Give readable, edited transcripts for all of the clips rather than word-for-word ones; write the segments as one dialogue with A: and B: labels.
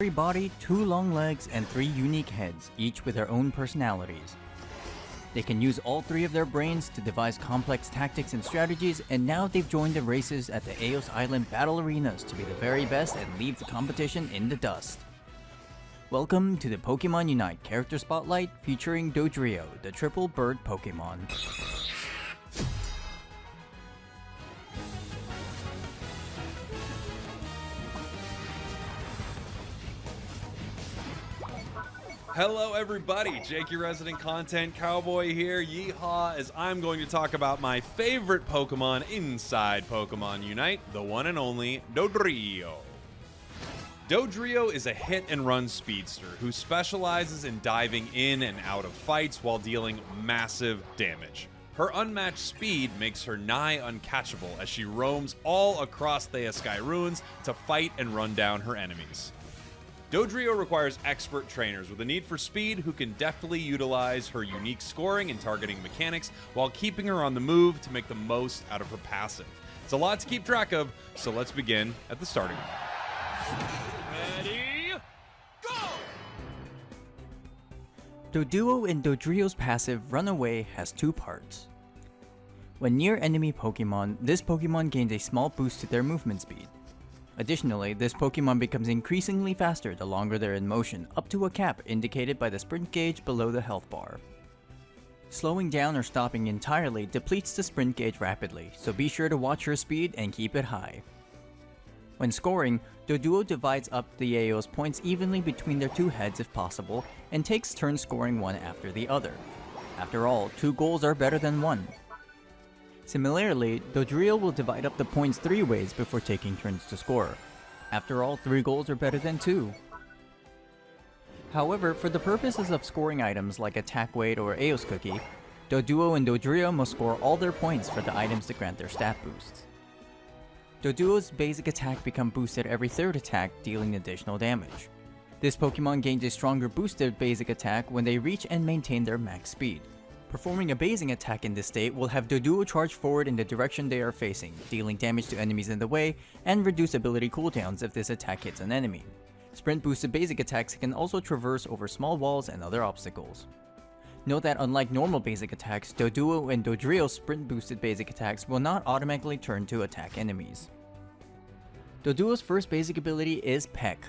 A: furry body, 2 long legs, and 3 unique heads, each with their own personalities. They can use all 3 of their brains to devise complex tactics and strategies, and now they've joined the races at the Eos Island Battle Arenas to be the very best and leave the competition in the dust. Welcome to the Pokemon Unite Character Spotlight featuring Dodrio, the triple bird Pokemon.
B: Hello everybody, Jake your resident content cowboy here, yeehaw, as I'm going to talk about my favorite Pokemon inside Pokemon Unite, the one and only Dodrio. Dodrio is a hit-and-run speedster who specializes in diving in and out of fights while dealing massive damage. Her unmatched speed makes her nigh uncatchable as she roams all across the Sky Ruins to fight and run down her enemies. Dodrio requires expert trainers with a need for speed who can deftly utilize her unique scoring and targeting mechanics while keeping her on the move to make the most out of her passive. It's a lot to keep track of, so let's begin at the starting line.
C: Ready, go!
A: Doduo and Dodrio's passive Runaway has 2 parts. When near enemy Pokemon, this Pokemon gains a small boost to their movement speed. Additionally, this Pokemon becomes increasingly faster the longer they're in motion, up to a cap indicated by the sprint gauge below the health bar. Slowing down or stopping entirely depletes the sprint gauge rapidly, so be sure to watch your speed and keep it high. When scoring, Doduo divides up the Eos points evenly between their 2 heads if possible, and takes turns scoring one after the other. After all, 2 goals are better than 1. Similarly, Dodrio will divide up the points 3 ways before taking turns to score. After all, 3 goals are better than 2. However, for the purposes of scoring items like Attack Weight or Eos Cookie, Doduo and Dodrio must score all their points for the items to grant their stat boosts. Doduo's basic attack becomes boosted every 3rd attack, dealing additional damage. This Pokemon gains a stronger boosted basic attack when they reach and maintain their max speed. Performing a basing attack in this state will have Doduo charge forward in the direction they are facing, dealing damage to enemies in the way, and reduce ability cooldowns if this attack hits an enemy. Sprint boosted basic attacks can also traverse over small walls and other obstacles. Note that unlike normal basic attacks, Doduo and Dodrio's sprint boosted basic attacks will not automatically turn to attack enemies. Doduo's first basic ability is Peck.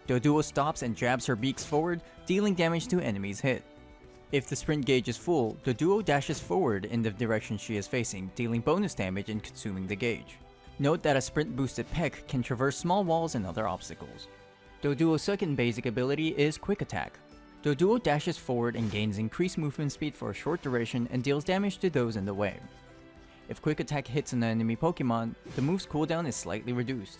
A: Doduo stops and jabs her beaks forward, dealing damage to enemies hit. If the sprint gauge is full, Doduo dashes forward in the direction she is facing, dealing bonus damage and consuming the gauge. Note that a sprint boosted Peck can traverse small walls and other obstacles. Doduo's second basic ability is Quick Attack. Doduo dashes forward and gains increased movement speed for a short duration and deals damage to those in the way. If Quick Attack hits an enemy Pokemon, the move's cooldown is slightly reduced.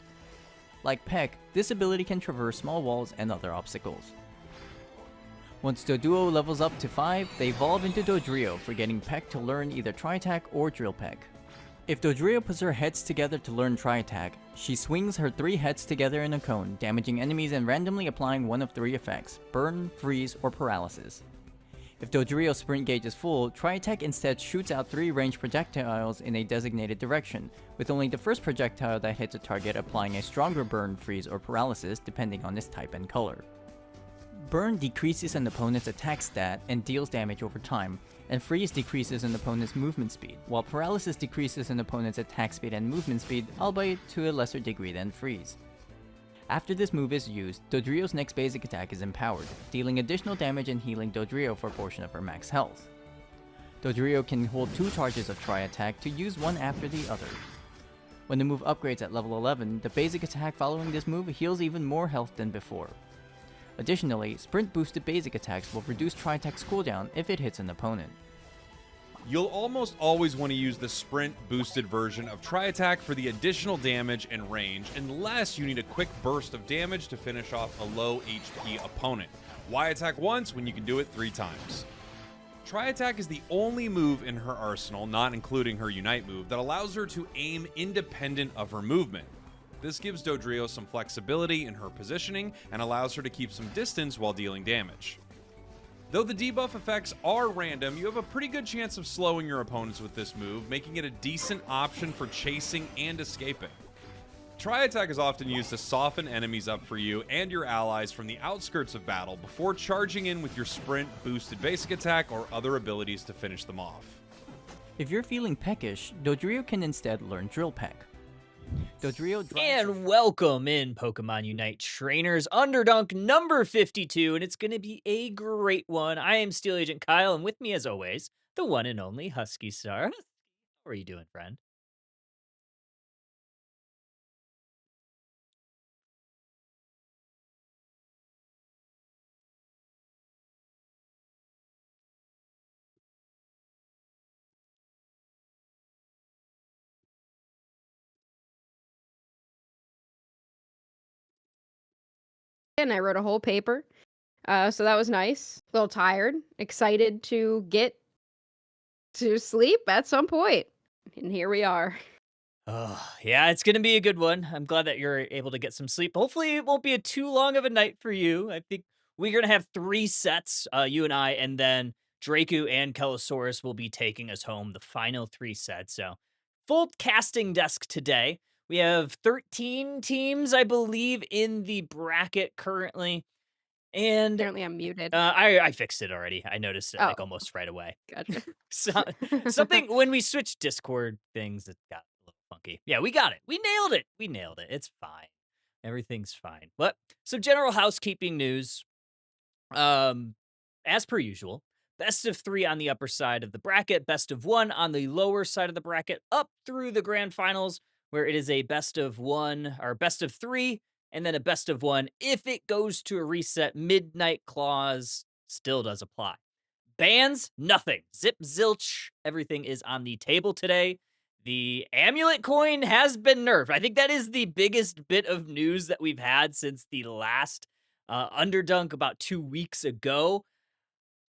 A: Like Peck, this ability can traverse small walls and other obstacles. Once Doduo levels up to 5, they evolve into Dodrio for getting Peck to learn either Tri-Attack or Drill Peck. If Dodrio puts her heads together to learn Tri-Attack, she swings her 3 heads together in a cone, damaging enemies and randomly applying one of 3 effects: Burn, Freeze, or Paralysis. If Dodrio's sprint gauge is full, Tri-Attack instead shoots out 3 ranged projectiles in a designated direction, with only the first projectile that hits a target applying a stronger Burn, Freeze, or Paralysis depending on its type and color. Burn decreases an opponent's attack stat and deals damage over time, and Freeze decreases an opponent's movement speed, while Paralysis decreases an opponent's attack speed and movement speed, albeit to a lesser degree than Freeze. After this move is used, Dodrio's next basic attack is Empowered, dealing additional damage and healing Dodrio for a portion of her max health. Dodrio can hold 2 charges of Tri-Attack to use one after the other. When the move upgrades at level 11, the basic attack following this move heals even more health than before. Additionally, sprint boosted basic attacks will reduce Tri-Attack's cooldown if it hits an opponent.
B: You'll almost always want to use the sprint boosted version of Tri-Attack for the additional damage and range, unless you need a quick burst of damage to finish off a low HP opponent. Why attack once when you can do it 3 times? Tri-Attack is the only move in her arsenal, not including her Unite move, that allows her to aim independent of her movement. This gives Dodrio some flexibility in her positioning and allows her to keep some distance while dealing damage. Though the debuff effects are random, you have a pretty good chance of slowing your opponents with this move, making it a decent option for chasing and escaping. Tri-Attack is often used to soften enemies up for you and your allies from the outskirts of battle before charging in with your sprint, boosted basic attack, or other abilities to finish them off.
A: If you're feeling peckish, Dodrio can instead learn Drill Peck. Dodrio drives
D: And welcome in Pokemon Unite trainers, Underdunk number 52, and it's going to be a great one. I am Steel Agent Kyle, and with me as always, the one and only Husky Star. How are you doing, friend?
E: And I wrote a whole paper. So that was nice. A little tired, excited to get to sleep at some point. And here we are.
D: Oh, yeah, it's going to be a good one. I'm glad that you're able to get some sleep. Hopefully, it won't be a too long of a night for you. I think we're going to have 3 sets, you and I, and then Dracu and Kelosaurus will be taking us home the final 3 sets. So, full casting desk today. We have 13 teams, I believe, in the bracket currently. And
E: Apparently I'm muted.
D: I fixed it already. I noticed it like
E: Oh.
D: almost right away.
E: Gotcha.
D: So, something when we switched Discord things, it got a little funky. Yeah, we got it. We nailed it. We nailed it. It's fine. Everything's fine. But some general housekeeping news. As per usual, best of 3 on the upper side of the bracket, best of 1 on the lower side of the bracket, up through the grand finals, where it is a best of 1 or best of 3, and then a best of 1. If it goes to a reset, midnight clause still does apply. Bans, nothing. Zip, zilch, everything is on the table today. The amulet coin has been nerfed. I think that is the biggest bit of news that we've had since the last Underdunk about 2 weeks ago.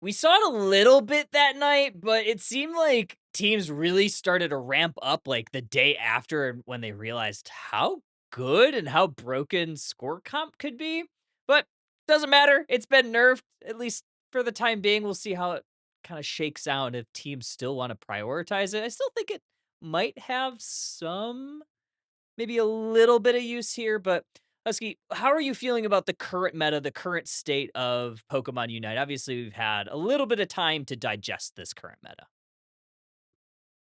D: We saw it a little bit that night, but it seemed like teams really started to ramp up like the day after when they realized how good and how broken score comp could be. But doesn't matter. It's been nerfed, at least for the time being. We'll see how it kind of shakes out if teams still want to prioritize it. I still think it might have some, maybe a little bit of use here, but Husky, how are you feeling about the current meta, the current state of Pokemon Unite? Obviously, we've had a little bit of time to digest this current meta.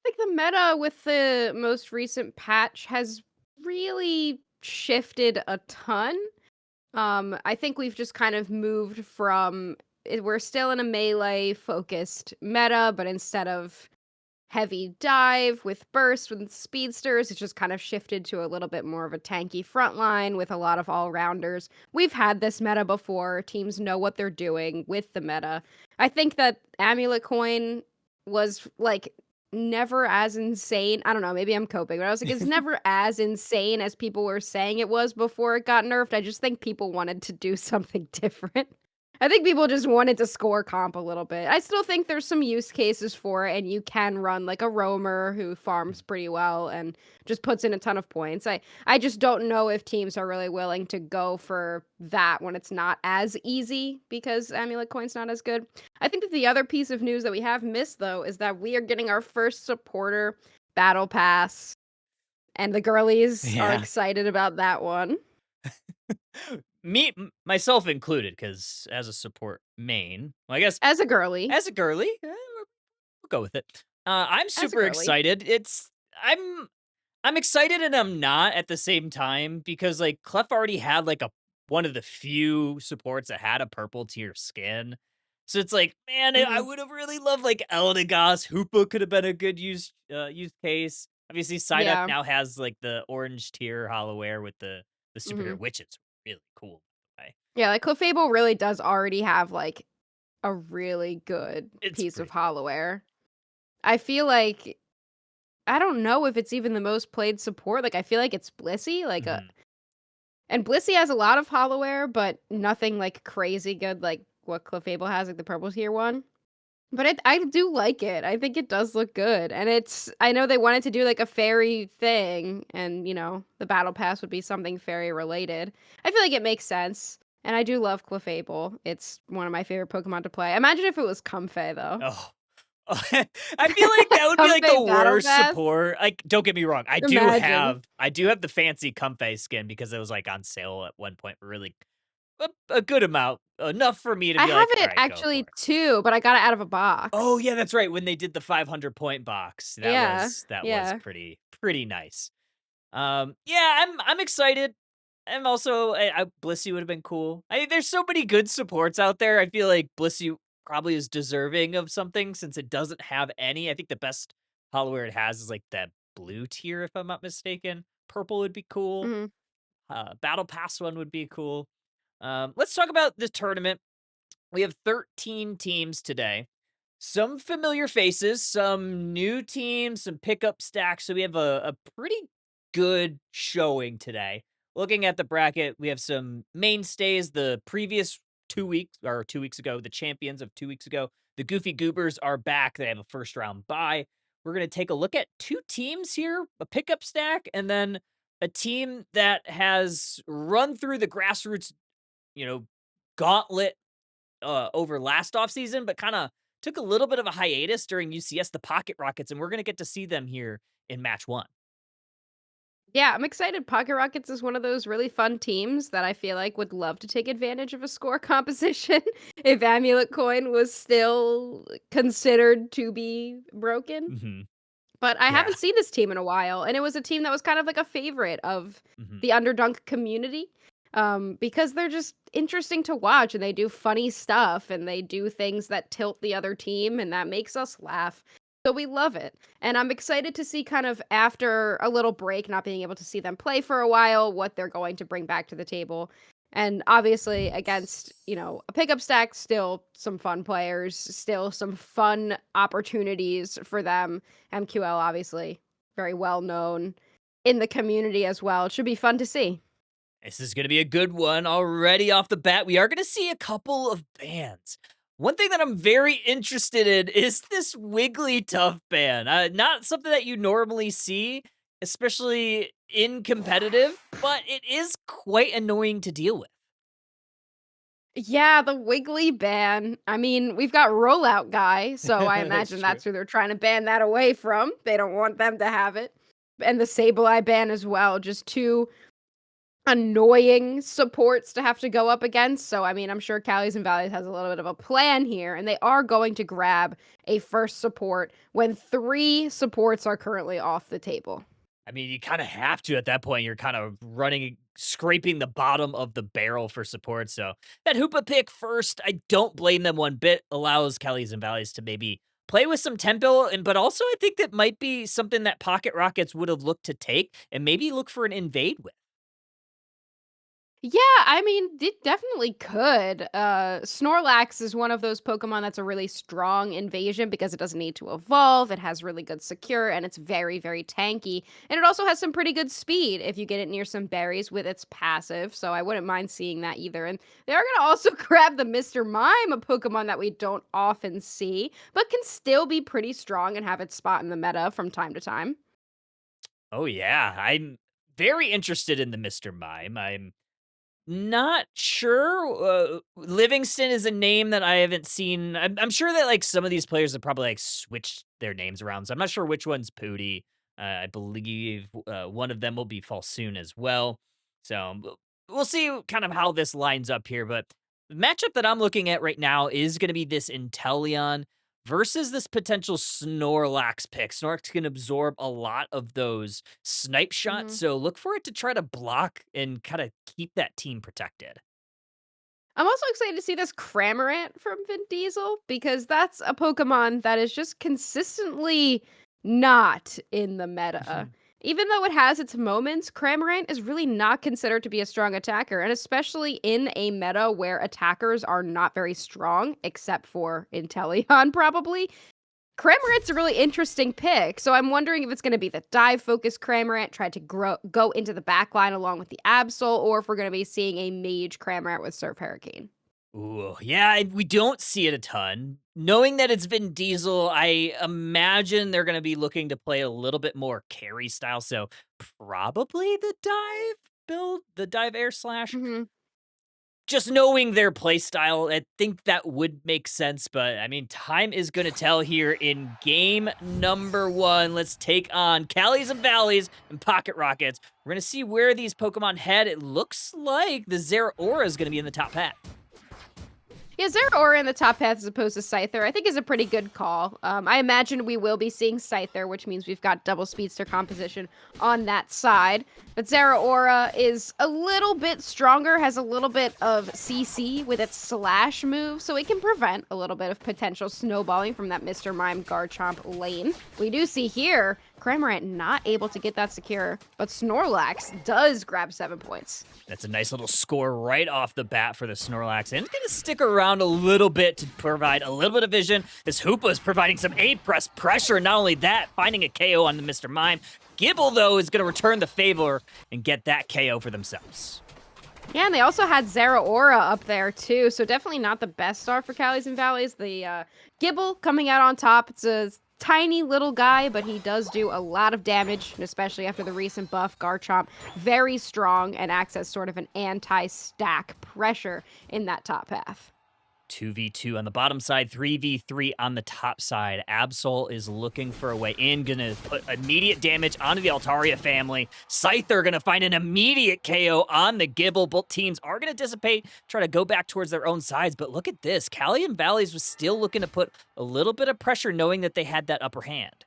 E: Like the meta with the most recent patch has really shifted a ton. I think we've just kind of moved from we're still in a melee focused meta, but instead of heavy dive with burst with speedsters, it's just kind of shifted to a little bit more of a tanky front line with a lot of all-rounders. We've had this meta before. Teams know what they're doing with the meta. I think that amulet coin was like never as insane. I don't know, maybe I'm coping, but I was like, it's never as insane as people were saying it was before it got nerfed. I just think people wanted to do something different. I think people just wanted to score comp a little bit. I still think there's some use cases for it, and you can run like a roamer who farms pretty well and just puts in a ton of points. I just don't know if teams are really willing to go for that when it's not as easy because Amulet Coin's not as good. I think that the other piece of news that we have missed, though, is that we are getting our first supporter battle pass, and the girlies are excited about that one.
D: Myself included, because as a support main, well, I guess
E: As a girly.
D: as a girly, we'll go with it. I'm super
E: girly.
D: excited. I'm excited and I'm not at the same time because like Clef already had like one of the few supports that had a purple tier skin. So it's like, man, I would have really loved like Eldegoss. Hoopa could have been a good use case. Obviously, Psyduck
E: Yeah.
D: now has like the orange tier hollow air with the superhero, which is really cool.
E: Yeah, like Clefable really does already have like a really good
D: It's
E: piece of
D: pretty
E: hollow air. I feel like I don't know if it's even the most played support. Like I feel like it's Blissey, like and Blissey has a lot of hollow air, but nothing like crazy good like what Clefable has, like the purple tier one. But I do like it. I think it does look good. And I know they wanted to do like a fairy thing and, you know, the battle pass would be something fairy related. I feel like it makes sense. And I do love Clefable. It's one of my favorite Pokemon to play. Imagine if it was Comfey, though.
D: Oh, I feel like that would be like the
E: Comfey Battle
D: worst
E: Pass?
D: support. Like, don't get me wrong,
E: Imagine.
D: I do have the fancy Comfey skin because it was like on sale at one point for really a good amount, enough for me to
E: I
D: be
E: have
D: like, all
E: it
D: right, go for
E: actually
D: it.
E: too, but I got it out of a
D: Oh
E: box.
D: yeah, that's right. When they did the 500 point box,
E: Yeah,
D: that was
E: yeah.
D: pretty nice. Yeah, I'm excited. I'm also Blissey would have been cool. There's so many good supports out there. I feel like Blissey probably is deserving of something since it doesn't have any. I think the best Holloware it has is like that blue tier, if I'm not mistaken. Purple would be cool.
E: Mhm.
D: Battle Pass one would be cool. Let's talk about the tournament. We have 13 teams today. Some familiar faces, some new teams, some pickup stacks. So we have a pretty good showing today. Looking at the bracket, we have some mainstays. The previous 2 weeks, or 2 weeks ago, the champions of 2 weeks ago, the Goofy Goobers are back. They have a first round bye. We're going to take a look at two teams here, a pickup stack, and then a team that has run through the grassroots, you know, gauntlet over last offseason, but kind of took a little bit of a hiatus during UCS, the Pocket Rockets, and we're going to get to see them here in match one.
E: Yeah, I'm excited. Pocket Rockets is one of those really fun teams that I feel like would love to take advantage of a score composition if Amulet Coin was still considered to be broken.
D: Hmm.
E: But I
D: Yeah.
E: haven't seen this team in a while, and it was a team that was kind of like a favorite of
D: Hmm.
E: the Underdunk community, because they're just interesting to watch, and they do funny stuff, and they do things that tilt the other team, and that makes us laugh. So we love it, and I'm excited to see kind of after a little break, not being able to see them play for a while, what they're going to bring back to the table. And obviously, against, a pickup stack, still some fun players, still some fun opportunities for them. MQL, obviously, very well known in the community as well. It should be fun to see.
D: This is going to be a good one already off the bat. We are going to see a couple of bans. One thing that I'm very interested in is this Wigglytuff ban. Not something that you normally see, especially in competitive, but it is quite annoying to deal with.
E: Yeah, the Wiggly ban. I mean, we've got Rollout Guy, so I
D: That's
E: imagine
D: true.
E: that's who they're trying to ban that away from. They don't want them to have it. And the Sableye ban as well. Just two annoying supports to have to go up against. So, I mean, I'm sure Callies and Valleys has a little bit of a plan here, and they are going to grab a first support when three supports are currently off the table.
D: I mean, you kind of have to at that point. You're kind of scraping the bottom of the barrel for support. So that Hoopa pick first, I don't blame them one bit. Allows Kellys and Valleys to maybe play with some tempo, but also I think that might be something that Pocket Rockets would have looked to take and maybe look for an invade with.
E: Yeah, I mean, it definitely could. Snorlax is one of those Pokemon that's a really strong invasion because it doesn't need to evolve. It has really good secure and it's very, very tanky. And it also has some pretty good speed if you get it near some berries with its passive. So I wouldn't mind seeing that either. And they are going to also grab the Mr. Mime, a Pokemon that we don't often see, but can still be pretty strong and have its spot in the meta from time to time.
D: Oh, yeah. I'm very interested in the Mr. Mime. I'm not sure. Livingston is a name that I haven't seen. I'm sure that like some of these players have probably like switched their names around. So I'm not sure which one's Pooty. I believe one of them will be Falsoon as well. So we'll see kind of how this lines up here. But the matchup that I'm looking at right now is going to be this Inteleon versus this potential Snorlax pick. Snorlax can absorb a lot of those snipe shots,
E: Mhm.
D: so look for it to try to block and kind of keep that team protected.
E: I'm also excited to see this Cramorant from Vin Diesel because that's a Pokemon that is just consistently not in the meta. Even though it has its moments, Cramorant is really not considered to be a strong attacker, and especially in a meta where attackers are not very strong, except for Inteleon, probably. Cramorant's a really interesting pick, so I'm wondering if it's going to be the dive-focused Cramorant, try to go into the backline along with the Absol, or if we're going to be seeing a Mage Cramorant with Surf Hurricane.
D: Ooh, yeah, and we don't see it a ton. Knowing that it's Vin Diesel, I imagine they're going to be looking to play a little bit more carry style, so probably the dive build, the dive air slash.
E: Mhm.
D: Just knowing their playstyle, I think that would make sense, but I mean, time is going to tell here in game number 1. Let's take on Callies and Valleys and Pocket Rockets. We're going to see where these Pokemon head. It looks like the Zeraora is going to be in the top path.
E: Yeah, Zeraora in the top path as opposed to Scyther, I think is a pretty good call. I imagine we will be seeing Scyther, which means we've got double speedster composition on that side. But Zeraora is a little bit stronger, has a little bit of CC with its slash move, so it can prevent a little bit of potential snowballing from that Mr. Mime Garchomp lane. We do see here, Cramorant not able to get that secure, but Snorlax does grab 7 points.
D: That's a nice little score right off the bat for the Snorlax, and it's going to stick around a little bit to provide a little bit of vision. This Hoopa is providing some A-press pressure, not only that, finding a KO on the Mr. Mime. Gibble, though, is going to return the favor and get that KO for themselves.
E: Yeah, and they also had Zeraora up there, too, so definitely not the best start for Callies and Valleys. The Gibble coming out on top. It's a tiny little guy, but he does do a lot of damage, especially after the recent buff. Garchomp, very strong and acts as sort of an anti-stack pressure in that top half.
D: 2v2 on the bottom side, 3v3 on the top side. Absol is looking for a way in, gonna put immediate damage onto the Altaria family. Scyther gonna find an immediate KO on the Gibble. Both teams are gonna dissipate, try to go back towards their own sides, but look at this. Callie and Valleys was still looking to put a little bit of pressure knowing that they had that upper hand.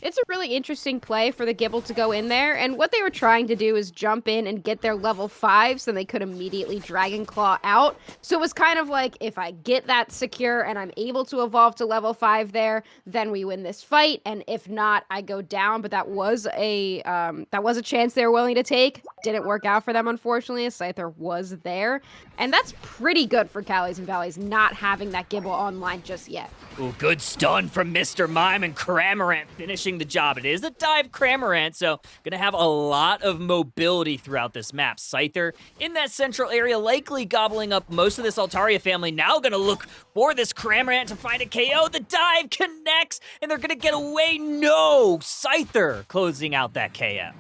E: It's a really interesting play for the Gibble to go in there, and what they were trying to do is jump in and get their level 5 so they could immediately Dragon Claw out. So it was kind of like, if I get that secure and I'm able to evolve to level 5 there, then we win this fight, and if not, I go down. But that was a chance they were willing to take. Didn't work out for them, unfortunately, as Scyther was there. And that's pretty good for Callies and Valleys, not having that Gibble online just yet.
D: Ooh, good stun from Mr. Mime, and Cramorant finishing the job. It is a dive Cramorant, so gonna have a lot of mobility throughout this map. Scyther in that central area, likely gobbling up most of this Altaria family. Now gonna look for this Cramorant to find a KO. The dive connects, and they're gonna get away. No! Scyther closing out that KO.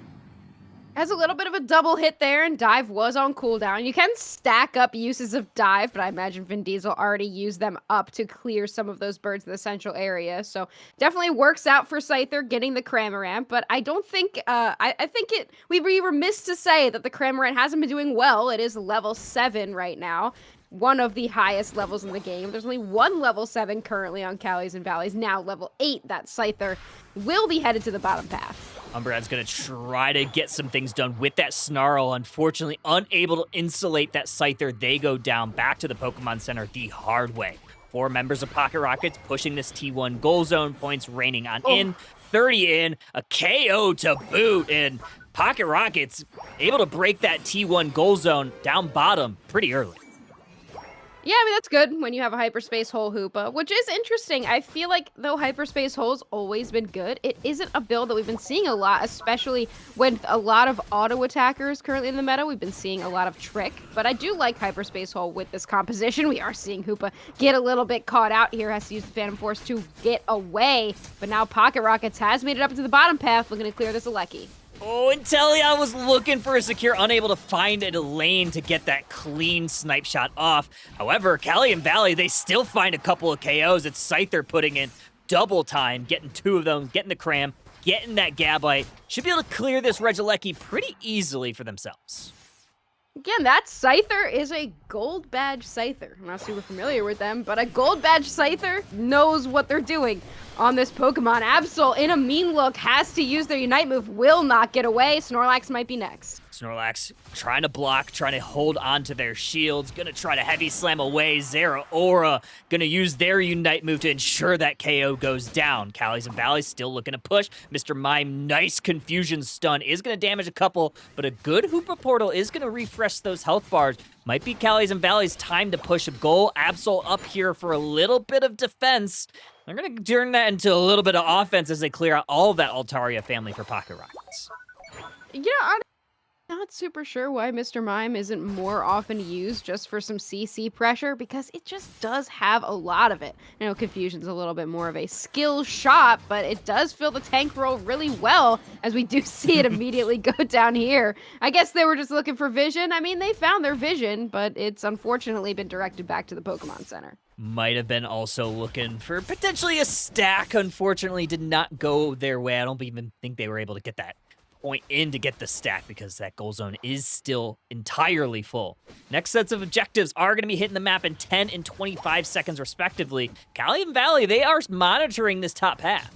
E: Has a little bit of a double hit there, and Dive was on cooldown. You can stack up uses of Dive, but I imagine Vin Diesel already used them up to clear some of those birds in the central area. So definitely works out for Scyther getting the Cramorant, but I don't think, I think we'd be remiss to say that the Cramorant hasn't been doing well. It is level 7 right now. One of the highest levels in the game. There's only one level 7 currently on Callies and Valleys. Now level 8, that Scyther will be headed to the bottom path.
D: Umbreon's gonna try to get some things done with that Snarl. Unfortunately, unable to insulate that Scyther. They go down back to the Pokemon Center the hard way. 4 members of Pocket Rockets pushing this T1 goal zone, points raining on in. 30 in, a KO to boot, and Pocket Rockets able to break that T1 goal zone down bottom pretty early.
E: Yeah, I mean, that's good when you have a Hyperspace Hole Hoopa, which is interesting. I feel like, though Hyperspace Hole's always been good, it isn't a build that we've been seeing a lot, especially with a lot of auto attackers currently in the meta. We've been seeing a lot of Trick, but I do like Hyperspace Hole with this composition. We are seeing Hoopa get a little bit caught out here, has to use the Phantom Force to get away, but now Pocket Rockets has made it up to the bottom path, looking to clear this Alecki.
D: Oh, and Teleon was looking for a secure, unable to find a lane to get that clean snipe shot off. However, Callie and Valley, they still find a couple of KOs. It's Scyther putting in double time, getting 2 of them, getting the Cram, getting that Gabite. Should be able to clear this Regieleki pretty easily for themselves.
E: Again, that Scyther is a gold badge Scyther. I'm not super familiar with them, but a gold badge Scyther knows what they're doing on this Pokemon. Absol, in a mean look, has to use their Unite move, will not get away. Snorlax might be next.
D: Snorlax trying to block, trying to hold on to their shields, gonna try to heavy slam away. Zeraora gonna use their Unite move to ensure that KO goes down. Callies and Valleys still looking to push. Mr. Mime, nice confusion stun, is gonna damage a couple, but a good Hoopa Portal is gonna refresh those health bars. Might be Callies and Valleys' time to push a goal. Absol up here for a little bit of defense. They're gonna turn that into a little bit of offense as they clear out all of that Altaria family for Pocket Rockets.
E: You know, Not super sure why Mr. Mime isn't more often used just for some CC pressure because it just does have a lot of it. I know Confusion's a little bit more of a skill shot, but it does fill the tank role really well as we do see it immediately go down here. I guess they were just looking for vision. I mean, they found their vision, but it's unfortunately been directed back to the Pokemon Center.
D: Might have been also looking for potentially a stack. Unfortunately, did not go their way. I don't even think they were able to get that point in to get the stack because that goal zone is still entirely full. Next sets of objectives are going to be hitting the map in 10 and 25 seconds respectively. Cali and Valley, they are monitoring this top path.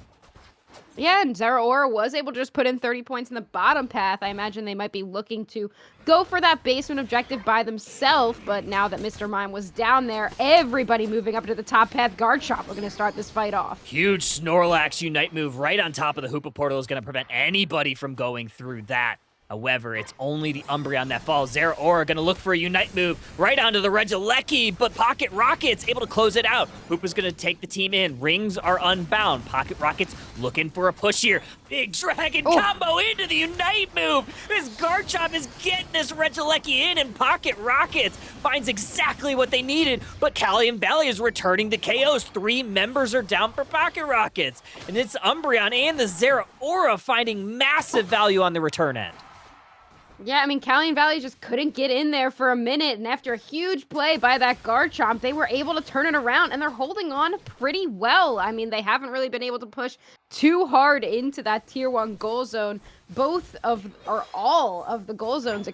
E: Yeah, and Zeraora was able to just put in 30 points in the bottom path. I imagine they might be looking to go for that basement objective by themselves, but now that Mr. Mime was down there, everybody moving up to the top path guard shop. We're going to start this fight off.
D: Huge Snorlax Unite move right on top of the Hoopa portal is going to prevent anybody from going through that. However, it's only the Umbreon that falls. Zeraora gonna look for a Unite move right onto the Regieleki, but Pocket Rocket's able to close it out. Hoopa's gonna take the team in. Rings are unbound. Pocket Rocket's looking for a push here. Big Dragon combo into the Unite move. This Garchomp is getting this Regieleki in, and Pocket Rockets finds exactly what they needed, but Cali and Valley is returning to KOs. 3 members are down for Pocket Rockets, and it's Umbreon and the Zeraora finding massive value on the return end.
E: Yeah, I mean, Cali and Valley just couldn't get in there for a minute, and after a huge play by that Garchomp, they were able to turn it around, and they're holding on pretty well. I mean, they haven't really been able to push too hard into that Tier 1 goal zone. All of the goal zones,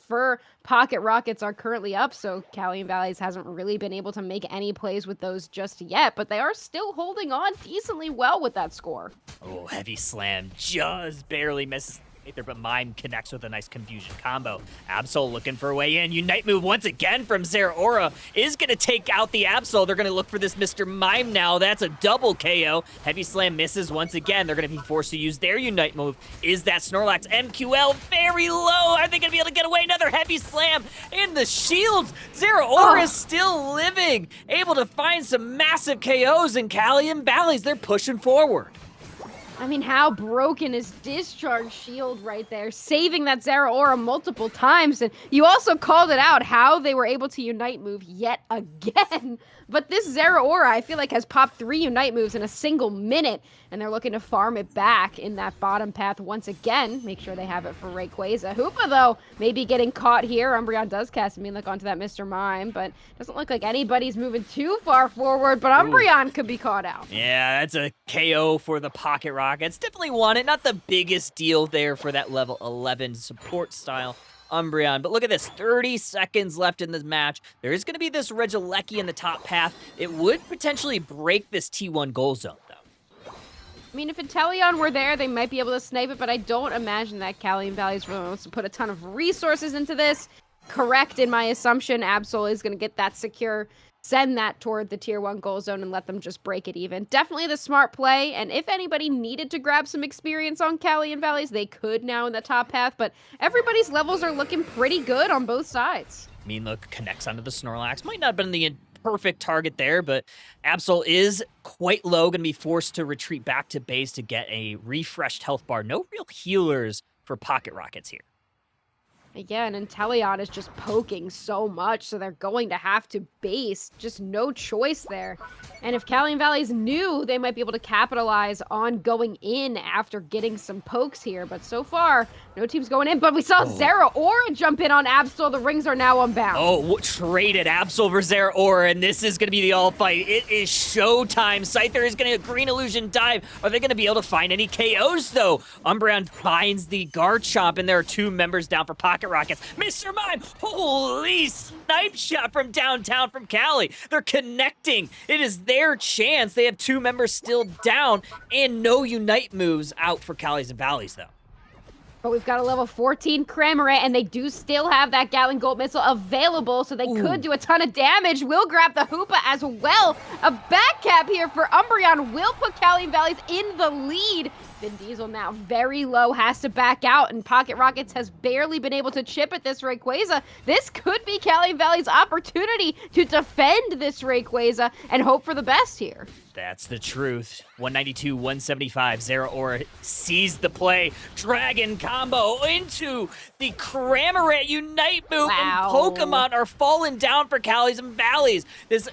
E: for Pocket Rockets are currently up, so Cali and Valleys hasn't really been able to make any plays with those just yet, but they are still holding on decently well with that score.
D: Oh, heavy slam just barely misses there, but Mime connects with a nice Confusion combo. Absol looking for a way in. Unite move once again from Zeraora is going to take out the Absol. They're going to look for this Mr. Mime now. That's a double KO. Heavy Slam misses once again. They're going to be forced to use their Unite move. Is that Snorlax? MQL very low. Are they going to be able to get away? Another Heavy Slam in the shields. Zeraora is still living, able to find some massive KOs, and Cali and Valleys, they're pushing forward.
E: I mean, how broken is Discharge Shield right there, saving that Zeraora multiple times. And you also called it out, how they were able to Unite move yet again. But this Zeraora, I feel like, has popped 3 Unite moves in a single minute, and they're looking to farm it back in that bottom path once again. Make sure they have it for Rayquaza. Hoopa, though, maybe getting caught here. Umbreon does cast Look onto that Mr. Mime, but doesn't look like anybody's moving too far forward, but Umbreon could be caught out.
D: Yeah, that's a KO for the Pocket Rockets. Definitely won it. Not the biggest deal there for that level 11 support style Umbreon, but look at this, 30 seconds left in this match. There is going to be this Regieleki in the top path. It would potentially break this T1 goal zone, though.
E: I mean, if Inteleon were there, they might be able to snipe it, but I don't imagine that Cali and Valley's really wants to put a ton of resources into this. Correct in my assumption, Absol is going to get that secure, send that toward the Tier 1 goal zone and let them just break it even. Definitely the smart play, and if anybody needed to grab some experience on Cali and Valleys, they could now in the top path, but everybody's levels are looking pretty good on both sides.
D: Look connects onto the Snorlax. Might not have been the perfect target there, but Absol is quite low, going to be forced to retreat back to base to get a refreshed health bar. No real healers for Pocket Rockets here.
E: Yeah, and Inteleon is just poking so much, so they're going to have to base. Just no choice there. And if Cali and Valleys knew, they might be able to capitalize on going in after getting some pokes here. But so far, no team's going in. But we saw Zeraora jump in on Absol. The rings are now unbound.
D: Oh, traded Absol for Zeraora, and this is going to be the all-fight. It is showtime. Scyther is going to Green Illusion dive. Are they going to be able to find any KOs, though? Umbreon finds the Garchomp, and there are 2 members down for Pocket Rockets. Mr. Mime, holy snipe shot from downtown from Cali. They're connecting. It is their chance. They have 2 members still down, and no Unite moves out for Cali's and Valleys, though.
E: But we've got a level 14 Cramorant, and they do still have that Gatling Gold Missile available, so they could do a ton of damage. Will grab the Hoopa as well. A back cap here for Umbreon will put Cali and Valleys in the lead. Vin Diesel now very low, has to back out, and Pocket Rockets has barely been able to chip at this Rayquaza. This could be Cali Valley's opportunity to defend this Rayquaza and hope for the best here.
D: That's the truth. 192, 175. Zeraora sees the play. Dragon combo into the Cramorant Unite move.
E: Wow.
D: And Pokemon are falling down for Callies and Valleys. This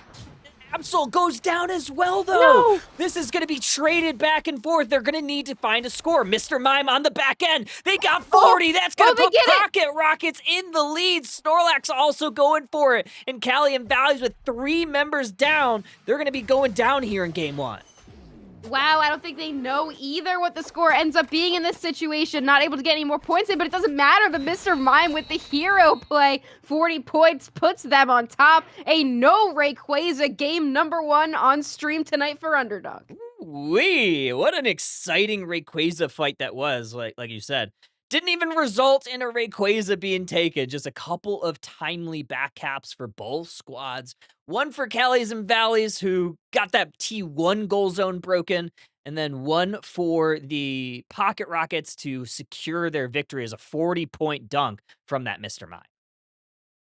D: Absol goes down as well, though.
E: No.
D: This is going to be traded back and forth. They're going to need to find a score. Mr. Mime on the back end. They got 40. That's going to put Pocket Rockets in the lead. Snorlax also going for it. And Callie and Valleys with 3 members down. They're going to be going down here in game 1.
E: Wow, I don't think they know either what the score ends up being in this situation. Not able to get any more points in, but it doesn't matter. The Mr. Mime with the hero play, 40 points, puts them on top. A no Rayquaza game number 1 on stream tonight for Underdunk.
D: Wee, what an exciting Rayquaza fight that was, like you said. Didn't even result in a Rayquaza being taken, just a couple of timely backcaps for both squads. One for Callies and Valleys, who got that T1 goal zone broken, and then one for the Pocket Rockets to secure their victory as a 40-point dunk from that Mr. Mime.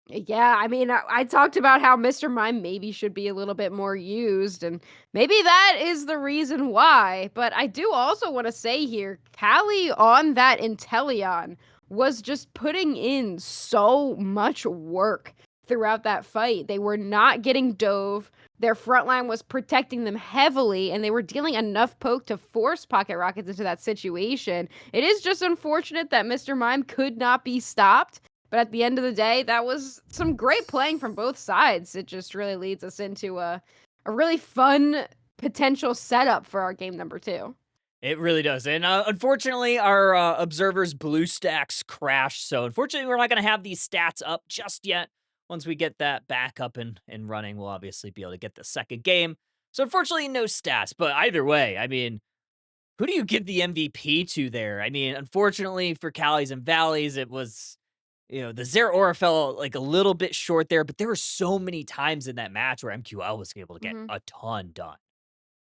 E: Yeah, I mean, I talked about how Mr. Mime maybe should be a little bit more used, and maybe that is the reason why. But I do also want to say here, Callie on that Inteleon was just putting in so much work throughout that fight. They were not getting dove. Their front line was protecting them heavily, and they were dealing enough poke to force Pocket Rockets into that situation. It is just unfortunate that Mr. Mime could not be stopped. But at the end of the day, that was some great playing from both sides. It just really leads us into a really fun potential setup for our game number 2.
D: It really does. And unfortunately, our observers' blue stacks crashed. So unfortunately, we're not going to have these stats up just yet. Once we get that back up and running, we'll obviously be able to get the second game. So unfortunately, no stats. But either way, I mean, who do you give the MVP to there? I mean, unfortunately for Callies and Valleys, it was... the Zeraora fell like a little bit short there, but there were so many times in that match where MQL was able to get a ton done.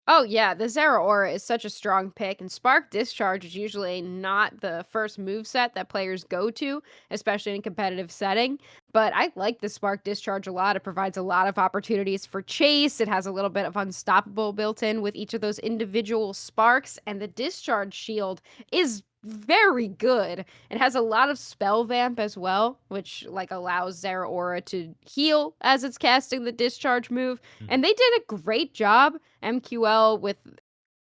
E: Oh, yeah, the Zeraora is such a strong pick, and Spark Discharge is usually not the first moveset that players go to, especially in a competitive setting. But I like the Spark Discharge a lot. It provides a lot of opportunities for chase. It has a little bit of unstoppable built in with each of those individual sparks, and the Discharge Shield is very good. It has a lot of spell vamp as well, which allows Zeraora to heal as it's casting the discharge move. And they did a great job, MQL, with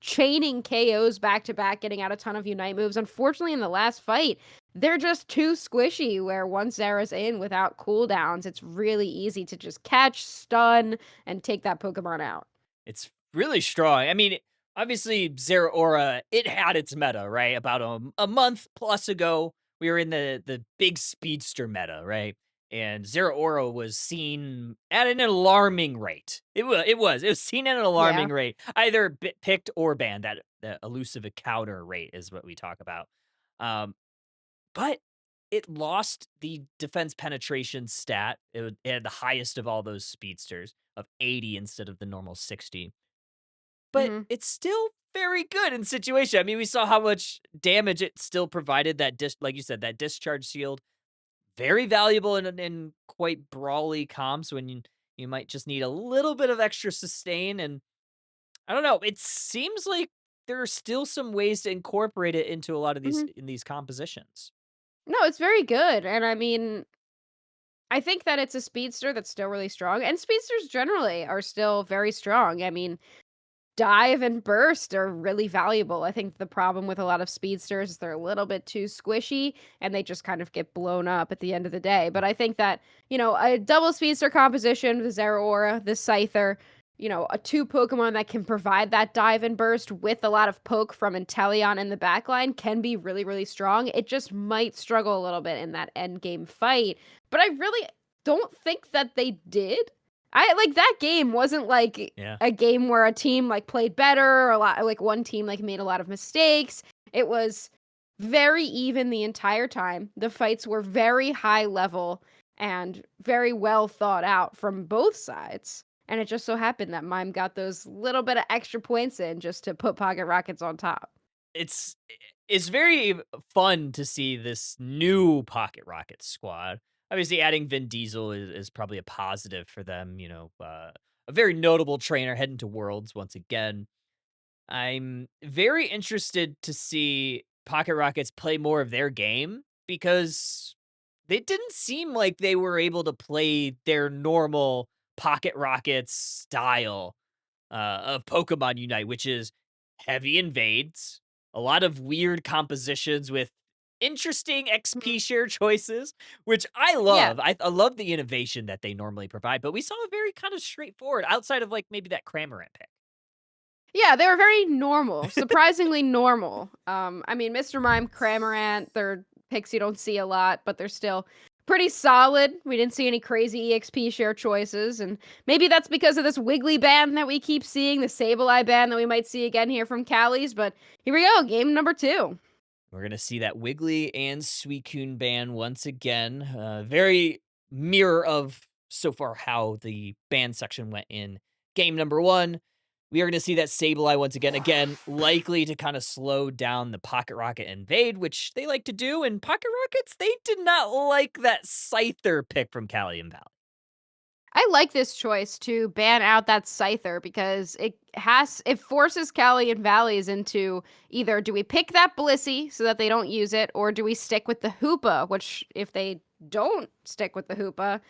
E: chaining KOs back to back, getting out a ton of Unite moves. Unfortunately, in the last fight, they're just too squishy, where once Zera's in without cooldowns, it's really easy to just catch, stun, and take that Pokemon out.
D: It's really strong. I mean, obviously, Zeraora, it had its meta, right? About a month plus ago, we were in the big speedster meta, right? And Zeraora was seen at an alarming rate. It was seen at an alarming rate. Either picked or banned. That elusive encounter rate is what we talk about. But it lost the defense penetration stat. It had the highest of all those speedsters of 80 instead of the normal 60. But it's still very good in situation. I mean, we saw how much damage it still provided. Like you said, that discharge shield, very valuable in quite brawly comps when you might just need a little bit of extra sustain. And I don't know, it seems like there are still some ways to incorporate it into a lot of these in these compositions.
E: No, it's very good. And I mean, I think that it's a speedster that's still really strong. And speedsters generally are still very strong. I mean, dive and burst are really valuable. I think the problem with a lot of speedsters is they're a little bit too squishy and they just kind of get blown up at the end of the day. But I think that, a double speedster composition, the Zeraora, the Scyther, a 2 Pokemon that can provide that dive and burst with a lot of poke from Inteleon in the backline can be really, really strong. It just might struggle a little bit in that end game fight. But I really don't think that they did. That game wasn't a game where a team played better or a lot one team made a lot of mistakes. It was very even the entire time. The fights were very high level and very well thought out from both sides. And it just so happened that Mime got those little bit of extra points in just to put Pocket Rockets on top.
D: it's very fun to see this new Pocket Rockets squad. Obviously, adding Vin Diesel is probably a positive for them. A very notable trainer heading to Worlds once again. I'm very interested to see Pocket Rockets play more of their game because they didn't seem like they were able to play their normal Pocket Rockets style of Pokemon Unite, which is heavy invades, a lot of weird compositions with interesting XP
E: Mhm.
D: share choices, which I
E: Yeah.
D: love. I love the innovation that they normally provide, but we saw a very kind of straightforward outside of like maybe that Cramorant pick.
E: Yeah, they were very normal, surprisingly normal. I mean, Mr. Mime, Cramorant, they're picks you don't see a lot, but they're still pretty solid. We didn't see any crazy EXP share choices, and maybe that's because of this Wiggly ban that we keep seeing, the Sableye ban that we might see again here from Callie's, but here we go, game number 2.
D: We're gonna see that Wiggly and Suicune ban once again. Very mirror of so far how the ban section went in game number 1. We are gonna see that Sableye once again. Again, likely to kind of slow down the Pocket Rocket invade, which they like to do. And Pocket Rockets, they did not like that Scyther pick from Cali and Valley.
E: I like this choice to ban out that Scyther because it forces Callie and Valleys into either do we pick that Blissey so that they don't use it, or do we stick with the Hoopa, which if they don't stick with the Hoopa,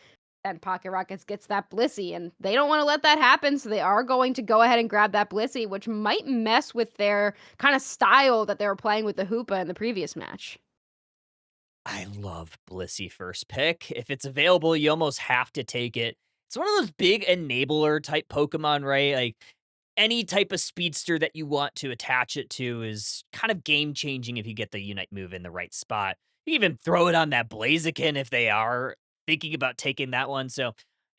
E: then Pocket Rockets gets that Blissey, and they don't want to let that happen, so they are going to go ahead and grab that Blissey, which might mess with their kind of style that they were playing with the Hoopa in the previous match.
D: I love Blissey first pick. If it's available, you almost have to take it. It's one of those big enabler type Pokemon, right? Like any type of speedster that you want to attach it to is kind of game changing if you get the Unite move in the right spot. You even throw it on that Blaziken if they are thinking about taking that one. So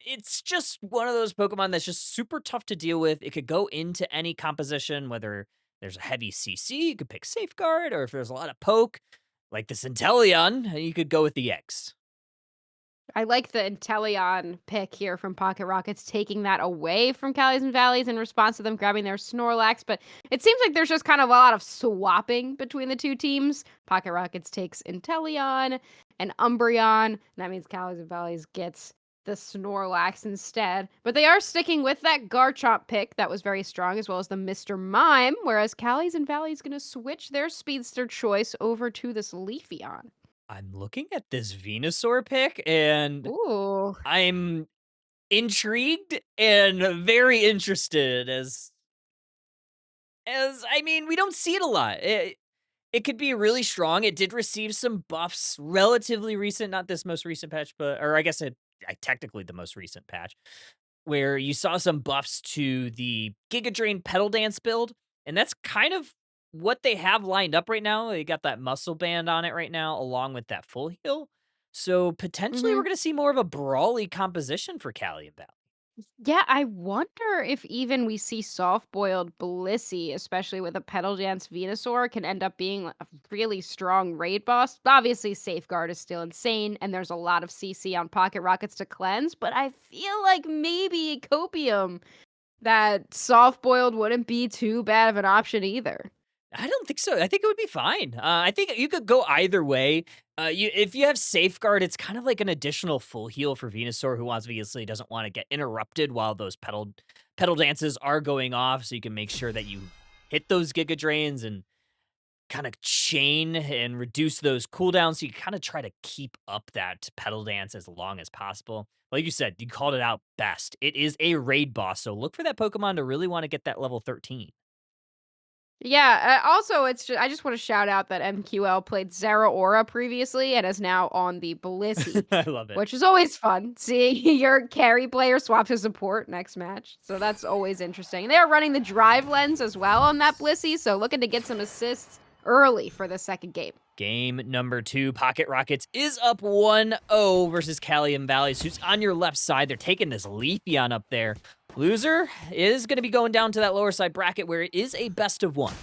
D: it's just one of those Pokemon that's just super tough to deal with. It could go into any composition, whether there's a heavy CC, you could pick Safeguard, or if there's a lot of poke, like the Centellion, you could go with the X.
E: I like the Inteleon pick here from Pocket Rockets, taking that away from Callies and Valleys in response to them grabbing their Snorlax. But it seems like there's just kind of a lot of swapping between the two teams. Pocket Rockets takes Inteleon and Umbreon, and that means Callies and Valleys gets the Snorlax instead. But they are sticking with that Garchomp pick that was very strong, as well as the Mr. Mime, whereas Callies and Valleys going to switch their speedster choice over to this Leafeon.
D: I'm looking at this Venusaur pick, and
E: Ooh.
D: I'm intrigued and very interested as I mean, we don't see it a lot. It could be really strong. It did receive some buffs relatively recent, not this most recent patch, but or I guess technically the most recent patch, where you saw some buffs to the Giga Drain Pedal Dance build, and that's kind of what they have lined up right now. They got that muscle band on it right now, along with that full heal. So potentially we're
E: Mhm.
D: going to see more of a brawly composition for Cali and Val.
E: Yeah, I wonder if even we see soft-boiled Blissey, especially with a Petal Dance Venusaur, can end up being a really strong raid boss. Obviously, Safeguard is still insane, and there's a lot of CC on Pocket Rockets to cleanse, but I feel like maybe Copium, that soft-boiled wouldn't be too bad of an option either.
D: I don't think so. I think it would be fine. I think you could go either way. If you have Safeguard, it's kind of like an additional full heal for Venusaur, who obviously doesn't want to get interrupted while those pedal dances are going off. So you can make sure that you hit those Giga Drains and kind of chain and reduce those cooldowns. So you kind of try to keep up that pedal dance as long as possible. Like you said, you called it out best. It is a raid boss, so look for that Pokemon to really want to get that level 13.
E: Yeah, also, I just want to shout out that MQL played Zeraora previously and is now on the Blissey,
D: I love it.
E: which is always fun. See your carry player swap to support next match. So that's always interesting. They are running the drive lens as well on that Blissey, so looking to get some assists early for the second game.
D: Game number 2, Pocket Rockets is up 1-0 versus Callium Valleys, who's on your left side. They're taking this Leafeon up there. Loser is going to be going down to that lower side bracket where it is a best of 1.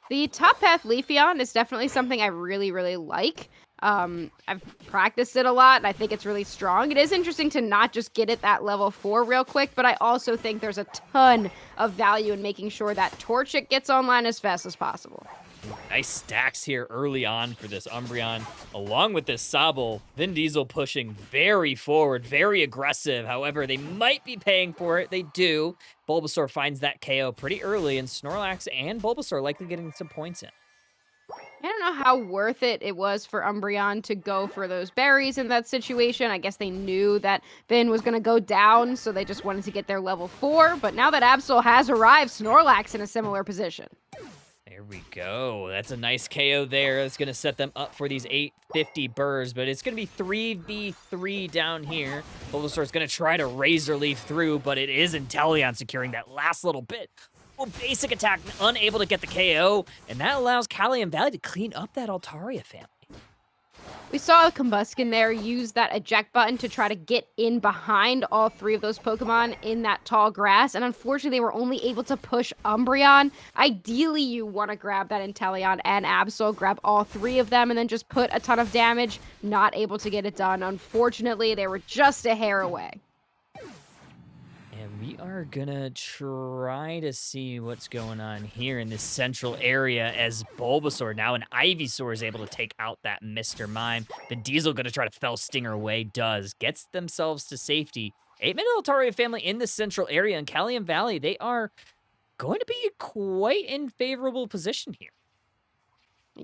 E: The top path Leafeon is definitely something I really, really like. I've practiced it a lot, and I think it's really strong. It is interesting to not just get it that level 4 real quick, but I also think there's a ton of value in making sure that Torchic gets online as fast as possible.
D: Nice stacks here early on for this Umbreon, along with this Sobble. Vin Diesel pushing very forward, very aggressive. However, they might be paying for it. They do. Bulbasaur finds that KO pretty early, and Snorlax and Bulbasaur likely getting some points in.
E: I don't know how worth it was for Umbreon to go for those berries in that situation. I guess they knew that Vin was going to go down, so they just wanted to get their level 4. But now that Absol has arrived, Snorlax in a similar position.
D: There we go. That's a nice KO there. It's going to set them up for these 850 burrs, but it's going to be 3v3 down here. Bulbasaur's going to try to Razor Leaf through, but it is Inteleon securing that last little bit. Well, basic attack, unable to get the KO, and that allows Cali and Valley to clean up that Altaria family.
E: We saw Combuskin there use that eject button to try to get in behind all 3 of those Pokemon in that tall grass, and unfortunately they were only able to push Umbreon. Ideally, you want to grab that Inteleon and Absol, grab all 3 of them, and then just put a ton of damage. Not able to get it done. Unfortunately, they were just a hair away.
D: And we are gonna try to see what's going on here in this central area as Bulbasaur, now an Ivysaur, is able to take out that Mr. Mime. The Diesel gonna try to Fell Stinger away, gets themselves to safety. 8-man Altaria family in the central area, and Cali and Valley, they are going to be quite in favorable position here.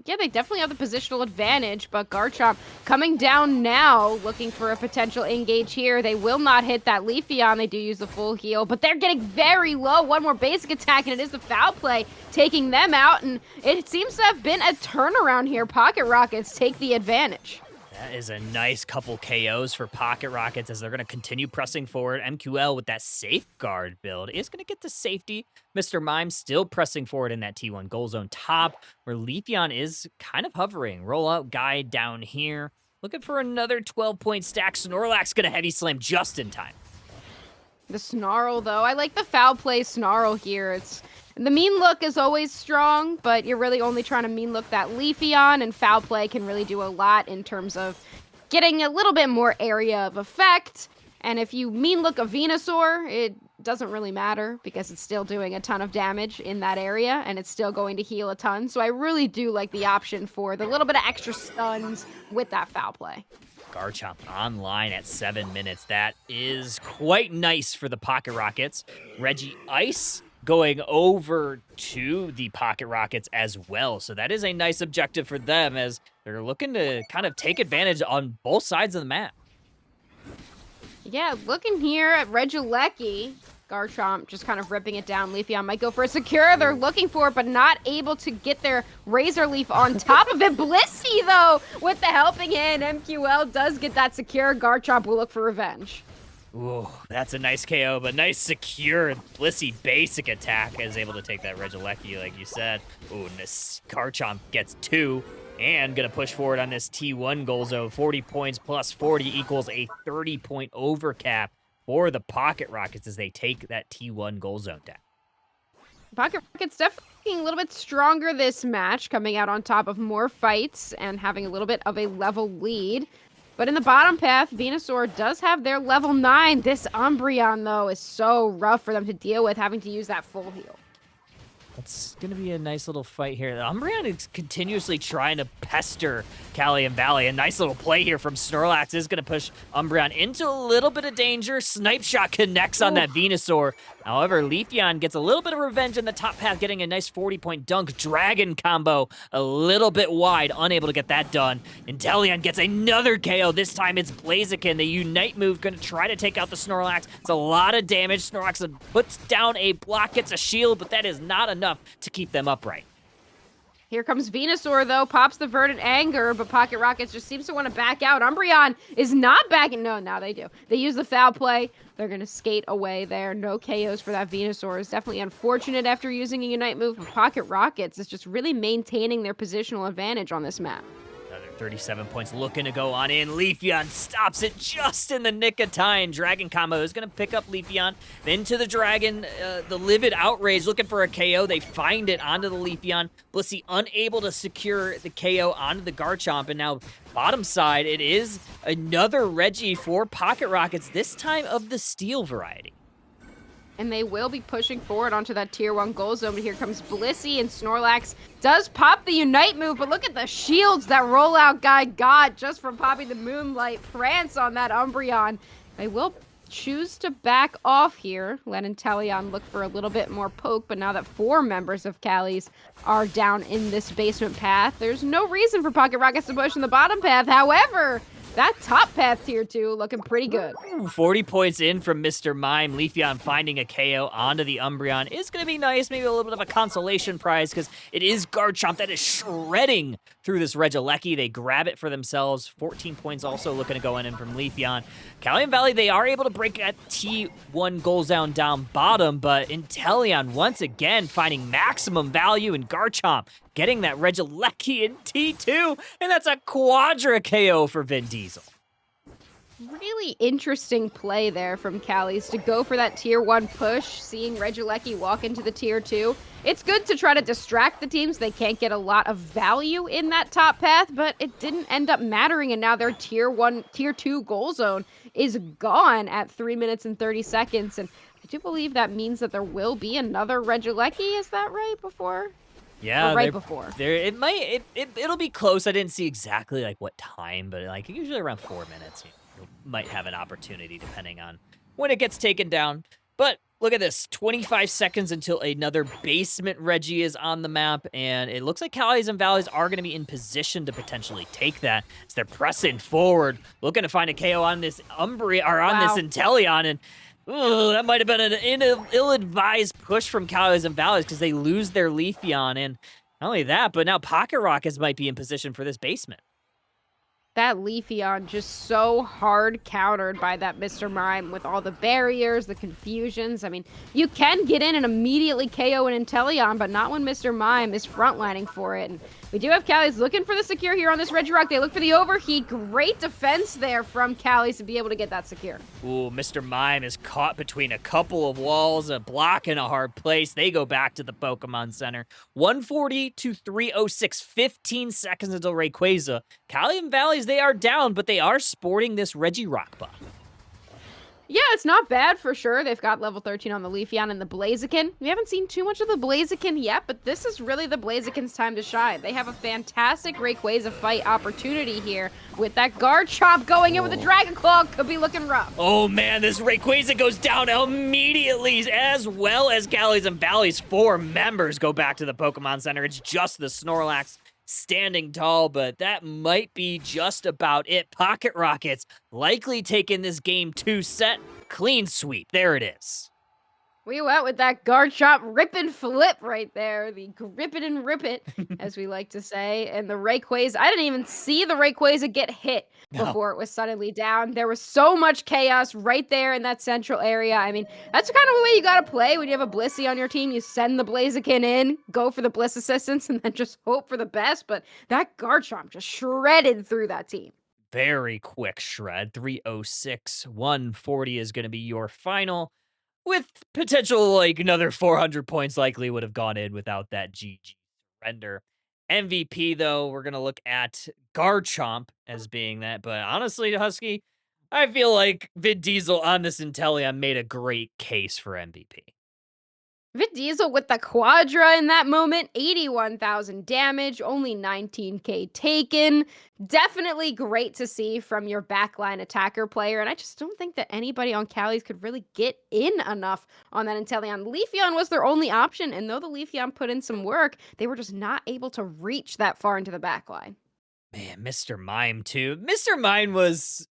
E: Yeah, they definitely have the positional advantage, but Garchomp coming down now, looking for a potential engage here. They will not hit that Leafeon. They do use the full heal, but they're getting very low. One more basic attack, and it is the foul play taking them out, and it seems to have been a turnaround here. Pocket Rockets take the advantage.
D: That is a nice couple KOs for Pocket Rockets as they're going to continue pressing forward. MQL with that safeguard build is going to get to safety. Mr. Mime still pressing forward in that T1 goal zone top, where Leafeon is kind of hovering. Roll out guide down here. Looking for another 12-point stack. Snorlax going to heavy slam just in time.
E: The Snarl, though. I like the foul play Snarl here. The mean look is always strong, but you're really only trying to mean look that Leafeon, and foul play can really do a lot in terms of getting a little bit more area of effect. And if you mean look a Venusaur, it doesn't really matter because it's still doing a ton of damage in that area, and it's still going to heal a ton. So I really do like the option for the little bit of extra stuns with that foul play.
D: Garchomp online at 7 minutes. That is quite nice for the Pocket Rockets. Reggie Ice going over to the Pocket Rockets as well. So that is a nice objective for them as they're looking to kind of take advantage on both sides of the map.
E: Yeah, looking here at Regieleki, Garchomp just kind of ripping it down. Leafeon might go for a secure. They're looking for it, but not able to get their Razor Leaf on top of it. Blissey, though, with the helping hand. MQL does get that secure. Garchomp will look for revenge.
D: Ooh, that's a nice KO, but nice secure Blissey basic attack is able to take that Regieleki, like you said. Ooh, and this Garchomp gets 2 and gonna push forward on this T1 goal zone. 40 points plus 40 equals a 30-point overcap for the Pocket Rockets as they take that T1 goal zone down.
E: Pocket Rockets definitely a little bit stronger this match, coming out on top of more fights and having a little bit of a level lead. But in the bottom path, Venusaur does have their level 9. This Umbreon, though, is so rough for them to deal with, having to use that full heal.
D: It's going to be a nice little fight here. Umbreon is continuously trying to pester Cali and Valley. A nice little play here from Snorlax is going to push Umbreon into a little bit of danger. Snipe Shot connects on that Venusaur. However, Leafeon gets a little bit of revenge in the top path, getting a nice 40-point dunk dragon combo. A little bit wide, unable to get that done. Inteleon gets another KO. This time it's Blaziken. The Unite move going to try to take out the Snorlax. It's a lot of damage. Snorlax puts down a block, gets a shield, but that is not enough to keep them upright.
E: Here comes Venusaur, though, pops the Verdant Anger, but Pocket Rockets just seems to want to back out. Umbreon is not backing. No, now they do. They use the foul play. They're going to skate away there. No KOs for that Venusaur. It's definitely unfortunate after using a Unite move. Pocket Rockets is just really maintaining their positional advantage on this map.
D: Another 37 points looking to go on in. Leafeon stops it just in the nick of time. Dragon combo is going to pick up Leafeon. Then to the Dragon, the Livid Outrage looking for a KO. They find it onto the Leafeon. Blissey unable to secure the KO onto the Garchomp. And now bottom side, it is another Reggie for Pocket Rockets, this time of the Steel variety.
E: And they will be pushing forward onto that tier 1 goal zone. But here comes Blissey, and Snorlax does pop the Unite move, but look at the shields that rollout guy got just from popping the Moonlight Prance on that Umbreon. They will choose to back off here. Let Inteleon look for a little bit more poke, but now that 4 members of Cali's are down in this basement path, there's no reason for Pocket Rockets to push in the bottom path. However, that top path tier 2 looking pretty good.
D: 40 points in from Mr. Mime. Leafeon finding a KO onto the Umbreon is going to be nice. Maybe a little bit of a consolation prize because it is Garchomp that is shredding through this Regieleki. They grab it for themselves. 14 points also looking to go in from Leafeon. Calian Valley, they are able to break at T1 goals down bottom, but Inteleon once again finding maximum value in Garchomp, getting that Regieleki in T2, and that's a Quadra KO for Vin Diesel.
E: Really interesting play there from Cali's to go for that tier 1 push, seeing Regieleki walk into the tier 2. It's good to try to distract the teams. They can't get a lot of value in that top path, but it didn't end up mattering, and now their tier 2 goal zone is gone at 3 minutes and 30 seconds, and I do believe that means that there will be another Regieleki. Is that right? Before?
D: Yeah,
E: or right before.
D: It'll be close. I didn't see exactly like what time, but like usually around 4 minutes. You might have an opportunity depending on when it gets taken down. But look at this, 25 seconds until another basement Reggie is on the map, and it looks like Cali's and Valleys are going to be in position to potentially take that as they're pressing forward, looking to find a KO on this this Inteleon, and that might have been an ill-advised push from Cali's and Valleys because they lose their Leafeon, and not only that, but now Pocket Rockets might be in position for this basement.
E: That Leafeon just so hard countered by that Mr. Mime with all the barriers, the confusions. I mean, you can get in and immediately KO an Inteleon, but not when Mr. Mime is frontlining for it. And we do have Cali's looking for the secure here on this Regirock. They look for the overheat. Great defense there from Cali's to be able to get that secure.
D: Ooh, Mr. Mime is caught between a couple of walls, a block in a hard place. They go back to the Pokemon Center. 140 to 306, 15 seconds until Rayquaza. Cali and Valleys, they are down, but they are sporting this Regirock buff.
E: Yeah, it's not bad for sure. They've got level 13 on the Leafeon and the Blaziken. We haven't seen too much of the Blaziken yet, but this is really the Blaziken's time to shine. They have a fantastic Rayquaza fight opportunity here with that Garchomp going in with a Dragon Claw. Could be looking rough.
D: Oh man, this Rayquaza goes down immediately, as well as Cali's and Valleys. 4 members go back to the Pokemon Center. It's just the Snorlax standing tall, but that might be just about it. Pocket Rockets likely taking this game 2 set. Clean sweep. There it is.
E: We went with that Garchomp rip and flip right there. The grip it and rip it, as we like to say. And the Rayquaza, I didn't even see the Rayquaza get hit before it was suddenly down. There was so much chaos right there in that central area. I mean, that's kind of the way you gotta play when you have a Blissey on your team. You send the Blaziken in, go for the Bliss assistance, and then just hope for the best. But that Garchomp just shredded through that team.
D: Very quick shred. 306, 140 is going to be your final, with potential like another 400 points likely would have gone in without that GG surrender. MVP, though, we're going to look at Garchomp as being that. But honestly, Husky, I feel like Vin Diesel on this Inteleon made a great case for MVP.
E: Vin Diesel with the Quadra in that moment, 81,000 damage, only 19k taken. Definitely great to see from your backline attacker player, and I just don't think that anybody on Cali's could really get in enough on that Inteleon. Leafeon was their only option, and though the Leafeon put in some work, they were just not able to reach that far into the backline.
D: Man, Mr. Mime, too. Mr. Mime was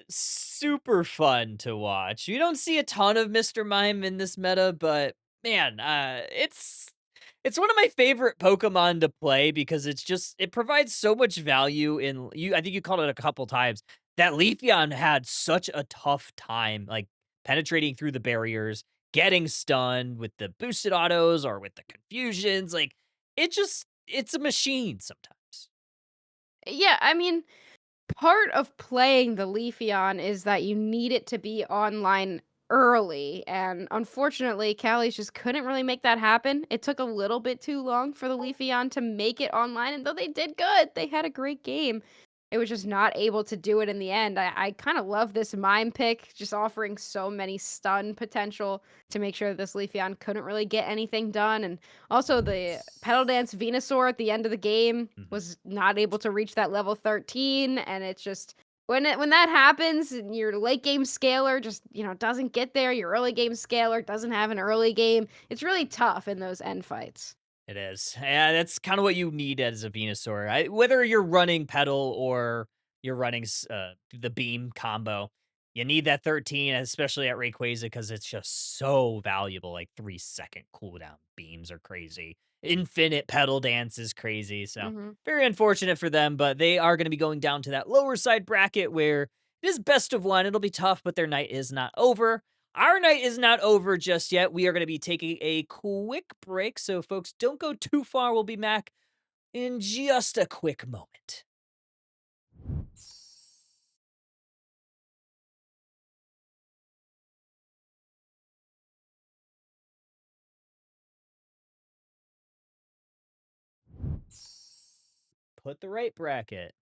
D: super fun to watch. You don't see a ton of Mr. Mime in this meta, but man, it's one of my favorite Pokemon to play because it provides so much value in I think you called it a couple times. That Leafeon had such a tough time, like penetrating through the barriers, getting stunned with the boosted autos or with the confusions. Like it's a machine sometimes.
E: Yeah, I mean, part of playing the Leafeon is that you need it to be online early, and unfortunately, Callies just couldn't really make that happen. It took a little bit too long for the Leafeon to make it online, and though they did good, they had a great game. It was just not able to do it in the end. I kind of love this mime pick, just offering so many stun potential to make sure that this Leafeon couldn't really get anything done. And also the Petal Dance Venusaur at the end of the game
D: Mhm.
E: was not able to reach that level 13, and it's just when that happens and your late game scaler just, doesn't get there, your early game scaler doesn't have an early game, it's really tough in those end fights.
D: It is. Yeah, that's kind of what you need as a Venusaur. Whether you're running Petal or you're running the Beam combo, you need that 13, especially at Rayquaza, because it's just so valuable. Like 3-second cooldown beams are crazy. Infinite Petal Dance is crazy. So
E: Mhm.
D: very unfortunate for them, but they are going to be going down to that lower side bracket where it is best of one. It'll be tough, but their night is not over. Our night is not over just yet. We are going to be taking a quick break, so folks, don't go too far. We'll be back in just a quick moment. Put the right bracket.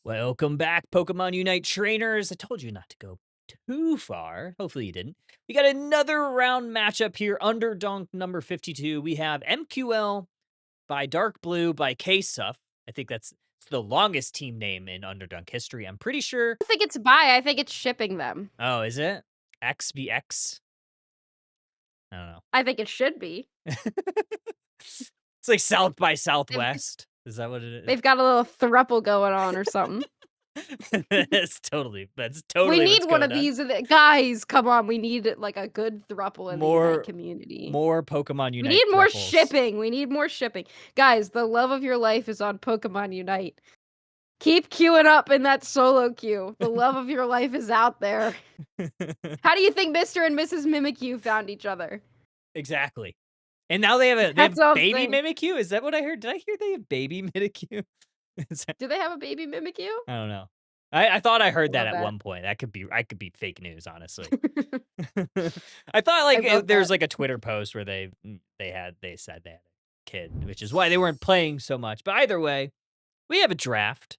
D: Welcome back, Pokemon Unite trainers. I told you not to go too far. Hopefully you didn't. We got another round matchup here. Underdunk number 52. We have MQL by Dark Blue by K-Suff. I think it's the longest team name in Underdunk history. I'm pretty sure.
E: I think it's by. I think it's shipping them.
D: Oh, is it? XBX? I don't know.
E: I think it should be.
D: It's like South by Southwest. Is that what it is?
E: They've got a little thruple going on or something.
D: That's totally
E: We
D: what's
E: need one of
D: going on.
E: these. Guys, come on. We need like a good thruple in the
D: More-
E: Unite community.
D: More Pokemon Unite.
E: We need more
D: thruples.
E: shipping. We need more shipping. Guys, the love of your life is on Pokemon Unite. Keep queuing up in that solo queue. The love of your life is out there. How do you think Mr. and Mrs. Mimikyu found each other?
D: Exactly. And now they have
E: That's all I'm
D: baby
E: saying.
D: Mimikyu? Is that what I heard? Did I hear they have baby Mimikyu?
E: Do they have a baby Mimikyu?
D: I don't know. I thought I heard that
E: Love
D: at
E: that.
D: one point. I could be fake news, honestly. I thought like
E: love
D: there's
E: that.
D: like a Twitter post where they said they had a kid, which is why they weren't playing so much. But either way, we have a draft.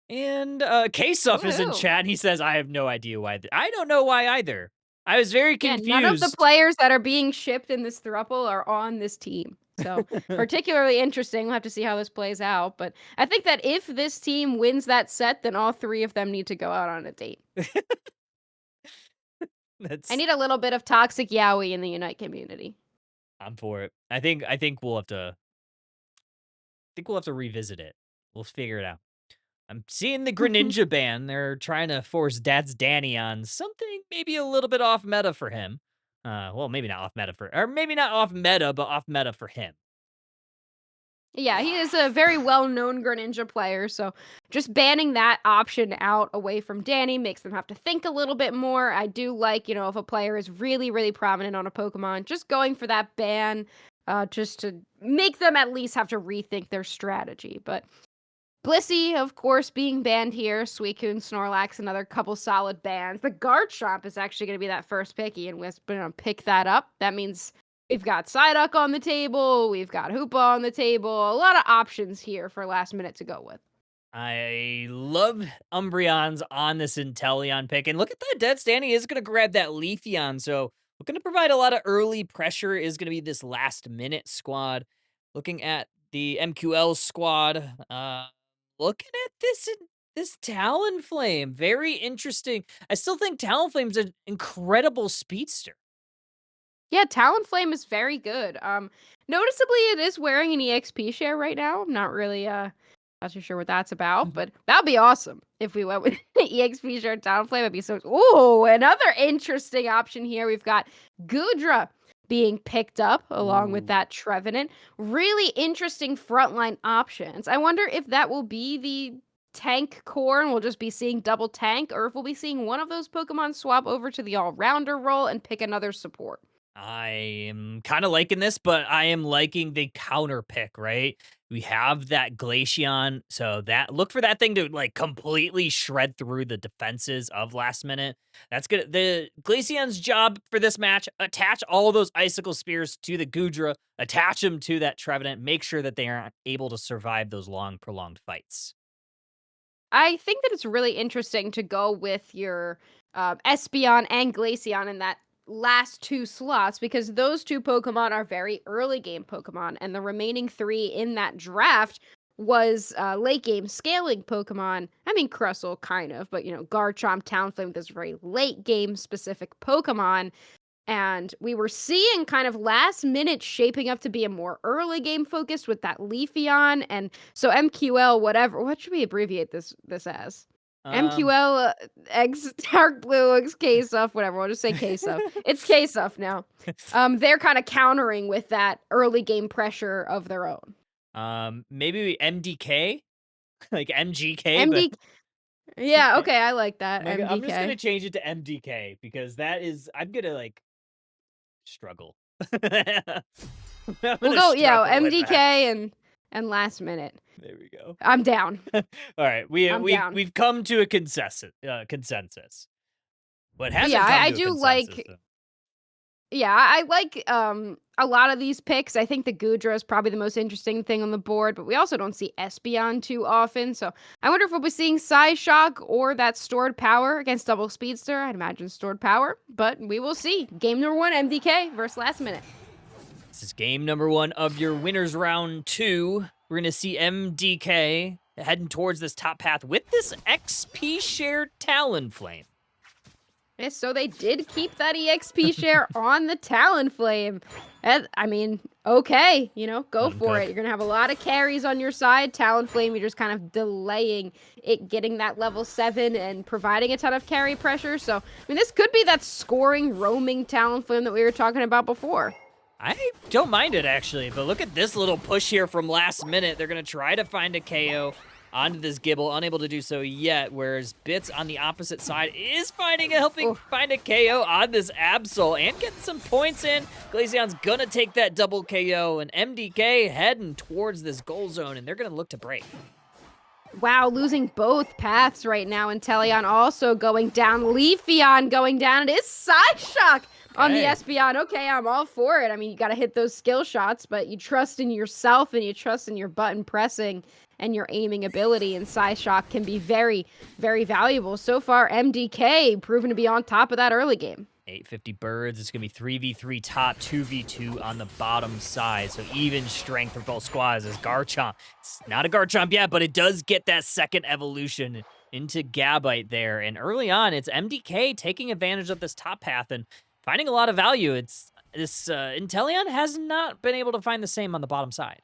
D: And K-Suff is in
E: Woohoo.
D: chat. And he says, I have no idea why. I don't know why either. I was very
E: Yeah,
D: confused.
E: none of the players that are being shipped in this thruple are on this team. So particularly interesting. We'll have to see how this plays out. But I think that if this team wins that set, then all three of them need to go out on a date. I need a little bit of toxic yaoi in the Unite community.
D: I'm for it. I think we'll have to revisit it. We'll figure it out. I'm seeing the Greninja ban. They're trying to force Dad's Danny on something maybe a little bit off meta for him. Well, maybe not off meta or maybe not off meta, but off meta for him.
E: Yeah, he is a very well-known Greninja player, so just banning that option out away from Danny makes them have to think a little bit more. I do like, if a player is really, really prominent on a Pokemon, just going for that ban, just to make them at least have to rethink their strategy. But Blissey, of course, being banned here. Suicune, Snorlax, another couple solid bans. The Garchomp is actually going to be that first picky, and we're going to pick that up. That means we've got Psyduck on the table. We've got Hoopa on the table. A lot of options here for last minute to go with.
D: I love Umbreon's on this Inteleon pick. And look at that. Dad's Danny is going to grab that Leafeon. So we're going to provide a lot of early pressure is going to be this last minute squad. Looking at the MQL squad, looking at this Talonflame, very interesting. I still think Talonflame's an incredible speedster.
E: Yeah, Talonflame is very good. Noticeably, it is wearing an EXP share right now. I'm not really not too sure what that's about, but that'd be awesome if we went with the EXP share Talonflame. It'd be so. Ooh, another interesting option here. We've got Goodra being picked up along with that Trevenant. Really interesting frontline options. I wonder if that will be the tank core and we'll just be seeing double tank, or if we'll be seeing one of those Pokemon swap over to the all-rounder role and pick another support.
D: I am kind of liking this, but I am liking the counter pick, right? We have that Glaceon, so that look for that thing to like completely shred through the defenses of last minute. That's good. The Glaceon's job for this match, attach all those Icicle Spears to the Goodra, attach them to that Trevenant, make sure that they aren't able to survive those long, prolonged fights.
E: I think that it's really interesting to go with your Espeon and Glaceon in that last two slots, because those two Pokemon are very early game Pokemon, and the remaining three in that draft was late game scaling Pokemon. I mean, Crustle, kind of, but Garchomp, Talonflame, those very late game specific Pokemon. And we were seeing kind of last minute shaping up to be a more early game focused with that Leafeon. And so MQL, whatever, what should we abbreviate this as? MQL X Dark Blue X K-Suff, whatever. We'll just say K-Suff. It's K-Suff now. They're kind of countering with that early game pressure of their own.
D: Maybe MDK, like MGK.
E: MD. Yeah, okay, I like that.
D: I'm
E: MDK.
D: just gonna change it to MDK because I'm gonna like struggle.
E: We'll go, MDK and last minute.
D: There we go.
E: I'm down.
D: All right,
E: down.
D: we've come to a consensus. What hasn't
E: Yeah,
D: come
E: I
D: to a
E: do
D: consensus,
E: like.
D: though.
E: Yeah, I like a lot of these picks. I think the Gudra is probably the most interesting thing on the board, but we also don't see Espeon too often. So I wonder if we'll be seeing Psyshock or that stored power against Double Speedster. I'd imagine stored power, but we will see. Game number 1, MDK versus Last Minute.
D: This is game number 1 of your winners round 2. We're going to see MDK heading towards this top path with this XP share Talonflame.
E: Yeah, so they did keep that EXP share on the Talonflame. I mean, okay, go for it. You're going to have a lot of carries on your side. Talonflame, you're just kind of delaying it getting that level 7 and providing a ton of carry pressure. So, I mean, this could be that scoring, roaming Talonflame that we were talking about before.
D: I don't mind it, actually, but look at this little push here from Last Minute. They're going to try to find a KO onto this Gibble, unable to do so yet, whereas Bits on the opposite side is helping find a KO on this Absol and get some points in. Glaceon's gonna take that double KO, and MDK heading towards this goal zone, and they're gonna look to break.
E: Wow, losing both paths right now, and Teleon also going down. Leafeon going down. It is Psyshock on the Espeon. Okay, I'm all for it. I mean, you got to hit those skill shots, but you trust in yourself and you trust in your button pressing and your aiming ability, and Psyshock can be very, very valuable. So far, MDK proven to be on top of that early game.
D: 850 birds. It's going to be 3v3 top, 2v2 on the bottom side. So even strength for both squads as Garchomp. It's not a Garchomp yet, but it does get that second evolution into Gabite there. And early on, it's MDK taking advantage of this top path and finding a lot of value. Inteleon has not been able to find the same on the bottom side.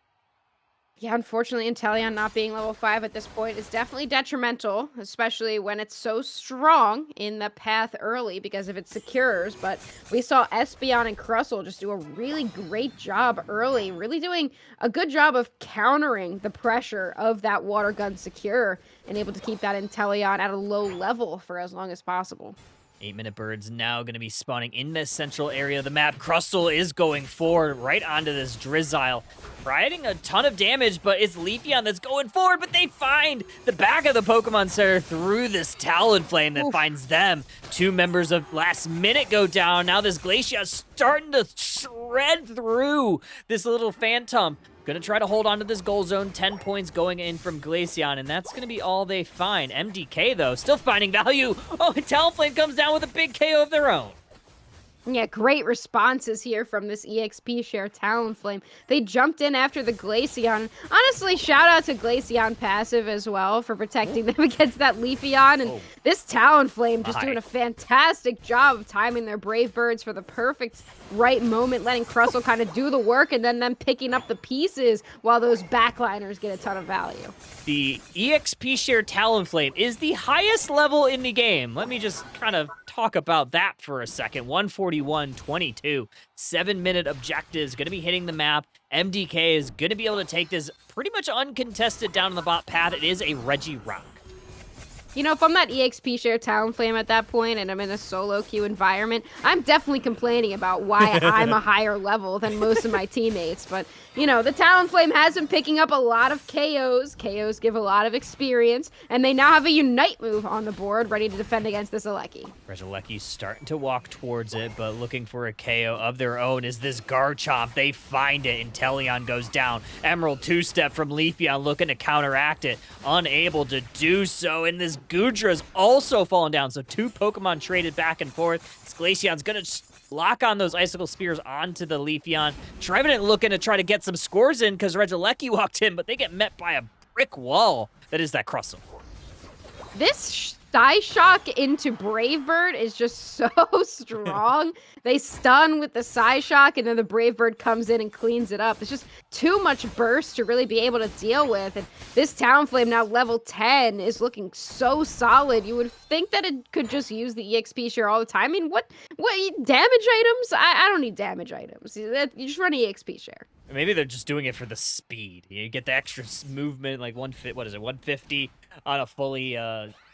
E: Yeah, unfortunately, Inteleon not being level 5 at this point is definitely detrimental, especially when it's so strong in the path early because of its secures. But we saw Espeon and Crustle just do a really great job early, really doing a good job of countering the pressure of that water gun secure and able to keep that Inteleon at a low level for as long as possible.
D: 8-minute birds now going to be spawning in this central area of the map. Crustle is going forward right onto this Drizzile, providing a ton of damage, but it's Leafeon that's going forward, but they find the back of the Pokemon Center through this Talonflame that finds them. 2 members of Last Minute go down. Now this Glaceon starting to shred through this little Phantom. Gonna try to hold on to this goal zone. 10 points going in from Glaceon, and that's gonna be all they find. MDK, though, still finding value. Oh, and Talonflame comes down with a big KO of their own.
E: Yeah, great responses here from this EXP share Talonflame. They jumped in after the Glaceon. Honestly, shout out to Glaceon passive as well for protecting them against that Leafeon. And this Talonflame just doing a fantastic job of timing their Brave Birds for the perfect right moment, letting Crustle kind of do the work and then them picking up the pieces while those backliners get a ton of value.
D: The EXP share Talonflame is the highest level in the game. Let me just kind of talk about that for a second. 141.22. 7-minute objectives, going to be hitting the map. MDK is going to be able to take this pretty much uncontested down on the bot path. It is a Regirock.
E: If I'm that EXP share Talonflame at that point and I'm in a solo queue environment, I'm definitely complaining about why I'm a higher level than most of my teammates. But, the Talonflame has been picking up a lot of KOs. KOs give a lot of experience, and they now have a Unite move on the board ready to defend against this Alecki.
D: Regilecki's starting to walk towards it, but looking for a KO of their own is this Garchomp. They find it, and Teleon goes down. Emerald 2-step from Leafeon looking to counteract it. Unable to do so, and this Gudra's also fallen down, so 2 Pokemon traded back and forth. This Glaceon's gonna lock on those Icicle Spears onto the Leafeon. Trevenant looking to try to get some scores in because Regilecki walked in, but they get met by a brick wall. That is that Crustle.
E: This Psyshock into Brave Bird is just so strong. They stun with the Psyshock, and then the Brave Bird comes in and cleans it up. It's just too much burst to really be able to deal with. And this Talonflame, now level 10, is looking so solid. You would think that it could just use the EXP share all the time. I mean, what damage items? I don't need damage items. You just run EXP share.
D: Maybe they're just doing it for the speed. You get the extra movement, like 150 on a fully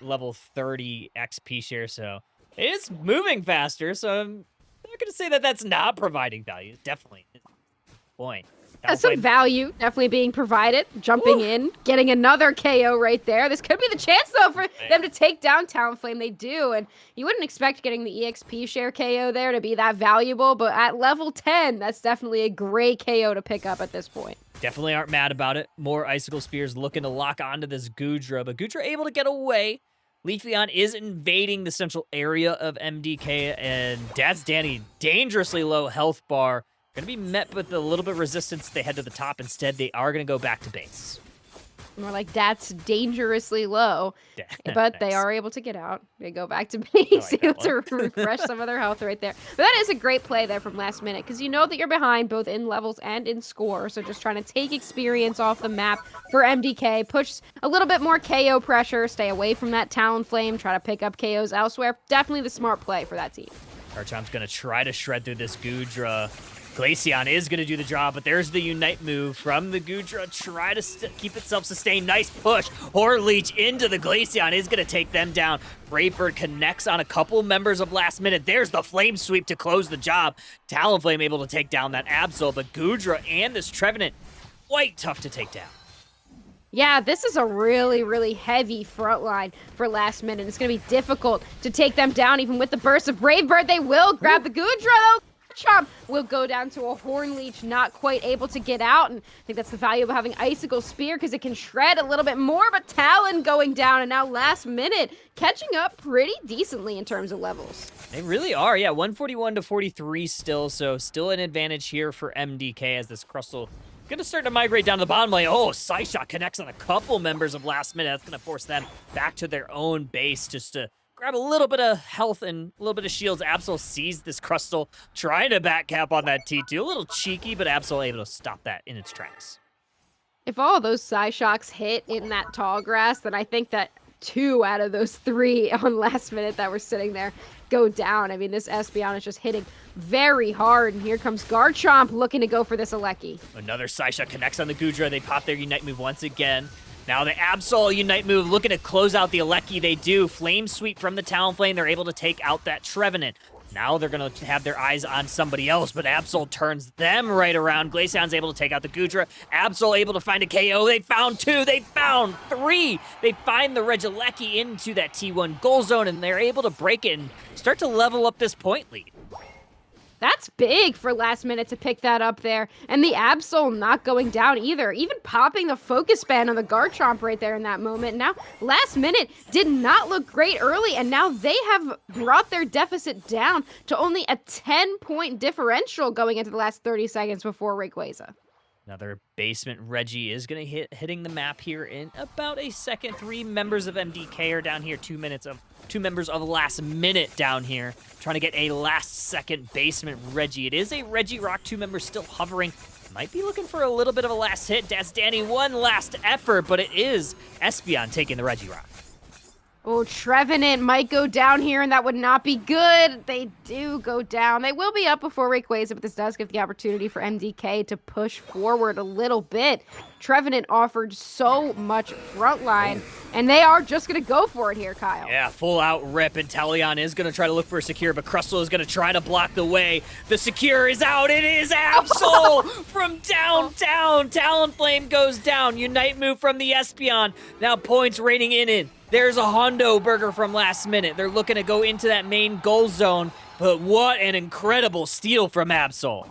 D: level 30 XP share, so it is moving faster, so I'm not going to say that that's not providing value. Definitely is the point.
E: Some value definitely being provided. Jumping in, getting another KO right there. This could be the chance, though, for them to take down Talonflame. They do, and you wouldn't expect getting the EXP share KO there to be that valuable, but at level 10, that's definitely a great KO to pick up at this point.
D: Definitely aren't mad about it. More Icicle Spears looking to lock onto this Goodra, but Goodra able to get away. Leafeon is invading the central area of MDK, and Dad's Danny, dangerously low health bar. Going to be met with a little bit of resistance. They head to the top. Instead, they are going to go back to base.
E: More like that's dangerously low, but
D: Nice.
E: they are able to get out. They go back to base,
D: like
E: able
D: that
E: to refresh some of their health right there. But that is a great play there from last minute, because you know that you're behind both in levels and in score, so just trying to take experience off the map for MDK, push a little bit more KO pressure, stay away from that Talonflame, try to pick up KOs elsewhere. Definitely the smart play for that team.
D: Garchomp's going to try to shred through this Goodra. Glaceon is going to do the job, but there's the Unite move from the Goodra. Try to keep itself sustained. Nice push. Horror Leech into the Glaceon is going to take them down. Brave Bird connects on a couple members of last minute. There's the Flame Sweep to close the job. Talonflame able to take down that Absol, but Goodra and this Trevenant, quite tough to take down.
E: Yeah, this is a really, really heavy front line for last minute. It's going to be difficult to take them down, even with the burst of Brave Bird. They will grab the Goodra, though. Chomp will go down to a Horn Leech, not quite able to get out, and I think that's the value of having Icicle Spear, because it can shred a little bit more, but Talon going down, and now last minute catching up pretty decently in terms of levels.
D: They really are, yeah, 141 to 43 still, so still an advantage here for MDK as this Crustle gonna start to migrate down to the bottom lane. Oh, Psyshock connects on a couple members of last minute. That's gonna force them back to their own base just to grab a little bit of health and a little bit of shields. Absol sees this Crustle, trying to back cap on that T2. A little cheeky, but Absol able to stop that in its tracks.
E: If all of those Psyshocks hit in that tall grass, then I think that 2 out of those 3 on last minute that were sitting there go down. I mean, this Espeon is just hitting very hard, and here comes Garchomp looking to go for this Alecki.
D: Another Psyshock connects on the Goodra. They pop their Unite move once again. Now the Absol Unite move looking to close out the Alecki. They do. Flame Sweep from the Talonflame. They're able to take out that Trevenant. Now they're going to have their eyes on somebody else, but Absol turns them right around. Glaceon's able to take out the Goodra. Absol able to find a KO. They found 2. They found 3. They find the Regieleki into that T1 goal zone, and they're able to break it and start to level up this point lead.
E: That's big for last minute to pick that up there. And the Absol not going down either. Even popping the focus band on the Garchomp right there in that moment. Now, last minute did not look great early, and now they have brought their deficit down to only a 10-point differential going into the last 30 seconds before Rayquaza.
D: Another basement Reggie is going to hitting the map here in about a second. 3 members of MDK are down here. 2 members of last minute down here, trying to get a last second basement Reggie. It is a Reggie Rock. 2 members still hovering. Might be looking for a little bit of a last hit. That's Danny, one last effort, but it is Espeon taking the Reggie Rock.
E: Oh, Trevenant might go down here, and that would not be good. They do go down. They will be up before Rayquaza, but this does give the opportunity for MDK to push forward a little bit. Trevenant offered so much front line, and they are just going to go for it here, Kyle.
D: Yeah, full out rip, and Talion is going to try to look for a secure, but Crustle is going to try to block the way. The secure is out. It is Absol from downtown. Talonflame goes down. Unite move from the Espeon. Now points raining in. There's a Hondo Burger from last minute. They're looking to go into that main goal zone, but what an incredible steal from Absol.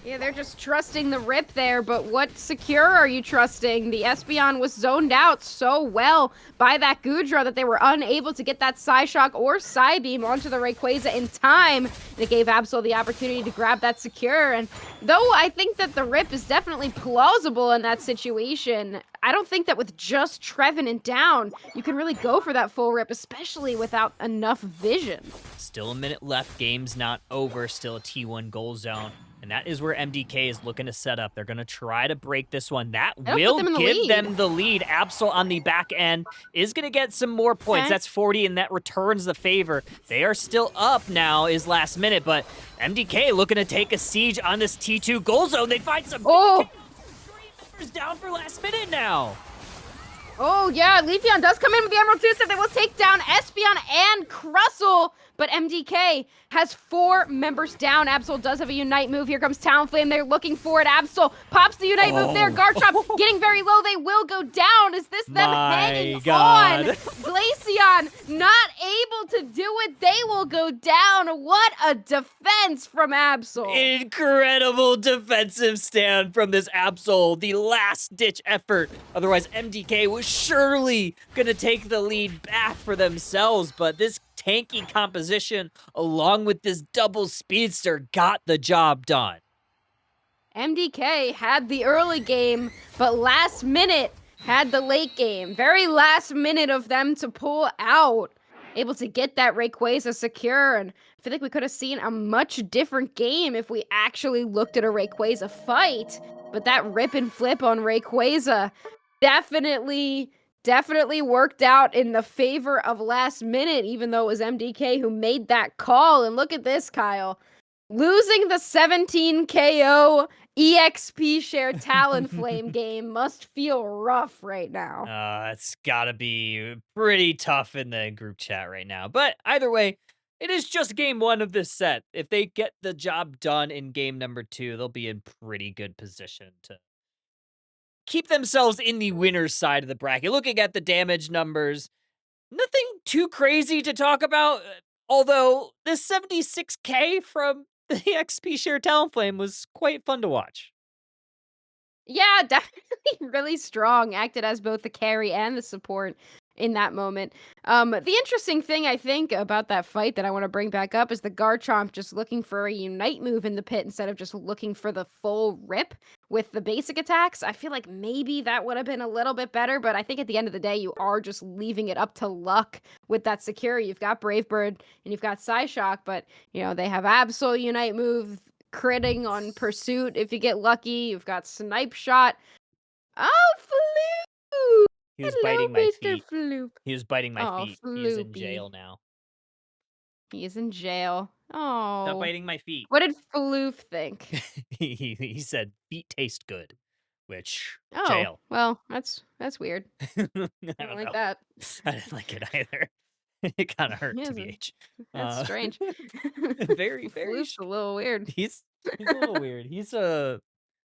E: Yeah, they're just trusting the rip there, but what secure are you trusting? The Espeon was zoned out so well by that Goodra that they were unable to get that Psyshock or Psybeam onto the Rayquaza in time. And it gave Absol the opportunity to grab that secure, and though I think that the rip is definitely plausible in that situation, I don't think that with just Trevenant down, you can really go for that full rip, especially without enough vision.
D: Still a minute left, game's not over, still a T1 goal zone. And that is where MDK is looking to set up. They're going to try to break this one. That will give them the lead. Absol on the back end is going to get some more points.
E: Okay.
D: That's 40, and that returns the favor. They are still up now, is last minute, but MDK looking to take a siege on this T2 goal zone. They find some 3 members down for last minute now.
E: Oh, yeah, Leafeon does come in with the Emerald 2-step. They will take down Espeon and Crustle, but MDK has 4 members down. Absol does have a Unite move. Here comes Talonflame. They're looking for it. Absol pops the Unite move there. Garchomp getting very low. They will go down. Is this them hanging on? Glaceon not able to do it. They will go down. What a defense from Absol.
D: Incredible defensive stand from this Absol. The last-ditch effort. Otherwise, MDK was surely going to take the lead back for themselves, but this tanky composition, along with this double speedster, got the job done.
E: MDK had the early game, but last minute had the late game. Very last minute of them to pull out. Able to get that Rayquaza secure, and I feel like we could have seen a much different game if we actually looked at a Rayquaza fight. But that rip and flip on Rayquaza definitely worked out in the favor of last minute, even though it was MDK who made that call. And look at this, Kyle. Losing the 17 KO EXP share Talonflame game must feel rough right now.
D: It's gotta be pretty tough in the group chat right now. But either way, it is just game 1 of this set. If they get the job done in game number 2, they'll be in pretty good position to keep themselves in the winner's side of the bracket. Looking at the damage numbers, nothing too crazy to talk about, although this 76k from the XP share Talonflame was quite fun to watch.
E: Yeah, definitely really strong. Acted as both the carry and the support in that moment. The interesting thing I think about that fight that I want to bring back up is the Garchomp just looking for a Unite move in the pit instead of just looking for the full rip with the basic attacks. I feel like maybe that would have been a little bit better, but I think at the end of the day, you are just leaving it up to luck with that secure. You've got Brave Bird and you've got Psyshock, but you know, they have Absol Unite move, critting on Pursuit if you get lucky. You've got Snipe Shot. Oh, Floop!
D: He was
E: Hello,
D: biting my
E: Mr.
D: feet.
E: Floop.
D: He was biting my
E: Oh,
D: feet. He is in
E: Floopy.
D: jail now.
E: He is in jail. Oh.
D: Stop biting my feet.
E: What did Floof think?
D: he said feet taste good, which
E: Oh,
D: jail.
E: well, that's weird.
D: I
E: I
D: don't
E: don't like
D: know.
E: that.
D: I didn't like it either. It kind of hurt,
E: Yeah,
D: TBH.
E: that's strange.
D: Very, very.
E: Floof's a little weird.
D: He's a little weird. He's a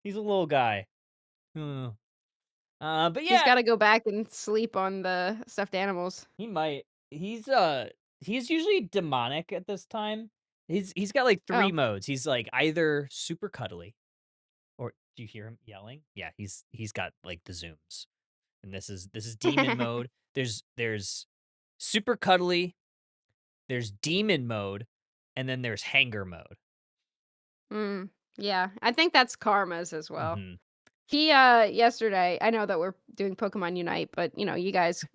D: little guy. Hmm. But yeah,
E: He's got to go back and sleep on the stuffed animals.
D: he might. He's usually demonic at this time. He's got like 3
E: Oh.
D: modes. He's like either super cuddly, or do you hear him yelling? Yeah, he's got like the zooms. And this is demon mode. There's super cuddly, there's demon mode, and then there's hanger mode.
E: Yeah, I think that's Karma's as well.
D: Mhm.
E: He yesterday, I know that we're doing Pokemon Unite, but you know, you guys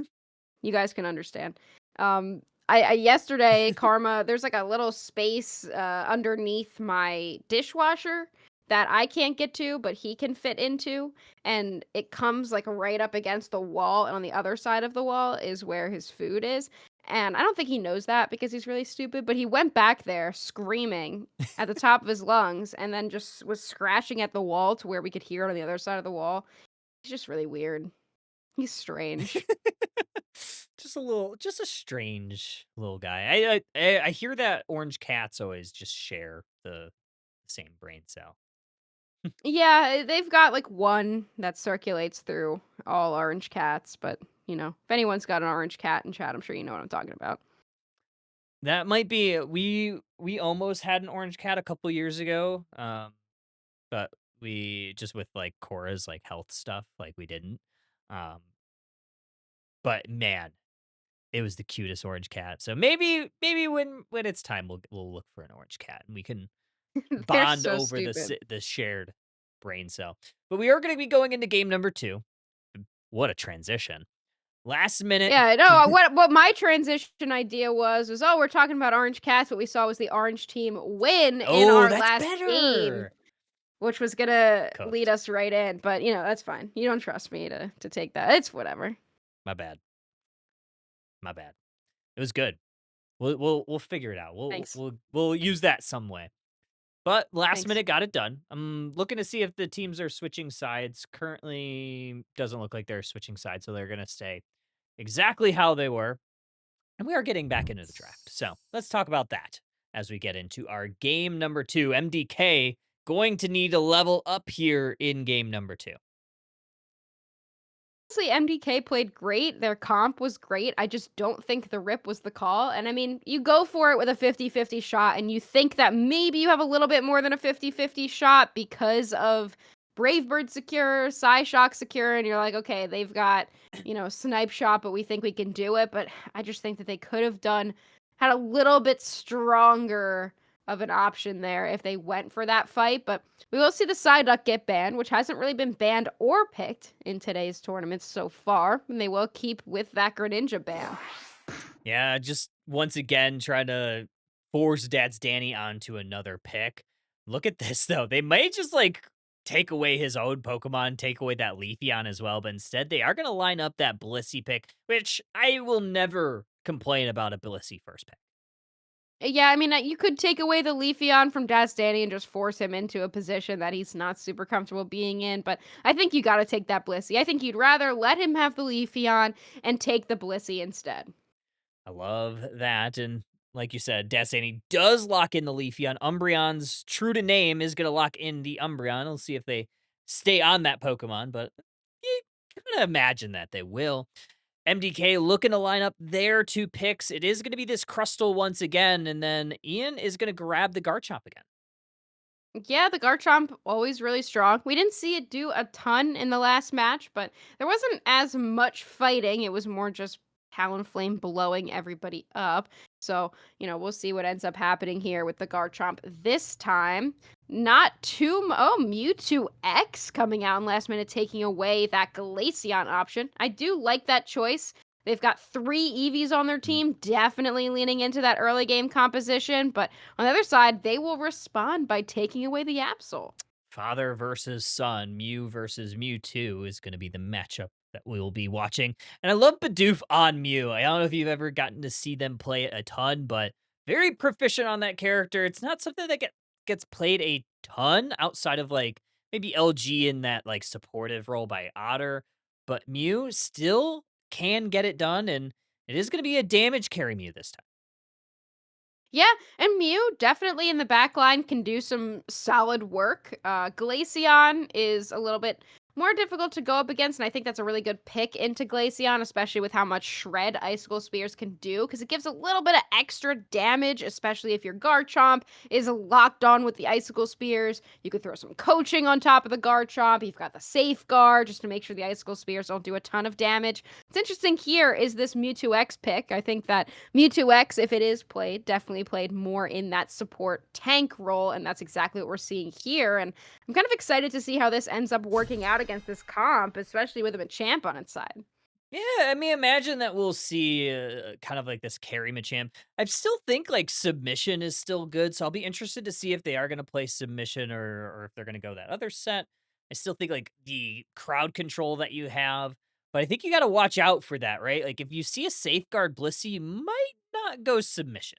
E: can understand. I yesterday, Karma, there's like a little space underneath my dishwasher that I can't get to, but he can fit into, and it comes like right up against the wall, and on the other side of the wall is where his food is. And I don't think he knows that because he's really stupid, but he went back there screaming at the top of his lungs and then just was scratching at the wall to where we could hear it on the other side of the wall. He's just really weird. He's strange.
D: just a strange little guy. I hear that orange cats always just share the same brain cell.
E: Yeah, they've got like one that circulates through all orange cats, but you know, if anyone's got an orange cat in chat, I'm sure you know what I'm talking about.
D: That might be we almost had an orange cat a couple years ago. But we just with like Cora's like health stuff, like we didn't. Um but man, it was the cutest orange cat. So maybe when it's time we'll look for an orange cat and we can
E: They're
D: bond
E: so
D: over
E: stupid.
D: the shared brain cell. But we are going to be going into game number 2. What a transition. Last minute.
E: Yeah, no, what my transition idea was, oh, we're talking about orange cats. What we saw was the orange team win in our
D: that's
E: last
D: better.
E: game, which was gonna
D: Cooked.
E: lead us right in. But you know, that's fine. You don't trust me to take that. It's whatever.
D: My bad. It was good. We'll figure it out.
E: Thanks.
D: We'll use that some way. But last
E: Thanks.
D: minute got it done. I'm looking to see if the teams are switching sides. Currently doesn't look like they're switching sides, so they're gonna stay exactly how they were. And we are getting back into the draft. So let's talk about that as we get into our game number 2. MDK going to need a level up here in game number 2.
E: Honestly, MDK played great. Their comp was great. I just don't think the rip was the call. And I mean, you go for it with a 50-50 shot, and you think that maybe you have a little bit more than a 50-50 shot because of Bravebird secure, Psyshock secure, and you're like, okay, they've got, snipe shot, but we think we can do it. But I just think that they could have had a little bit stronger of an option there if they went for that fight. But we will see the Psyduck get banned, which hasn't really been banned or picked in today's tournaments so far. And they will keep with that Greninja ban.
D: Yeah, just once again trying to force Dad's Danny onto another pick. Look at this, though. They might just, take away his own Pokemon, take away that Leafeon as well, but instead they are going to line up that Blissey pick, which I will never complain about a Blissey first pick.
E: Yeah, I mean, you could take away the Leafeon from Dad's Danny and just force him into a position that he's not super comfortable being in, but I think you got to take that Blissey. I think you'd rather let him have the Leafeon and take the Blissey instead.
D: I love that, and like you said, Dad's Danny does lock in the Leafeon. Umbreon's true to name is going to lock in the Umbreon. We'll see if they stay on that Pokemon, but you kind of imagine that they will. MDK looking to line up their 2 picks. It is going to be this Crustle once again, and then Ian is going to grab the Garchomp again.
E: Yeah, the Garchomp always really strong. We didn't see it do a ton in the last match, but there wasn't as much fighting. It was more just Talonflame blowing everybody up. So, we'll see what ends up happening here with the Garchomp this time. Not too Mewtwo X coming out in last minute, taking away that Glaceon option. I do like that choice. They've got 3 Eevees on their team, definitely leaning into that early game composition. But on the other side, they will respond by taking away the Absol.
D: Father versus son, Mew versus Mewtwo is going to be the matchup that we will be watching. And I love Bidoof on Mew. I don't know if you've ever gotten to see them play it a ton, but very proficient on that character. It's not something that gets played a ton outside of maybe LG in that supportive role by Otter, but Mew still can get it done, and it is going to be a damage carry Mew this time.
E: Yeah, and Mew definitely in the back line can do some solid work. Glaceon is a little bit more difficult to go up against, and I think that's a really good pick into Glaceon, especially with how much Shred Icicle Spears can do, because it gives a little bit of extra damage, especially if your Garchomp is locked on with the Icicle Spears. You could throw some coaching on top of the Garchomp. You've got the Safeguard just to make sure the Icicle Spears don't do a ton of damage. What's interesting here is this Mewtwo X pick. I think that Mewtwo X, if it is played, definitely played more in that support tank role, and that's exactly what we're seeing here. And I'm kind of excited to see how this ends up working out against this comp, especially with a Machamp on its side.
D: Yeah, I mean, imagine that we'll see kind of this carry Machamp. I still think submission is still good, so I'll be interested to see if they are going to play submission or if they're going to go that other set. I still think the crowd control that you have, but I think you got to watch out for that, right? If you see a Safeguard Blissey, you might not go submission.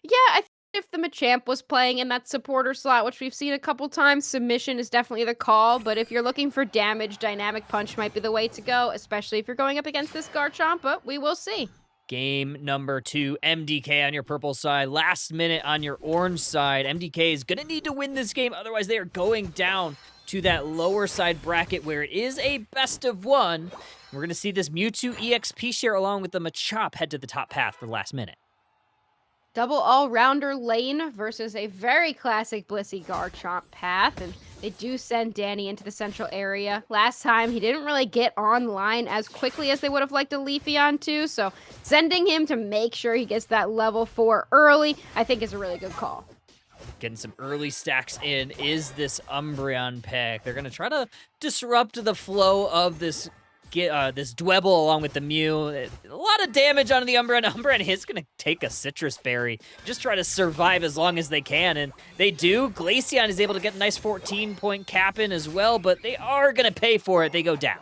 E: Yeah, I think if the Machamp was playing in that supporter slot, which we've seen a couple times, submission is definitely the call. But if you're looking for damage, Dynamic Punch might be the way to go, especially if you're going up against this Garchomp, but we will see.
D: Game number 2, MDK on your purple side, last minute on your orange side. MDK is going to need to win this game, otherwise they are going down to that lower side bracket where it is a best of 1. We're going to see this Mewtwo EXP share along with the Machop head to the top path for the last minute.
E: Double all-rounder lane versus a very classic Blissey Garchomp path, and they do send Danny into the central area. Last time, he didn't really get online as quickly as they would have liked a Leafeon to, so sending him to make sure he gets that level 4 early, I think is a really good call.
D: Getting some early stacks in is this Umbreon pick. They're going to try to disrupt the flow of this Dwebble along with the Mew. A lot of damage on the Umbreon. Umbreon is going to take a Citrus Berry, just try to survive as long as they can, and they do. Glaceon is able to get a nice 14-point cap in as well, but they are going to pay for it. They go down.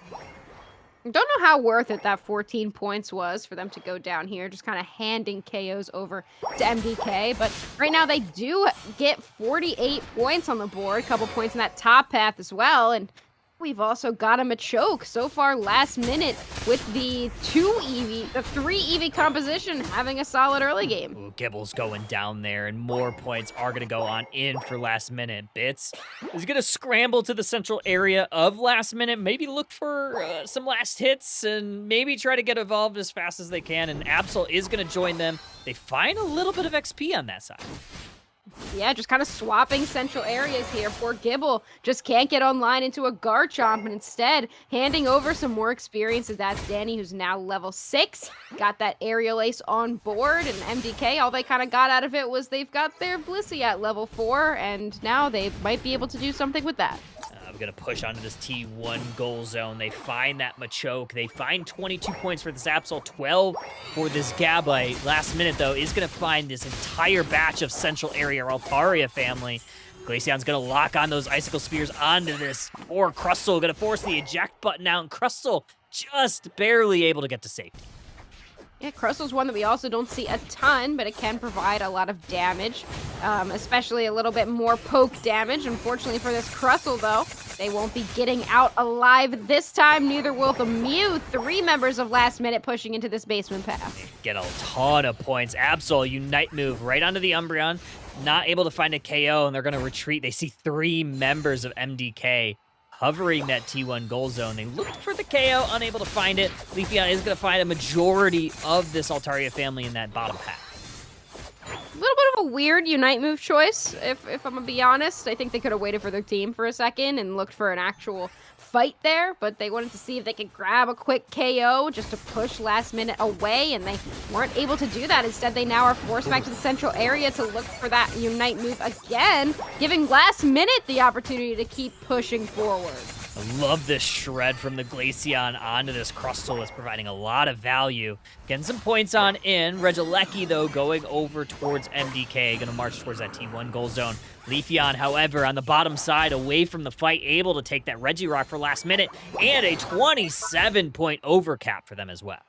E: Don't know how worth it that 14 points was for them to go down here, just kind of handing KOs over to MDK. But right now they do get 48 points on the board, a couple points in that top path as well, and we've also got a Machoke so far last minute with the 3 EV composition having a solid early game.
D: Ooh, Gibble's going down there, and more points are going to go on in for last minute. Bits is going to scramble to the central area of last minute, maybe look for some last hits, and maybe try to get evolved as fast as they can, and Absol is going to join them. They find a little bit of XP on that side.
E: Yeah, just kind of swapping central areas here. Poor Gibble just can't get online into a Garchomp, and instead handing over some more experience to that's Danny, who's now level 6. Got that aerial ace on board, and MDK, all they kind of got out of it was they've got their Blissey at level 4, and now they might be able to do something with that.
D: We're going to push onto this T1 goal zone. They find that Machoke. They find 22 points for this Absol, 12 for this Gabite. Last minute, though, is going to find this entire batch of central area Altaria family. Glaceon's going to lock on those Icicle Spears onto this poor Crustle. Going to force the eject button out, and Crustle just barely able to get to safety.
E: Yeah, Crustle's one that we also don't see a ton, but it can provide a lot of damage, especially a little bit more poke damage. Unfortunately for this Crustle, though, they won't be getting out alive this time. Neither will the Mew. 3 members of last minute pushing into this basement path.
D: Get a ton of points. Absol, Unite move right onto the Umbreon. Not able to find a KO, and they're going to retreat. They see 3 members of MDK hovering that T1 goal zone. They looked for the KO, unable to find it. Leafeon is going to find a majority of this Altaria family in that bottom path.
E: A little bit of a weird Unite move choice, if I'm going to be honest. I think they could have waited for their team for a second and looked for an actual fight there, but they wanted to see if they could grab a quick KO just to push last minute away, and they weren't able to do that. Instead, they now are forced back to the central area to look for that Unite move again, giving last minute the opportunity to keep pushing forward.
D: I love this shred from the Glaceon onto this Crustle. It's providing a lot of value. Getting some points on in. Regieleki, though, going over towards MDK. Going to march towards that T1 goal zone. Leafeon, however, on the bottom side, away from the fight, able to take that Regirock for last minute, and a 27-point overcap for them as well.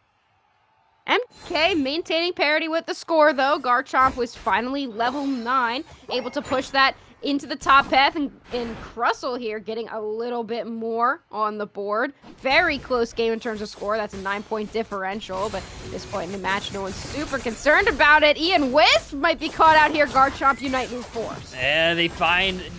E: MDK maintaining parity with the score, though. Garchomp was finally level 9, able to push that into the top path, and Crustle here getting a little bit more on the board. Very close game in terms of score. That's a 9-point differential, but at this point in the match, no one's super concerned about it. Ian Wisp might be caught out here. Garchomp Unite move force.
D: They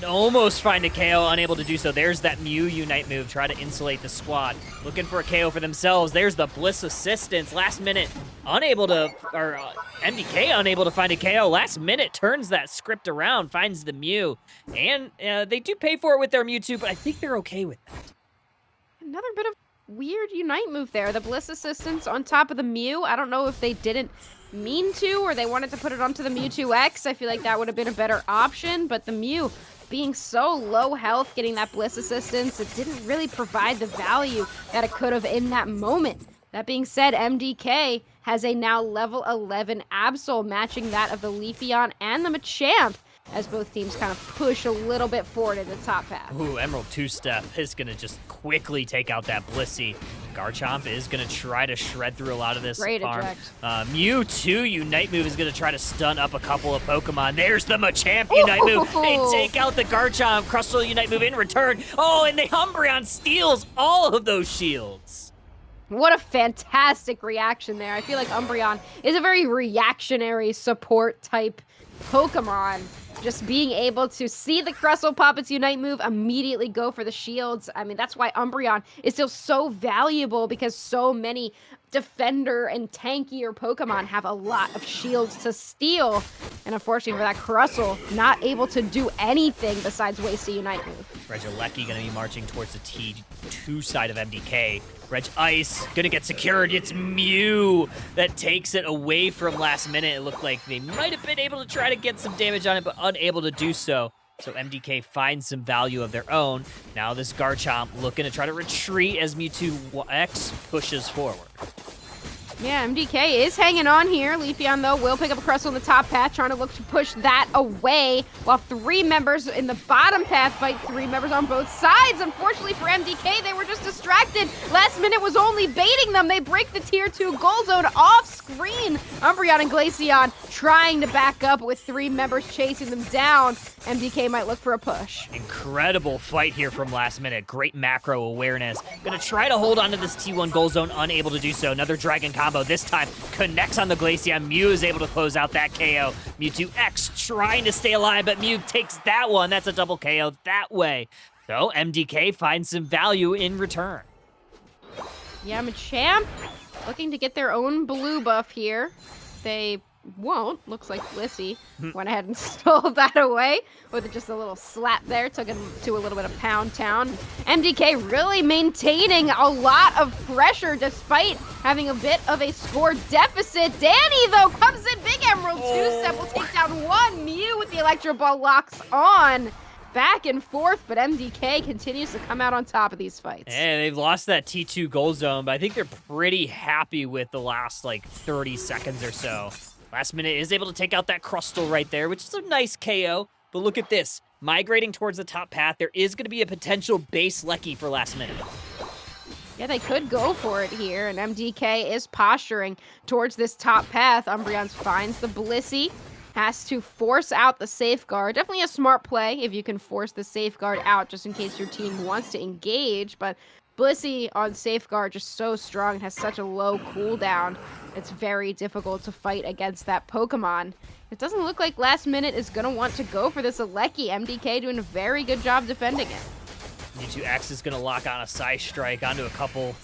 D: almost find a KO, unable to do so. There's that Mew Unite move, try to insulate the squad. Looking for a KO for themselves. There's the Bliss assistance. Last minute, MDK unable to find a KO. Last minute turns that script around, finds the Mew. And they do pay for it with their Mewtwo, but I think they're okay with that.
E: Another bit of weird Unite move there. The Bliss assistance on top of the Mew. I don't know if they didn't mean to or they wanted to put it onto the Mewtwo X. I feel like that would have been a better option, but the Mew being so low health, getting that Bliss assistance, it didn't really provide the value that it could have in that moment. That being said, MDK has a now level 11 Absol, matching that of the Leafeon and the Machamp, as both teams kind of push a little bit forward in the top path.
D: Ooh, Emerald 2-step is going to just quickly take out that Blissey. Garchomp is going to try to shred through a lot of this
E: Great
D: farm.
E: eject.
D: Mewtwo Unite move is going to try to stun up a couple of Pokemon. There's the Machamp Unite move. They take out the Garchomp. Crustle Unite move in return. Oh, and the Umbreon steals all of those shields.
E: What a fantastic reaction there. I feel like Umbreon is a very reactionary support type Pokemon. Just being able to see the Crustle pop its Unite move, immediately go for the shields. I mean, that's why Umbreon is still so valuable, because so many defender and tankier Pokemon have a lot of shields to steal. And unfortunately for that Crustle, not able to do anything besides waste a Unite move.
D: Regieleki going to be marching towards the T2 side of MDK. Reg Ice gonna get secured. It's Mew that takes it away from last minute. It looked like they might have been able to try to get some damage on it, but unable to do so. So MDK finds some value of their own. Now this Garchomp looking to try to retreat as Mewtwo X pushes forward.
E: Yeah, MDK is hanging on here. Leafeon, though, will pick up a Crustle in the top path, trying to look to push that away, while 3 members in the bottom path fight 3 members on both sides. Unfortunately for MDK, they were just distracted. Last minute was only baiting them. They break the tier 2 goal zone off screen. Umbreon and Glaceon trying to back up with 3 members chasing them down. MDK might look for a push.
D: Incredible fight here from last minute. Great macro awareness. Gonna try to hold on to this T1 goal zone, unable to do so. Another Dragon combo, this time connects on the Glaceon. Mew is able to close out that KO. Mewtwo X trying to stay alive, but Mew takes that one. That's a double KO that way. So MDK finds some value in return.
E: Yeah, Machamp looking to get their own blue buff here. They won't. Looks like Blissey went ahead and stole that away with just a little slap there. Took him to a little bit of Pound Town. MDK really maintaining a lot of pressure despite having a bit of a score deficit. Danny, though, comes in. Big Emerald two-step will take down one. Mew with the Electro Ball locks on. Back and forth, but MDK continues to come out on top of these fights.
D: And they've lost that T2 goal zone, but I think they're pretty happy with the last, 30 seconds or so. Last minute is able to take out that Crustle right there, which is a nice KO. But look at this. Migrating towards the top path, there is going to be a potential base Lecky for last minute.
E: Yeah, they could go for it here, and MDK is posturing towards this top path. Umbreon finds the Blissey. Has to force out the safeguard. Definitely a smart play if you can force the safeguard out just in case your team wants to engage. But Blissey on safeguard just so strong and has such a low cooldown. It's very difficult to fight against that Pokemon. It doesn't look like last minute is going to want to go for this Alecki. MDK doing a very good job defending it.
D: Mewtwo X is going to lock on a Psy Strike onto a couple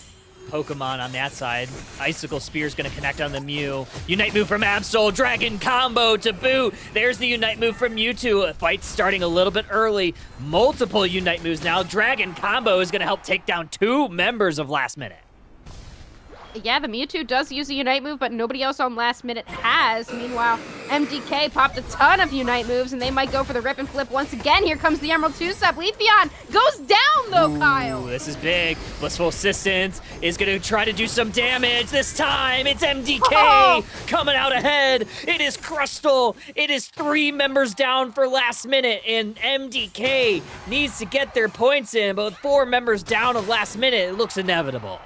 D: Pokemon on that side. Icicle Spear is going to connect on the Mew. Unite move from Absol. Dragon combo to boot. There's the Unite move from Mewtwo. A fight starting a little bit early. Multiple Unite moves now. Dragon combo is going to help take down 2 members of last minute.
E: Yeah, the Mewtwo does use a Unite move, but nobody else on last minute has. Meanwhile, MDK popped a ton of Unite moves, and they might go for the rip and flip once again. Here comes the Emerald 2-step. Leafeon goes down, though, Kyle.
D: This is big. Blissful Assistance is going to try to do some damage. This time, it's MDK coming out ahead. It is Crustle. It is 3 members down for last minute, and MDK needs to get their points in, but with 4 members down of last minute, it looks inevitable.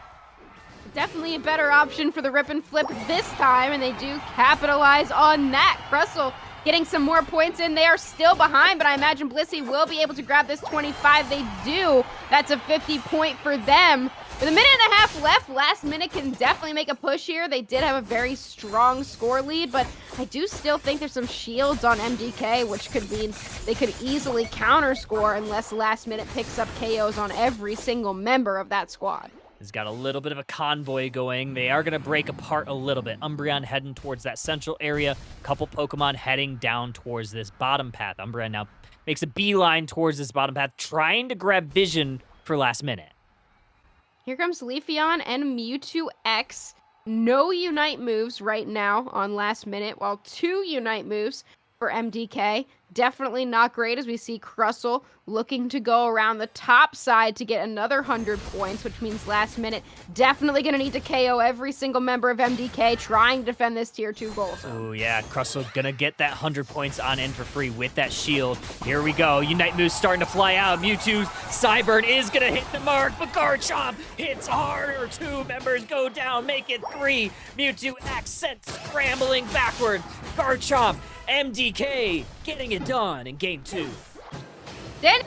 E: Definitely a better option for the rip and flip this time, and they do capitalize on that. Crustle getting some more points in. They are still behind, but I imagine Blissey will be able to grab this 25. They do. That's a 50 point for them. With a minute and a half left, last minute can definitely make a push here. They did have a very strong score lead, but I do still think there's some shields on MDK, which could mean they could easily counter score unless last minute picks up KOs on every single member of that squad.
D: Has got a little bit of a convoy going. They are going to break apart a little bit. Umbreon heading towards that central area. Couple Pokemon heading down towards this bottom path. Umbreon now makes a beeline towards this bottom path, trying to grab vision for last minute.
E: Here comes Leafeon and Mewtwo X. No Unite moves right now on last minute, while 2 Unite moves for MDK. Definitely not great as we see Crustle looking to go around the top side to get another 100 points, which means last minute definitely going to need to KO every single member of MDK trying to defend this tier 2 goal.
D: Oh yeah, Crustle going to get that 100 points on in for free with that shield. Here we go. Unite moves starting to fly out. Mewtwo's Cyburn is going to hit the mark, but Garchomp hits harder. 2 members go down, make it 3. Mewtwo X sent scrambling backward. Garchomp, MDK getting it done in game 2.
E: Then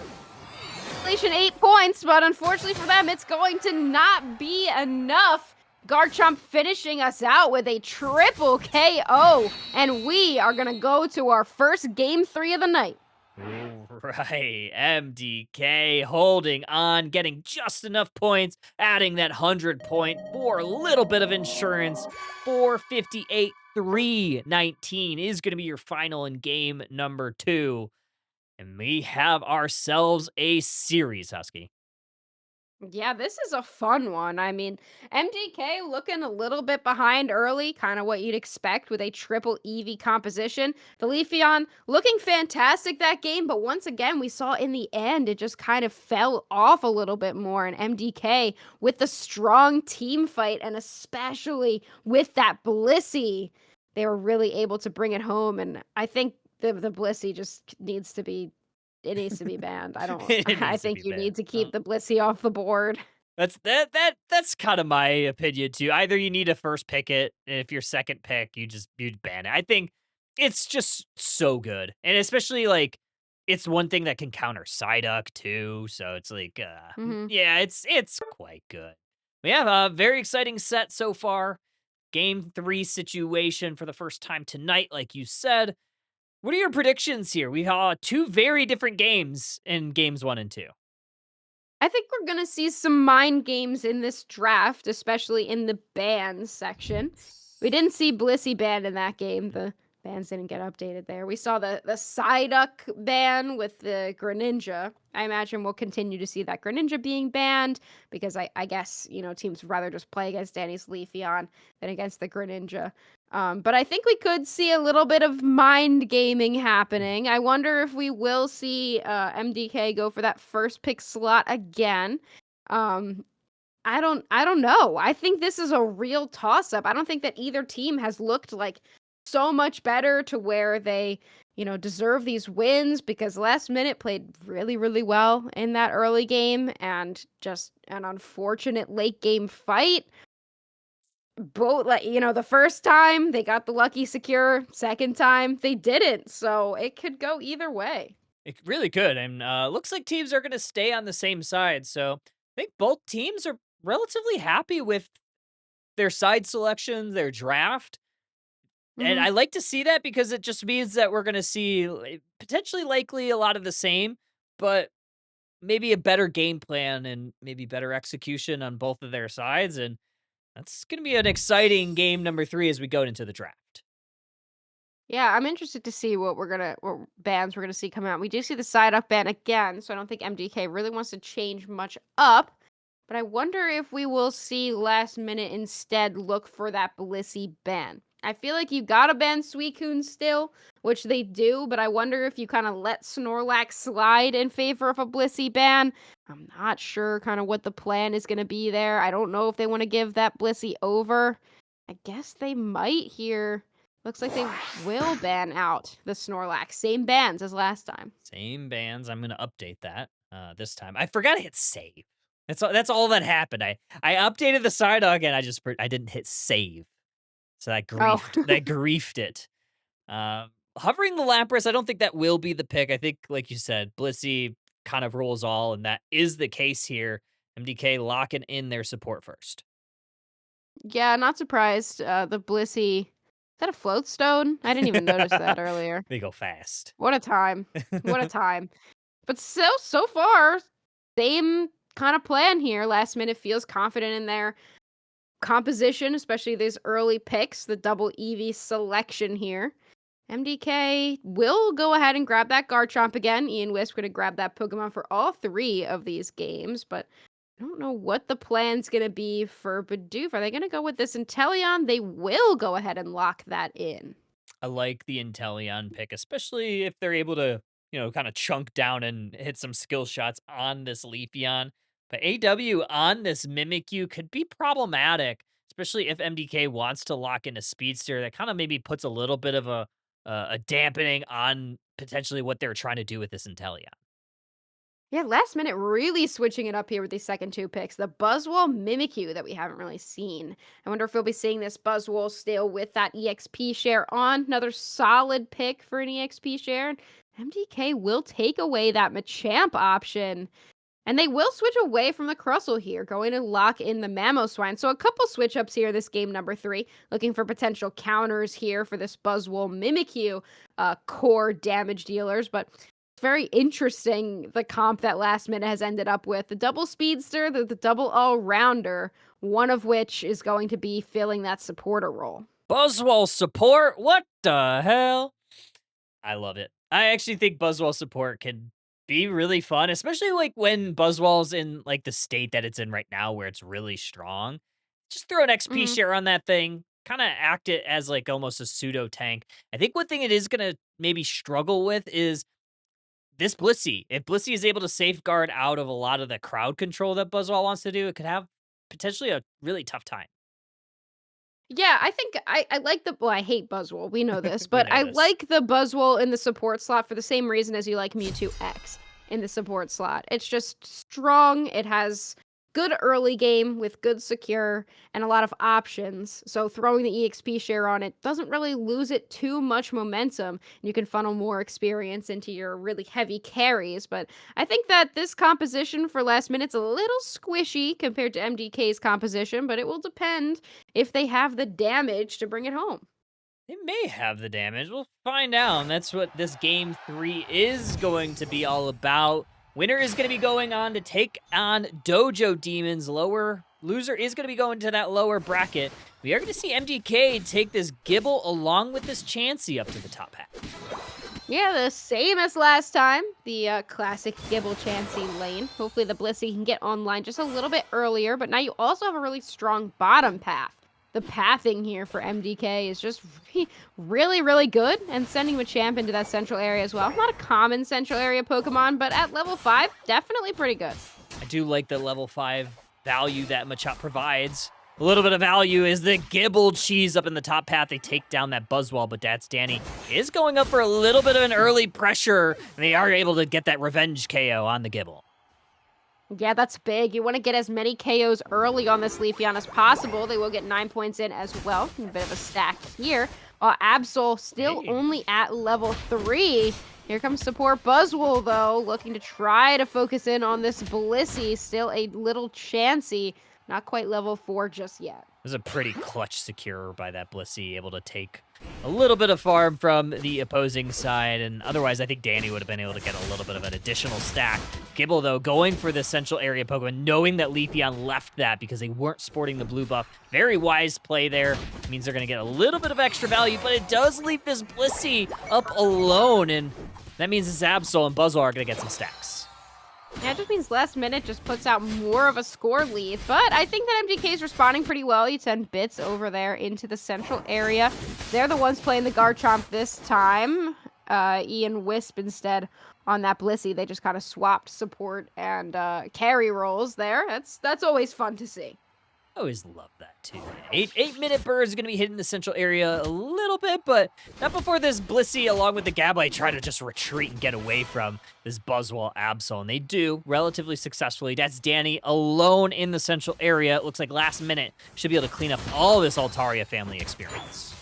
E: 8 points, but unfortunately for them, it's going to not be enough. Garchomp finishing us out with a triple KO, and we are going to go to our first game 3 of the night.
D: Right, MDK holding on, getting just enough points, adding that 100 point for a little bit of insurance. 458, 319 is going to be your final in game number 2. And we have ourselves a series, Husky.
E: Yeah, this is a fun one. I mean, MDK looking a little bit behind early, kind of what you'd expect with a triple EV composition. The Leafeon looking fantastic that game, but once again, we saw in the end it just kind of fell off a little bit more. And MDK with the strong team fight, and especially with that Blissey, they were really able to bring it home. And I think the Blissey just needs to be it needs to be banned. I don't
D: It
E: I
D: needs to
E: think
D: be
E: you need
D: banned.
E: to keep the Blissey off the board.
D: That's kind of my opinion too. Either you need to first pick it, and if your second pick, you'd ban it. I think it's just so good, and especially like it's one thing that can counter Psyduck too. So it's like,
E: Mhm.
D: yeah, it's quite good. We have a very exciting set so far. Game 3 situation for the first time tonight, like you said. What are your predictions here? We saw two very different games in games 1 and 2.
E: I think we're gonna see some mind games in this draft, especially in the bans section. We didn't see Blissey banned in that game. The bans didn't get updated there. We saw the Psyduck ban with the Greninja. I imagine we'll continue to see that Greninja being banned because I guess, teams would rather just play against Danny's Leafeon than against the Greninja. But I think we could see a little bit of mind gaming happening. I wonder if we will see MDK go for that first pick slot again. Um, I don't know. I think this is a real toss up. I don't think that either team has looked like so much better to where they, deserve these wins because last minute played really, really well in that early game and just an unfortunate late game fight. Both, like, the first time they got the lucky secure, second time they didn't. So it could go either way.
D: It really could, and looks like teams are going to stay on the same side. So I think both teams are relatively happy with their side selection, their draft. And
E: Mhm.
D: I like to see that because it just means that we're going to see potentially likely a lot of the same, but maybe a better game plan and maybe better execution on both of their sides. And that's going to be an exciting game number 3 as we go into the draft.
E: Yeah, I'm interested to see what bands we're gonna see come out. We do see the side up ban again, so I don't think MDK really wants to change much up. But I wonder if we will see last minute instead look for that Blissey ban. I feel like you gotta ban Suicune still, which they do, but I wonder if you kind of let Snorlax slide in favor of a Blissey ban. I'm not sure kind of what the plan is gonna be there. I don't know if they want to give that Blissey over. I guess they might here. Looks like they will ban out the Snorlax. Same bans as last time.
D: Same bands. I'm gonna update that this time. I forgot to hit save. That's all that happened. I updated the Psyduck and I didn't hit save, so
E: Oh.
D: that griefed it. Hovering the Lapras, I don't think that will be the pick. I think, like you said, Blissey kind of rules all, and that is the case here. MDK locking in their support first.
E: Yeah, not surprised. The Blissey. Is that a float stone? I didn't even notice that earlier.
D: They go fast.
E: What a time. What a time. But so far, same kind of plan here. Last minute feels confident in their composition, especially these early picks, the double EV selection here. MDK will go ahead and grab that Garchomp again. Ian Wisp going to grab that Pokemon for all 3 of these games, but I don't know what the plan's going to be for Bidoof. Are they going to go with this Inteleon? They will go ahead and lock that in.
D: I like the Inteleon pick, especially if they're able to, kind of chunk down and hit some skill shots on this Leafeon. But AW on this Mimikyu could be problematic, especially if MDK wants to lock in a Speedster. That kind of maybe puts a little bit of a dampening on potentially what they're trying to do with this Inteleon.
E: Yeah, last minute really switching it up here with these second 2 picks. The Buzzwole Mimikyu that we haven't really seen. I wonder if we'll be seeing this Buzzwole still with that EXP share on. Another solid pick for an EXP share. MDK will take away that Machamp option. And they will switch away from the Crustle here, going to lock in the Mamoswine. So a couple switch ups here this game number 3, looking for potential counters here for this Buzzwole Mimikyu core damage dealers. But it's very interesting, the comp that last minute has ended up with. The double speedster, the double all-rounder, one of which is going to be filling that supporter role.
D: Buzzwole support? What the hell? I love it. I actually think Buzzwole support can be really fun, especially like when Buzzwall's in like the state that it's in right now where it's really strong. Just throw an XP
E: Mhm.
D: share on that thing, kind of act it as like almost a pseudo tank. I think one thing it is going to maybe struggle with is this Blissey. If Blissey is able to safeguard out of a lot of the crowd control that Buzzwall wants to do, it could have potentially a really tough time.
E: Yeah, I think I like the well, I hate Buzzwole, we know this,
D: We
E: but
D: know
E: I
D: this.
E: like the Buzzwole in the support slot for the same reason as you like Mewtwo X in the support slot. It's just strong, it has good early game with good secure and a lot of options. So throwing the EXP share on it doesn't really lose it too much momentum. You can funnel more experience into your really heavy carries, but I think that this composition for last minute's a little squishy compared to MDK's composition, but it will depend if they have the damage to bring it home.
D: They may have the damage. We'll find out. And that's what this game 3 is going to be all about. Winner is going to be going on to take on Dojo Demons. Loser is going to be going to that lower bracket. We are going to see MDK take this Gibble along with this Chansey up to the top half.
E: Yeah, the same as last time. The classic Gibble Chansey lane. Hopefully the Blissey can get online just a little bit earlier, but now you also have a really strong bottom path. The pathing here for MDK is just really, really good, and sending Machamp into that central area as well. Not a common central area Pokemon, but at level 5, definitely pretty good.
D: I do like the level 5 value that Machop provides. A little bit of value is the Gibble cheese up in the top path. They take down that Buzzwall, but That's Danny is going up for a little bit of an early pressure, and they are able to get that revenge KO on the Gibble.
E: Yeah, that's big. You want to get as many KOs early on this Leafeon as possible. They will get 9 points in as well. A bit of a stack here. While Absol still only at level 3. Here comes support Buzzwole, though, looking to try to focus in on this Blissey. Still a little chancy. Not quite level 4 just yet.
D: It was a pretty clutch secure by that Blissey, able to take a little bit of farm from the opposing side, and otherwise I think Danny would have been able to get a little bit of an additional stack. Gibble, though, going for the central area Pokemon, knowing that Leafeon left that because they weren't sporting the blue buff. Very wise play there. It means they're going to get a little bit of extra value, but it does leave this Blissey up alone, and that means this Absol and Buzzwole are going to get some stacks.
E: Yeah, it just means last minute just puts out more of a score lead. But I think that MDK is responding pretty well. You send Bits over there into the central area. They're the ones playing the Garchomp this time. Ian Wisp instead on that Blissey. They just kind of swapped support and carry roles there. That's always fun to see.
D: I always love that too. 8-minute bird is going to be hitting the central area a little bit, but not before this Blissey along with the Gabite try to just retreat and get away from this Buzzwole Absol, and they do relatively successfully. That's Danny alone in the central area. It looks like last minute should be able to clean up all this Altaria family experience.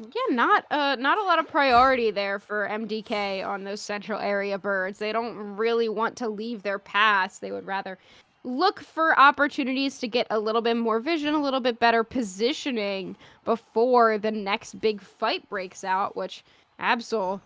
E: Yeah, not a lot of priority there for MDK on those central area birds. They don't really want to leave their paths. They would rather look for opportunities to get a little bit more vision, a little bit better positioning before the next big fight breaks out, which Absol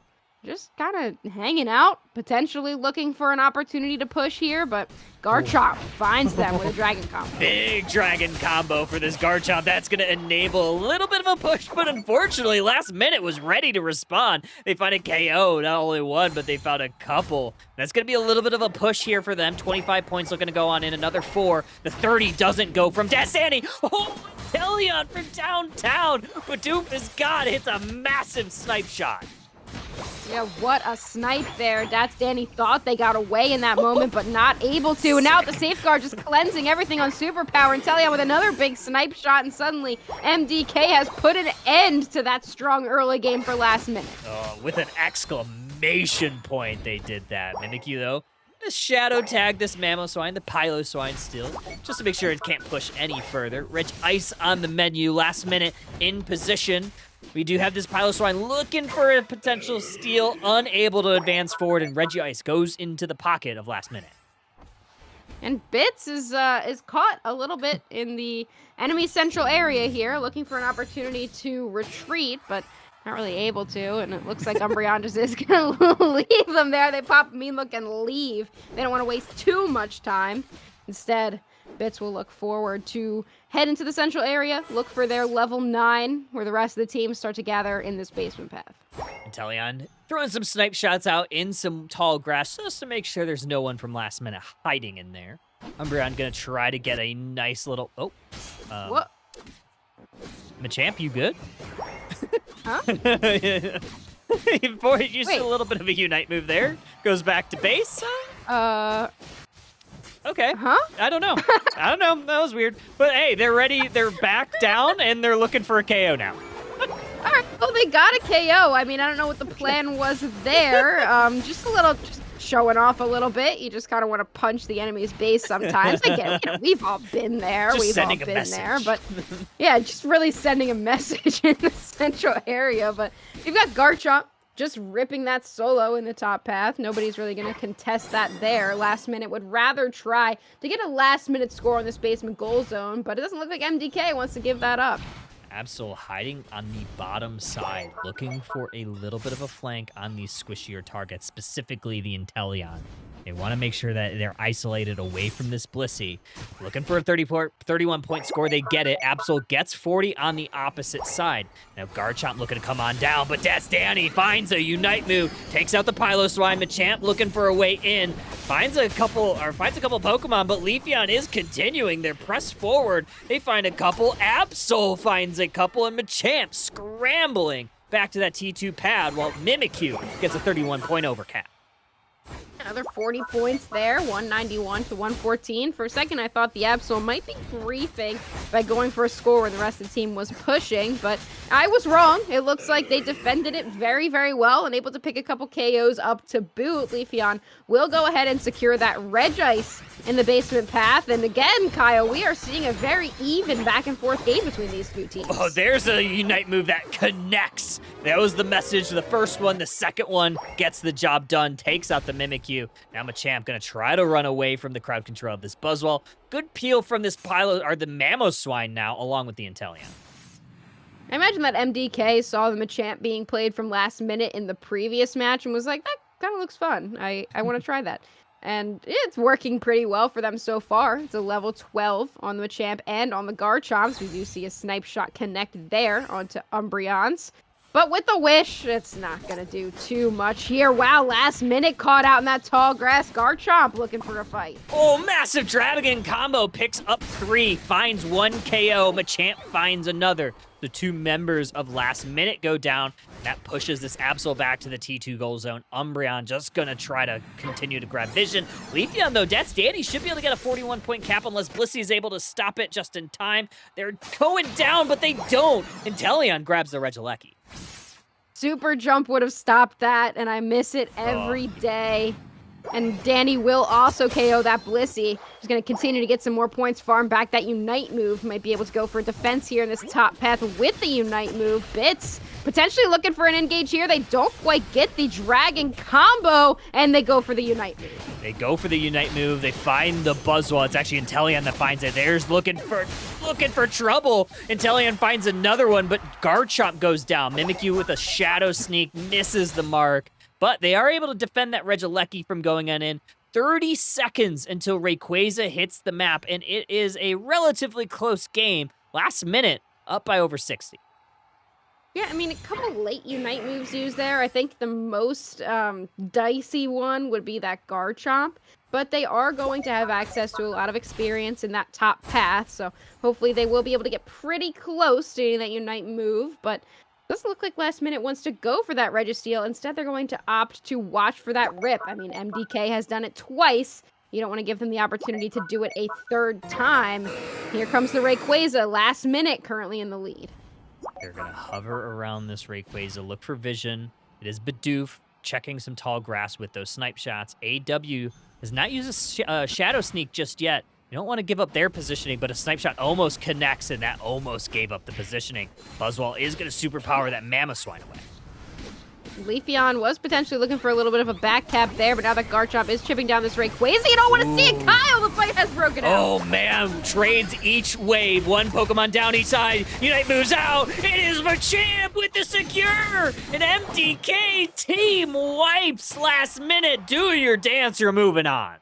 E: just kind of hanging out, potentially looking for an opportunity to push here, but Garchomp finds them with a dragon combo.
D: Big dragon combo for this Garchomp. That's going to enable a little bit of a push, but unfortunately, last minute was ready to respond. They find a KO, not only one, but they found a couple. That's going to be a little bit of a push here for them. 25 points looking to go on in, another 4. The 30 doesn't go from Dasani. Oh, Teleon from downtown. But Doofus God hits a massive snipe shot.
E: Yeah, what a snipe there. That's Danny thought they got away in that moment, but not able to. And now the safeguard just cleansing everything on superpower, and Teleon with another big snipe shot, and suddenly MDK has put an end to that strong early game for last minute.
D: With an exclamation point, they did that. Mimikyu, though, just shadow tag this Mamoswine, the Piloswine still, just to make sure it can't push any further. Reg Ice on the menu, last minute in position. We do have this Piloswine looking for a potential steal, unable to advance forward, and Reggie Ice goes into the pocket of last minute.
E: And Bits is caught a little bit in the enemy central area here, looking for an opportunity to retreat, but not really able to, and it looks like Umbreon just is going to leave them there. They pop a mean look and leave. They don't want to waste too much time. Instead, Bits will look forward to head into the central area, look for their level 9, where the rest of the team start to gather in this basement path.
D: Inteleon throwing some snipe shots out in some tall grass just to make sure there's no one from last minute hiding in there. Umbreon gonna try to get a nice little... Oh.
E: What?
D: Machamp, you good?
E: Huh?
D: Before you used
E: Wait.
D: a little bit of a Unite move there. Goes back to base. Okay.
E: Huh?
D: I don't know. I don't know. That was weird. But hey, they're ready. They're back down, and they're looking for a KO now.
E: All right, well, they got a KO. I mean, I don't know what the plan was there. Just showing off a little bit. You just kind of want to punch the enemy's base sometimes. I get it. We've all been there.
D: Just
E: We've all
D: sending a
E: been
D: message.
E: there. But yeah, just really sending a message in the central area. But you've got Garchomp just ripping that solo in the top path. Nobody's really going to contest that there. Last minute would rather try to get a last minute score on this basement goal zone, but it doesn't look like MDK wants to give that up.
D: Absol hiding on the bottom side, looking for a little bit of a flank on these squishier targets, specifically the Inteleon. They want to make sure that they're isolated away from this Blissey. Looking for a 31-point score. They get it. Absol gets 40 on the opposite side. Now Garchomp looking to come on down, but that's Danny finds a Unite move, takes out the Piloswine. Machamp looking for a way in. Finds a couple Pokemon, but Leafeon is continuing. They're pressed forward. They find a couple. Absol finds a couple, and Machamp scrambling back to that T2 pad while Mimikyu gets a 31-point overcap.
E: Another 40 points there, 191 to 114. For a second, I thought the Absol might be griefing by going for a score where the rest of the team was pushing, but I was wrong. It looks like they defended it very, very well and able to pick a couple KOs up to boot. Leafeon will go ahead and secure that Regice in the basement path. And again, Kyle, we are seeing a very even back and forth game between these two teams.
D: Oh, there's a Unite move that connects. That was the message. The first one, the second one gets the job done, takes out the Mimikyu. Now Machamp gonna try to run away from the crowd control of this Buzzwole. Good peel from this the Mamoswine now, along with the Inteleon.
E: I imagine that MDK saw the Machamp being played from last minute in the previous match and was like, that kind of looks fun. I want to try that. And it's working pretty well for them so far. It's a level 12 on the Machamp and on the Garchomps. We do see a snipe shot connect there onto Umbreon's. But with the Wish, it's not going to do too much here. Wow, last minute caught out in that tall grass. Garchomp looking for a fight.
D: Oh, massive Dragon combo picks up 3, finds 1 KO. Machamp finds another. The 2 members of last minute go down. That pushes this Absol back to the T2 goal zone. Umbreon just gonna try to continue to grab vision. Leafeon, though, Death's Danny should be able to get a 41-point cap unless Blissey is able to stop it just in time. They're going down, but they don't. Inteleon grabs the Regieleki.
E: Super Jump would have stopped that, and I miss it every day. And Danny will also KO that Blissey. He's going to continue to get some more points, farm back that Unite move. Might be able to go for defense here in this top path with the Unite move. Bits potentially looking for an engage here. They don't quite get the Dragon combo, and they go for the Unite move.
D: They go for the Unite move. They find the Buzzwole. It's actually Inteleon that finds it. There's looking for trouble. Inteleon finds another one, but Garchomp goes down. Mimikyu with a Shadow Sneak misses the mark. But they are able to defend that Regieleki from going on in. 30 seconds until Rayquaza hits the map, and it is a relatively close game. Last minute, up by over 60.
E: Yeah, I mean, a couple late Unite moves used there. I think the most dicey one would be that Garchomp. But they are going to have access to a lot of experience in that top path, so hopefully they will be able to get pretty close to getting that Unite move, but doesn't look like last minute wants to go for that Registeel. Instead, they're going to opt to watch for that rip. I mean, MDK has done it twice. You don't want to give them the opportunity to do it a third time. Here comes the Rayquaza, last minute, currently in the lead.
D: They're going to hover around this Rayquaza, look for vision. It is Bidoof checking some tall grass with those snipe shots. AW has not used a Shadow Sneak just yet. You don't want to give up their positioning, but a snipe shot almost connects, and that almost gave up the positioning. Buzzwole is going to superpower that Mamoswine away.
E: Leafeon was potentially looking for a little bit of a back tap there, but now that Garchomp is chipping down this Rayquaza, you don't want to see it, Kyle! The fight has broken out!
D: Oh, man. Trades each wave. 1 Pokemon down each side. Unite moves out. It is Machamp with the secure! An MDK team wipes last minute. Do your dance. You're moving on.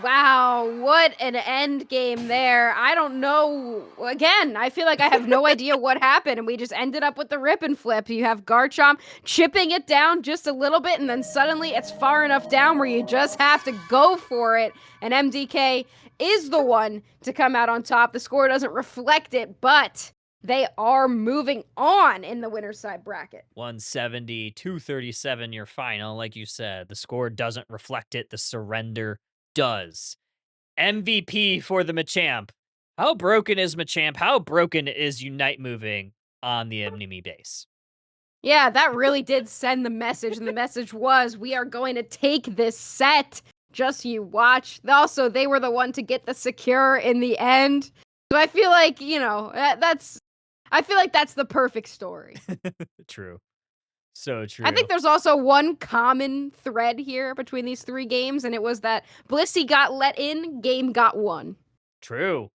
E: Wow, what an end game there. I don't know. Again, I feel like I have no idea what happened, and we just ended up with the rip and flip. You have Garchomp chipping it down just a little bit, and then suddenly it's far enough down where you just have to go for it. And MDK is the one to come out on top. The score doesn't reflect it, but they are moving on in the winner's side bracket.
D: 170, 237, your final. Like you said, the score doesn't reflect it. The surrender does. MVP for the Machamp. How broken is Machamp? How broken is Unite moving on the enemy base?
E: Yeah, that really did send the message, and the message was, we are going to take this set. Just you watch. Also, they were the one to get the secure in the end. So I feel like, I feel like that's the perfect story.
D: True. So true.
E: I think there's also one common thread here between these three games, and it was that Blissey got let in, game got won.
D: True.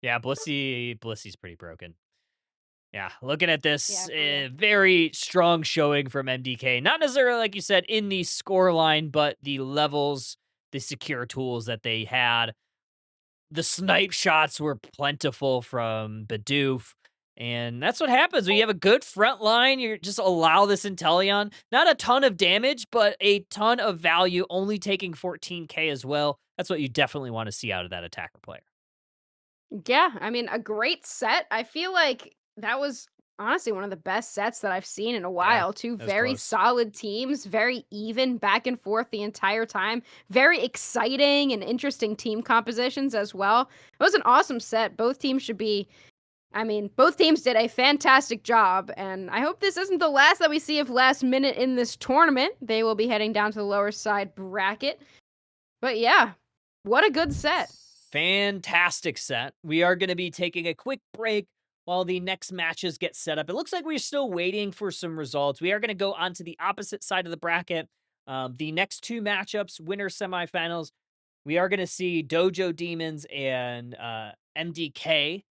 D: Yeah, Blissy's pretty broken. Yeah, looking at this,
E: Yeah,
D: very strong showing from MDK. Not necessarily, like you said, in the score line, but the levels, the secure tools that they had. The snipe shots were plentiful from Bidoof. And that's what happens when you have a good front line. You just allow this Inteleon. Not a ton of damage, but a ton of value, only taking 14k as well. That's what you definitely want to see out of that attacker player.
E: Yeah, I mean, a great set. I feel like that was honestly one of the best sets that I've seen in a
D: Yeah,
E: while. Two
D: that was
E: very
D: close.
E: solid teams, very even back and forth the entire time. Very exciting and interesting team compositions as well. It was an awesome set. Both teams should be, I mean, both teams did a fantastic job, and I hope this isn't the last that we see of Last Minute in this tournament. They will be heading down to the lower side bracket. But yeah, what a good set.
D: Fantastic set. We are going to be taking a quick break while the next matches get set up. It looks like we're still waiting for some results. We are going to go on to the opposite side of the bracket. The next two matchups, winner semifinals, we are going to see Dojo Demons and MDK.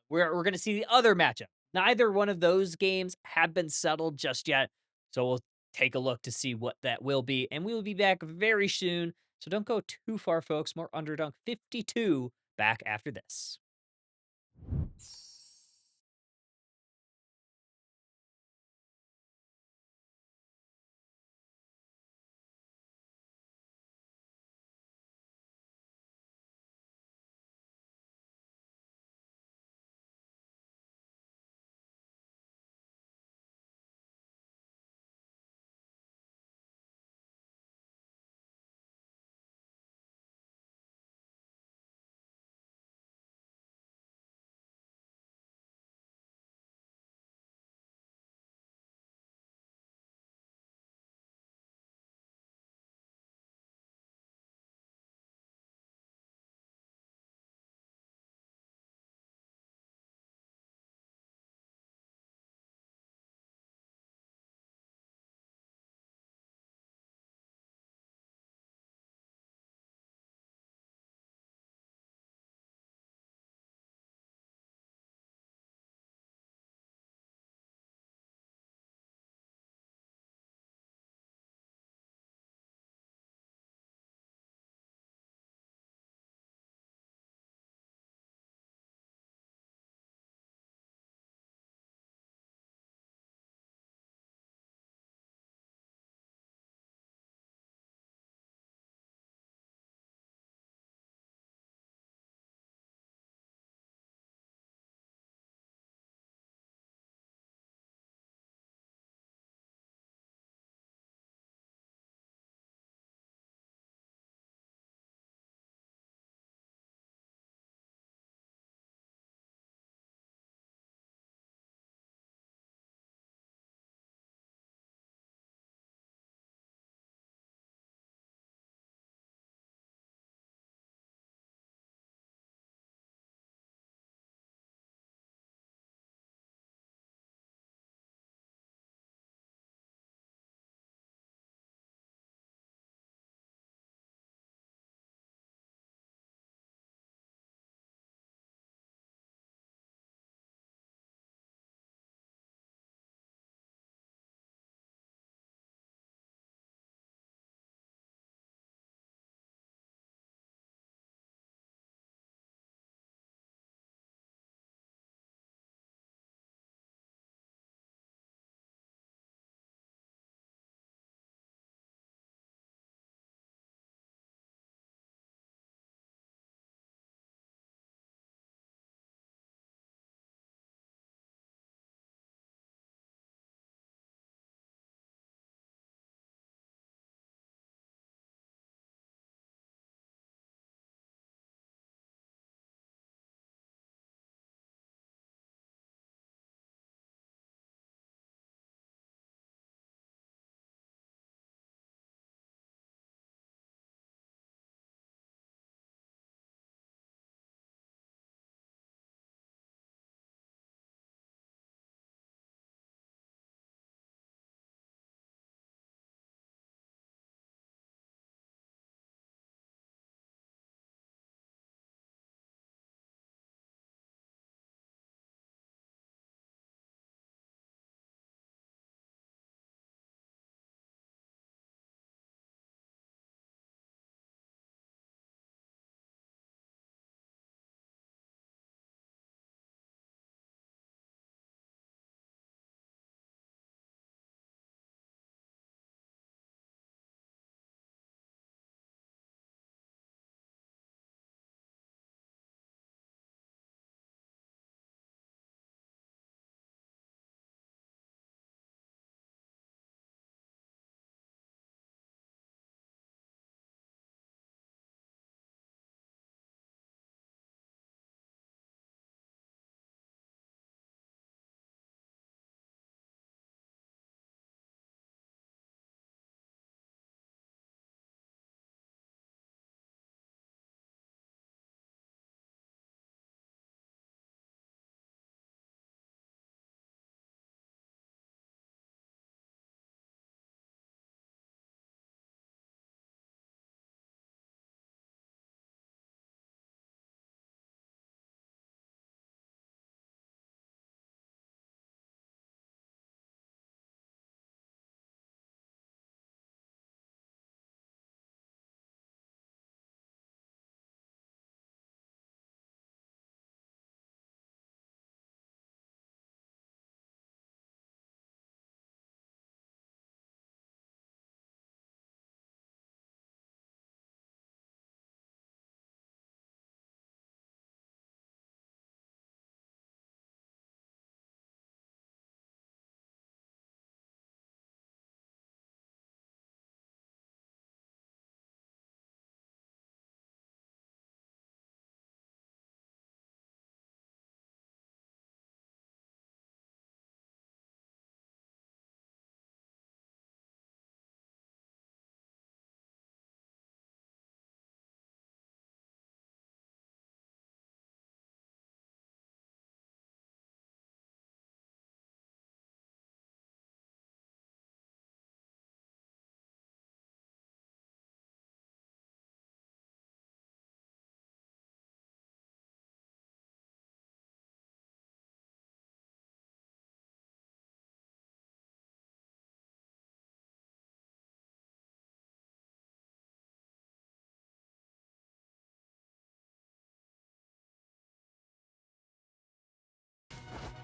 D: We're going to see the other matchup. Neither one of those games have been settled just yet. So we'll take a look to see what that will be. And we will be back very soon. So don't go too far, folks. More Underdunk 52 back after this.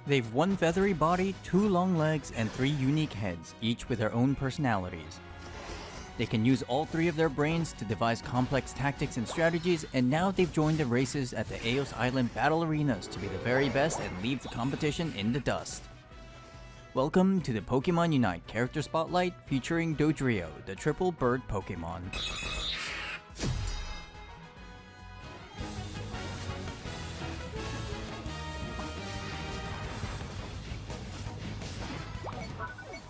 A: They've one feathery body, 2 long legs, and 3 unique heads, each with their own personalities. They can use all 3 of their brains to devise complex tactics and strategies, and now they've joined the races at the Eos Island Battle Arenas to be the very best and leave the competition in the dust. Welcome to the Pokemon Unite Character Spotlight featuring Dodrio, the triple bird Pokemon.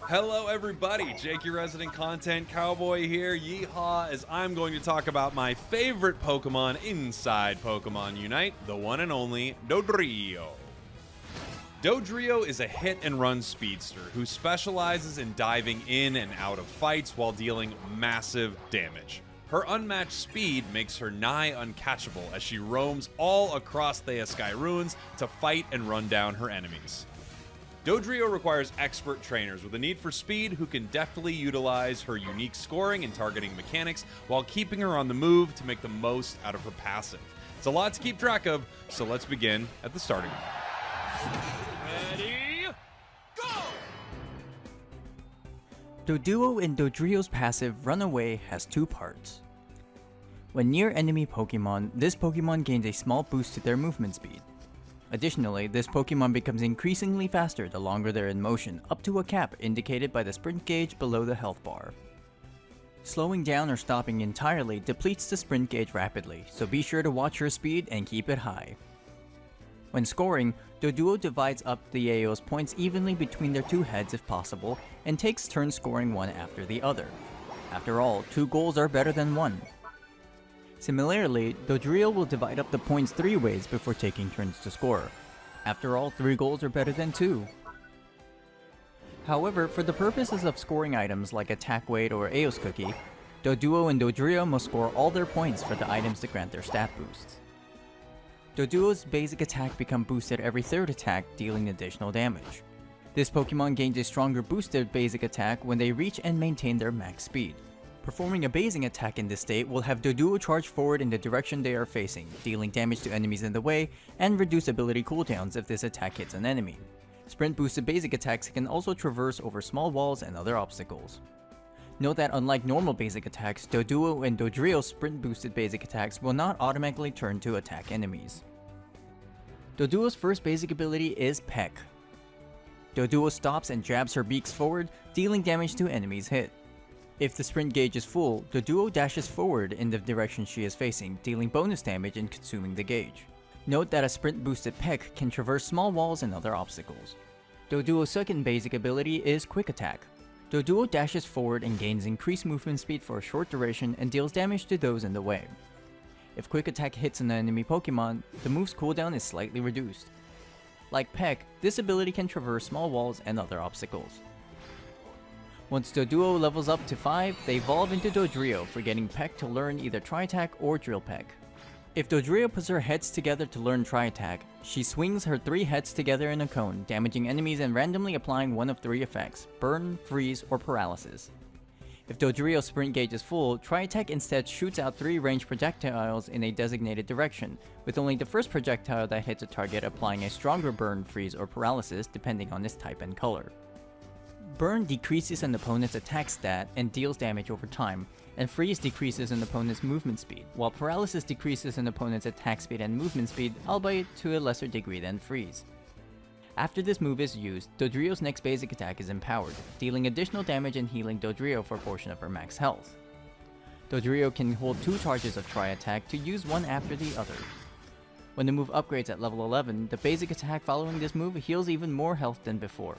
B: Hello everybody, Jake your resident content cowboy here, yeehaw, as I'm going to talk about my favorite Pokemon inside Pokemon Unite, the one and only Dodrio. Dodrio is a hit-and-run speedster who specializes in diving in and out of fights while dealing massive damage. Her unmatched speed makes her nigh uncatchable as she roams all across the Sky Ruins to fight and run down her enemies. Dodrio requires expert trainers with a need for speed who can deftly utilize her unique scoring and targeting mechanics while keeping her on the move to make the most out of her passive. It's a lot to keep track of, so let's begin at the starting line.
C: Ready, go!
A: Doduo and Dodrio's passive Runaway has 2 parts. When near enemy Pokemon, this Pokemon gains a small boost to their movement speed. Additionally, this Pokemon becomes increasingly faster the longer they're in motion, up to a cap indicated by the sprint gauge below the health bar. Slowing down or stopping entirely depletes the sprint gauge rapidly, so be sure to watch your speed and keep it high. When scoring, Doduo divides up the Eos points evenly between their 2 heads if possible, and takes turns scoring one after the other. After all, 2 goals are better than 1. Similarly, Dodrio will divide up the points 3 ways before taking turns to score. After all, 3 goals are better than 2. However, for the purposes of scoring items like attack weight or Eos Cookie, Doduo and Dodrio must score all their points for the items to grant their stat boosts. Doduo's basic attack becomes boosted every 3rd attack, dealing additional damage. This Pokemon gains a stronger boosted basic attack when they reach and maintain their max speed. Performing a basing attack in this state will have Doduo charge forward in the direction they are facing, dealing damage to enemies in the way, and reduce ability cooldowns if this attack hits an enemy. Sprint boosted basic attacks can also traverse over small walls and other obstacles. Note that unlike normal basic attacks, Doduo and Dodrio's sprint boosted basic attacks will not automatically turn to attack enemies. Doduo's first basic ability is Peck. Doduo stops and jabs her beaks forward, dealing damage to enemies hit. If the sprint gauge is full, Doduo dashes forward in the direction she is facing, dealing bonus damage and consuming the gauge. Note that a sprint boosted Peck can traverse small walls and other obstacles. Doduo's second basic ability is Quick Attack. Doduo dashes forward and gains increased movement speed for a short duration and deals damage to those in the way. If Quick Attack hits an enemy Pokemon, the move's cooldown is slightly reduced. Like Peck, this ability can traverse small walls and other obstacles. Once Doduo levels up to 5, they evolve into Dodrio for getting Peck to learn either Tri-Attack or Drill Peck. If Dodrio puts her heads together to learn Tri-Attack, she swings her 3 heads together in a cone, damaging enemies and randomly applying one of 3 effects: Burn, Freeze, or Paralysis. If Dodrio's sprint gauge is full, Tri-Attack instead shoots out 3 ranged projectiles in a designated direction, with only the first projectile that hits a target applying a stronger Burn, Freeze, or Paralysis depending on its type and color. Burn decreases an opponent's attack stat and deals damage over time, and Freeze decreases an opponent's movement speed, while Paralysis decreases an opponent's attack speed and movement speed, albeit to a lesser degree than Freeze. After this move is used, Dodrio's next basic attack is Empowered, dealing additional damage and healing Dodrio for a portion of her max health. Dodrio can hold 2 charges of Tri-Attack to use one after the other. When the move upgrades at level 11, the basic attack following this move heals even more health than before.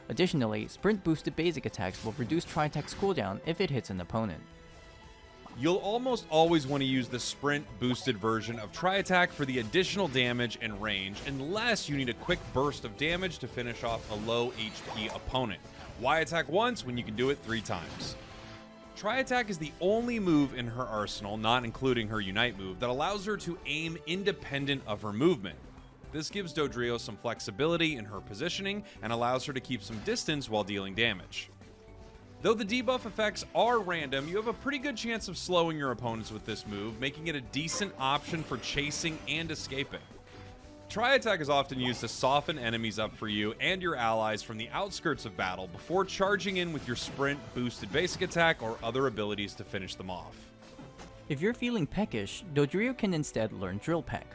A: Additionally, sprint boosted basic attacks will reduce Tri-Attack's cooldown if it hits an opponent.
B: You'll almost always want to use the sprint boosted version of Tri-Attack for the additional damage and range, unless you need a quick burst of damage to finish off a low HP opponent. Why attack once when you can do it 3 times? Tri-Attack is the only move in her arsenal, not including her Unite move, that allows her to aim independent of her movement. This gives Dodrio some flexibility in her positioning and allows her to keep some distance while dealing damage. Though the debuff effects are random, you have a pretty good chance of slowing your opponents with this move, making it a decent option for chasing and escaping. Tri-Attack is often used to soften enemies up for you and your allies from the outskirts of battle before charging in with your sprint, boosted basic attack, or other abilities to finish them off.
A: If you're feeling peckish, Dodrio can instead learn Drill Peck.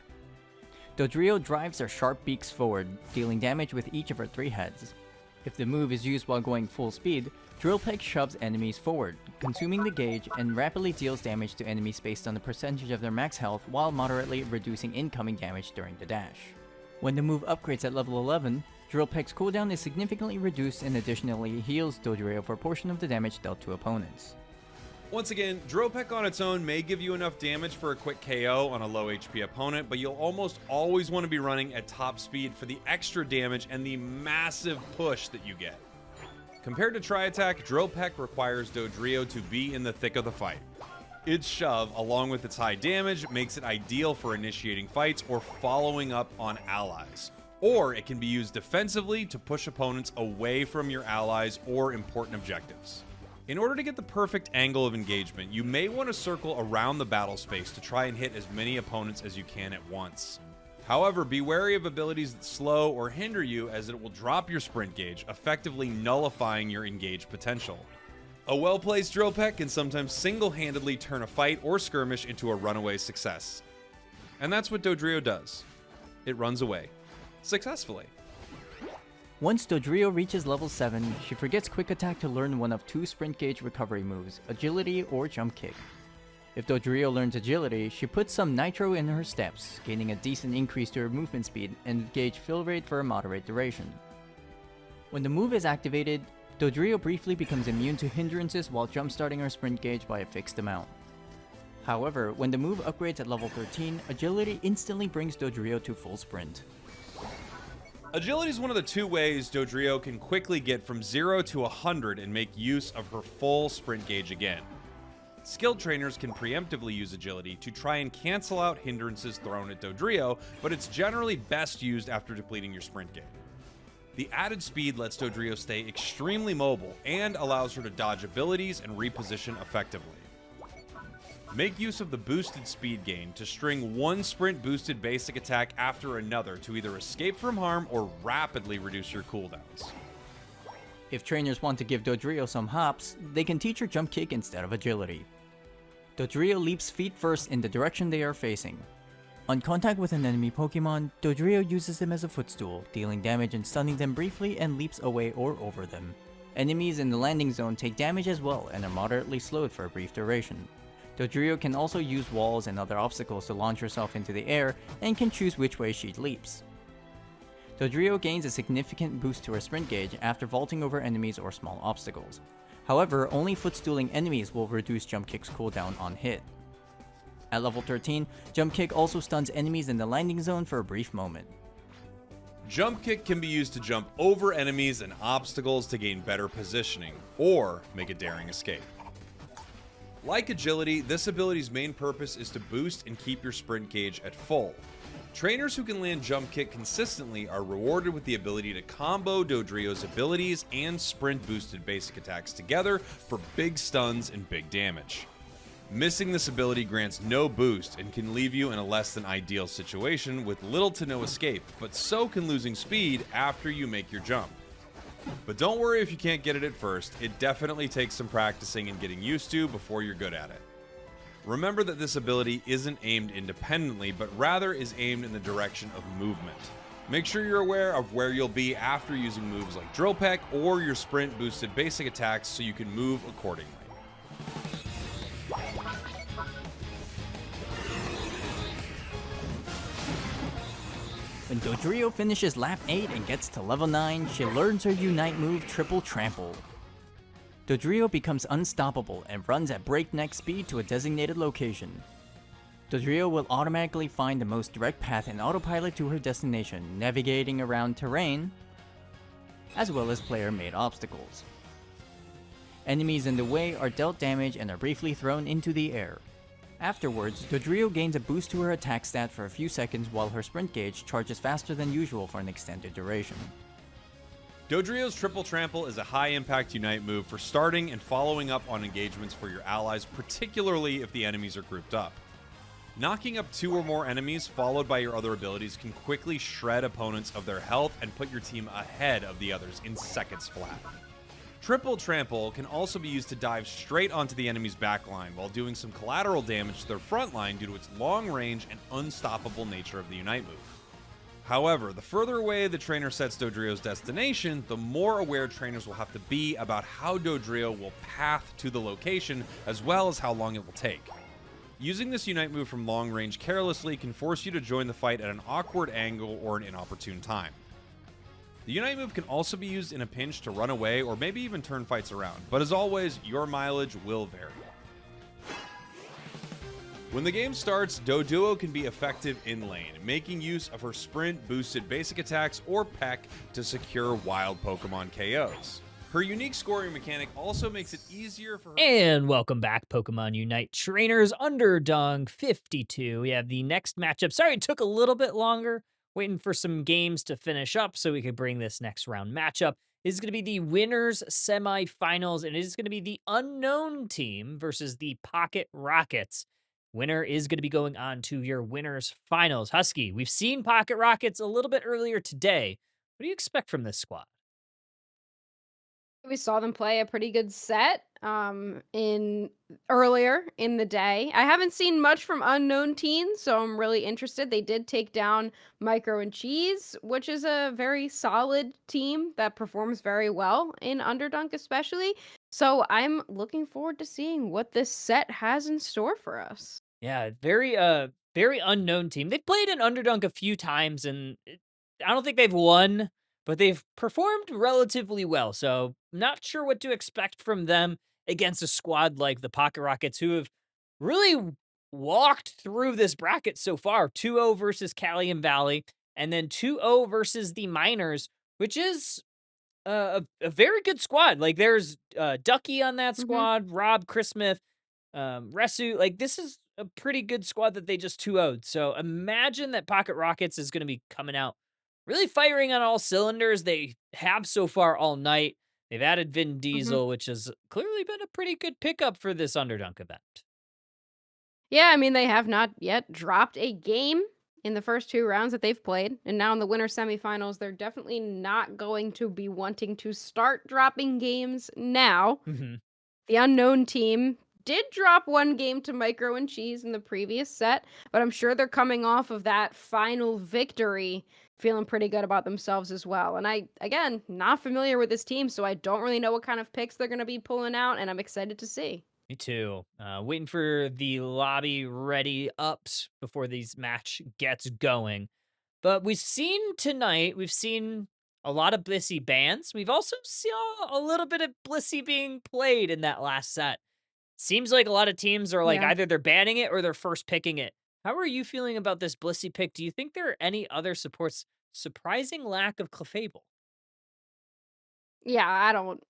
A: Dodrio drives her sharp beaks forward, dealing damage with each of her 3 heads. If the move is used while going full speed, Drill Peck shoves enemies forward, consuming the gauge, and rapidly deals damage to enemies based on the percentage of their max health while moderately reducing incoming damage during the dash. When the move upgrades at level 11, Drill Peck's cooldown is significantly reduced and additionally heals Dodrio for a portion of the damage dealt to opponents.
B: Once again, Drill Peck on its own may give you enough damage for a quick KO on a low HP opponent, but you'll almost always want to be running at top speed for the extra damage and the massive push that you get. Compared to Tri-Attack, Drill Peck requires Dodrio to be in the thick of the fight. Its shove, along with its high damage, makes it ideal for initiating fights or following up on allies. Or it can be used defensively to push opponents away from your allies or important objectives. In order to get the perfect angle of engagement, you may want to circle around the battle space to try and hit as many opponents as you can at once. However, be wary of abilities that slow or hinder you, as it will drop your sprint gauge, effectively nullifying your engaged potential. A well-placed Drill Peck can sometimes single-handedly turn a fight or skirmish into a runaway success. And that's what Dodrio does. It runs away. Successfully.
A: Once Dodrio reaches level 7, she forgets Quick Attack to learn one of 2 sprint gauge recovery moves, Agility or Jump Kick. If Dodrio learns Agility, she puts some nitro in her steps, gaining a decent increase to her movement speed and gauge fill rate for a moderate duration. When the move is activated, Dodrio briefly becomes immune to hindrances while jumpstarting her sprint gauge by a fixed amount. However, when the move upgrades at level 13, Agility instantly brings Dodrio to full sprint.
B: Agility is one of the 2 ways Dodrio can quickly get from 0 to 100 and make use of her full sprint gauge again. Skilled trainers can preemptively use Agility to try and cancel out hindrances thrown at Dodrio, but it's generally best used after depleting your sprint gauge. The added speed lets Dodrio stay extremely mobile and allows her to dodge abilities and reposition effectively. Make use of the boosted speed gain to string one sprint boosted basic attack after another to either escape from harm or rapidly reduce your cooldowns.
A: If trainers want to give Dodrio some hops, they can teach her Jump Kick instead of Agility. Dodrio leaps feet first in the direction they are facing. On contact with an enemy Pokemon, Dodrio uses them as a footstool, dealing damage and stunning them briefly and leaps away or over them. Enemies in the landing zone take damage as well and are moderately slowed for a brief duration. Dodrio can also use walls and other obstacles to launch herself into the air and can choose which way she leaps. Dodrio gains a significant boost to her sprint gauge after vaulting over enemies or small obstacles. However, only footstooling enemies will reduce Jump Kick's cooldown on hit. At level 13, Jump Kick also stuns enemies in the landing zone for a brief moment.
B: Jump Kick can be used to jump over enemies and obstacles to gain better positioning, or make a daring escape. Like Agility, this ability's main purpose is to boost and keep your sprint gauge at full. Trainers who can land Jump Kick consistently are rewarded with the ability to combo Dodrio's abilities and sprint boosted basic attacks together for big stuns and big damage. Missing this ability grants no boost and can leave you in a less than ideal situation with little to no escape, but so can losing speed after you make your jump. But don't worry if you can't get it at first, it definitely takes some practicing and getting used to before you're good at it. Remember that this ability isn't aimed independently, but rather is aimed in the direction of movement. Make sure you're aware of where you'll be after using moves like Drill Peck or your sprint boosted basic attacks so you can move accordingly.
A: When Dodrio finishes lap 8 and gets to level 9, she learns her Unite move Triple Trample. Dodrio becomes unstoppable and runs at breakneck speed to a designated location. Dodrio will automatically find the most direct path and autopilot to her destination, navigating around terrain, as well as player-made obstacles. Enemies in the way are dealt damage and are briefly thrown into the air. Afterwards, Dodrio gains a boost to her attack stat for a few seconds while her sprint gauge charges faster than usual for an extended duration.
B: Dodrio's Triple Trample is a high-impact Unite move for starting and following up on engagements for your allies, particularly if the enemies are grouped up. Knocking up 2 or more enemies followed by your other abilities can quickly shred opponents of their health and put your team ahead of the others in seconds flat. Triple Trample can also be used to dive straight onto the enemy's backline while doing some collateral damage to their front line due to its long range and unstoppable nature of the Unite move. However, the further away the trainer sets Dodrio's destination, the more aware trainers will have to be about how Dodrio will path to the location as well as how long it will take. Using this Unite move from long range carelessly can force you to join the fight at an awkward angle or an inopportune time. The Unite move can also be used in a pinch to run away or maybe even turn fights around, but as always, your mileage will vary. When the game starts, Doduo can be effective in lane, making use of her sprint boosted basic attacks or Peck to secure wild Pokemon KOs. Her unique scoring mechanic also makes it easier for her.
D: And welcome back, Pokemon Unite trainers. Underdunk 52. We have the next matchup. Sorry, it took a little bit longer, waiting for some games to finish up so we could bring this next round matchup. This is going to be the winners semifinals, and it is going to be the unknown team versus the Pocket Rockets. Winner is going to be going on to your winners finals. Husky, we've seen Pocket Rockets a little bit earlier today. What do you expect from this squad?
E: We saw them play a pretty good set in earlier in the day. I haven't seen much from Unknown Teens, so I'm really interested. They did take down Micro and Cheese, which is a very solid team that performs very well in Underdunk especially. So I'm looking forward to seeing what this set has in store for us.
D: Yeah, very unknown team. They've played in Underdunk a few times, and I don't think they've won, but they've performed relatively well. So not sure what to expect from them against a squad like the Pocket Rockets, who have really walked through this bracket so far. 2-0 versus Callium Valley, and then 2-0 versus the Miners, which is a very good squad. Like there's Ducky on that
E: Mhm.
D: squad, Rob, Chris Smith, Resu. Like this is a pretty good squad that they just 2-0'd. So imagine that Pocket Rockets is going to be coming out really firing on all cylinders. They have so far all night. They've added Vin
E: Mhm.
D: Diesel, which has clearly been a pretty good pickup for this Underdunk event.
E: Yeah, I mean, they have not yet dropped a game in the first 2 rounds that they've played, and now in the winter semifinals, they're definitely not going to be wanting to start dropping games now.
D: Mhm.
E: The unknown team did drop 1 game to Micro and Cheese in the previous set, but I'm sure they're coming off of that final victory feeling pretty good about themselves as well. And I, again, not familiar with this team, so I don't really know what kind of picks they're going to be pulling out, and I'm excited to see.
D: Me too. Waiting for the lobby ready ups before these match gets going. But we've seen a lot of Blissey bans. We've also saw a little bit of Blissey being played in that last set. Seems like a lot of teams are like
E: Yeah.
D: either they're banning it or they're first picking it. How are you feeling about this Blissey pick? Do you think there are any other supports? Surprising lack of Clefable.
E: Yeah, I don't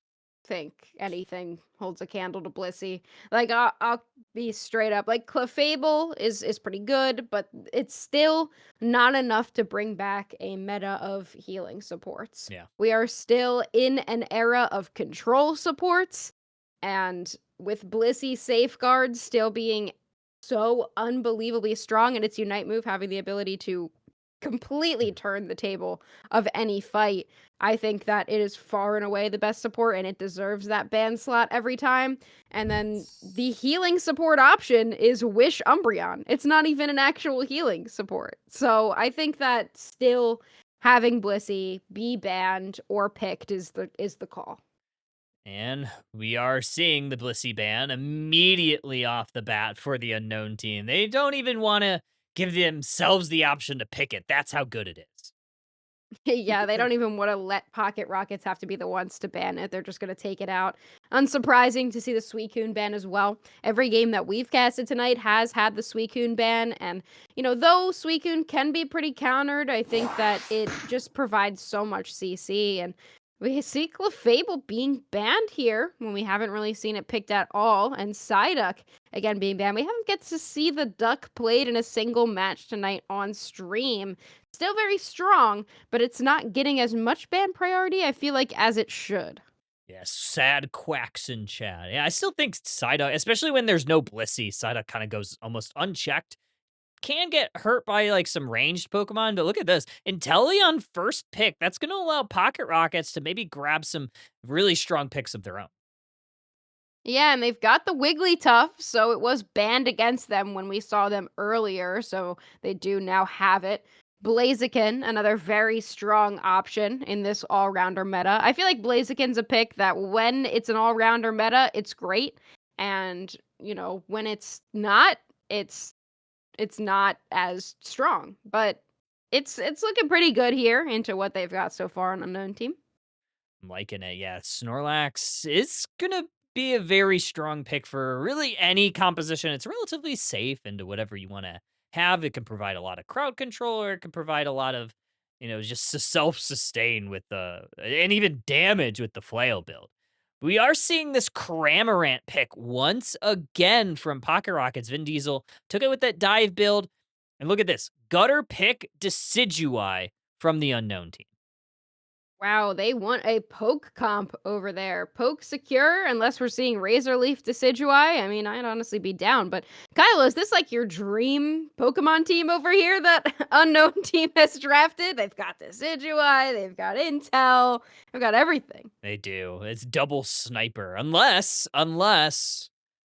E: think anything holds a candle to Blissey. Like I'll be straight up. Like Clefable is pretty good, but it's still not enough to bring back a meta of healing supports.
D: Yeah.
E: We are still in an era of control supports, and with Blissey safeguards still being so unbelievably strong and its Unite move having the ability to completely turn the table of any fight. I think that it is far and away the best support and it deserves that ban slot every time. And then the healing support option is Wish Umbreon. It's not even an actual healing support. So I think that still having Blissey be banned or picked is the call.
D: And we are seeing the Blissey ban immediately off the bat for the unknown team. They don't even want to give themselves the option to pick it. That's how good it is.
E: Yeah, they don't even want to let Pocket Rockets have to be the ones to ban it. They're just going to take it out. Unsurprising to see the Suicune ban as well. Every game that we've casted tonight has had the Suicune ban. And, though Suicune can be pretty countered, I think that it just provides so much CC. And we see Clefable being banned here when we haven't really seen it picked at all. And Psyduck, again, being banned. We haven't get to see the Duck played in a single match tonight on stream. Still very strong, but it's not getting as much ban priority, I feel like, as it should.
D: Yeah, sad quacks in chat. Yeah, I still think Psyduck, especially when there's no Blissey, Psyduck kind of goes almost unchecked. can get hurt by like some ranged Pokemon, but look at this. Inteleon first pick. That's going to allow Pocket Rockets to maybe grab some really strong picks of their own.
E: Yeah, and they've got the Wigglytuff, so it was banned against them when we saw them earlier, so they do now have it. Blaziken, another very strong option in this all-rounder meta. I feel like Blaziken's a pick that when it's an all-rounder meta, it's great, and, you know, when it's not, it's not as strong, but it's looking pretty good here into what they've got so far on Unknown Team.
D: I'm liking it. Yeah, Snorlax is gonna be a very strong pick for really any composition. It's relatively safe into whatever you want to have. It can provide a lot of crowd control, or it can provide a lot of, just self-sustain with and even damage with the flail build. We are seeing this Cramorant pick once again from Pocket Rockets. Vin Diesel took it with that dive build. And look at this. Gutter pick Decidueye from the Unknown Team.
E: Wow, they want a poke comp over there. Poke secure, unless we're seeing Razor Leaf Decidueye. I mean, I'd honestly be down. But Kyle, is this like your dream Pokemon team over here that Unknown Team has drafted? They've got Decidueye, they've got Intel, they've got everything.
D: They do. It's double sniper. Unless, I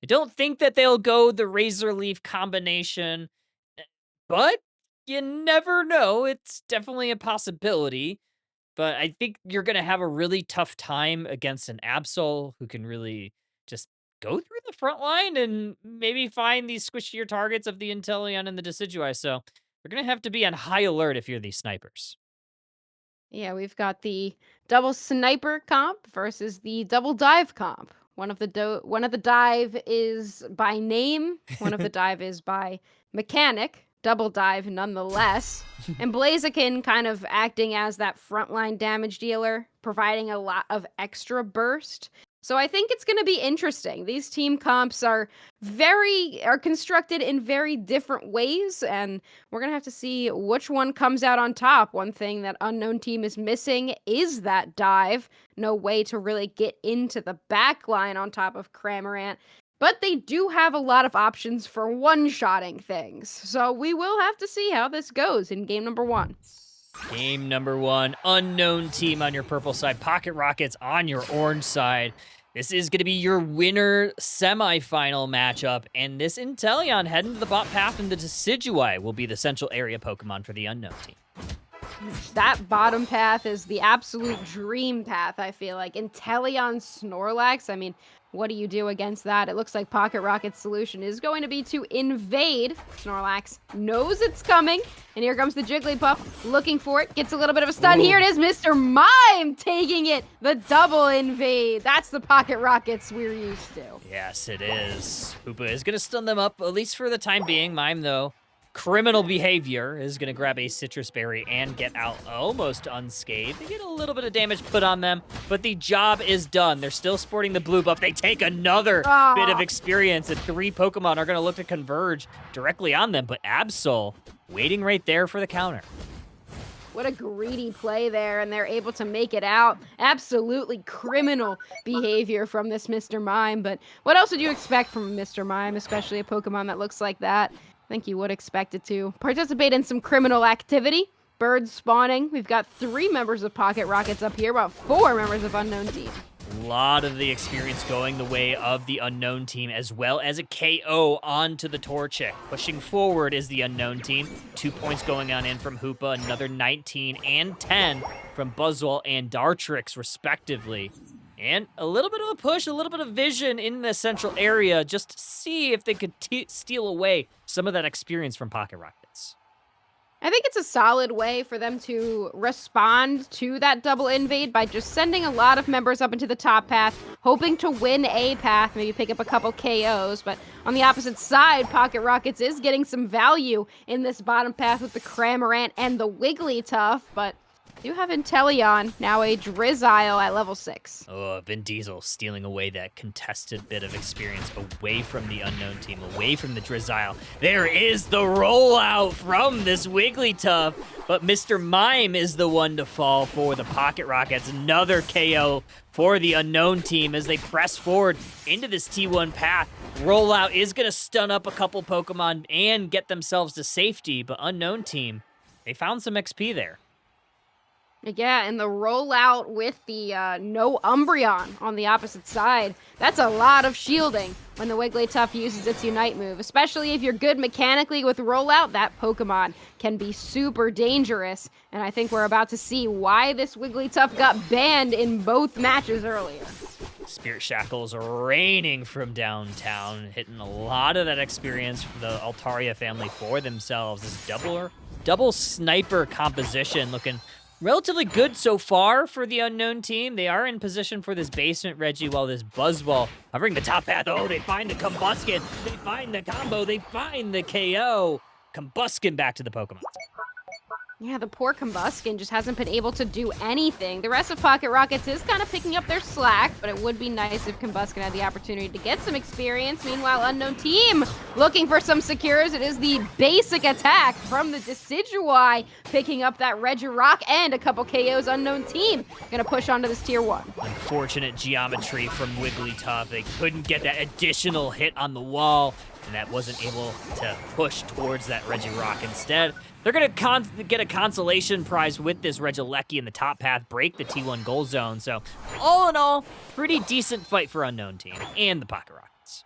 D: don't think that they'll go the Razor Leaf combination. But you never know. It's definitely a possibility. But I think you're going to have a really tough time against an Absol who can really just go through the front line and maybe find these squishier targets of the Inteleon and the Decidueye. So you're going to have to be on high alert if you're these snipers.
E: Yeah, we've got the double sniper comp versus the double dive comp. One of the dive is by name, one of the dive is by mechanic. Double dive nonetheless. And Blaziken kind of acting as that frontline damage dealer, providing a lot of extra burst. So I think it's going to be interesting. These team comps are constructed in very different ways, and we're going to have to see which one comes out on top. One thing that Unknown Team is missing is that dive. No way to really get into the back line on top of Cramorant. But they do have a lot of options for one-shotting things. So we will have to see how this goes in game number 1.
D: Game number 1, Unknown Team on your purple side, Pocket Rockets on your orange side. This is going to be your winner semifinal matchup, and this Inteleon heading to the bot path, and the Decidueye will be the central area Pokemon for the Unknown Team.
E: That bottom path is the absolute dream path, I feel like. Inteleon Snorlax, I mean, what do you do against that? It looks like Pocket Rocket's solution is going to be to invade. Snorlax knows it's coming, and here comes the Jigglypuff, looking for it, gets a little bit of a stun. Ooh. Here it is, Mr. Mime taking it, the double invade. That's the Pocket Rockets we're used to.
D: Yes, it is. Hoopa is going to stun them up, at least for the time being. Mime, though, criminal behavior, is going to grab a Citrus Berry and get out almost unscathed. They get a little bit of damage put on them, but the job is done. They're still sporting the blue buff. They take another bit of experience, and 3 Pokemon are going to look to converge directly on them, but Absol waiting right there for the counter.
E: What a greedy play there, and they're able to make it out. Absolutely criminal behavior from this Mr. Mime, but what else would you expect from Mr. Mime, especially a Pokemon that looks like that? I think you would expect it to participate in some criminal activity. Birds spawning. We've got 3 members of Pocket Rockets up here, about 4 members of Unknown Team.
D: A lot of the experience going the way of the Unknown Team, as well as a KO onto the Torchic. Pushing forward is the Unknown Team. 2 points going on in from Hoopa, another 19 and 10 from Buzzwole and Dartrix, respectively. And a little bit of a push, a little bit of vision in the central area, just to see if they could steal away some of that experience from Pocket Rockets.
E: I think it's a solid way for them to respond to that double invade by just sending a lot of members up into the top path, hoping to win a path, maybe pick up a couple KOs. But on the opposite side, Pocket Rockets is getting some value in this bottom path with the Cramorant and the Wigglytuff, but You have Inteleon, now a Drizzile at level 6.
D: Oh, Vin Diesel stealing away that contested bit of experience away from the unknown team, away from the Drizzile. There is the rollout from this Wigglytuff, but Mr. Mime is the one to fall for the Pocket Rockets. Another KO for the unknown team as they press forward into this T1 path. Rollout is going to stun up a couple Pokemon and get themselves to safety, but unknown team, they found some XP there.
E: Yeah, and the rollout with the no Umbreon on the opposite side. That's a lot of shielding when the Wigglytuff uses its Unite move. Especially if you're good mechanically with rollout, that Pokemon can be super dangerous. And I think we're about to see why this Wigglytuff got banned in both matches earlier.
D: Spirit Shackles raining from downtown, hitting a lot of that experience from the Altaria family for themselves. This double sniper composition looking relatively good so far for the unknown team. They are in position for this basement Reggie while this Buzzwole hovering the top path. Oh, they find the Combuskin. They find the combo. They find the KO. Combuskin back to the Pokemon.
E: Yeah, the poor Combuskin just hasn't been able to do anything. The rest of Pocket Rockets is kind of picking up their slack, but it would be nice if Combuskin had the opportunity to get some experience. Meanwhile, unknown team looking for some secures. It is the basic attack from the Decidueye, picking up that Regirock and a couple KOs. Unknown team gonna push onto this tier 1.
D: Unfortunate geometry from Wigglytuff. They couldn't get that additional hit on the wall, and that wasn't able to push towards that Regirock. Instead, they're going to get a consolation prize with this Regieleki in the top path, break the T1 goal zone. So, all in all, pretty decent fight for unknown team and the Pocket Rockets.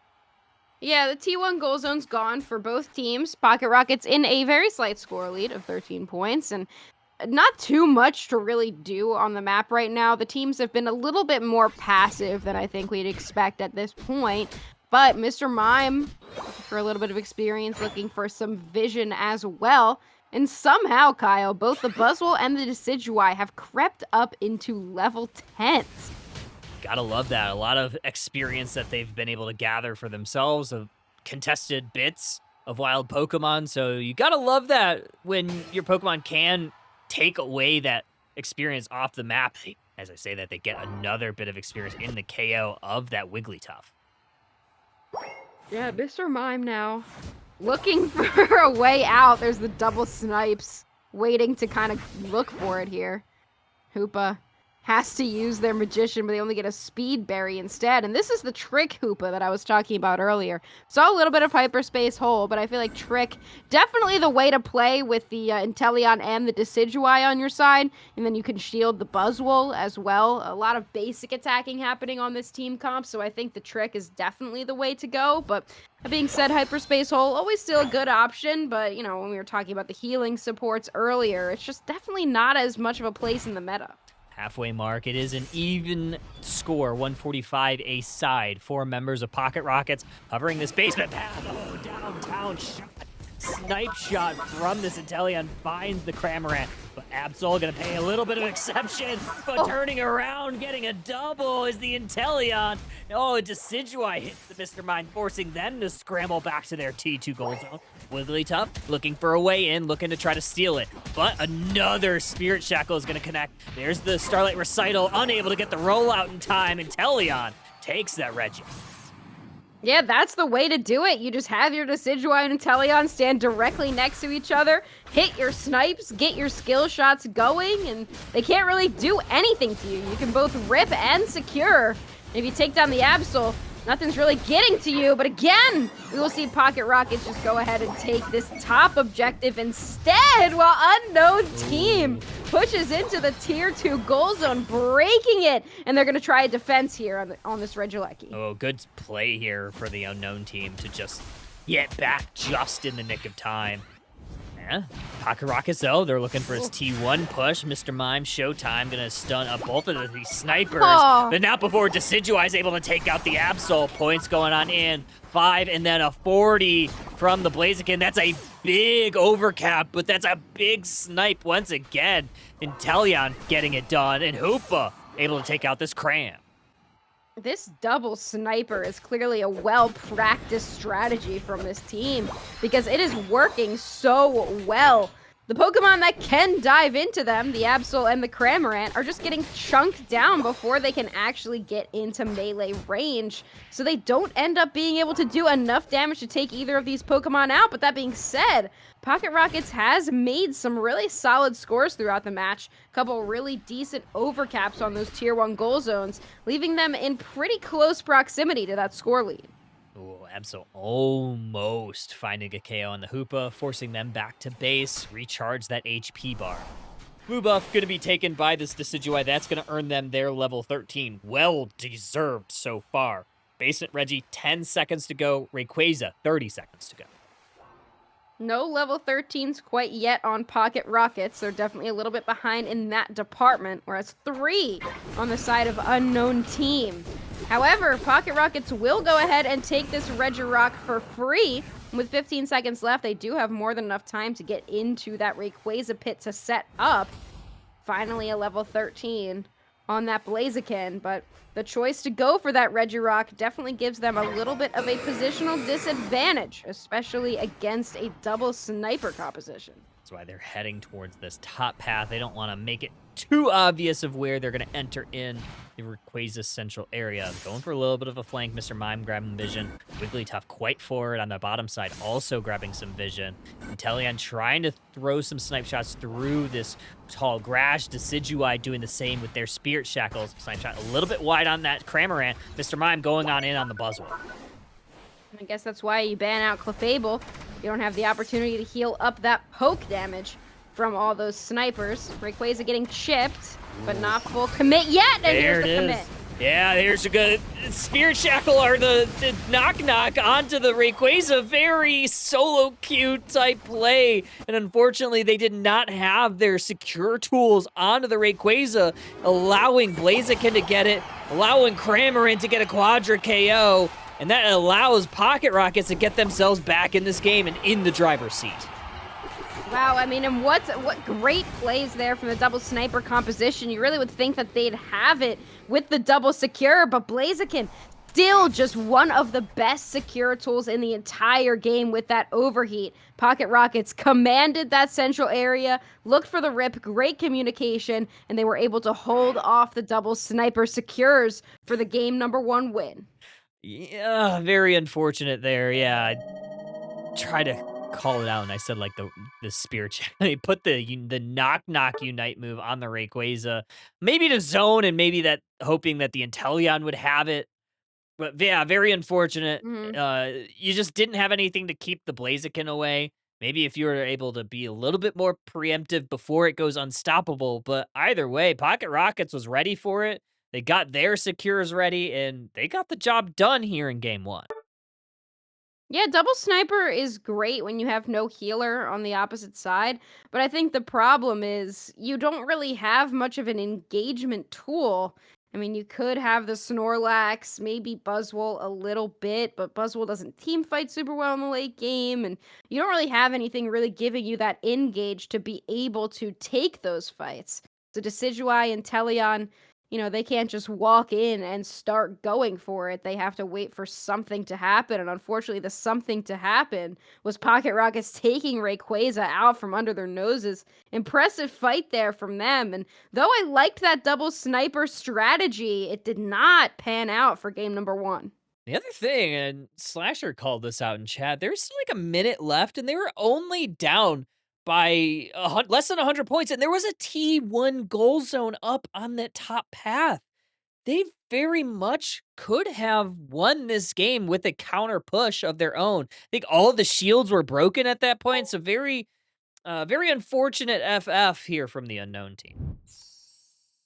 E: Yeah, the T1 goal zone's gone for both teams. Pocket Rockets in a very slight score lead of 13 points, and not too much to really do on the map right now. The teams have been a little bit more passive than I think we'd expect at this point. But Mr. Mime, for a little bit of experience, looking for some vision as well. And somehow, Kyle, both the Buzzwole and the Decidueye have crept up into level 10s.
D: Gotta love that. A lot of experience that they've been able to gather for themselves of contested bits of wild Pokemon. So you gotta love that when your Pokemon can take away that experience off the map. As I say that, they get another bit of experience in the KO of that Wigglytuff.
E: Yeah, Mr. Mime now looking for a way out. There's the double snipes waiting to kind of look for it here. Hoopa has to use their Magician, but they only get a Speed Berry instead. And this is the Trick Hoopa that I was talking about earlier. Saw a little bit of Hyperspace Hole, but I feel like Trick, definitely the way to play with the Inteleon and the Decidueye on your side. And then you can shield the Buzzwole as well. A lot of basic attacking happening on this team comp, so I think the Trick is definitely the way to go. But that being said, Hyperspace Hole, always still a good option, but, you know, when we were talking about the healing supports earlier, it's just definitely not as much of a place in the meta.
D: Halfway mark. It is an even score, 145 a side. 4 members of Pocket Rockets hovering this basement path. Oh, downtown shot. Snipe shot from this Inteleon finds the Cramorant, but Absol gonna pay a little bit of exception, but turning around, getting a double is the Inteleon. Oh, Decidueye hits the Mr. Mime, forcing them to scramble back to their T2 goal zone. Wigglytuff looking for a way in, looking to try to steal it, but another Spirit Shackle is gonna connect. There's the Starlight Recital, unable to get the rollout in time. Inteleon takes that Reggie.
E: Yeah, that's the way to do it. You just have your Decidueye and Inteleon stand directly next to each other, hit your snipes, get your skill shots going, and they can't really do anything to you. You can both rip and secure. If you take down the Absol, nothing's really getting to you, but again, we will see Pocket Rockets just go ahead and take this top objective instead, while Unknown Team pushes into the Tier 2 goal zone, breaking it, and they're going to try a defense here on this Regieleki.
D: Oh, good play here for the Unknown Team to just get back just in the nick of time. Yeah, Pocket Rockets, though, they're looking for his T1 push. Mr. Mime, Showtime, gonna stun up both of these snipers. But not before Decidueye is able to take out the Absol. Points going on in 5, and then a 40 from the Blaziken. That's a big overcap, but that's a big snipe once again. Inteleon getting it done, and Hoopa able to take out this Cram.
E: This double sniper is clearly a well-practiced strategy from this team because it is working so well. The Pokemon that can dive into them, the Absol and the Cramorant, are just getting chunked down before they can actually get into melee range. So they don't end up being able to do enough damage to take either of these Pokemon out. But that being said, Pocket Rockets has made some really solid scores throughout the match. A couple really decent overcaps on those Tier 1 goal zones, leaving them in pretty close proximity to that score lead.
D: Ooh, Absol almost finding a KO on the Hoopa, forcing them back to base, recharge that HP bar. Blue buff going to be taken by this Decidueye. That's going to earn them their level 13. Well deserved so far. Basement Reggie, 10 seconds to go. Rayquaza, 30 seconds to go.
E: No level 13s quite yet on Pocket Rockets. They're definitely a little bit behind in that department, whereas 3 on the side of Unknown Team. However, Pocket Rockets will go ahead and take this Regirock for free. With 15 seconds left, they do have more than enough time to get into that Rayquaza pit to set up. Finally, a level 13 on that Blaziken, but the choice to go for that Regirock definitely gives them a little bit of a positional disadvantage, especially against a double sniper composition.
D: That's why they're heading towards this top path. They don't want to make it too obvious of where they're going to enter in the Rayquaza central area. Going for a little bit of a flank. Mr. Mime grabbing vision. Wigglytuff quite forward on the bottom side, also grabbing some vision. Inteleon trying to throw some snipe shots through this tall grass. Decidueye doing the same with their Spirit Shackles. Snipe shot a little bit wide on that Cramorant. Mr. Mime going on in on the Buzzwole.
E: I guess that's why you ban out Clefable. You don't have the opportunity to heal up that poke damage from all those snipers. Rayquaza getting chipped, but not full commit yet, and
D: There
E: here's the commit.
D: Yeah, there's a good Spirit Shackle or the knock onto the Rayquaza. Very solo queue type play. And unfortunately, they did not have their secure tools onto the Rayquaza, allowing Blaziken to get it, allowing Cramorant to get a Quadra KO. And that allows Pocket Rockets to get themselves back in this game and in the driver's seat.
E: Wow, I mean, and what great plays there from the double sniper composition. You really would think that they'd have it with the double secure, but Blaziken still just one of the best secure tools in the entire game with that overheat. Pocket Rockets commanded that central area, looked for the rip, great communication, and they were able to hold off the double sniper secures for the game #1 win.
D: Yeah, very unfortunate there. Yeah, I tried to call it out, and I said like the Spirit Shackle. They put the knock Unite move on the Rayquaza, maybe to zone, and maybe that hoping that the Inteleon would have it. But yeah, very unfortunate. You just didn't have anything to keep the Blaziken away. Maybe if you were able to be a little bit more preemptive before it goes unstoppable. But either way, Pocket Rockets was ready for it. They got their secures ready, and they got the job done here in Game 1.
E: Yeah, double sniper is great when you have no healer on the opposite side, but I think the problem is you don't really have much of an engagement tool. I mean, you could have the Snorlax, maybe Buzzwole a little bit, but Buzzwole doesn't team fight super well in the late game, and you don't really have anything really giving you that engage to be able to take those fights. So Decidueye and Teleon, they can't just walk in and start going for it. They have to wait for something to happen. And unfortunately, the something to happen was Pocket Rockets taking Rayquaza out from under their noses. Impressive fight there from them. And though I liked that double sniper strategy, it did not pan out for game #1.
D: The other thing, and Slasher called this out in chat, there's like a minute left, and they were only down by less than 100 points, and there was a T1 goal zone up on that top path. They very much could have won this game with a counter push of their own. I think all of the shields were broken at that point, so very unfortunate FF here from the Unknown Team.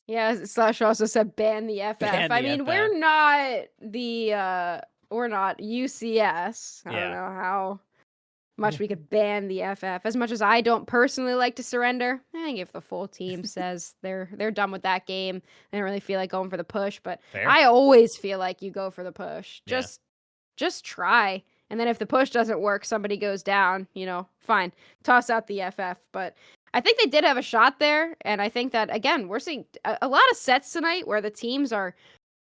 E: Yeah, Slash also said ban the FF. I mean, we're not UCS. I don't know how much we could ban the FF. As much as I don't personally like to surrender, I think if the full team says they're done with that game, they don't really feel like going for the push. But
D: Fair.
E: I always feel like you go for the push. Just try. And then if the push doesn't work, somebody goes down, fine. Toss out the FF. But I think they did have a shot there. And I think that, again, we're seeing a lot of sets tonight where the teams are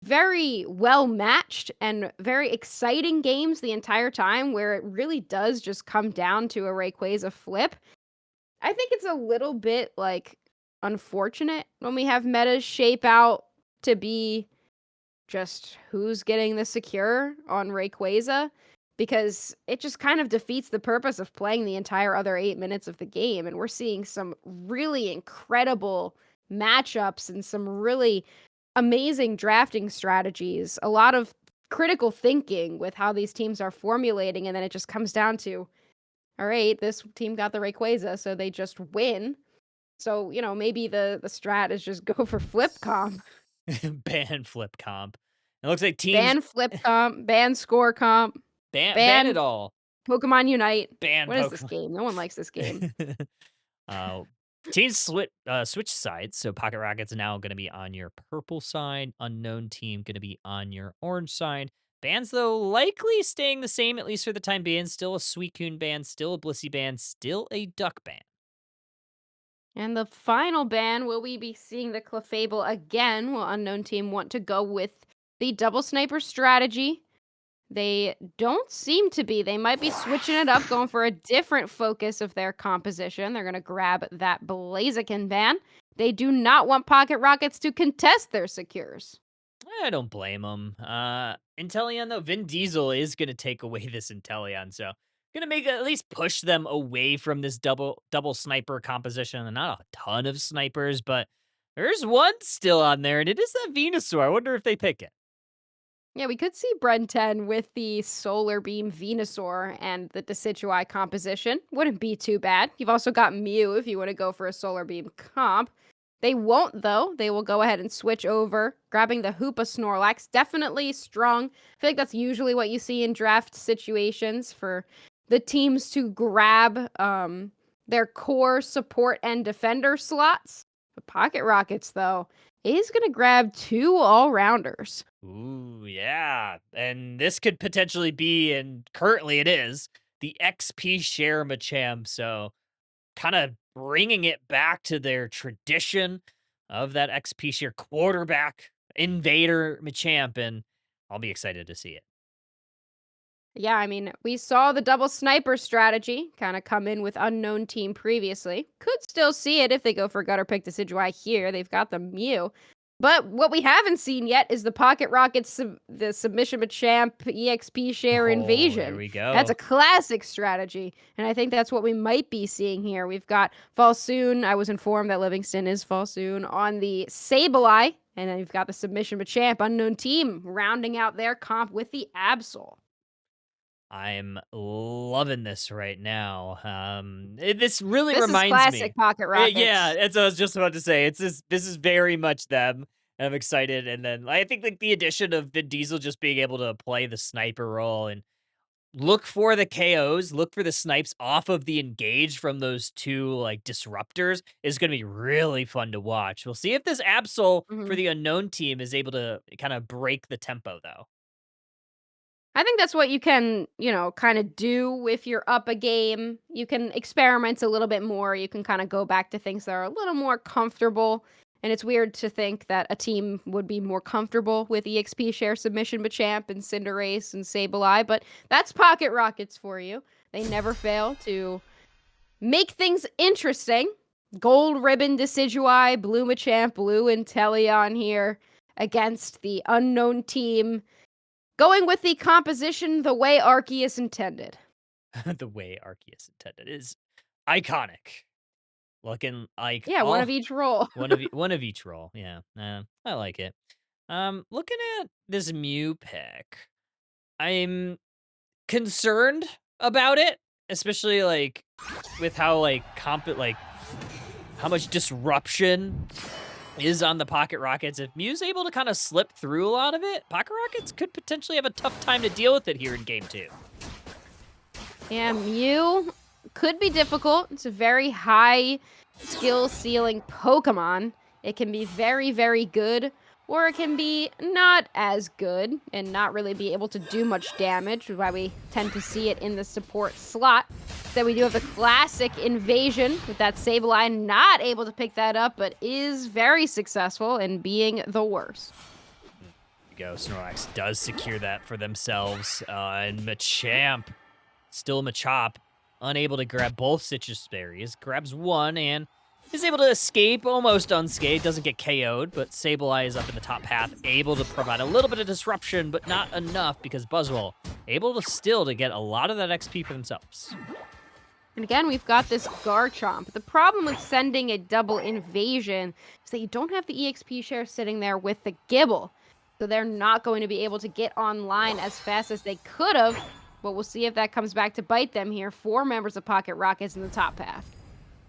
E: very well matched and very exciting games the entire time, where it really does just come down to a Rayquaza flip. I think it's a little bit, like, unfortunate when we have metas shape out to be just who's getting the secure on Rayquaza, because it just kind of defeats the purpose of playing the entire other 8 minutes of the game, and we're seeing some really incredible matchups and some really amazing drafting strategies, a lot of critical thinking with how these teams are formulating, and then it just comes down to, all right, this team got the Rayquaza, so they just win. So, maybe the strat is just go for flip comp,
D: Ban flip comp. It looks like teams
E: ban flip comp, ban score comp,
D: ban it
E: ban
D: all.
E: Pokemon Unite.
D: Ban
E: What is this
D: Pokemon.
E: game? No one likes this game.
D: uh, teams switch sides, so Pocket Rocket's now going to be on your purple side. Unknown team going to be on your orange side. Bans, though, likely staying the same, at least for the time being. Still a Suicune ban, still a Blissey ban, still a Duck ban.
E: And the final ban, will we be seeing the Clefable again? Will Unknown Team want to go with the double sniper strategy? They don't seem to be. They might be switching it up, going for a different focus of their composition. They're going to grab that Blaziken ban. They do not want Pocket Rockets to contest their secures.
D: I don't blame them. Inteleon, though, Vin Diesel is going to take away this Inteleon, so going to make at least push them away from this double sniper composition. And not a ton of snipers, but there's one still on there, and it is that Venusaur. I wonder if they pick it.
E: Yeah, we could see Brenten with the Solar Beam Venusaur and the Decidueye composition. Wouldn't be too bad. You've also got Mew if you want to go for a Solar Beam comp. They won't, though. They will go ahead and switch over, grabbing the Hoopa Snorlax. Definitely strong. I feel like that's usually what you see in draft situations for the teams to grab their core support and defender slots. The Pocket Rockets, though, is going to grab 2 all-rounders.
D: Ooh, yeah. And this could potentially be, and currently it is, the XP share Machamp. So kind of bringing it back to their tradition of that XP share quarterback invader Machamp. And I'll be excited to see it.
E: Yeah, I mean, we saw the double sniper strategy kind of come in with Unknown Team previously. Could still see it if they go for Gutter Pick Decidueye here. They've got the Mew. But what we haven't seen yet is the Pocket Rockets, the Submission Machamp EXP share invasion.
D: There we go.
E: That's a classic strategy. And I think that's what we might be seeing here. We've got Falsoon. I was informed that Livingston is Falsoon on the Sableye. And then you've got the Submission Machamp Unknown Team rounding out their comp with the Absol.
D: I'm loving this right now. This really
E: This
D: reminds
E: is classic
D: me.
E: Pocket Rockets.
D: Yeah, that's what I was just about to say. This is very much them. And I'm excited. And then I think like the addition of Vin Diesel just being able to play the sniper role and look for the KOs, look for the snipes off of the engage from those two like disruptors is going to be really fun to watch. We'll see if this Absol for the Unknown Team is able to kind of break the tempo though.
E: I think that's what you can, kind of do if you're up a game. You can experiment a little bit more. You can kind of go back to things that are a little more comfortable. And it's weird to think that a team would be more comfortable with EXP share Submission Machamp and Cinderace and Sableye, but that's Pocket Rockets for you. They never fail to make things interesting. Gold Ribbon Decidueye, Blue Machamp, Blue Inteleon here against the Unknown Team. Going with the composition the way Arceus intended.
D: The way Arceus intended is iconic. Looking like
E: one of each role.
D: one of each role. Yeah, I like it. Looking at this Mew pick, I'm concerned about it, especially like with how like how much disruption is on the Pocket Rockets. If Mew's able to kind of slip through a lot of it, Pocket Rockets could potentially have a tough time to deal with it here in Game 2.
E: Yeah, Mew could be difficult. It's a very high skill ceiling Pokemon. It can be very, very good, or it can be not as good and not really be able to do much damage, which is why we tend to see it in the support slot. Then we do have the classic Invasion with that Sableye, not able to pick that up, but is very successful in being the worst.
D: There we go. Snorlax does secure that for themselves, and Machamp, still Machop, unable to grab both citrus berries, grabs one and is able to escape almost unscathed, doesn't get KO'd, but Sableye is up in the top path, able to provide a little bit of disruption, but not enough because Buzzwole able to still to get a lot of that XP for themselves.
E: And again, we've got this Garchomp. The problem with sending a double invasion is that you don't have the EXP share sitting there with the Gibble. So they're not going to be able to get online as fast as they could have. But we'll see if that comes back to bite them here. 4 members of Pocket Rockets in the top path.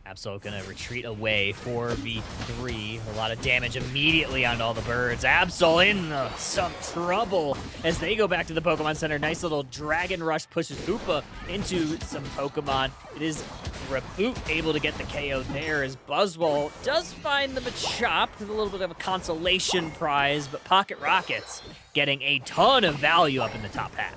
D: Absol gonna retreat away, 4v3. A lot of damage immediately onto all the birds. Absol in some trouble as they go back to the Pokemon Center. Nice little Dragon Rush pushes Hoopa into some Pokemon. It is Reboot able to get the KO there as Buzzwole does find the Machop with a little bit of a consolation prize, but Pocket Rockets getting a ton of value up in the top half.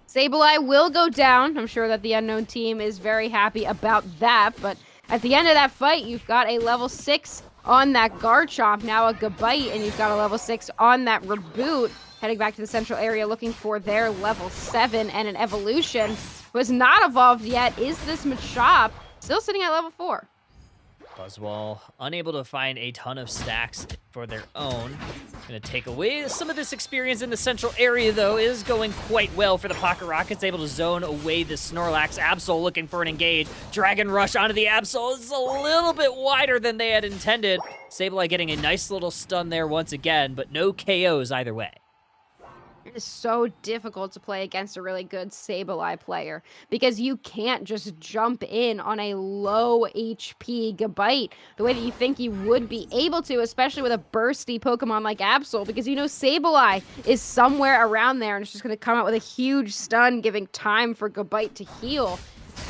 E: Sableye will go down. I'm sure that the Unknown team is very happy about that, but at the end of that fight, you've got a level 6 on that Garchomp, now a Gabite, and you've got a level 6 on that Reboot, heading back to the central area looking for their level 7 and an evolution. Was not evolved yet is this Machop, still sitting at level 4.
D: Buzzwole unable to find a ton of stacks for their own. Gonna take away some of this experience in the central area, though. Is going quite well for the Pocket Rockets, able to zone away the Snorlax. Absol looking for an engage. Dragon Rush onto the Absol is a little bit wider than they had intended. Sableye getting a nice little stun there once again, but no KOs either way.
E: It is so difficult to play against a really good Sableye player because you can't just jump in on a low HP Gabite the way that you think you would be able to, especially with a bursty Pokemon like Absol, because you know Sableye is somewhere around there and it's just going to come out with a huge stun, giving time for Gabite to heal.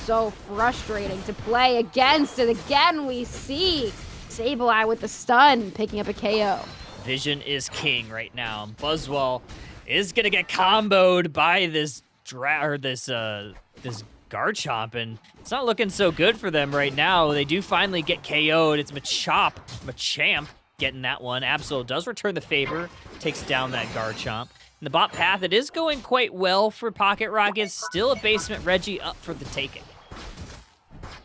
E: So frustrating to play against, and again we see Sableye with the stun picking up a KO.
D: Vision is king right now. Buzzwole is gonna get comboed by this this Garchomp, and it's not looking so good for them right now. They do finally get KO'd. It's Machamp getting that one. Absol does return the favor, takes down that Garchomp. In the bot path, it is going quite well for Pocket Rockets. Still a Basement Reggie up for the taking.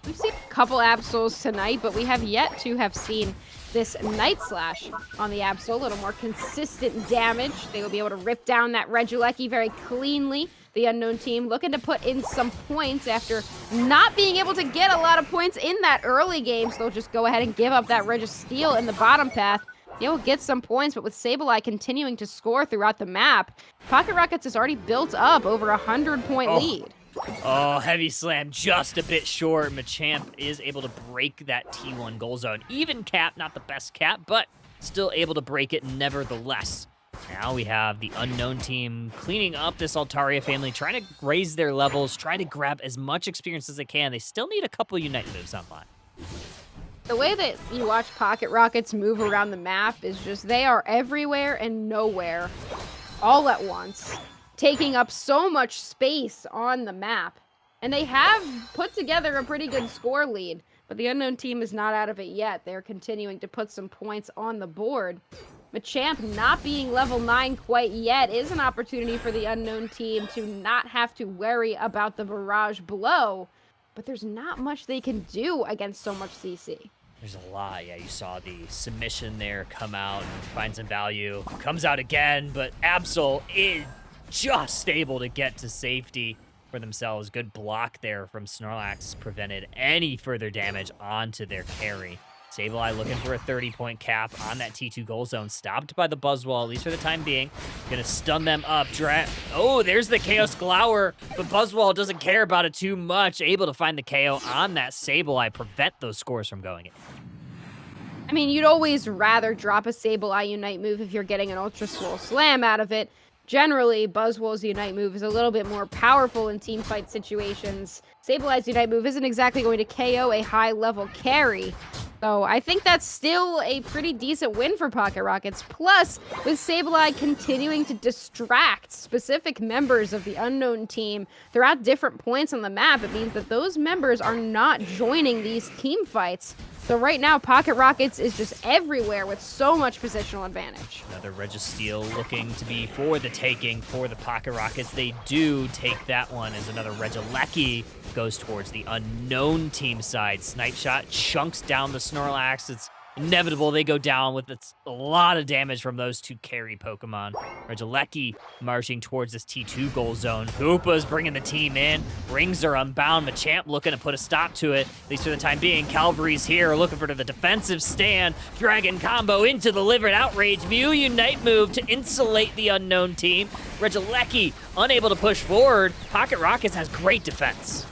E: We've seen a couple Absols tonight, but we have yet to have seen this Night Slash on the Absol. A little more consistent damage. They will be able to rip down that Regieleki very cleanly. The Unknown team looking to put in some points after not being able to get a lot of points in that early game, so they'll just go ahead and give up that Registeel in the bottom path. They will get some points, but with Sableye continuing to score throughout the map, Pocket Rockets has already built up over a 100-point lead.
D: Oh, Heavy Slam just a bit short. Machamp is able to break that T1 goal zone. Even cap, not the best cap, but still able to break it nevertheless. Now we have the Unknown team cleaning up this Altaria family, trying to raise their levels, try to grab as much experience as they can. They still need a couple Unite moves online.
E: The way that you watch Pocket Rockets move around the map is just they are everywhere and nowhere all at once, taking up so much space on the map. And they have put together a pretty good score lead, but the Unknown team is not out of it yet. They're continuing to put some points on the board. Machamp not being level 9 quite yet is an opportunity for the Unknown team to not have to worry about the barrage blow, but there's not much they can do against so much CC.
D: There's a lot. Yeah, you saw the submission there come out and find some value. Comes out again, but Absol is just able to get to safety for themselves. Good block there from Snorlax prevented any further damage onto their carry. Sableye looking for a 30-point cap on that T2 goal zone. Stopped by the Buzzwole, at least for the time being. Gonna stun them up. Oh, there's the Chaos Glower, but Buzzwole doesn't care about it too much. Able to find the KO on that Sableye, prevent those scores from going in.
E: I mean, you'd always rather drop a Sableye Unite move if you're getting an Ultra Swole Slam out of it. Generally, Buzzwole's Unite move is a little bit more powerful in teamfight situations. Sableye's Unite move isn't exactly going to KO a high-level carry. So I think that's still a pretty decent win for Pocket Rockets. Plus, with Sableye continuing to distract specific members of the Unknown team throughout different points on the map, it means that those members are not joining these team fights. So right now, Pocket Rockets is just everywhere with so much positional advantage.
D: Another Registeel looking to be for the taking for the Pocket Rockets. They do take that one as another Regieleki goes towards the unknown team side. Snipe Shot chunks down the Snorlax. It's inevitable they go down with a lot of damage from those two carry Pokemon. Regieleki marching towards this T2 goal zone. Hoopa's bringing the team in. Rings are unbound. Machamp looking to put a stop to it, at least for the time being. Calvary's here looking for the defensive stand. Dragon combo into the livered Outrage. Mew Unite move to insulate the unknown team. Regieleki unable to push forward. Pocket Rockets has great defense.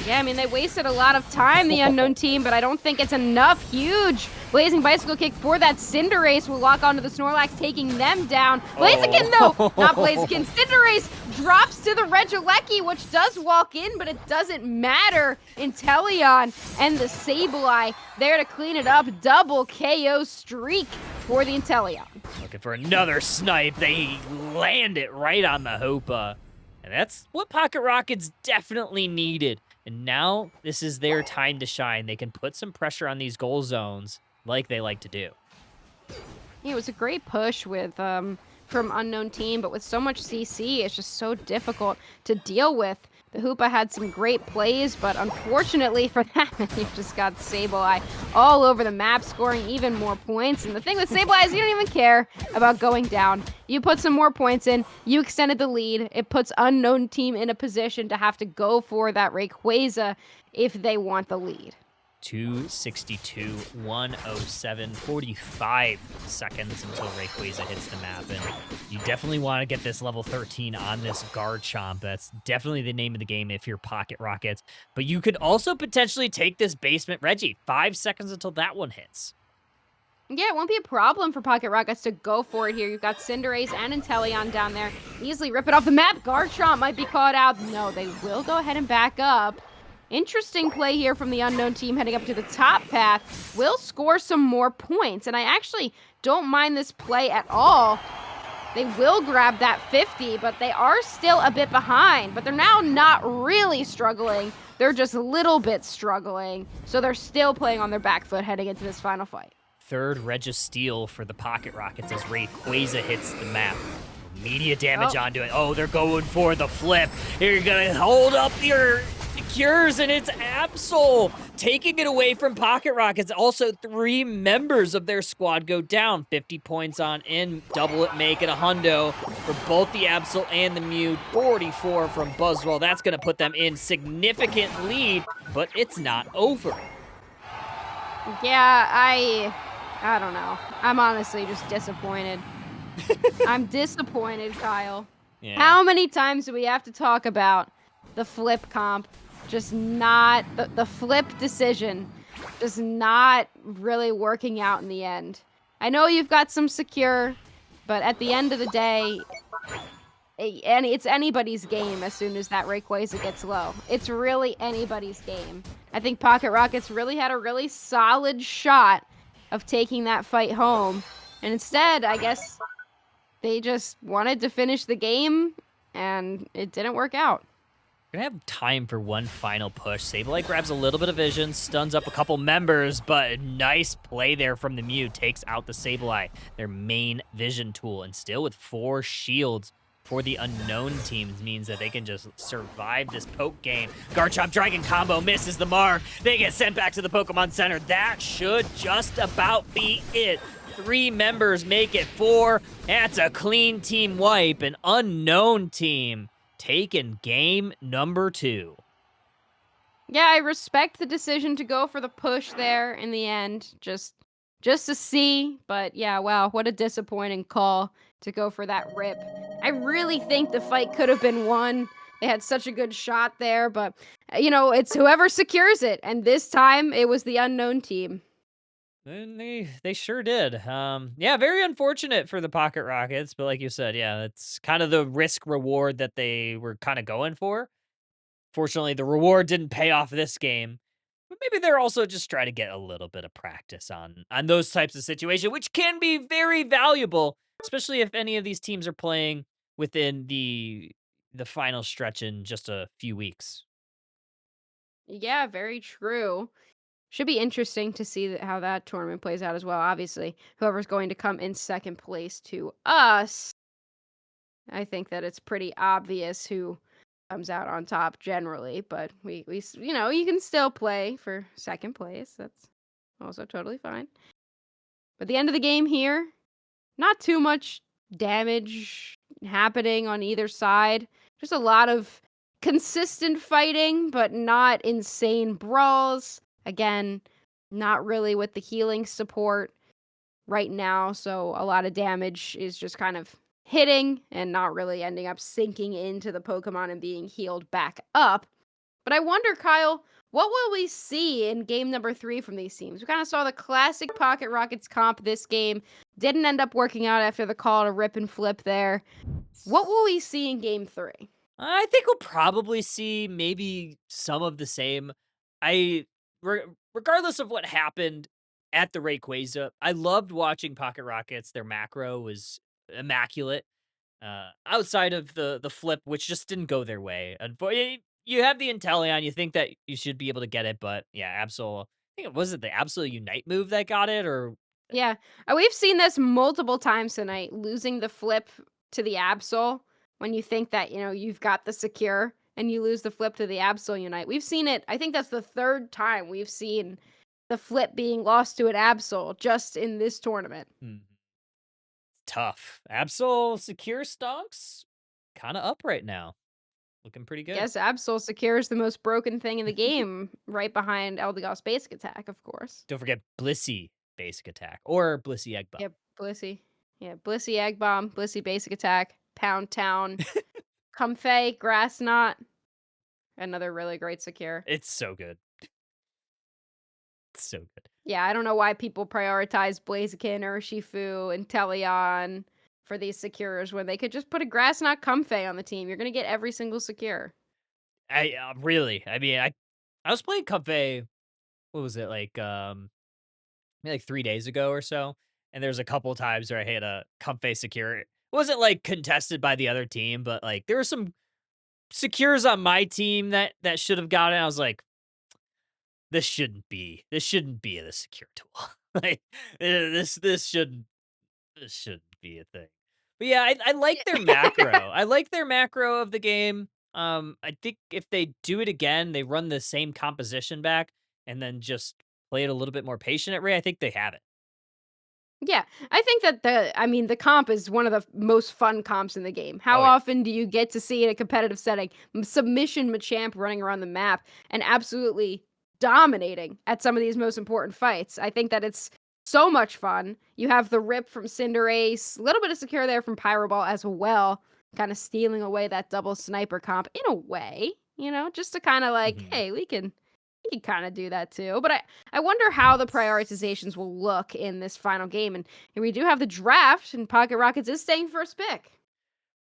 E: Yeah, I mean, they wasted a lot of time, the unknown team, but I don't think it's enough. Huge Blazing Bicycle Kick for that Cinderace will lock onto the Snorlax, taking them down. Blaziken, no, not Blaziken. Cinderace drops to the Regieleki, which does walk in, but it doesn't matter. Inteleon and the Sableye there to clean it up. Double KO streak for the Inteleon.
D: Looking for another snipe. They land it right on the Hoopa. And that's what Pocket Rockets definitely needed. And now this is their time to shine. They can put some pressure on these goal zones like they like to do.
E: Yeah, it was a great push with from unknown team, but with so much CC, it's just so difficult to deal with. The Hoopa had some great plays, but unfortunately for that, you just got Sableye all over the map, scoring even more points. And the thing with Sableye is you don't even care about going down. You put some more points in, you extended the lead. It puts unknown team in a position to have to go for that Rayquaza if they want the lead.
D: 262, 107, 45 seconds until Rayquaza hits the map. And you definitely want to get this level 13 on this Garchomp. That's definitely the name of the game if you're Pocket Rockets. But you could also potentially take this Basement Reggie. 5 seconds until that one hits.
E: Yeah, it won't be a problem for Pocket Rockets to go for it here. You've got Cinderace and Inteleon down there. Easily rip it off the map. Garchomp might be caught out. No, they will go ahead and back up. Interesting play here from the unknown team heading up to the top path. Will score some more points, and I actually don't mind this play at all. They will grab that 50, but they are still a bit behind. But they're now not really struggling. They're just a little bit struggling. So they're still playing on their back foot heading into this final fight.
D: Third Registeel for the Pocket Rockets as Rayquaza hits the map. Immediate damage onto it. Oh, they're going for the flip. You're going to hold up your Cures, and it's Absol taking it away from Pocket Rockets. Also, 3 members of their squad go down. 50 points on in. Double it, make it a hundo for both the Absol and the Mew. 44 from Buzzwell. That's going to put them in significant lead, but it's not over.
E: Yeah, I don't know. I'm honestly just disappointed. I'm disappointed, Kyle.
D: Yeah.
E: How many times do we have to talk about the flip comp? Just not, the flip decision, just not really working out in the end. I know you've got some secure, but at the end of the day, it's anybody's game as soon as that Rayquaza gets low. It's really anybody's game. I think Pocket Rockets really had a really solid shot of taking that fight home. And instead, I guess they just wanted to finish the game, and it didn't work out.
D: We're gonna have time for one final push. Sableye grabs a little bit of vision, stuns up a couple members, but nice play there from the Mew. Takes out the Sableye, their main vision tool, and still with 4 shields for the unknown teams means that they can just survive this poke game. Garchomp Dragon combo misses the mark. They get sent back to the Pokemon Center. That should just about be it. 3 members make it 4. That's a clean team wipe. An unknown team taking game number 2.
E: Yeah, I respect the decision to go for the push there in the end, just to see. But yeah, wow, what a disappointing call to go for that rip. I really think the fight could have been won. They had such a good shot there, but you know, it's whoever secures it. And this time it was the unknown team.
D: And they sure did. Yeah, very unfortunate for the Pocket Rockets, but like you said, yeah, it's kind of the risk reward that they were kind of going for. Fortunately, the reward didn't pay off this game, but maybe they're also just trying to get a little bit of practice on those types of situations, which can be very valuable, especially if any of these teams are playing within the final stretch in just a few weeks.
E: Yeah, very true. Should be interesting to see how that tournament plays out as well. Obviously, whoever's going to come in second place to us, I think that it's pretty obvious who comes out on top generally, but you can still play for second place. That's also totally fine. But the end of the game here, not too much damage happening on either side. Just a lot of consistent fighting, but not insane brawls. Again, not really with the healing support right now, so a lot of damage is just kind of hitting and not really ending up sinking into the Pokemon and being healed back up. But I wonder, Kyle, what will we see in game number 3 from these teams? We kind of saw the classic Pocket Rockets comp this game. Didn't end up working out after the call to rip and flip there. What will we see in game 3?
D: I think we'll probably see maybe some of the same. I, regardless of what happened at the Rayquaza, I loved watching Pocket Rockets. Their macro was immaculate. Outside of the flip, which just didn't go their way. Unfortunately, you have the Inteleon, you think that you should be able to get it, but yeah, Absol. I think it was it the Absol Unite move that got it, or
E: Yeah, we've seen this multiple times tonight, losing the flip to the Absol when you think that, you've got the secure and you lose the flip to the Absol Unite. We've seen it, I think that's the third time we've seen the flip being lost to an Absol just in this tournament.
D: tough. Absol secure stonks kind of up right now, looking pretty good.
E: Yes, Absol secure is the most broken thing in the game, right behind Eldegoss basic attack, of course.
D: Don't forget Blissey basic attack or Blissey egg bomb.
E: Yep, Blissey. Yeah, Blissey egg bomb, Blissey basic attack, Pound Town, Comfey, Grass Knot. Another really great secure.
D: It's so good. It's so good.
E: Yeah, I don't know why people prioritize Blaziken, Urshifu, and Teleon for these secures when they could just put a Grass Knot Comfey on the team. You're gonna get every single secure.
D: I really, I mean, I was playing Comfey. What was it maybe like 3 days ago or so? And there's a couple times where I hit a Comfey secure. It wasn't like contested by the other team, but like there were some secures on my team that should have gotten it. I was like, this shouldn't be the secure tool. like this shouldn't be a thing. But yeah, I like their macro. I like their macro of the game. I think if they do it again, they run the same composition back and then just play it a little bit more patient at Ray. I think they have it.
E: Yeah, I think that the comp is one of the most fun comps in the game. How
D: Oh yeah.
E: often do you get to see in a competitive setting submission Machamp running around the map and absolutely dominating at some of these most important fights? I think that it's so much fun. You have the rip from Cinderace, a little bit of secure there from Pyroball as well, kind of stealing away that double sniper comp in a way, just to kind of like,
D: Mhm.
E: hey, we can kind of do that too. But I wonder how the prioritizations will look in this final game. And here we do have the draft, and Pocket Rockets is staying first pick.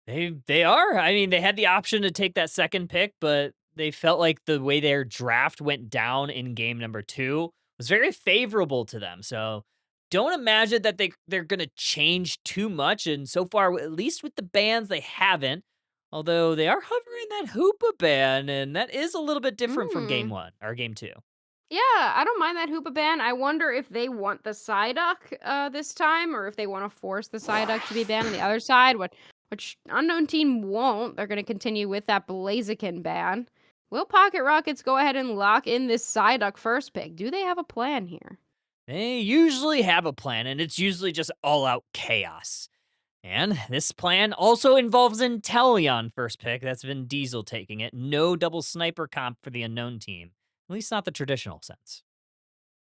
D: They are. I mean, they had the option to take that second pick, but they felt like the way their draft went down in game number 2 was very favorable to them. So don't imagine that they're gonna change too much. And so far, at least with the bans, they haven't. Although they are hovering that Hoopa ban, and that is a little bit different from game
E: Hmm.
D: 1 or game 2.
E: Yeah, I don't mind that Hoopa ban. I wonder if they want the Psyduck this time, or if they want to force the Psyduck to be banned on the other side, which unknown team won't. They're going to continue with that Blaziken ban. Will Pocket Rockets go ahead and lock in this Psyduck first pick? Do they have a plan here?
D: They usually have a plan, and it's usually just all out chaos. And this plan also involves Inteleon first pick. That's Vin Diesel taking it. No double sniper comp for the unknown team. At least not the traditional sense.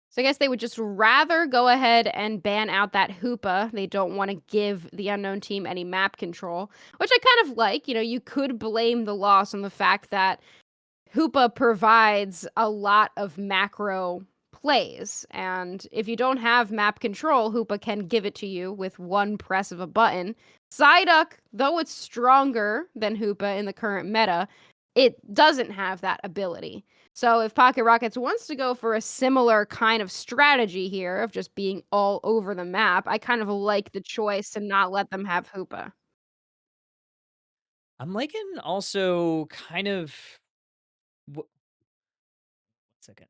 E: So I guess they would just rather go ahead and ban out that Hoopa. They don't want to give the unknown team any map control, which I kind of like. You could blame the loss on the fact that Hoopa provides a lot of macro plays. And if you don't have map control, Hoopa can give it to you with one press of a button. Psyduck, though it's stronger than Hoopa in the current meta, it doesn't have that ability. So if Pocket Rockets wants to go for a similar kind of strategy here of just being all over the map, I kind of like the choice to not let them have Hoopa.
D: I'm liking also kind of. One second.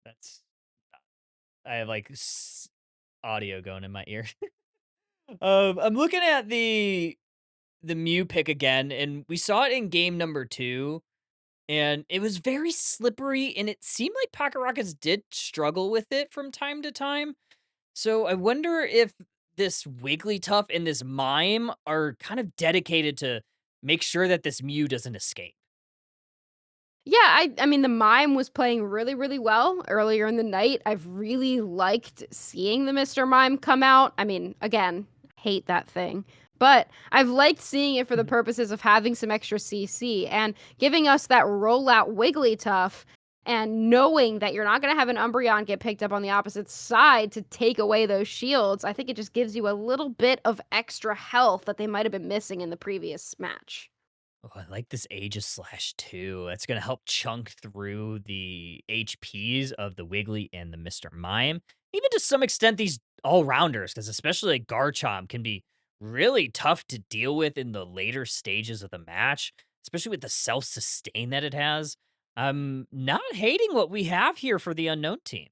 D: That's I have like audio going in my ear. I'm looking at the Mew pick again, and we saw it in game number 2, and it was very slippery, and it seemed like Pocket Rockets did struggle with it from time to time. So I wonder if this Wigglytuff and this Mime are kind of dedicated to make sure that this Mew doesn't escape.
E: Yeah, I mean, the Mime was playing really, really well earlier in the night. I've really liked seeing the Mr. Mime come out. I mean, again, hate that thing. But I've liked seeing it for the purposes of having some extra CC and giving us that rollout Wigglytuff and knowing that you're not going to have an Umbreon get picked up on the opposite side to take away those shields. I think it just gives you a little bit of extra health that they might have been missing in the previous match.
D: Oh, I like this Aegis Slash too. That's going to help chunk through the HPs of the Wiggly and the Mr. Mime. Even to some extent, these all-rounders, because especially like Garchomp can be really tough to deal with in the later stages of the match, especially with the self-sustain that it has. I'm not hating what we have here for the unknown team.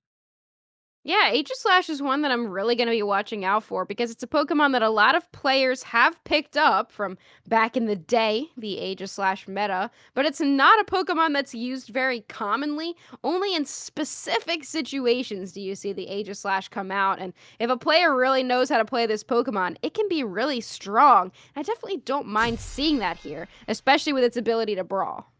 E: Yeah, Aegislash is one that I'm really going to be watching out for because it's a Pokemon that a lot of players have picked up from back in the day, the Aegislash meta, but it's not a Pokemon that's used very commonly. Only in specific situations do you see the Aegislash come out, and if a player really knows how to play this Pokemon, it can be really strong. I definitely don't mind seeing that here, especially with its ability to brawl.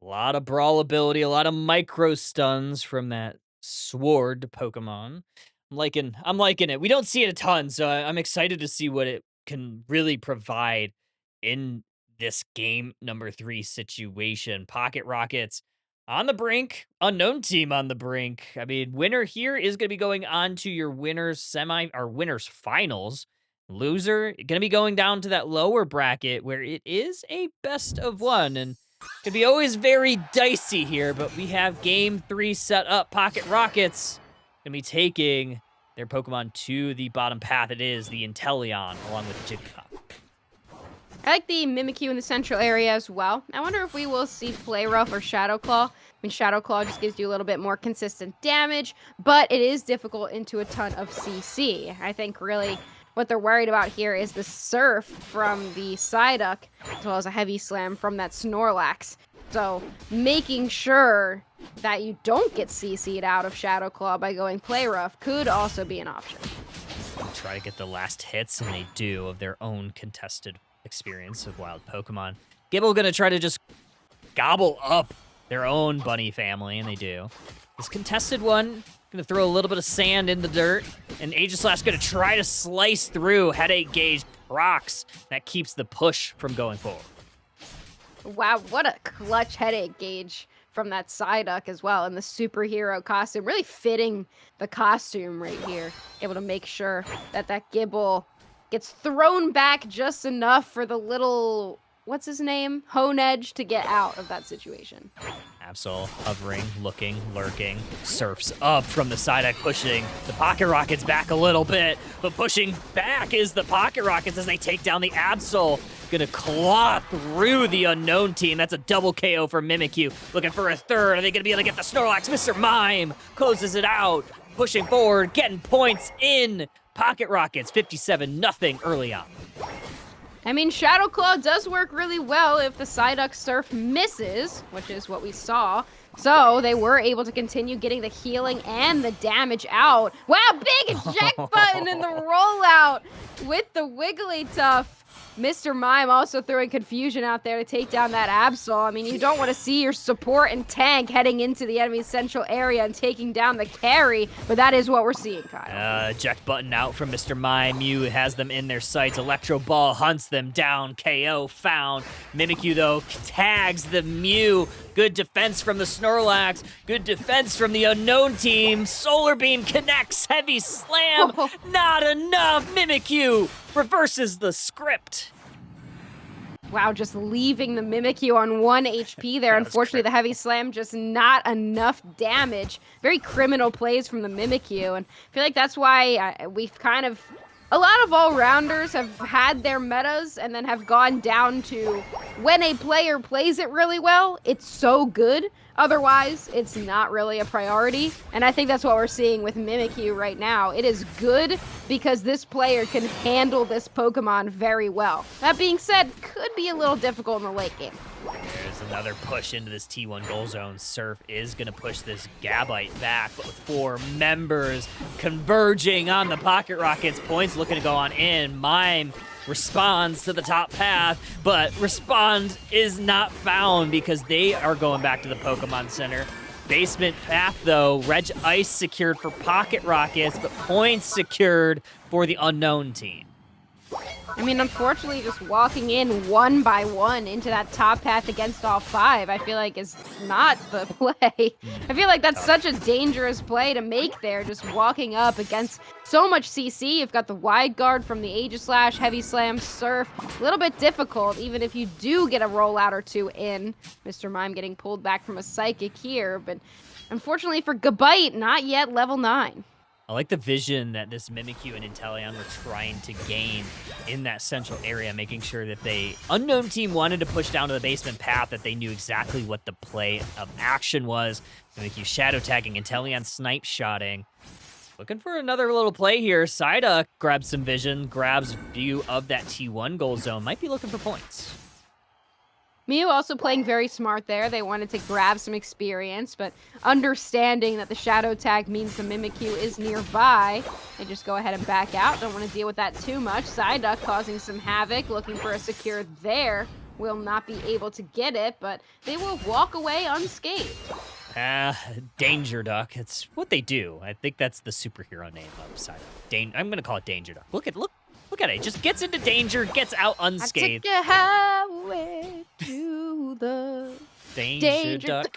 D: A lot of brawl ability, a lot of micro stuns from that sword Pokemon. I'm liking it. We don't see it a ton, so I'm excited to see what it can really provide in this game number 3 situation. Pocket Rockets on the brink, unknown team on the brink. I mean, winner here is going to be going on to your winners finals. Loser going to be going down to that lower bracket where it is a best of 1, and could be always very dicey here, but we have game 3 set up. Pocket Rockets gonna be taking their Pokemon to the bottom path. It is the Inteleon along with Jigglypuff.
E: I like the Mimikyu in the central area as well. I wonder if we will see Play Rough or Shadow Claw. I mean, Shadow Claw just gives you a little bit more consistent damage, but it is difficult into a ton of CC. I think really what they're worried about here is the Surf from the Psyduck, as well as a Heavy Slam from that Snorlax. So making sure that you don't get CC'd out of Shadow Claw by going Play Rough could also be an option.
D: Try to get the last hits, and they do, of their own contested experience of wild Pokemon. Gibble gonna try to just gobble up their own bunny family, and they do. This contested one, gonna throw a little bit of sand in the dirt, and Aegislash gonna try to slice through Headache Gauge procs. That keeps the push from going forward.
E: Wow, what a clutch Headache Gauge from that Psyduck as well, in the superhero costume. Really fitting the costume right here. Able to make sure that that Gibble gets thrown back just enough for the little, what's his name? Honedge to get out of that situation.
D: Absol hovering, looking, lurking, surfs up from the Psyduck, pushing the Pocket Rockets back a little bit, but pushing back is the Pocket Rockets as they take down the Absol. Gonna claw through the unknown team. That's a double KO for Mimikyu. Looking for a third. Are they gonna be able to get the Snorlax? Mr. Mime closes it out, pushing forward, getting points in. Pocket Rockets, 57-0 early on.
E: I mean, Shadow Claw does work really well if the Psyduck Surf misses, which is what we saw. So they were able to continue getting the healing and the damage out. Wow, big eject button in the rollout with the Wigglytuff. Mr. Mime also throwing confusion out there to take down that Absol. I mean, you don't want to see your support and tank heading into the enemy's central area and taking down the carry, but that is what we're seeing, Kyle.
D: Eject button out from Mr. Mime. Mew has them in their sights. Electro Ball hunts them down. KO found. Mimikyu, though, tags the Mew. Good defense from the Snorlax. Good defense from the unknown team. Solar Beam connects. Heavy Slam. Not enough. Mimikyu reverses the script.
E: Wow, just leaving the Mimikyu on 1 HP there. Unfortunately, the Heavy Slam just not enough damage. Very criminal plays from the Mimikyu, and I feel like that's why we've kind of a lot of all-rounders have had their metas and then have gone down to when a player plays it really well, it's so good. Otherwise, it's not really a priority. And I think that's what we're seeing with Mimikyu right now. It is good because this player can handle this Pokemon very well. That being said, could be a little difficult in the late game.
D: There's another push into this T1 goal zone. Surf is going to push this Gabite back, but with 4 members converging on the Pocket Rockets. Points looking to go on in. Mime responds to the top path, but respond is not found because they are going back to the Pokemon Center. Basement path, though. Reg Ice secured for Pocket Rockets, but points secured for the unknown team.
E: I mean, unfortunately, just walking in one by one into that top path against all 5, I feel like is not the play. I feel like that's such a dangerous play to make there, just walking up against so much CC. You've got the wide guard from the Aegislash, Heavy Slam, Surf. A little bit difficult, even if you do get a rollout or 2 in. Mr. Mime getting pulled back from a Psychic here, but unfortunately for Gabite, not yet level 9.
D: I like the vision that this Mimikyu and Inteleon were trying to gain in that central area, making sure that the unknown team wanted to push down to the basement path, that they knew exactly what the play of action was. Mimikyu shadow tagging, Inteleon snipe shotting. Looking for another little play here. Psyduck grabs some vision, grabs view of that T1 goal zone. Might be looking for points.
E: Mew also playing very smart there. They wanted to grab some experience, but understanding that the shadow tag means the Mimikyu is nearby, they just go ahead and back out. Don't want to deal with that too much. Psyduck causing some havoc, looking for a secure there. Will not be able to get it, but they will walk away unscathed.
D: Danger Duck. It's what they do. I think that's the superhero name of Psyduck. I'm gonna call it Danger Duck. Look at it. Just gets into danger, gets out unscathed.
E: I took a highway to the
D: Danger Duck.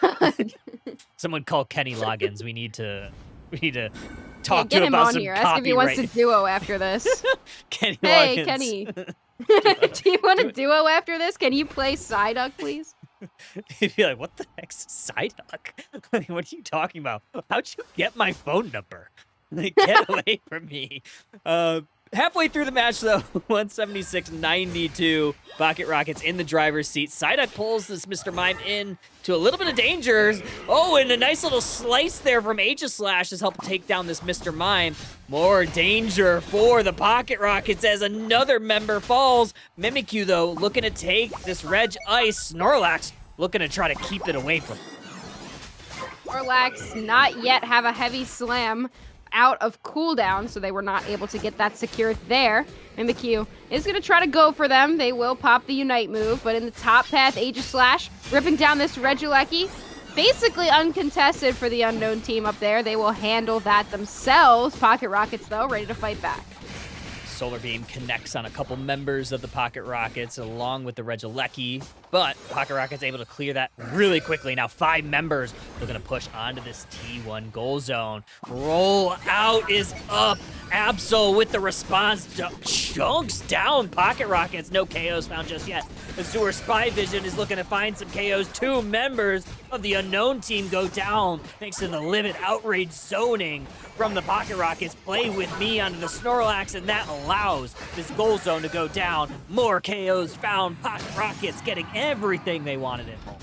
D: Someone call Kenny Loggins. We need to talk to him about some copyright. Get him on here. Ask if he wants to
E: duo after this.
D: Kenny
E: Hey,
D: Loggins.
E: Kenny. Do you want a duo after this? Can you play Psyduck, please?
D: He'd be like, what the heck's Psyduck? Like, what are you talking about? How'd you get my phone number? Like, get away from me. Halfway through the match, though, 176-92. Pocket Rockets in the driver's seat. Psyduck pulls this Mr. Mime in to a little bit of danger. Oh, and a nice little slice there from Aegislash has helped take down this Mr. Mime. More danger for the Pocket Rockets as another member falls. Mimikyu, though, looking to take this Reg Ice. Snorlax looking to try to keep it away from him.
E: Snorlax not yet have a Heavy Slam out of cooldown, so they were not able to get that secured there. Mimikyu is going to try to go for them. They will pop the Unite move, but in the top path, Aegislash ripping down this Regieleki. Basically uncontested for the unknown team up there. They will handle that themselves. Pocket Rockets, though, ready to fight back.
D: Solar Beam connects on a couple members of the Pocket Rockets along with the Regieleki, but Pocket Rockets able to clear that really quickly. Now 5 members are going to push onto this T1 goal zone. Roll out is up. Absol with the response chunks down Pocket Rockets. No KOs found just yet. Azure Spy Vision is looking to find some KOs. 2 members of the unknown team go down thanks to the limit outrage zoning from the Pocket Rockets. Play with me onto the Snorlax, and that allows this goal zone to go down. More KOs found. Pocket Rockets getting everything they wanted at home.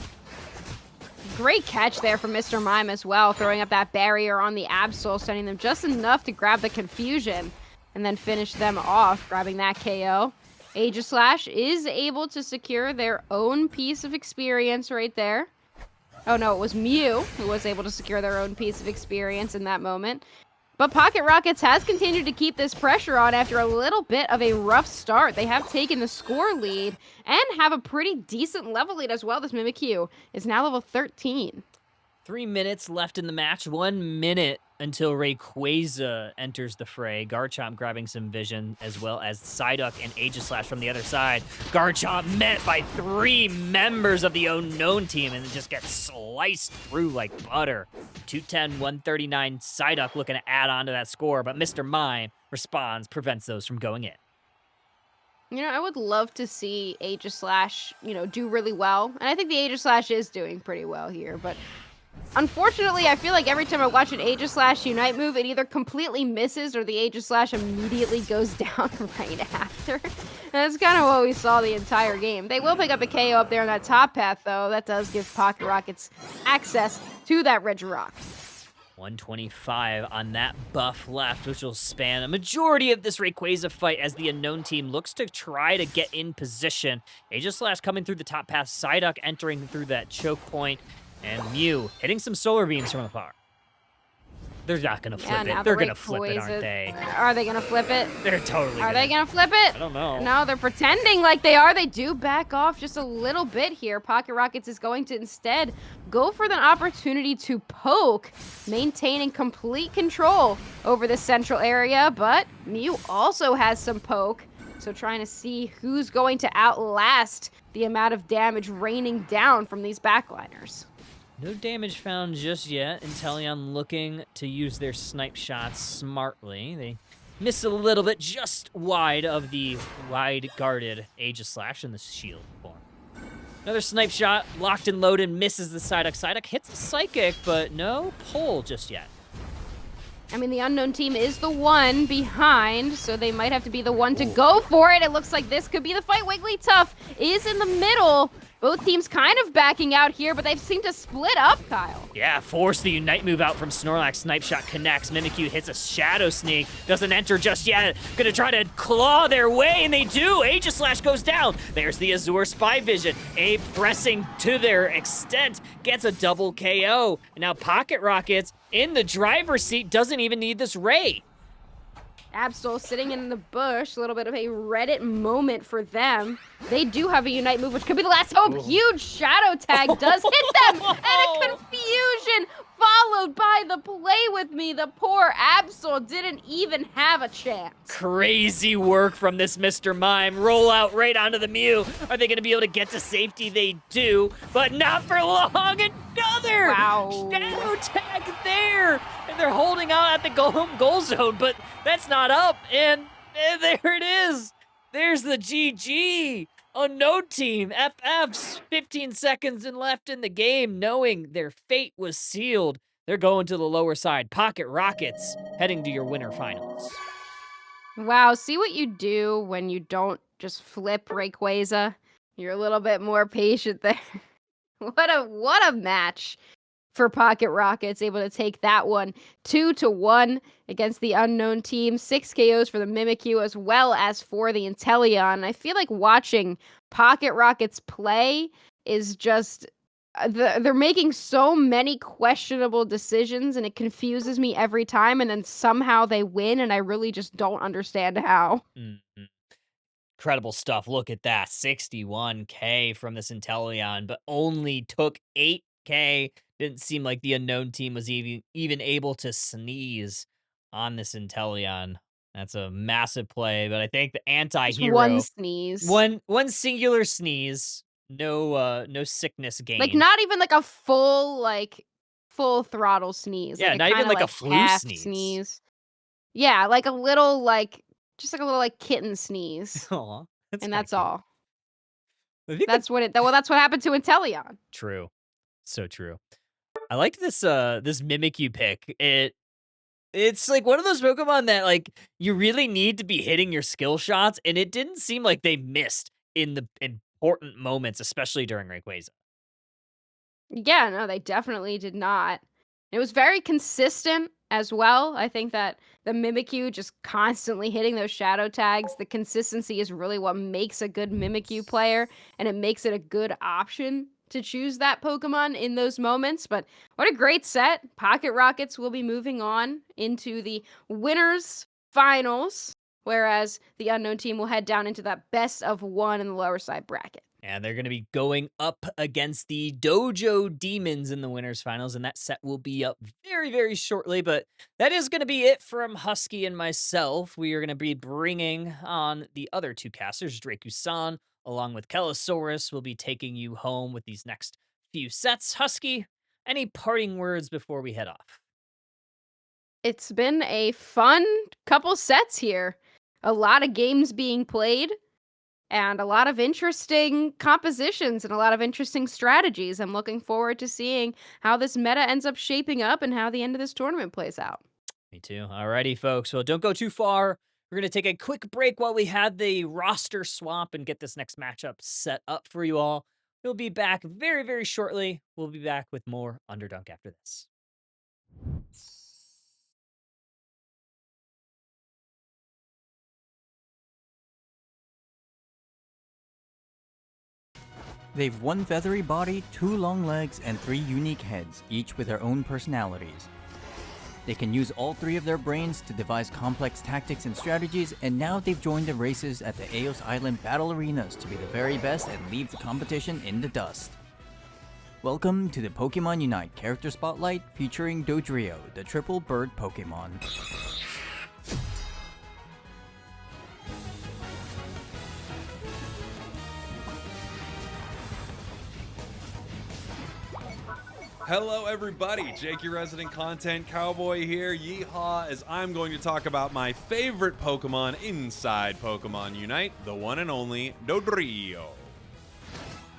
E: Great catch there from Mr. Mime as well, throwing up that barrier on the Absol, sending them just enough to grab the confusion and then finish them off, grabbing that KO. Aegislash is able to secure their own piece of experience right there. Oh no, it was Mew who was able to secure their own piece of experience in that moment. But Pocket Rockets has continued to keep this pressure on after a little bit of a rough start. They have taken the score lead and have a pretty decent level lead as well. This Mimikyu is now level 13.
D: 3 minutes left in the match. 1 minute until Rayquaza enters the fray. Garchomp grabbing some vision, as well as Psyduck and Aegislash from the other side. Garchomp met by 3 members of the unknown team, and it just gets sliced through like butter. 210, 139. Psyduck looking to add on to that score, but Mr. Mime responds, prevents those from going in.
E: You know, I would love to see Aegislash, do really well. And I think the Aegislash is doing pretty well here, but Unfortunately, I feel like every time I watch an Aegislash Unite move, it either completely misses or the Aegislash immediately goes down right after. That's kind of what we saw the entire game. They will pick up a KO up there on that top path, though. That does give Pocket Rockets access to that Regirock.
D: 125 on that buff left, which will span a majority of this Rayquaza fight as the unknown team looks to try to get in position. Aegislash coming through the top path, Psyduck entering through that choke point, and Mew hitting some solar beams from afar. They're not gonna flip it. They're gonna flip it, aren't they?
E: Are they gonna flip it?
D: They're totally
E: Are they gonna flip it?
D: I don't know.
E: No, they're pretending like they are. They do back off just a little bit here. Pocket Rockets is going to instead go for the opportunity to poke, maintaining complete control over the central area, but Mew also has some poke. So trying to see who's going to outlast the amount of damage raining down from these backliners.
D: No damage found just yet. Inteleon looking to use their snipe shots smartly. They miss a little bit just wide of the wide-guarded Aegislash in the shield form. Another snipe shot, locked and loaded, misses the Psyduck. Psyduck hits the Psychic, but no pull just yet.
E: I mean, the unknown team is the one behind, so they might have to be the one to go for it. It looks like this could be the fight. Wigglytuff is in the middle. Both teams kind of backing out here, but they seem to split up, Kyle.
D: Yeah, force the Unite move out from Snorlax. Snipe shot connects. Mimikyu hits a Shadow Sneak. Doesn't enter just yet. Gonna try to claw their way, and they do. Aegislash goes down. There's the Azure Spy Vision. Abe pressing to their extent. Gets a double KO. And now Pocket Rockets in the driver's seat. Doesn't even need this Ray.
E: Absol sitting in the bush, a little bit of a Reddit moment for them. They do have a Unite move, which could be the last hope. Huge Shadow Tag does hit them, and a confusion followed by the play with me. The poor Absol didn't even have a chance.
D: Crazy work from this Mr. Mime. Roll out right onto the Mew. Are they going to be able to get to safety? They do, but not for long. Another Shadow Tag there, and they're holding out at the goal zone, but that's not up, and there it is. There's the GG. Unknown team, FFs, 15 seconds and left in the game, knowing their fate was sealed. They're going to the lower side. Pocket Rockets heading to your winter finals.
E: Wow, see what you do when you don't just flip Rayquaza. You're a little bit more patient there. What a match for Pocket Rockets, able to take that one 2-1 against the unknown team. 6 KOs for the Mimikyu as well as for the Inteleon. I feel like watching Pocket Rockets play is just they're making so many questionable decisions, and it confuses me every time, and then somehow they win, and I really just don't understand how.
D: Mm-hmm. Incredible stuff. Look at that. 61K from this Inteleon, but only took 8K. Didn't seem like the unknown team was even able to sneeze on this Inteleon. That's a massive play, but I think the anti-hero...
E: One sneeze.
D: One singular sneeze. No sickness gain.
E: Like, not even like a full throttle sneeze.
D: Yeah,
E: like
D: not even like a flu sneeze.
E: Yeah, like a little just like a little kitten sneeze.
D: Aw,
E: and that's
D: cute.
E: all.
D: That's
E: what happened to Inteleon.
D: True. So true. I like this this Mimikyu pick. It's like one of those Pokemon that like you really need to be hitting your skill shots, and it didn't seem like they missed in the important moments, especially during Rayquaza.
E: Yeah, no, they definitely did not. It was very consistent as well. I think that the Mimikyu just constantly hitting those shadow tags, the consistency is really what makes a good Mimikyu player, and it makes it a good option to choose that Pokemon in those moments. But what a great set. Pocket Rockets will be moving on into the winners finals, whereas the unknown team will head down into that best of one in the lower side bracket.
D: And they're going to be going up against the Dojo Demons in the winners finals, and that set will be up very, very shortly. But that is going to be it from Husky and myself. We are going to be bringing on the other two casters, Draku-san, along with Kellosaurus. Will be taking you home with these next few sets. Husky, any parting words before we head off?
E: It's been a fun couple sets here. A lot of games being played. and a lot of interesting compositions and a lot of interesting strategies. I'm looking forward to seeing how this meta ends up shaping up and how the end of this tournament plays out.
D: Me too. Alrighty, folks. Well, don't go too far. We're going to take a quick break while we have the roster swap and get this next matchup set up for you all. We'll be back very, very shortly. We'll be back with more Underdunk after this.
A: They've one feathery body, 2 long legs, and 3 unique heads, each with their own personalities. They can use all 3 of their brains to devise complex tactics and strategies, and now they've joined the races at the Eos Island Battle Arenas to be the very best and leave the competition in the dust. Welcome to the Pokemon Unite Character Spotlight featuring Dodrio, the triple bird Pokemon.
B: Hello everybody, Jake your resident content cowboy here, yeehaw, as I'm going to talk about my favorite Pokemon inside Pokemon Unite, the one and only Dodrio.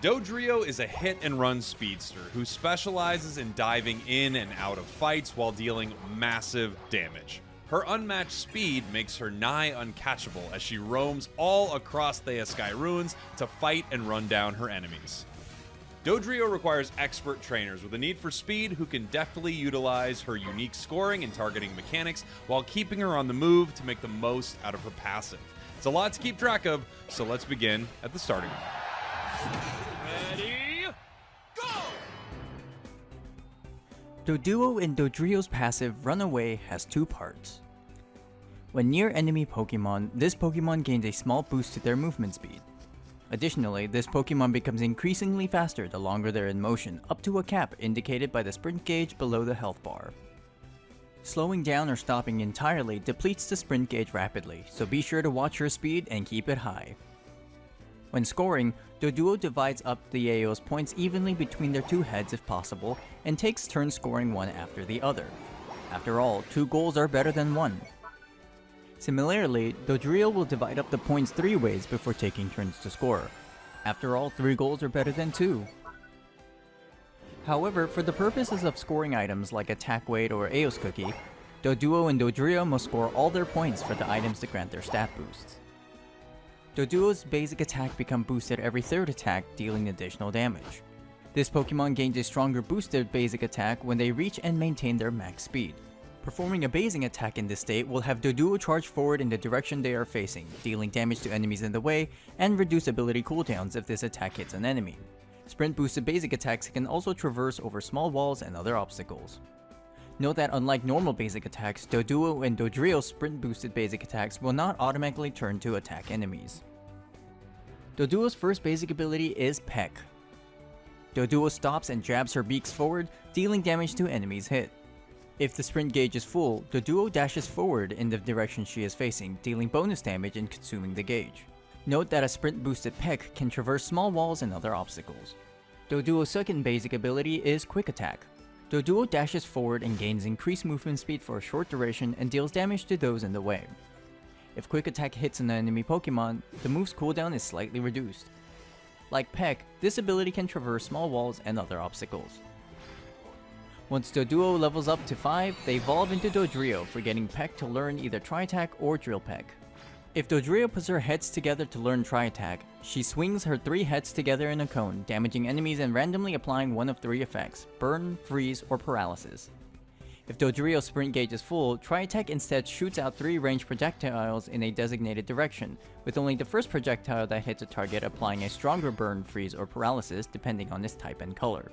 B: Dodrio is a hit-and-run speedster who specializes in diving in and out of fights while dealing massive damage. Her unmatched speed makes her nigh uncatchable as she roams all across the Sky Ruins to fight and run down her enemies. Dodrio requires expert trainers with a need for speed who can deftly utilize her unique scoring and targeting mechanics while keeping her on the move to make the most out of her passive. It's a lot to keep track of, so let's begin at the starting line.
C: Ready, go!
A: Doduo and Dodrio's passive Runaway has 2 parts. When near enemy Pokemon, this Pokemon gains a small boost to their movement speed. Additionally, this Pokemon becomes increasingly faster the longer they're in motion, up to a cap indicated by the sprint gauge below the health bar. Slowing down or stopping entirely depletes the sprint gauge rapidly, so be sure to watch your speed and keep it high. When scoring, Doduo divides up the Eos points evenly between their 2 heads if possible, and takes turns scoring one after the other. After all, 2 goals are better than 1. Similarly, Dodrio will divide up the points 3 ways before taking turns to score. After all, 3 goals are better than 2. However, for the purposes of scoring items like Attack Weight or Eos Cookie, Doduo and Dodrio must score all their points for the items to grant their stat boosts. Doduo's basic attack becomes boosted every 3rd attack, dealing additional damage. This Pokemon gains a stronger boosted basic attack when they reach and maintain their max speed. Performing a basing attack in this state will have Doduo charge forward in the direction they are facing, dealing damage to enemies in the way, and reduce ability cooldowns if this attack hits an enemy. Sprint boosted basic attacks can also traverse over small walls and other obstacles. Note that unlike normal basic attacks, Doduo and Dodrio's sprint boosted basic attacks will not automatically turn to attack enemies. Doduo's first basic ability is Peck. Doduo stops and jabs her beaks forward, dealing damage to enemies hit. If the sprint gauge is full, Doduo dashes forward in the direction she is facing, dealing bonus damage and consuming the gauge. Note that a sprint boosted Peck can traverse small walls and other obstacles. Doduo's second basic ability is Quick Attack. Doduo dashes forward and gains increased movement speed for a short duration and deals damage to those in the way. If Quick Attack hits an enemy Pokemon, the move's cooldown is slightly reduced. Like Peck, this ability can traverse small walls and other obstacles. Once Doduo levels up to 5, they evolve into Dodrio for getting Peck to learn either Tri-Attack or Drill Peck. If Dodrio puts her heads together to learn Tri-Attack, she swings her 3 heads together in a cone, damaging enemies and randomly applying one of 3 effects: Burn, Freeze, or Paralysis. If Dodrio's sprint gauge is full, Tri-Attack instead shoots out 3 ranged projectiles in a designated direction, with only the first projectile that hits a target applying a stronger Burn, Freeze, or Paralysis depending on its type and color.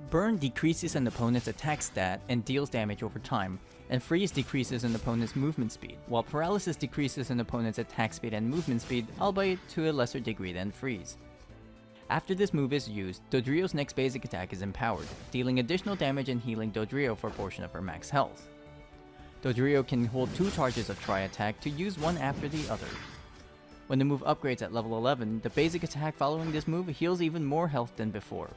A: Burn decreases an opponent's attack stat and deals damage over time, and Freeze decreases an opponent's movement speed, while Paralysis decreases an opponent's attack speed and movement speed, albeit to a lesser degree than Freeze. After this move is used, Dodrio's next basic attack is empowered, dealing additional damage and healing Dodrio for a portion of her max health. Dodrio can hold 2 charges of Tri-Attack to use one after the other. When the move upgrades at level 11, the basic attack following this move heals even more health than before.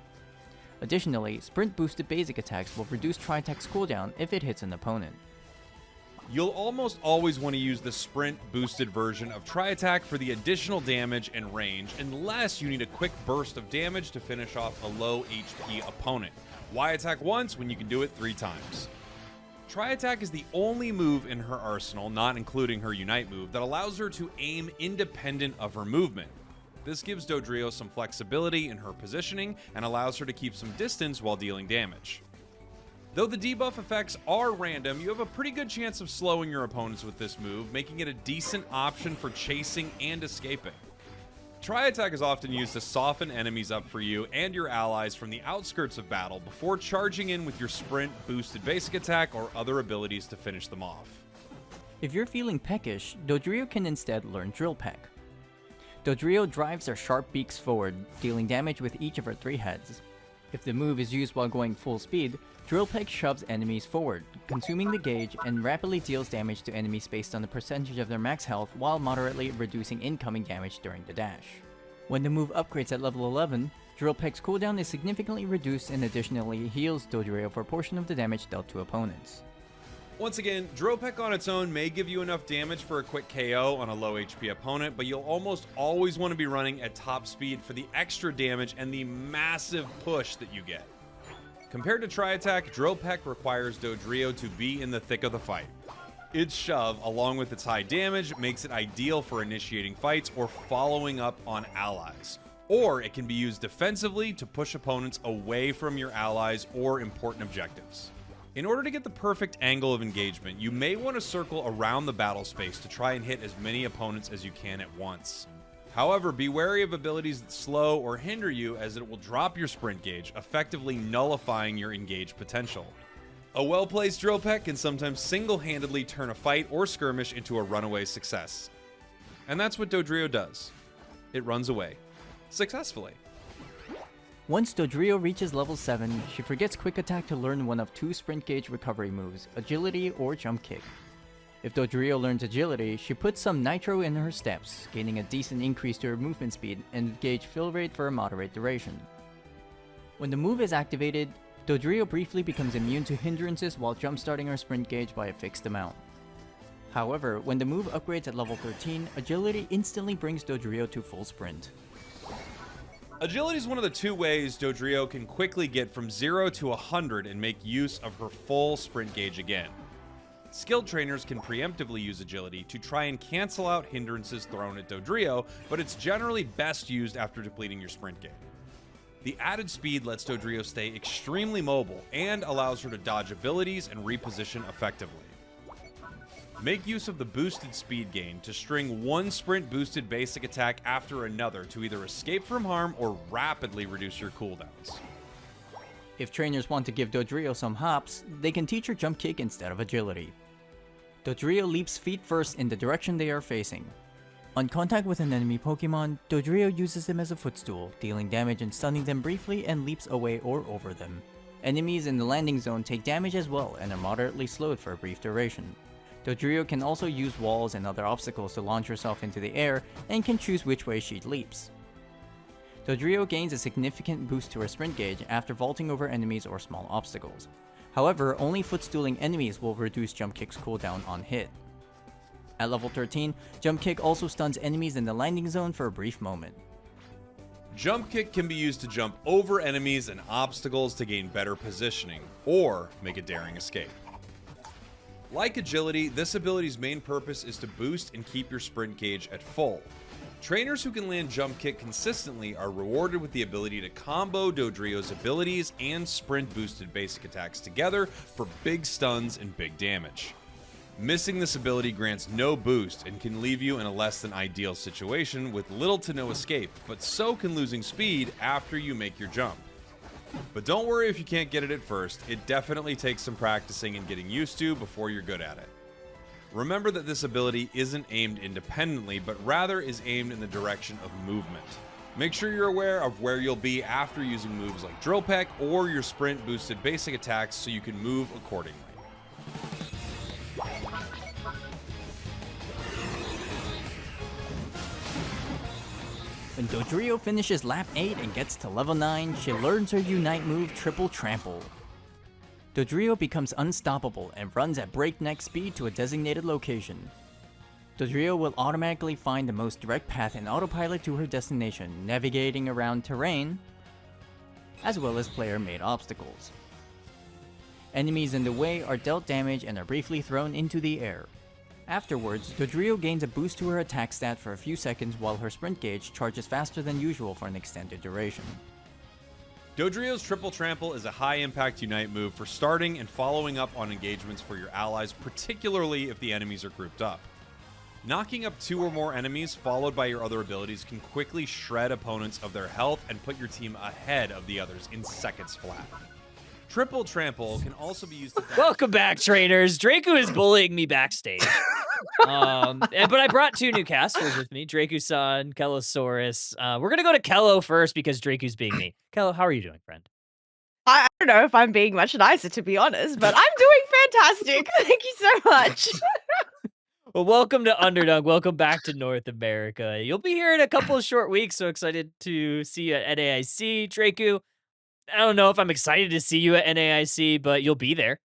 A: Additionally, sprint boosted basic attacks will reduce Tri-Attack's cooldown if it hits an opponent.
B: You'll almost always want to use the sprint boosted version of Tri-Attack for the additional damage and range, unless you need a quick burst of damage to finish off a low HP opponent. Why attack once when you can do it 3 times? Tri-Attack is the only move in her arsenal, not including her Unite move, that allows her to aim independent of her movement. This gives Dodrio some flexibility in her positioning and allows her to keep some distance while dealing damage. Though the debuff effects are random, you have a pretty good chance of slowing your opponents with this move, making it a decent option for chasing and escaping. Tri-Attack is often used to soften enemies up for you and your allies from the outskirts of battle before charging in with your sprint, boosted basic attack, or other abilities to finish them off.
A: If you're feeling peckish, Dodrio can instead learn Drill Peck. Dodrio drives her sharp beaks forward, dealing damage with each of her 3 heads. If the move is used while going full speed, Drill Peck shoves enemies forward, consuming the gauge, and rapidly deals damage to enemies based on the percentage of their max health while moderately reducing incoming damage during the dash. When the move upgrades at level 11, Drill Peck's cooldown is significantly reduced and additionally heals Dodrio for a portion of the damage dealt to opponents.
B: Once again, Drill Peck on its own may give you enough damage for a quick KO on a low HP opponent, but you'll almost always want to be running at top speed for the extra damage and the massive push that you get. Compared to Tri-Attack, Drill Peck requires Dodrio to be in the thick of the fight. Its shove, along with its high damage, makes it ideal for initiating fights or following up on allies. Or it can be used defensively to push opponents away from your allies or important objectives. In order to get the perfect angle of engagement, you may want to circle around the battle space to try and hit as many opponents as you can at once. However, be wary of abilities that slow or hinder you, as it will drop your sprint gauge, effectively nullifying your engage potential. A well-placed Drill Peck can sometimes single-handedly turn a fight or skirmish into a runaway success. And that's what Dodrio does. It runs away. Successfully.
A: Once Dodrio reaches level 7, she forgets Quick Attack to learn one of 2 sprint gauge recovery moves, Agility or Jump Kick. If Dodrio learns Agility, she puts some nitro in her steps, gaining a decent increase to her movement speed and gauge fill rate for a moderate duration. When the move is activated, Dodrio briefly becomes immune to hindrances while jumpstarting her sprint gauge by a fixed amount. However, when the move upgrades at level 13, Agility instantly brings Dodrio to full sprint.
B: Agility is one of the 2 ways Dodrio can quickly get from 0 to 100 and make use of her full sprint gauge again. Skilled trainers can preemptively use Agility to try and cancel out hindrances thrown at Dodrio, but it's generally best used after depleting your sprint gauge. The added speed lets Dodrio stay extremely mobile and allows her to dodge abilities and reposition effectively. Make use of the boosted speed gain to string one sprint boosted basic attack after another to either escape from harm or rapidly reduce your cooldowns.
A: If trainers want to give Dodrio some hops, they can teach her Jump Kick instead of Agility. Dodrio leaps feet first in the direction they are facing. On contact with an enemy Pokemon, Dodrio uses them as a footstool, dealing damage and stunning them briefly and leaps away or over them. Enemies in the landing zone take damage as well and are moderately slowed for a brief duration. Dodrio can also use walls and other obstacles to launch herself into the air and can choose which way she leaps. Dodrio gains a significant boost to her sprint gauge after vaulting over enemies or small obstacles. However, only footstooling enemies will reduce Jump Kick's cooldown on hit. At level 13, Jump Kick also stuns enemies in the landing zone for a brief moment.
B: Jump Kick can be used to jump over enemies and obstacles to gain better positioning, or make a daring escape. Like Agility, this ability's main purpose is to boost and keep your sprint gauge at full. Trainers who can land Jump Kick consistently are rewarded with the ability to combo Dodrio's abilities and sprint boosted basic attacks together for big stuns and big damage. Missing this ability grants no boost and can leave you in a less than ideal situation with little to no escape, but so can losing speed after you make your jump. But don't worry if you can't get it at first, it definitely takes some practicing and getting used to before you're good at it. Remember that this ability isn't aimed independently, but rather is aimed in the direction of movement. Make sure you're aware of where you'll be after using moves like Drill Peck or your sprint boosted basic attacks so you can move accordingly.
A: When Dodrio finishes lap 8 and gets to level 9, she learns her Unite move Triple Trample. Dodrio becomes unstoppable and runs at breakneck speed to a designated location. Dodrio will automatically find the most direct path in autopilot to her destination, navigating around terrain, as well as player-made obstacles. Enemies in the way are dealt damage and are briefly thrown into the air. Afterwards, Dodrio gains a boost to her attack stat for a few seconds while her sprint gauge charges faster than usual for an extended duration.
B: Dodrio's Triple Trample is a high-impact Unite move for starting and following up on engagements for your allies, particularly if the enemies are grouped up. Knocking up 2 or more enemies followed by your other abilities can quickly shred opponents of their health and put your team ahead of the others in seconds flat. Triple Trample can also be used to...
D: Welcome back, trainers. Draco is bullying me backstage. But I brought 2 new casters with me, Draco-san, Kelosaurus. We're going to go to Kelo first because Draco's being me. Kelo, how are you doing, friend?
F: I don't know if I'm being much nicer, to be honest, but I'm doing fantastic. Thank you so much.
D: Well, welcome to Underdunk. Welcome back to North America. You'll be here in a couple of short weeks, so excited to see you at NAIC. Draco, I don't know if I'm excited to see you at NAIC, but you'll be there.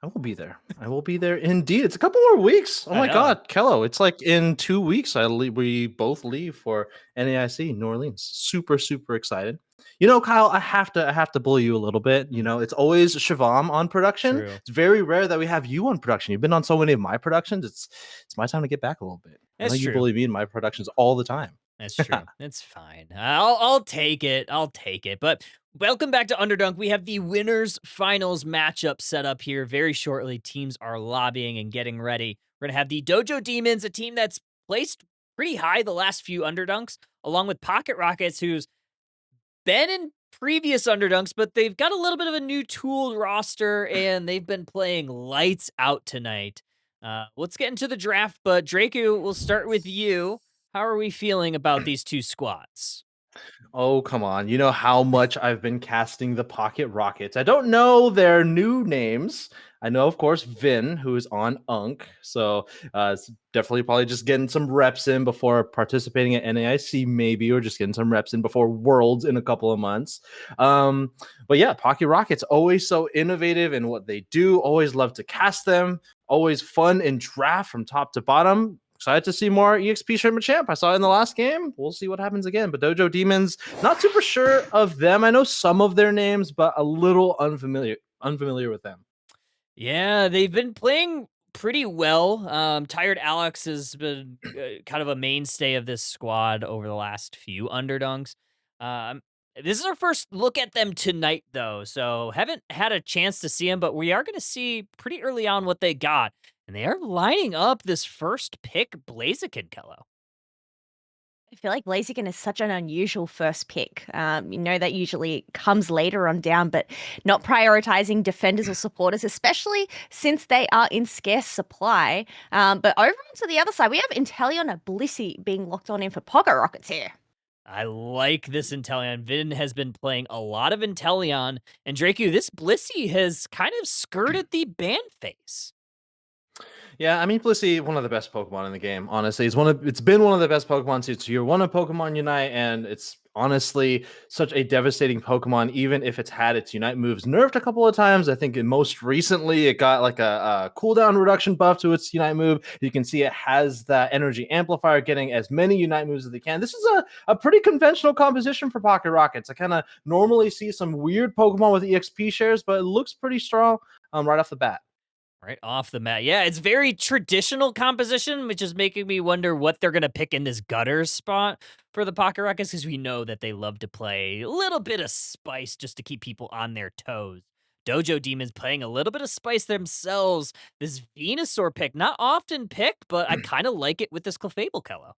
G: I will be there. I will be there indeed. It's a couple more weeks. Oh my God, Kello! It's like in 2 weeks. We both leave for NAIC New Orleans. Super excited. You know, Kyle, I have to bully you a little bit. You know, it's always Shivam on production.
D: True.
G: It's very rare that we have you on production. You've been on so many of my productions. It's my time to get back a little bit.
D: That's
G: I know
D: true.
G: You bully me in my productions all the time.
D: That's true. It's fine. I'll take it. I'll take it. But welcome back to Underdunk. We have the winners finals matchup set up here very shortly. Teams are lobbying and getting ready. We're going to have the Dojo Demons, a team that's placed pretty high the last few Underdunks, along with Pocket Rockets, who's been in previous Underdunks, but they've got a little bit of a new tooled roster, and they've been playing lights out tonight. Let's get into the draft, but Draco, we'll start with you. How are we feeling about these 2 squads?
G: Oh, come on. You know how much I've been casting the Pocket Rockets. I don't know their new names. I know, of course, Vin, who is on Unk. So it's definitely probably just getting some reps in before participating at NAIC, maybe, or just getting some reps in before Worlds in a couple of months. But yeah, Pocket Rockets, always so innovative in what they do. Always love to cast them. Always fun in draft from top to bottom. Excited to see more EXP Shrimp Champ. I saw it in the last game. We'll see what happens again. But Dojo Demons, not super sure of them. I know some of their names, but a little unfamiliar with them.
D: Yeah, they've been playing pretty well. Tired Alex has been kind of a mainstay of this squad over the last few Underdunks. This is our first look at them tonight, though, so haven't had a chance to see them, but we are going to see pretty early on what they got. And they are lining up this first pick, Blaziken, Kello.
F: I feel like Blaziken is such an unusual first pick. You know that usually comes later on down, but not prioritizing defenders or supporters, especially since they are in scarce supply. But over to the other side, we have Inteleon and Blissey being locked on in for Pocket Rockets here.
D: I like this Inteleon. Vin has been playing a lot of Inteleon. And Draco, this Blissey has kind of skirted the ban phase.
G: Yeah, I mean, Blissey, one of the best Pokemon in the game. Honestly, it's been one of the best Pokemon since year 1 of Pokemon Unite, and it's honestly such a devastating Pokemon. Even if it's had its Unite moves nerfed a couple of times, I think most recently it got like a cooldown reduction buff to its Unite move. You can see it has that energy amplifier, getting as many Unite moves as they can. This is a pretty conventional composition for Pocket Rockets. I kind of normally see some weird Pokemon with EXP shares, but it looks pretty strong right off the bat.
D: Right off the mat. Yeah, it's very traditional composition, which is making me wonder what they're going to pick in this gutter spot for the Pocket Rockets, because we know that they love to play a little bit of spice just to keep people on their toes. Dojo Demons playing a little bit of spice themselves. This Venusaur pick, not often picked, but I kind of like it with this Clefable, Kello.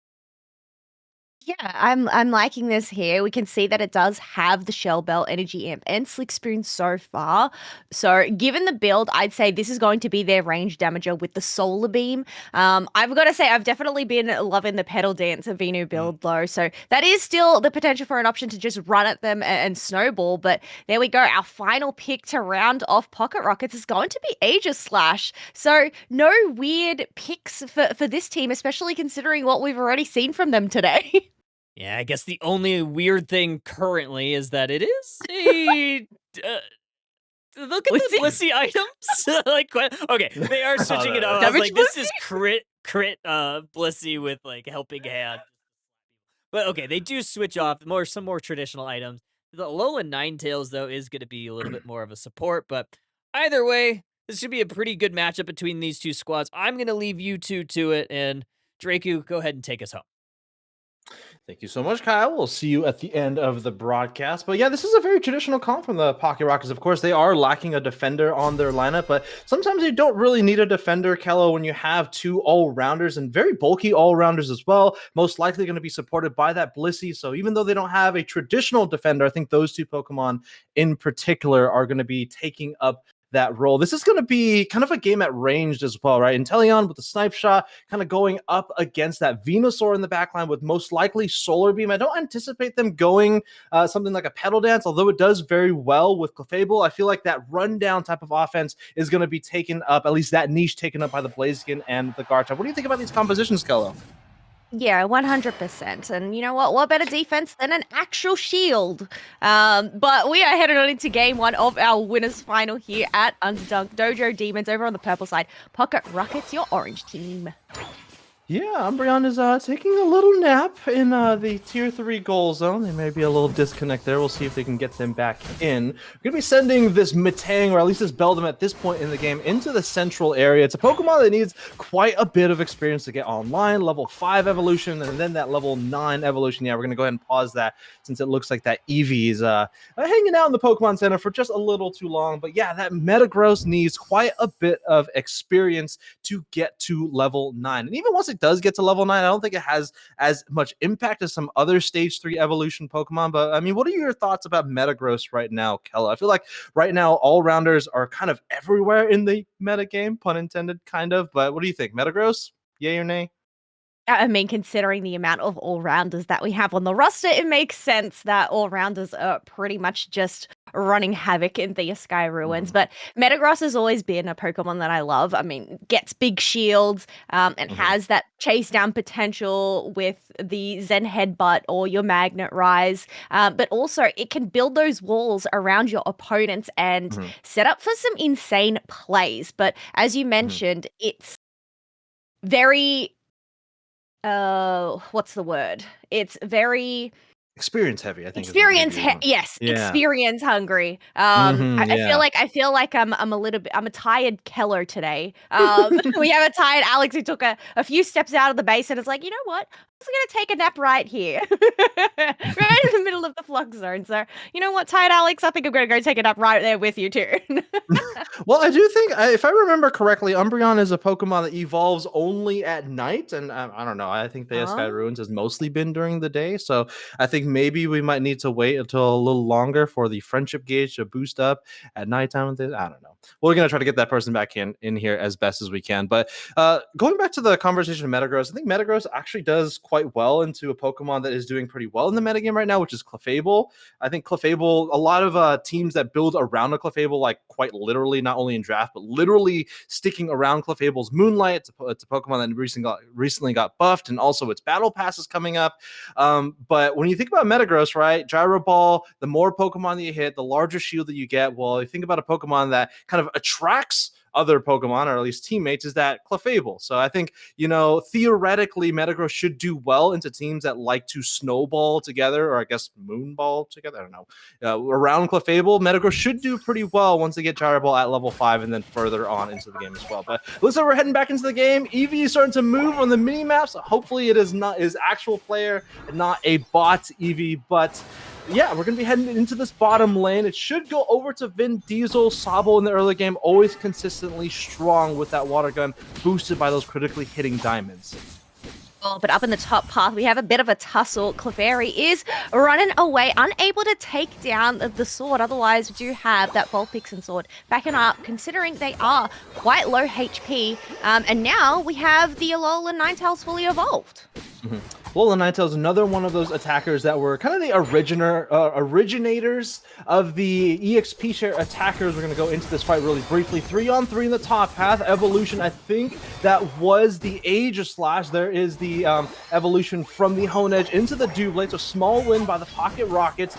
F: Yeah, I'm liking this here. We can see that it does have the Shell Bell, Energy Amp, and Slick Spoon so far. So given the build, I'd say this is going to be their range damager with the Solar Beam. I've got to say, I've definitely been loving the Pedal Dance of Venu build though. So that is still the potential for an option to just run at them and snowball. But there we go. Our final pick to round off Pocket Rockets is going to be Aegis Slash. So no weird picks for this team, especially considering what we've already seen from them today.
D: Yeah, I guess the only weird thing currently is that it is a Look at the Blissey items. Like, okay, they are switching it up. I was
F: Damage
D: like, this is crit Blissey with like helping hand. But okay, they do switch off some more traditional items. The Alolan Ninetales though is going to be a little bit more of a support, but either way, this should be a pretty good matchup between these two squads. I'm going to leave you two to it, and Draku, go ahead and take us home.
G: Thank you so much, Kyle. We'll see you at the end of the broadcast. But yeah, this is a very traditional comp from the Pocket Rockets. Of course, they are lacking a defender on their lineup, but sometimes you don't really need a defender, Kello, when you have two all-rounders and very bulky all-rounders as well. Most likely going to be supported by that Blissey. So even though they don't have a traditional defender, I think those two Pokemon in particular are going to be taking up that role. This is going to be kind of a game at ranged as well, right? Inteleon with the snipe shot kind of going up against that Venusaur in the backline with most likely Solar Beam. I don't anticipate them going something like a Petal Dance, although it does very well with Clefable. I feel like that rundown type of offense is going to be taken up, at least that niche taken up by the Blaziken and the Garchomp. What do you think about these compositions, Kello?
F: Yeah, 100%. And you know what? What better defense than an actual shield? But we are headed on into game one of our winners final here at Underdunk. Dojo Demons over on the purple side. Pocket Rockets, your orange team.
G: Yeah, Umbreon is taking a little nap in the tier 3 goal zone. There may be a little disconnect there. We'll see if they can get them back in. We're going to be sending this Metang, or at least this Beldum at this point in the game, into the central area. It's a Pokemon that needs quite a bit of experience to get online. Level 5 evolution, and then that level 9 evolution. Yeah, we're going to go ahead and pause that since it looks like that Eevee is hanging out in the Pokemon Center for just a little too long. But yeah, that Metagross needs quite a bit of experience to get to level 9. And even once it does get to level 9, I don't think it has as much impact as some other stage 3 evolution Pokemon. But I mean, what are your thoughts about Metagross right now, Kello? I feel like right now all-rounders are kind of everywhere in the meta game, pun intended, kind of. But what do you think? Metagross? Yay or nay?
F: I mean, considering the amount of all-rounders that we have on the roster, it makes sense that all-rounders are pretty much just running havoc in the Sky Ruins. But Metagross has always been a Pokemon that I love. I mean, gets big shields and has that chase down potential with the Zen Headbutt or your Magnet Rise. But also, it can build those walls around your opponents and set up for some insane plays. But as you mentioned, it's very... what's the word? It's very
G: Experience heavy, I think.
F: Yes,
G: Yeah.
F: experience hungry. I feel like I'm a tired Keller today. We have a tired Alex who took a few steps out of the base and is like, you know what? I'm just gonna take a nap right here, right in the middle of the flux zone. So you know what, tired Alex, I think I'm gonna go take a nap right there with you too.
G: Well, I do think, if I remember correctly, Umbreon is a Pokemon that evolves only at night, and I don't know. I think the Sky Ruins has mostly been during the day, so I think maybe we might need to wait until a little longer for the friendship gauge to boost up at nighttime. I don't know. We're gonna try to get that person back in here as best as we can. But going back to the conversation of Metagross, I think Metagross actually does quite well into a Pokemon that is doing pretty well in the metagame right now, which is Clefable. I think Clefable, a lot of teams that build around a Clefable, like quite literally, not only in draft, but literally sticking around Clefable's Moonlight. It's a Pokemon that recently got buffed, and also its Battle Pass is coming up. But when you think about Metagross, right, Gyro Ball, the more Pokemon that you hit, the larger shield that you get. Well, you think about a Pokemon that kind of attracts other Pokemon, or at least teammates, is that Clefable. So I think, theoretically, Metagross should do well into teams that like to snowball together, or I guess moonball together. I don't know. Around Clefable, Metagross should do pretty well once they get Gyro Ball at level 5 and then further on into the game as well. But looks like we're heading back into the game. Eevee is starting to move on the mini maps. Hopefully it is not his actual player and not a bot Eevee, but yeah, we're going to be heading into this bottom lane. It should go over to Vin Diesel. Sabo in the early game, always consistently strong with that water gun, boosted by those critically hitting diamonds.
F: Oh, but up in the top path, we have a bit of a tussle. Clefairy is running away, unable to take down the sword. Otherwise, we do have that Vulpix sword backing up, considering they are quite low HP. And now we have the Alolan Ninetales fully evolved.
G: Lola Ninetales is another one of those attackers that were kind of the originators of the EXP share attackers. We're going to go into this fight really briefly. 3-on-3 in the top path. Evolution, I think that was the Aegis Slash. There is the evolution from the Hone Edge into the Doublade. So small win by the Pocket Rockets.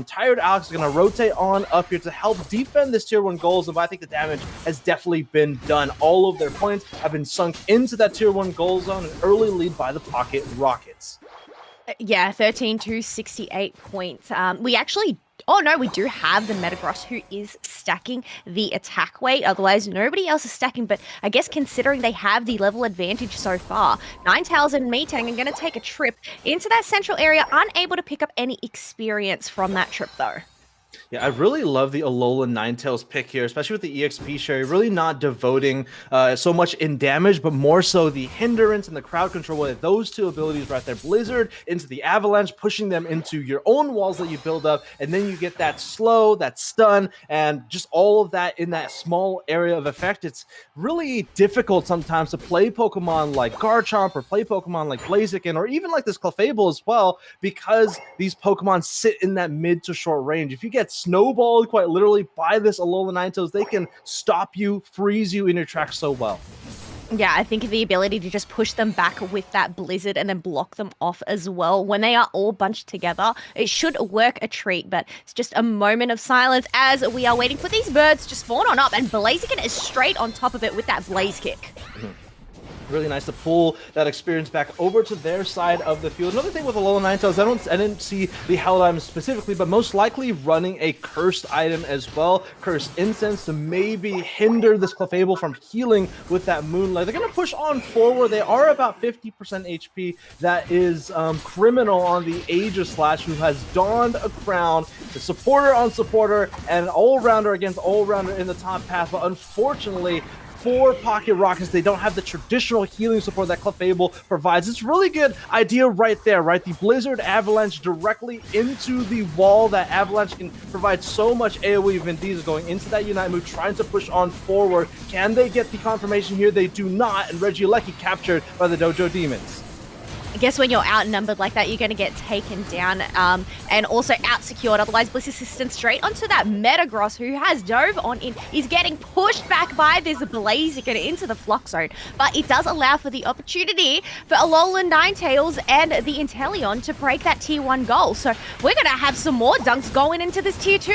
G: Tired Alex is going to rotate on up here to help defend this tier 1 gold zone, but I think the damage has definitely been done. All of their points have been sunk into that tier 1 gold zone. An early lead by the Pocket Rockets.
F: Yeah, 13 to 68 points. We actually, oh no, we do have the Metagross who is stacking the attack weight. Otherwise, nobody else is stacking. But I guess considering they have the level advantage so far, Ninetales and Metang are going to take a trip into that central area, unable to pick up any experience from that trip though.
G: Yeah, I really love the Alola Ninetales pick here, especially with the EXP share. Really not devoting so much in damage, but more so the hindrance and the crowd control with those two abilities right there. Blizzard into the Avalanche, pushing them into your own walls that you build up, and then you get that slow, that stun, and just all of that in that small area of effect. It's really difficult sometimes to play Pokemon like Garchomp or play Pokemon like Blaziken or even like this Clefable as well, because these Pokemon sit in that mid to short range. If you get snowballed quite literally by this Alola Ninetales, they can stop you, freeze you in your tracks so well.
F: Yeah, I think the ability to just push them back with that Blizzard and then block them off as well. When they are all bunched together, it should work a treat, but it's just a moment of silence as we are waiting for these birds to spawn on up, and Blaziken is straight on top of it with that Blaze Kick.
G: Really nice to pull that experience back over to their side of the field. Another thing with Alola Ninetales, I didn't see the held item specifically, but most likely running a cursed item as well. Cursed Incense to maybe hinder this Clefable from healing with that Moonlight. They're going to push on forward. They are about 50% HP. That is Criminal on the Aegis Slash, who has donned a crown. The supporter on supporter and an all-rounder against all-rounder in the top path, but unfortunately, for Pocket Rockets, they don't have the traditional healing support that Clefable provides. It's a really good idea right there, right? The Blizzard Avalanche directly into the wall. That Avalanche can provide so much AoE. Vin Diesel going into that Unite move, trying to push on forward. Can they get the confirmation here? They do not, and Regieleki captured by the Dojo Demons.
F: I guess when you're outnumbered like that, you're going to get taken down and also out-secured. Otherwise, Bliss Assistant straight onto that Metagross, who has dove on in. He's getting pushed back by this Blaziken into the Flock Zone. But it does allow for the opportunity for Alolan Ninetales and the Inteleon to break that Tier 1 goal. So we're going to have some more dunks going into this Tier 2.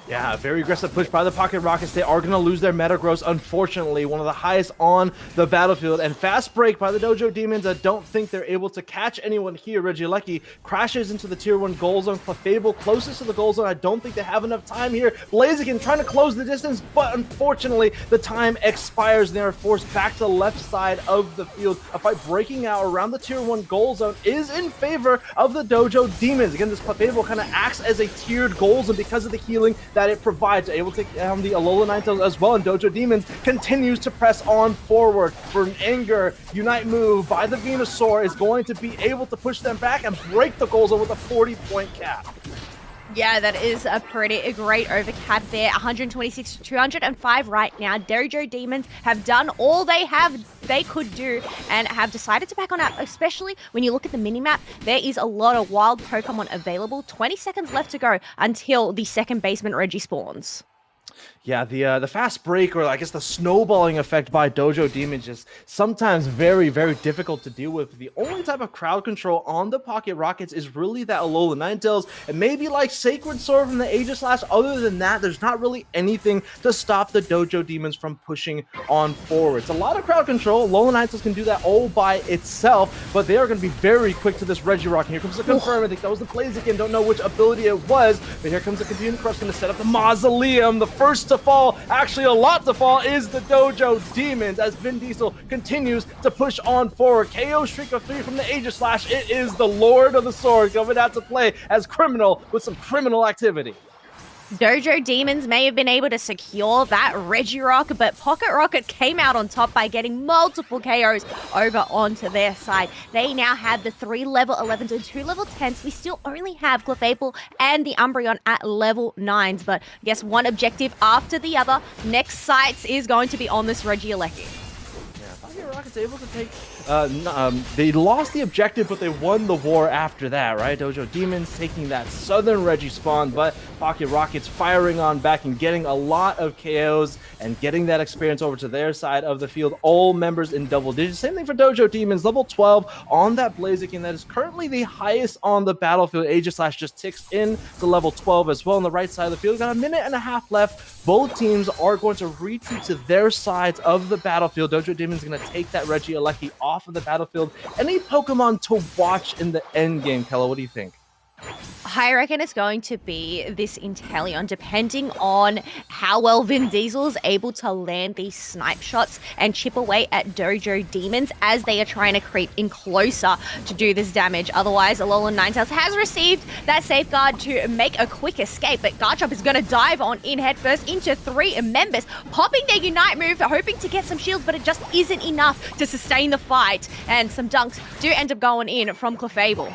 G: Yeah, very aggressive push by the Pocket Rockets. They are going to lose their Metagross, unfortunately. One of the highest on the battlefield. And fast break by the Dojo Demons. I don't think they're able to catch anyone here. Regieleki crashes into the Tier 1 goal zone. Clefable closest to the goal zone. I don't think they have enough time here. Blaziken trying to close the distance, but unfortunately, the time expires. They are forced back to the left side of the field. A fight breaking out around the Tier 1 goal zone is in favor of the Dojo Demons. Again, this Clefable kind of acts as a tiered goal zone because of the healing that it provides, able to take down the Alola Ninetales as well, and Dojo Demons continues to press on forward for an Anger Unite move by the Venusaur is going to be able to push them back and break the goal zone with a 40-point cap.
F: Yeah, that is a pretty great overcap there. 126 to 205 right now. Dojo Demons have done all they could do and have decided to back on out, especially when you look at the minimap. There is a lot of wild Pokemon available. 20 seconds left to go until the second basement Reggie spawns.
G: Yeah, the fast break, or I guess the snowballing effect by Dojo Demons is sometimes very, very difficult to deal with. The only type of crowd control on the Pocket Rockets is really that Alola Ninetales, and maybe like Sacred Sword from the Aegis Slash. Other than that, there's not really anything to stop the Dojo Demons from pushing on forward. It's a lot of crowd control. Alola Ninetales can do that all by itself, but they are going to be very quick to this Regirock. Here comes the confirm. I think that was the Blaziken. Don't know which ability it was, but here comes the Continuing Crush, going to set up the Mausoleum. The first to fall, actually a lot to fall, is the Dojo Demons as Vin Diesel continues to push on forward. KO streak of 3 from the Aegis Slash. It is the Lord of the Sword coming out to play as Criminal with some criminal activity.
F: Dojo Demons may have been able to secure that Regirock, but Pocket Rocket came out on top by getting multiple KOs over onto their side. They now have the 3 level 11s and 2 level 10s. We still only have Clefable and the Umbreon at level 9s, but I guess one objective after the other. Next sights is going to be on this Regieleki.
G: Pocket Rocket's able to take They lost the objective, but they won the war after that, right? Dojo Demons taking that Southern Reggie spawn, but Pocket Rockets firing on back and getting a lot of KOs and getting that experience over to their side of the field. All members in double digits. Same thing for Dojo Demons, level 12 on that Blaziken. That is currently the highest on the battlefield. Aegislash just ticks in to level 12 as well on the right side of the field. We've got a minute and a half left. Both teams are going to retreat to their sides of the battlefield. Dojo Demons is going to take that Regieleki off of the battlefield. Any Pokemon to watch in the end game, Kella? What do you think?
F: I reckon it's going to be this Inteleon, depending on how well Vin Diesel is able to land these snipe shots and chip away at Dojo Demons as they are trying to creep in closer to do this damage. Otherwise, Alolan Ninetales has received that safeguard to make a quick escape, but Garchomp is going to dive on in headfirst into 3 members, popping their Unite move, hoping to get some shields, but it just isn't enough to sustain the fight, and some dunks do end up going in from Clefable.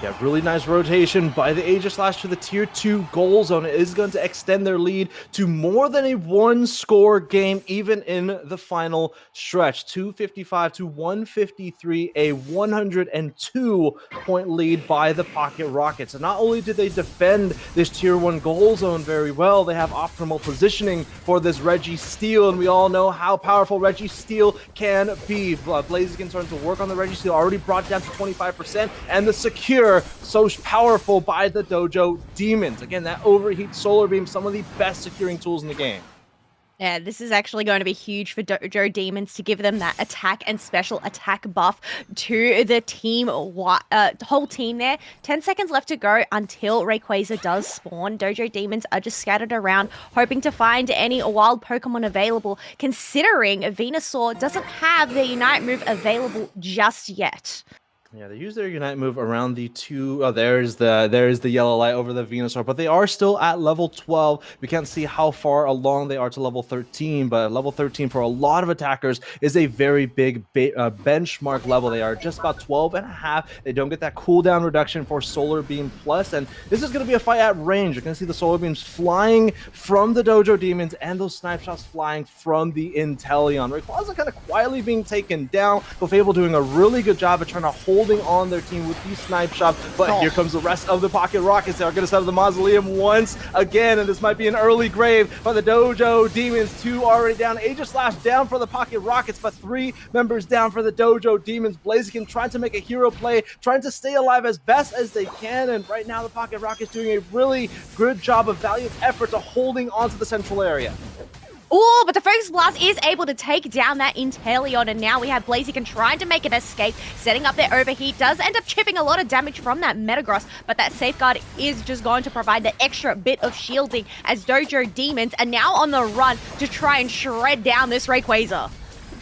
G: Yeah, really nice rotation by the Aegislash to the tier 2 goal zone. It is going to extend their lead to more than a 1-score game, even in the final stretch. 255 to 153, a 102-point lead by the Pocket Rockets. And not only did they defend this tier 1 goal zone very well, they have optimal positioning for this Registeel, and we all know how powerful Registeel can be. Blaziken starting to work on the Registeel, already brought down to 25%, and the secure so powerful by the Dojo Demons. Again, that overheat solar beam, some of the best securing tools in the game.
F: Yeah, this is actually going to be huge for Dojo Demons to give them that attack and special attack buff to the team, whole team there. 10 seconds left to go until Rayquaza does spawn. Dojo Demons are just scattered around, hoping to find any wild Pokemon available, considering Venusaur doesn't have the Unite move available just yet.
G: Yeah, they use their Unite move around the 2. Oh, there's the yellow light over the Venusaur, but they are still at level 12. We can't see how far along they are to level 13, but level 13 for a lot of attackers is a very big benchmark level. They are just about 12 and a half. They don't get that cooldown reduction for Solar Beam Plus, and this is going to be a fight at range. You're going to see the Solar Beams flying from the Dojo Demons and those snipe shots flying from the Inteleon. Rayquaza kind of quietly being taken down. Clefable doing a really good job of trying to holding on their team with these snipe shots, but here comes the rest of the Pocket Rockets. They are going to set up the Mausoleum once again, and this might be an early grave by the Dojo Demons. 2 already down. Aegislash down for the Pocket Rockets, but 3 members down for the Dojo Demons. Blaziken trying to make a hero play, trying to stay alive as best as they can, and right now the Pocket Rockets doing a really good job of valiant effort to holding onto the central area.
F: Oh, but the Focus Blast is able to take down that Inteleon, and now we have Blaziken trying to make an escape, setting up their overheat. Does end up chipping a lot of damage from that Metagross, but that Safeguard is just going to provide the extra bit of shielding as Dojo Demons are now on the run to try and shred down this Rayquaza.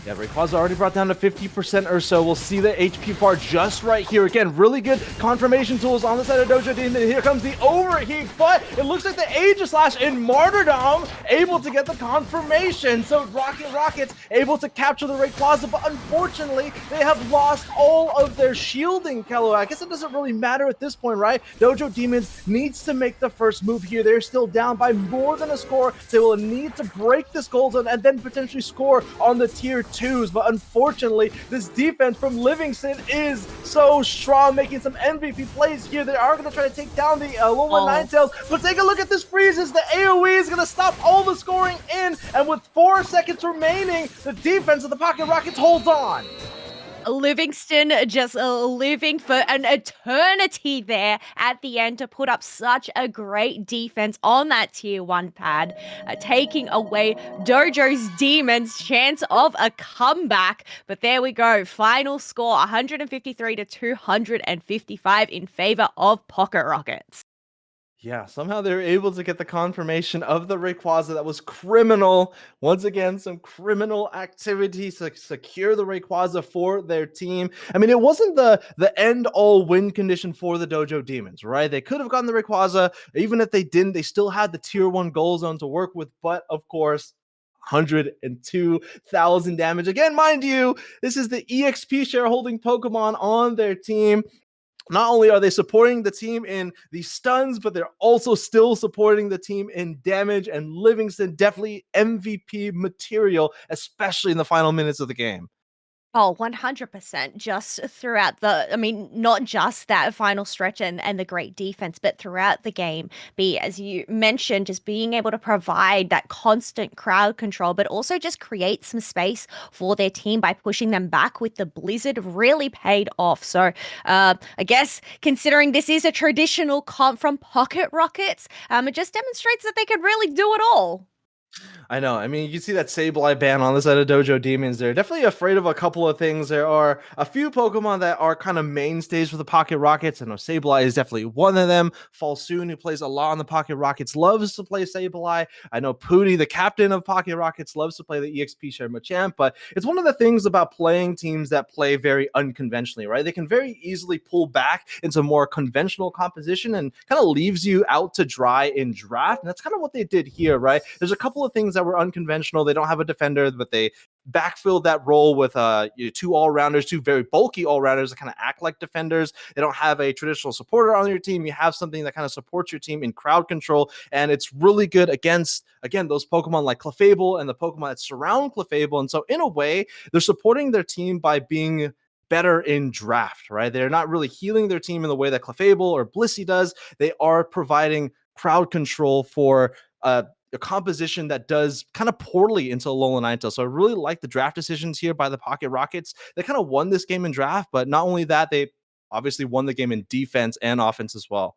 G: Yeah, Rayquaza already brought down to 50% or so. We'll see the HP bar just right here. Again, really good confirmation tools on the side of Dojo Demon. Here comes the overheat, but it looks like the Aegislash in Martyrdom able to get the confirmation. So Rockets able to capture the Rayquaza, but unfortunately, they have lost all of their shielding, Kello. I guess it doesn't really matter at this point, right? Dojo Demons needs to make the first move here. They're still down by more than a score. They will need to break this goal zone and then potentially score on the tier 2s, but unfortunately this defense from Livingston is so strong, making some MVP plays here. They are going to try to take down the Alolan Ninetales, but take a look at this freezes. The AoE is going to stop all the scoring in, and with 4 seconds remaining, the defense of the Pocket Rockets holds on.
F: Livingston just living for an eternity there at the end to put up such a great defense on that tier 1 pad, taking away Dojo's Demons' chance of a comeback. But there we go, final score 153 to 255 in favor of Pocket Rockets.
G: Yeah, somehow they were able to get the confirmation of the Rayquaza. That was criminal. Once again, some criminal activity to secure the Rayquaza for their team. I mean, it wasn't the end-all win condition for the Dojo Demons, right? They could have gotten the Rayquaza. Even if they didn't, they still had the tier 1 goal zone to work with. But, of course, 102,000 damage. Again, mind you, this is the EXP shareholding Pokemon on their team. Not only are they supporting the team in the stuns, but they're also still supporting the team in damage, and Livingston definitely MVP material, especially in the final minutes of the game.
F: Oh, 100%. Just throughout I mean, not just that final stretch and the great defense, but throughout the game. As you mentioned, just being able to provide that constant crowd control, but also just create some space for their team by pushing them back with the Blizzard really paid off. So, I guess considering this is a traditional comp from Pocket Rockets, it just demonstrates that they can really do it all.
G: I know. I mean, you can see that Sableye ban on the side of Dojo Demons. They're definitely afraid of a couple of things. There are a few Pokemon that are kind of mainstays for the Pocket Rockets. I know Sableye is definitely one of them. Falsoon, who plays a lot on the Pocket Rockets, loves to play Sableye. I know Pooty, the captain of Pocket Rockets, loves to play the EXP share Machamp. But it's one of the things about playing teams that play very unconventionally, right? They can very easily pull back into more conventional composition and kind of leaves you out to dry in draft. And that's kind of what they did here, right? There's a couple of things that were unconventional. They don't have a defender, but they backfilled that role with two all-rounders, two very bulky all-rounders that kind of act like defenders. They don't have a traditional supporter on your team. You have something that kind of supports your team in crowd control, and it's really good against, again, those Pokemon like Clefable and the Pokemon that surround Clefable. And so in a way, they're supporting their team by being better in draft, right? They're not really healing their team in the way that Clefable or Blissey does. They are providing crowd control for a composition that does kind of poorly into Alolan Ninetales. So I really like the draft decisions here by the Pocket Rockets. They kind of won this game in draft, but not only that, they obviously won the game in defense and offense as well.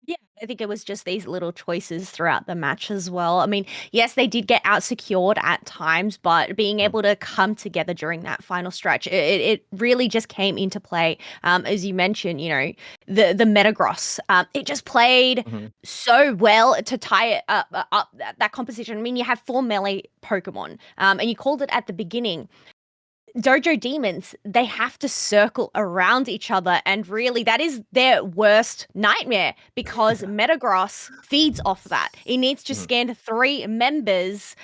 F: Yeah, I think it was just these little choices throughout the match as well. I mean, yes, they did get out secured at times, but being
G: Mhm.
F: able to come together during that final stretch, it really just came into play. As you mentioned, the Metagross, it just played
G: Mhm.
F: so well to tie it up that composition. I mean, you have four melee Pokemon, and you called it at the beginning. Dojo demons, they have to circle around each other, and really that is their worst nightmare because Metagross feeds off that. It needs to
G: Mhm.
F: scan three members,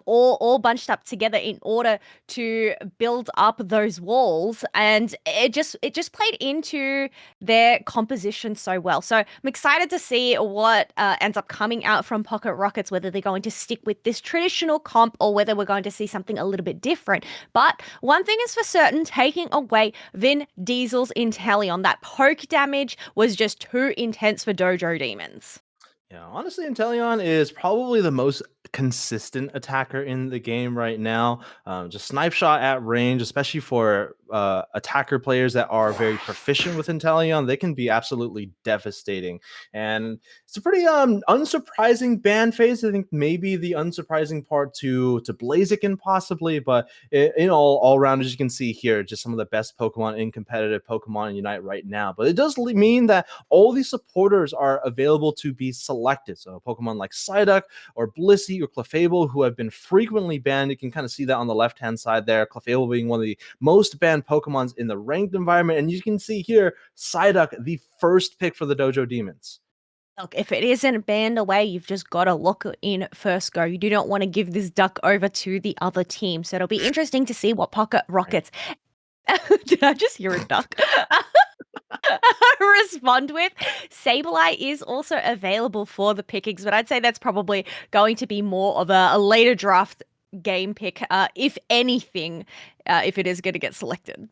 F: all bunched up together in order to build up those walls, and it just played into their composition so well. So I'm excited to see what ends up coming out from Pocket Rockets, whether they're going to stick with this traditional comp or whether we're going to see something a little bit different. But one thing is for certain, taking away Vin Diesel's Inteleon, that poke damage was just too intense for Dojo Demons.
G: Yeah, honestly, Inteleon is probably the most consistent attacker in the game right now. Just snipe shot at range, especially for attacker players that are very proficient with Inteleon, they can be absolutely devastating. And it's a pretty unsurprising ban phase. I think maybe the unsurprising part to Blaziken possibly, but in all round, as you can see here, just some of the best Pokemon in competitive Pokemon Unite right now. But it does mean that all these supporters are available to be selected. So Pokemon like Psyduck or Blissey or Clefable, who have been frequently banned. You can kind of see that on the left-hand side there. Clefable being one of the most banned Pokemons in the ranked environment. And you can see here, Psyduck, the first pick for the Dojo Demons.
F: Look, if it isn't banned away, you've just got to lock it in first go. You do not want to give this duck over to the other team. So it'll be interesting to see what Pocket Rockets. Did I just hear a duck? Respond with. Sableye is also available for the pickings, but I'd say that's probably going to be more of a later draft game pick, if anything, if it is going to get selected.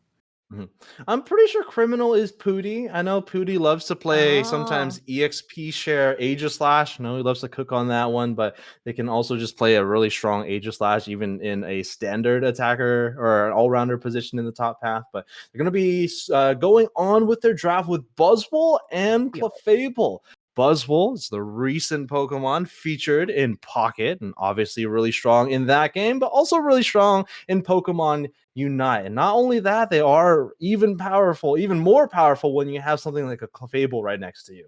G: Mhm. I'm pretty sure Criminal is Pooty. I know Pooty loves to play
F: Oh,
G: sometimes EXP share Aegislash. I know he loves to cook on that one, but they can also just play a really strong Aegislash even in a standard attacker or an all-rounder position in the top path. But they're going to be going on with their draft with Buzzwole and
F: yeah.
G: Clefable. Buzzwole is the recent Pokemon featured in Pocket and obviously really strong in that game, but also really strong in Pokemon Unite. And not only that, they are even powerful, even more powerful when you have something like a Clefable right next to you.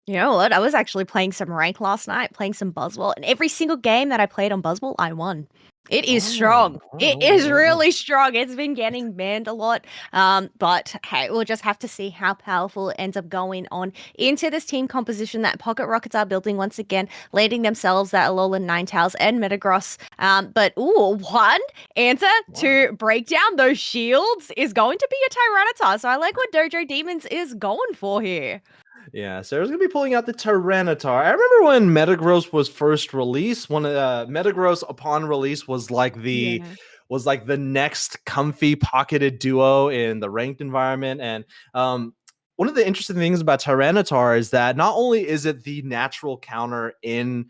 F: You know what? I was actually playing some rank last night, playing some Buzzwole, and every single game that I played on Buzzwole, I won. It is
G: Oh,
F: strong.
G: oh,
F: It
G: oh,
F: is
G: oh, oh.
F: really strong. It's been getting banned a lot. But hey, we'll just have to see how powerful it ends up going on into this team composition that Pocket Rockets are building once again, landing themselves that Alolan Ninetales and Metagross. But one answer
G: Wow.
F: to break down those shields is going to be a Tyranitar. So I like what Dojo Demons is going for here.
G: Yeah, Sarah's gonna be pulling out the Tyranitar. I remember when Metagross was first released. When Metagross upon release was like the
F: Yeah.
G: was like the next comfy pocketed duo in the ranked environment. And one of the interesting things about Tyranitar is that not only is it the natural counter in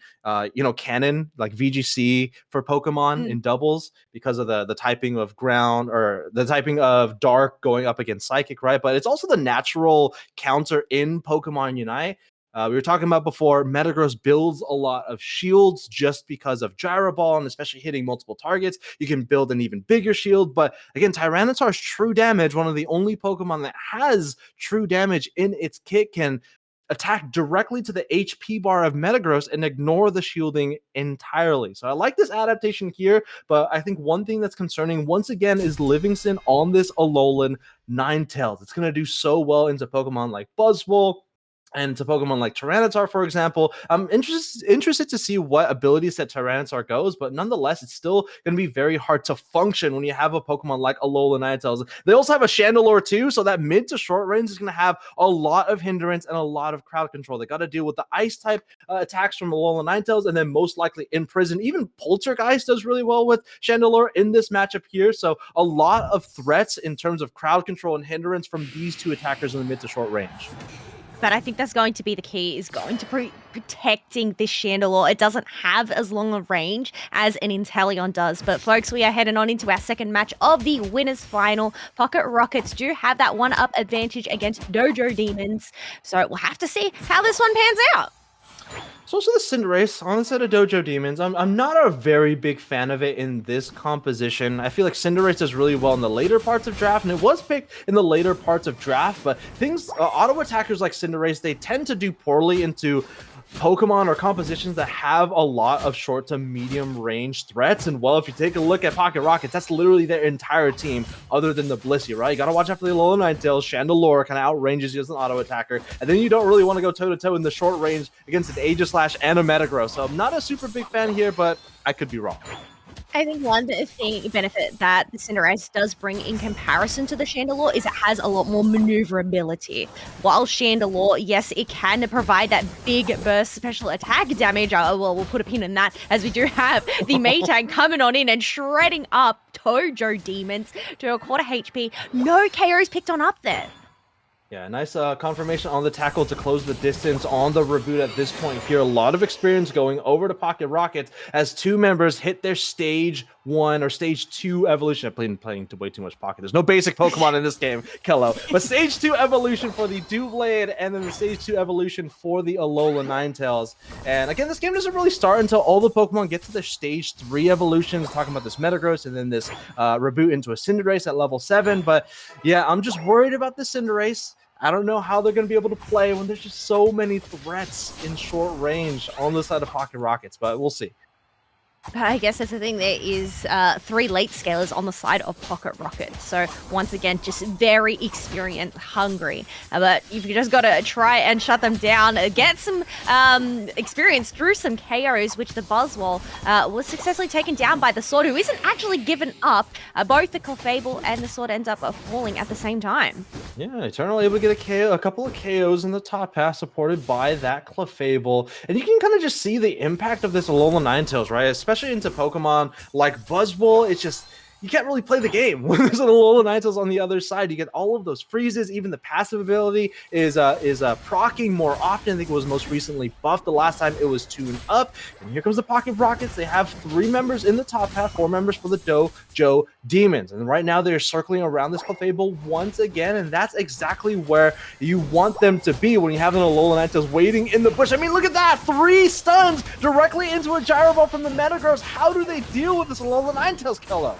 G: canon, like VGC for Pokemon in doubles, because of the typing of ground or the typing of dark going up against psychic, right? But it's also the natural counter in Pokemon Unite. We were talking about before, Metagross builds a lot of shields just because of Gyro Ball, and especially hitting multiple targets. You can build an even bigger shield. But again, Tyranitar's true damage, one of the only Pokemon that has true damage in its kit, can attack directly to the HP bar of Metagross and ignore the shielding entirely. So I like this adaptation here, but I think one thing that's concerning once again is Livingston on this Alolan Ninetales. It's going to do so well into Pokemon like Buzzwole, and to Pokemon like Tyranitar, for example. I'm interested to see what abilities that Tyranitar goes, but nonetheless, it's still going to be very hard to function when you have a Pokemon like Alolan Ninetales. They also have a Chandelure too, so that mid to short range is going to have a lot of hindrance and a lot of crowd control. They got to deal with the ice type attacks from Alolan Ninetales, and then most likely Imprison. Even Poltergeist does really well with Chandelure in this matchup here, so a lot of threats in terms of crowd control and hindrance from these two attackers in the mid to short range.
F: But I think that's going to be the key, is going to protecting this Chandelure. It doesn't have as long a range as an Inteleon does. But folks, we are heading on into our second match of the winners final. Pocket Rockets do have that one-up advantage against Dojo Demons. So we'll have to see how this one pans out.
G: It's also the Cinderace on the side of Dojo Demons. I'm not a very big fan of it in this composition. I feel like Cinderace does really well in the later parts of draft, and it was picked in the later parts of draft, but auto attackers like Cinderace, they tend to do poorly into Pokemon or compositions that have a lot of short to medium range threats. And well, if you take a look at Pocket Rockets, that's literally their entire team other than the Blissey, right? You gotta watch out for the Alolan Ninetales. Chandelure kind of outranges you as an auto attacker, and then you don't really want to go toe to toe in the short range against an Aegislash and a Metagross. So I'm not a super big fan here, but I could be wrong.
F: I think one benefit that the Cinderace does bring in comparison to the Chandelure is it has a lot more maneuverability. While Chandelure, yes, it can provide that big burst special attack damage. Well, we'll put a pin in that, as we do have the Maytag coming on in and shredding up Dojo Demons to a quarter HP. No KOs picked on up there.
G: Yeah, nice confirmation on the tackle to close the distance on the reboot at this point here. A lot of experience going over to Pocket Rockets as two members hit their stage 1 or stage 2 evolution. I'm playing way too much Pocket. There's no basic Pokemon in this game, Kello. But stage 2 evolution for the Doublade, and then the stage 2 evolution for the Alola Ninetales. And again, this game doesn't really start until all the Pokemon get to their stage 3 evolutions. Talking about this Metagross and then this reboot into a Cinderace at level 7. But yeah, I'm just worried about the Cinderace. I don't know how they're going to be able to play when there's just so many threats in short range on the side of Pocket Rockets, but we'll see.
F: I guess that's the thing. There is 3 late scalers on the side of Pocket Rocket. So once again, just very experienced, hungry. But you've just got to try and shut them down. Get some experience through some KOs, which the Buzzwole was successfully taken down by the Sword, who isn't actually given up. Both the Clefable and the Sword ends up falling at the same time.
G: Yeah, Eternal able to get a couple of KOs in the top pass, supported by that Clefable. And you can kind of just see the impact of this Alola Ninetales, right? Especially into Pokemon like Buzzwole. It's just, you can't really play the game when there's an Alola Ninetales on the other side. You get all of those freezes. Even the passive ability is proccing more often. I think it was most recently buffed. The last time it was tuned up. And here comes the Pocket Rockets. They have 3 members in the top half, 4 members for the Dojo Demons. And right now they're circling around this Clefable once again, and that's exactly where you want them to be when you have an Alola Ninetales waiting in the bush. I mean, look at that! 3 stuns directly into a Gyro Ball from the Metagross. How do they deal with this Alola Ninetales, Kello?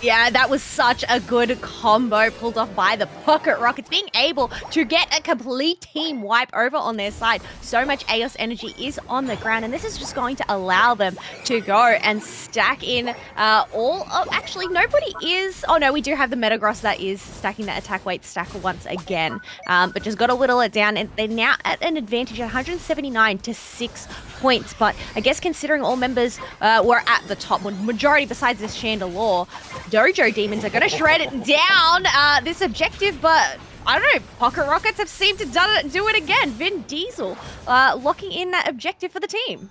F: Yeah, that was such a good combo pulled off by the Pocket Rockets, being able to get a complete team wipe over on their side. So much Aeos energy is on the ground, and this is just going to allow them to go and stack in actually, nobody is... Oh, no, we do have the Metagross that is stacking that attack weight stack once again, but just got to whittle it down, and they're now at an advantage at 179 to 6 points. But I guess considering all members were at the top, majority besides this Chandelure, Dojo Demons are going to shred it down, this objective, but I don't know, Pocket Rockets have seemed to do it again. Vin Diesel locking in that objective for the team.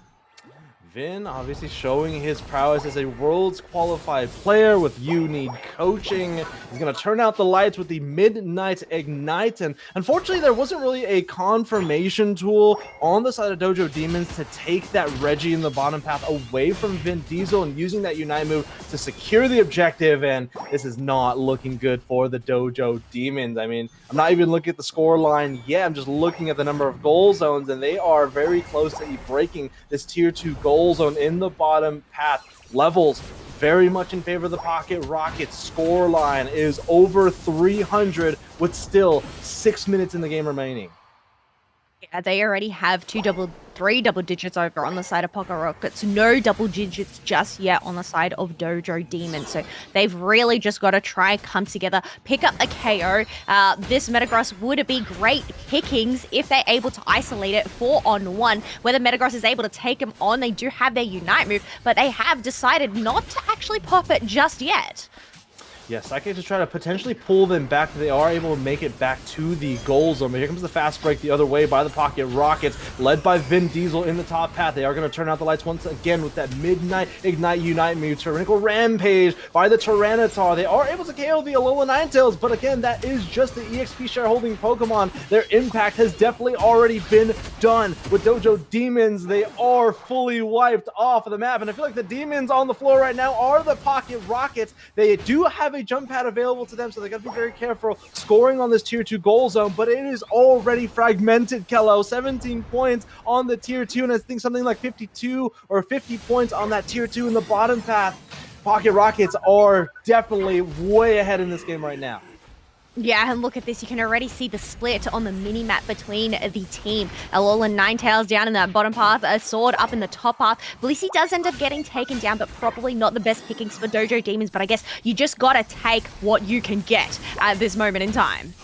G: Vin obviously showing his prowess as a world's qualified player with need coaching. He's going to turn out the lights with the Midnight Ignite. And unfortunately, there wasn't really a confirmation tool on the side of Dojo Demons to take that Reggie in the bottom path away from Vin Diesel and using that Unite move to secure the objective. And this is not looking good for the Dojo Demons. I mean, I'm not even looking at the score line yet. I'm just looking at the number of goal zones, and they are very close to breaking this tier 2 goal zone in the bottom path. Levels very much in favor of the Pocket Rockets. Score line is over 300 with still 6 minutes in the game remaining.
F: Yeah, they already have three double digits over on the side of Pocket Rockets. No double digits just yet on the side of Dojo Demon. So they've really just got to try and come together, pick up a KO. This Metagross would be great pickings if they're able to isolate it 4-on-1. Whether Metagross is able to take him on, they do have their Unite move, but they have decided not to actually pop it just yet.
G: Yeah, Psychic to try to potentially pull them back. They are able to make it back to the goal zone. But here comes the fast break the other way by the Pocket Rockets, led by Vin Diesel in the top path. They are going to turn out the lights once again with that Midnight Ignite Unite move. Tyrannical Rampage by the Tyranitar. They are able to KO the Alola Ninetales, but again, that is just the EXP share holding Pokemon. Their impact has definitely already been done. With Dojo Demons, they are fully wiped off of the map. And I feel like the Demons on the floor right now are the Pocket Rockets. They do have a jump pad available to them, so they got to be very careful scoring on this tier 2 goal zone, but it is already fragmented. Kello, 17 points on the tier 2, and I think something like 52 or 50 points on that tier 2 in the bottom path. Pocket Rockets are definitely way ahead in this game right now.
F: Yeah, and look at this. You can already see the split on the mini-map between the team. Alola Ninetales down in that bottom path, a Sword up in the top path. Blissey does end up getting taken down, but probably not the best pickings for Dojo Demons. But I guess you just gotta take what you can get at this moment in time.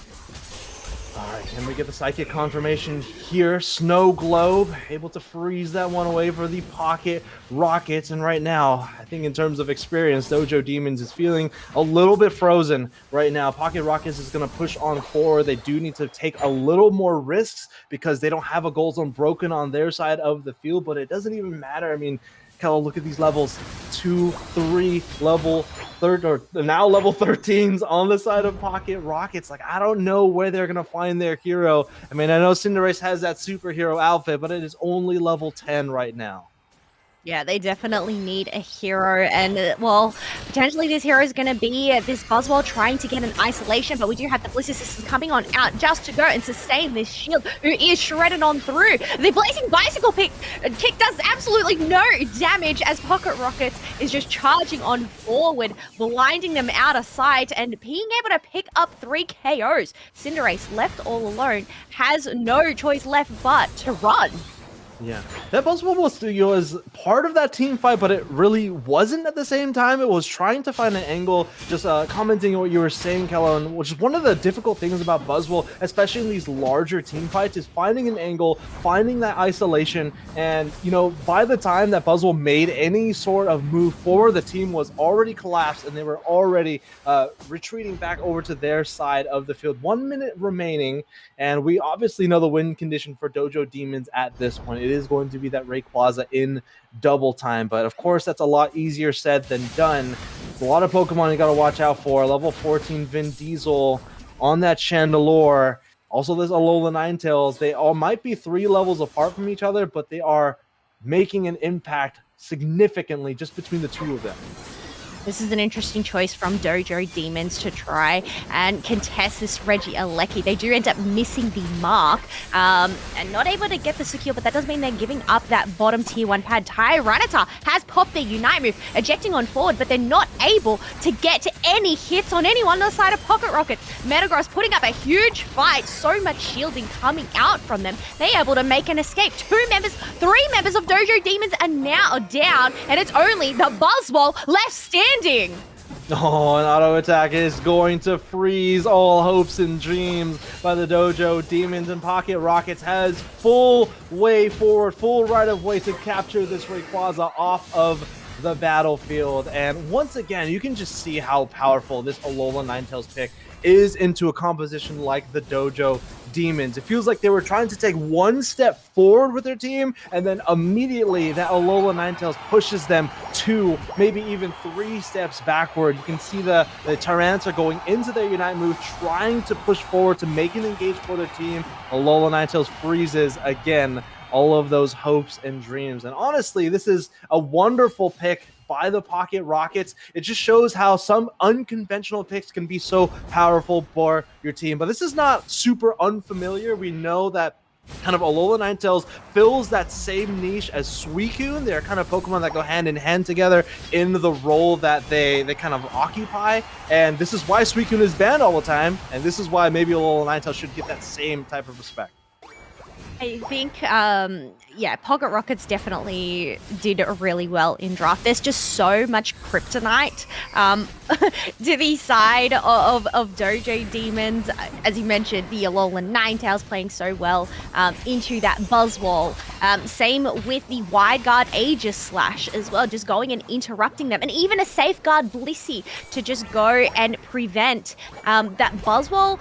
G: Alright, can we get the Psychic confirmation here? Snow Globe, able to freeze that one away for the Pocket Rockets. And right now, I think in terms of experience, Dojo Demons is feeling a little bit frozen right now. Pocket Rockets is going to push on forward. They do need to take a little more risks because they don't have a goal zone broken on their side of the field, but it doesn't even matter. I mean, Kello, look at these levels. 2, 3, level 3rd, or now level 13s on the side of Pocket Rockets. Like, I don't know where they're going to find their hero. I mean, I know Cinderace has that superhero outfit, but it is only level 10 right now.
F: Yeah, they definitely need a hero, and well, potentially this hero is going to be this Buzzwole trying to get an isolation, but we do have the Blizzard system coming on out just to go and sustain this shield, who is shredded on through. The Blazing Bicycle kick does absolutely no damage as Pocket Rockets is just charging on forward, blinding them out of sight, and being able to pick up 3 KOs. Cinderace, left all alone, has no choice left but to run.
G: Yeah, that Buzzwole was part of that team fight, but it really wasn't at the same time. It was trying to find an angle, just commenting on what you were saying, Kello, which is one of the difficult things about Buzzwole, especially in these larger team fights, is finding an angle, finding that isolation, and, you know, by the time that Buzzwole made any sort of move forward, the team was already collapsed, and they were already retreating back over to their side of the field. 1 minute remaining, and we obviously know the win condition for Dojo Demons at this point. It is going to be that Rayquaza in double time, but of course that's a lot easier said than done. There's a lot of Pokemon you got to watch out for. Level 14 Vin Diesel on that Chandelure. Also this Alola Ninetales. They all might be 3 levels apart from each other, but they are making an impact significantly just between the 2 of them.
F: This is an interesting choice from Dojo Demons to try and contest this Regieleki. They do end up missing the mark and not able to get the secure, but that does mean they're giving up that bottom tier 1 pad. Tyranitar has popped their Unite move, ejecting on forward, but they're not able to get to any hits on anyone on the side of Pocket Rockets. Metagross putting up a huge fight, so much shielding coming out from them. They're able to make an escape. 3 members of Dojo Demons are now down, and it's only the Buzzwole left standing.
G: Oh, an auto attack is going to freeze all hopes and dreams by the Dojo Demons, and Pocket Rockets has full way forward, full right of way to capture this Rayquaza off of the battlefield. And once again, you can just see how powerful this Alola Ninetales pick is into a composition like the Dojo Demons. It feels like they were trying to take one step forward with their team, and then immediately that Alola Ninetales pushes them 2, maybe even 3 steps backward. You can see the Tyranitar going into their Unite move, trying to push forward to make an engage for their team. Alola Ninetales freezes again all of those hopes and dreams. And honestly, this is a wonderful pick by the Pocket Rockets. It just shows how some unconventional picks can be so powerful for your team. But this is not super unfamiliar. We know that kind of Alola Ninetales fills that same niche as Suicune. They're kind of Pokemon that go hand in hand together in the role that they kind of occupy. And this is why Suicune is banned all the time. And this is why maybe Alola Ninetales should get that same type of respect.
F: I think, yeah, Pocket Rockets definitely did really well in draft. There's just so much kryptonite to the side of Dojo Demons. As you mentioned, the Alola Ninetales playing so well into that Buzzwole. Same with the Wide Guard Aegis Slash as well, just going and interrupting them. And even a Safeguard Blissey to just go and prevent that Buzzwole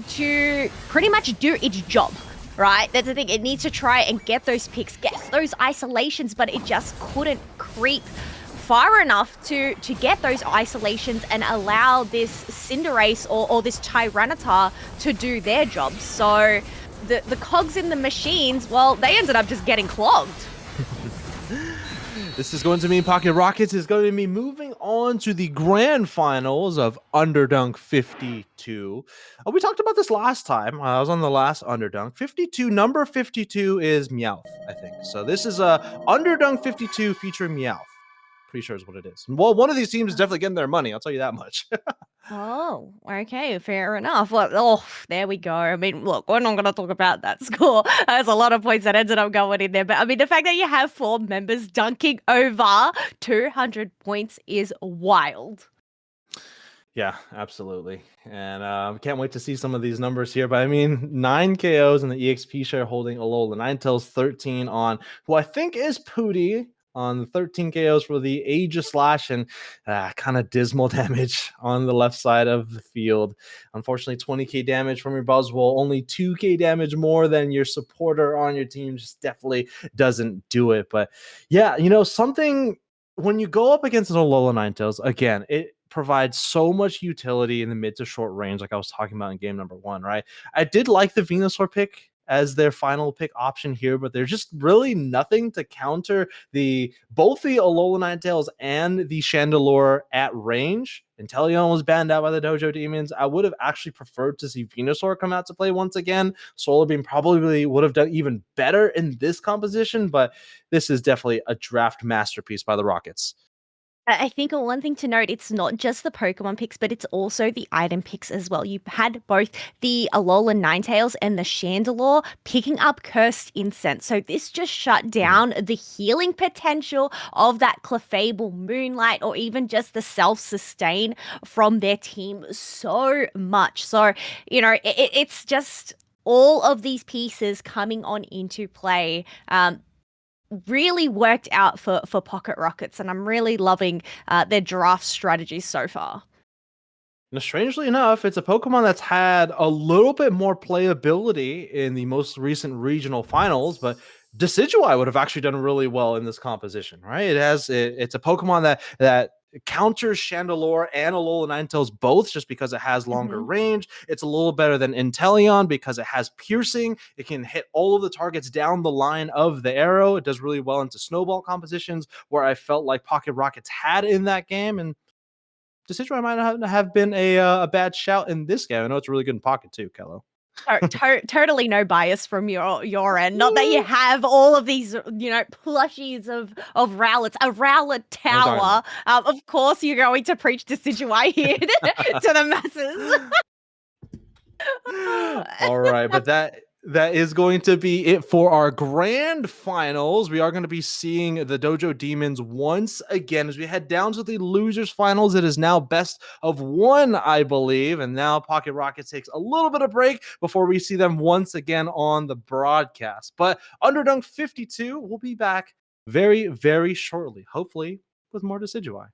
F: to pretty much do its job. Right, that's the thing. It needs to try and get those picks, get those isolations, but it just couldn't creep far enough to get those isolations and allow this Cinderace or this Tyranitar to do their job. So the cogs in the machines, well, they ended up just getting clogged.
G: This is going to mean Pocket Rockets is going to be moving on to the grand finals of Underdunk 52. We talked about this last time. I was on the last Underdunk. 52, number 52 is Meowth, I think. So this is a Underdunk 52 featuring Meowth. Pretty sure is what it is. Well, one of these teams is definitely getting their money. I'll tell you that much.
F: Oh, okay, fair enough. Well, oh, there we go. I mean, look, we're not going to talk about that score. There's a lot of points that ended up going in there. But I mean, the fact that you have 4 members dunking over 200 points is wild.
G: Yeah, absolutely. And can't wait to see some of these numbers here. But I mean, 9 KOs in the EXP share holding Alola Ninetales, 13 on who I think is Pooty on the 13 KOs for the Aegis Slash, and kind of dismal damage on the left side of the field. Unfortunately, 20k damage from your Buzzwole, only 2k damage more than your supporter on your team. Just definitely doesn't do it. But yeah, you know, something when you go up against an Alola Ninetales, again, it provides so much utility in the mid to short range, like I was talking about in game number 1, right? I did like the Venusaur pick as their final pick option here, but there's just really nothing to counter both the Alola Ninetales and the Chandelure at range. Inteleon was banned out by the Dojo Demons. I would have actually preferred to see Venusaur come out to play once again. Solar Beam probably would have done even better in this composition, but this is definitely a draft masterpiece by the Rockets.
F: I think one thing to note, it's not just the Pokemon picks, but it's also the item picks as well. You had both the Alola Ninetales and the Chandelure picking up Cursed Incense. So this just shut down the healing potential of that Clefable Moonlight or even just the self-sustain from their team so much. So, you know, it's just all of these pieces coming on into play. Really worked out for Pocket Rockets, and I'm really loving their draft strategies so far.
G: Now, strangely enough, it's a Pokemon that's had a little bit more playability in the most recent regional finals, but Decidueye would have actually done really well in this composition, right? It's a Pokemon that counters Chandelure and Alola Ninetales both, just because it has longer range. It's a little better than Inteleon because it has piercing. It can hit all of the targets down the line of the arrow. It does really well into snowball compositions, where I felt like Pocket Rockets had in that game, and Decidueye might not have been a bad shout in this game. I know it's really good in Pocket too, Kello.
F: Totally no bias from your end. Not that you have all of these, you know, plushies of Rowlets, a Rowlet tower. Of course, you're going to preach Decidueye here to the masses.
G: All right, but that is going to be it for our grand finals. We are going to be seeing the Dojo Demons once again as we head down to the losers finals. It is now best of 1, I believe, and now Pocket Rockets takes a little bit of break before we see them once again on the broadcast. But Underdunk 52 will be back very, very shortly, hopefully with more Decidueye.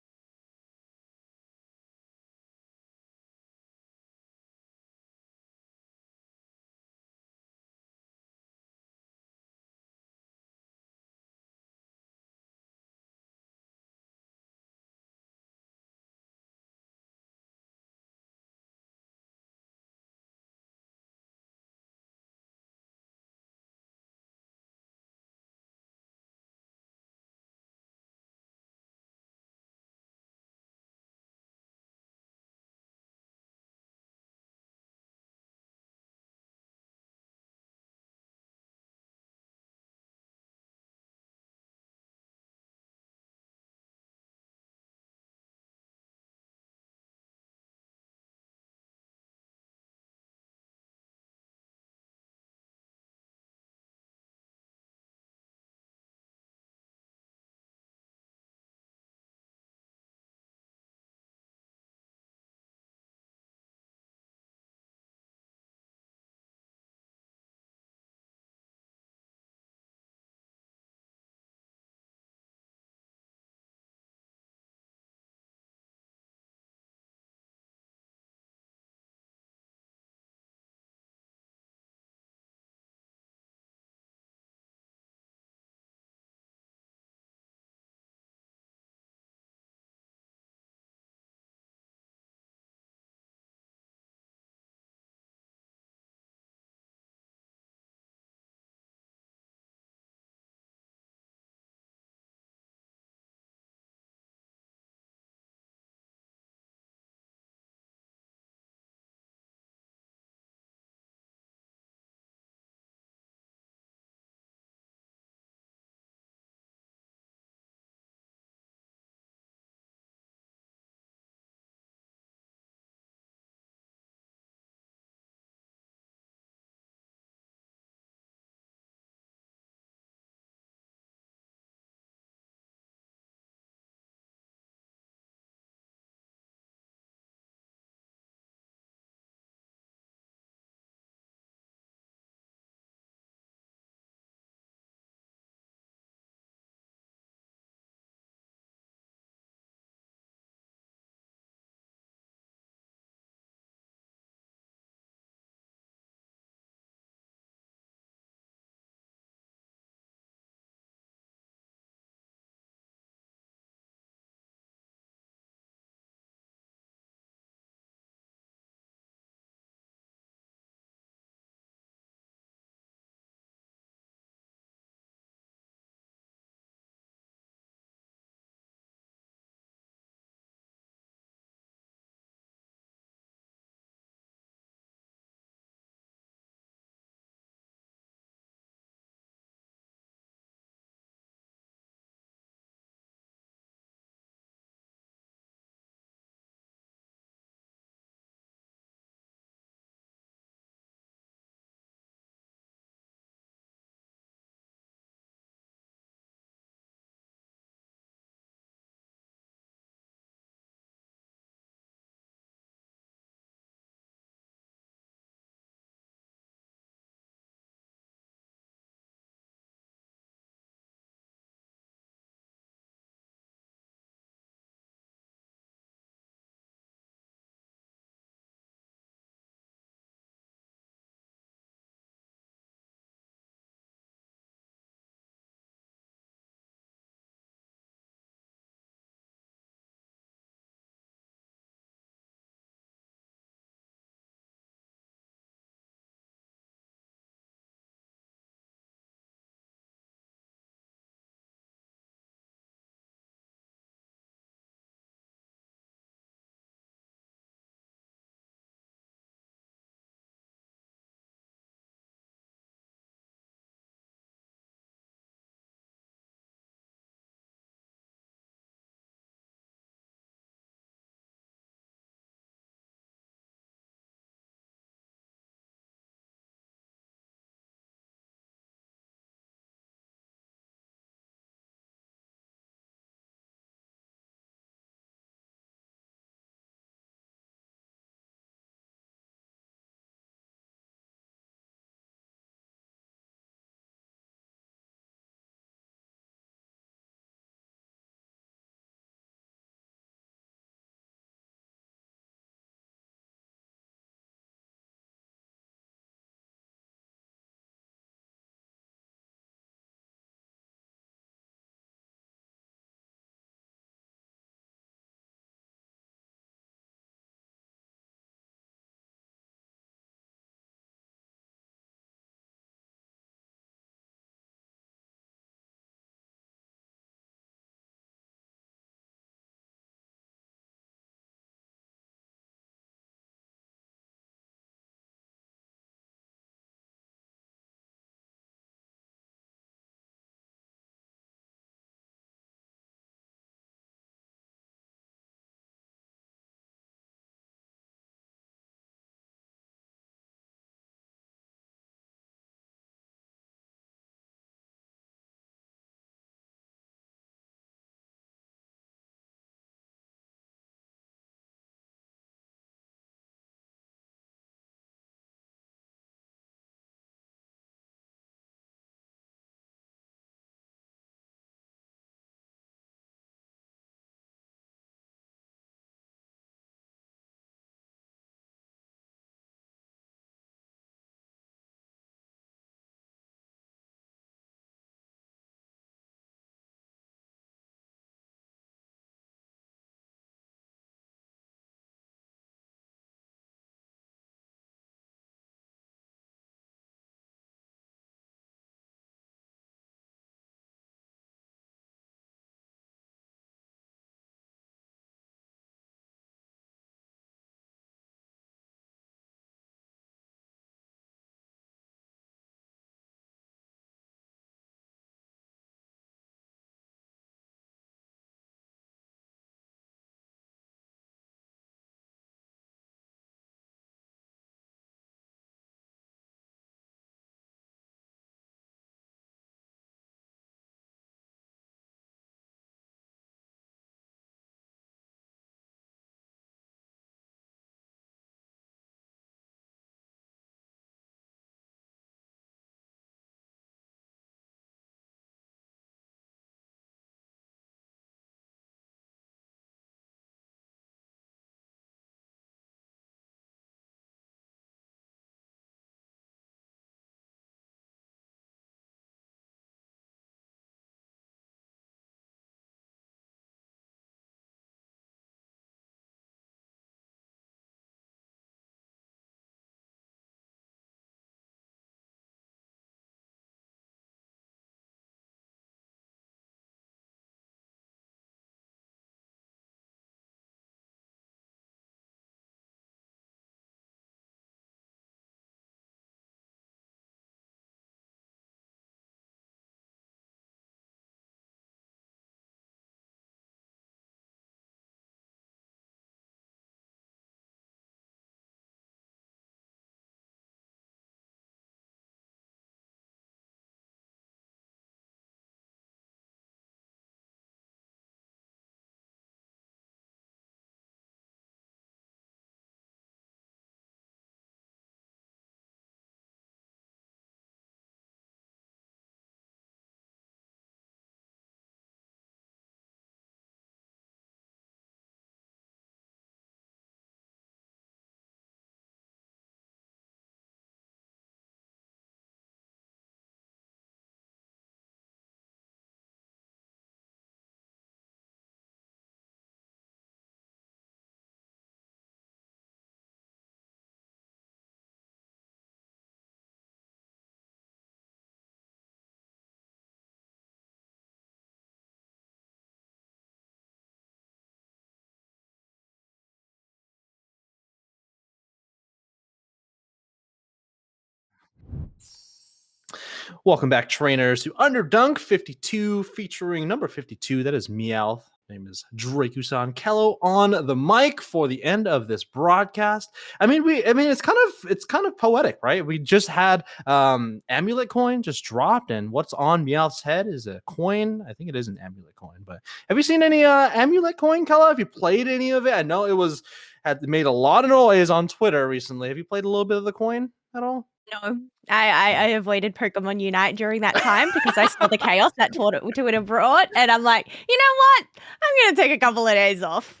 G: Welcome back, trainers, to Underdunk 52, featuring number 52. That is Meowth. Name is Dracusan Kello on the mic for the end of this broadcast. I mean, it's kind of poetic, right? We just had amulet coin just dropped, and what's on Meowth's head is a coin. I think it is an amulet coin. But have you seen any amulet coin, Kello? Have you played any of it? I know it had made a lot of noise on Twitter recently. Have you played a little bit of the coin at all?
F: No, I avoided Pokemon Unite during that time because I saw the chaos that Twitter brought, and I'm like, you know what? I'm gonna take a couple of days off.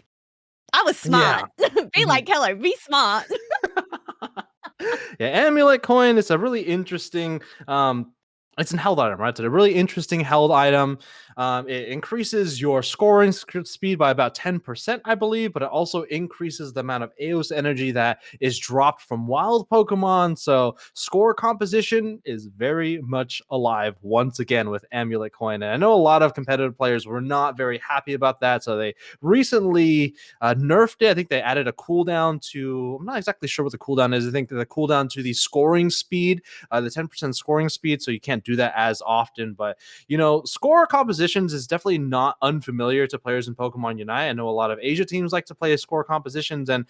F: I was smart. Be like Kello, be smart.
G: Yeah, amulet coin is a really interesting it's an held item, right? It's a really interesting held item. It increases your scoring speed by about 10%, I believe, but it also increases the amount of Eos energy that is dropped from wild Pokemon. So score composition is very much alive once again with Amulet Coin. And I know a lot of competitive players were not very happy about that. So they recently nerfed it. I think they added a cooldown to, I'm not exactly sure what the cooldown is. I think the cooldown to the scoring speed, the 10% scoring speed. So you can't do that as often. But, score compositions is definitely not unfamiliar to players in Pokemon Unite. I know a lot of Asia teams like to play score compositions, and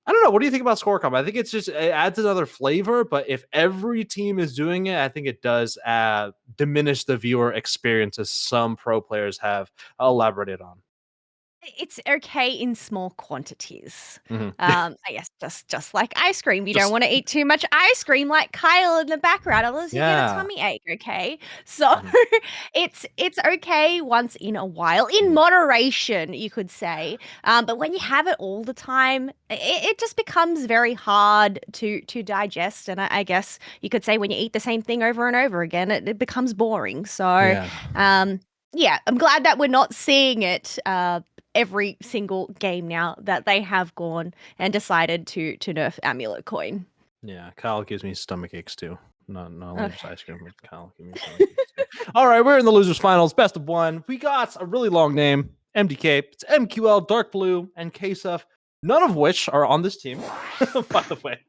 G: I don't know. What do you think about score comp? I think it adds another flavor, but if every team is doing it, I think it does diminish the viewer experience, as some pro players have elaborated on.
F: It's okay in small quantities.
G: Mhm.
F: I guess just like ice cream. You don't want to eat too much ice cream like Kyle in the background, unless you get a tummy ache, okay? So it's okay once in a while, in moderation, you could say. But when you have it all the time, it just becomes very hard to digest. And I guess you could say when you eat the same thing over and over again, it becomes boring. So yeah, I'm glad that we're not seeing it every single game now that they have gone and decided to nerf Amulet Coin.
G: Yeah, Kyle gives me stomach aches too. Not only just ice cream, but Kyle gives me stomach aches too. All right, we're in the losers finals, best of one. We got a really long name, MDK. It's MQL, Dark Blue, and KSUF, none of which are on this team, by the way.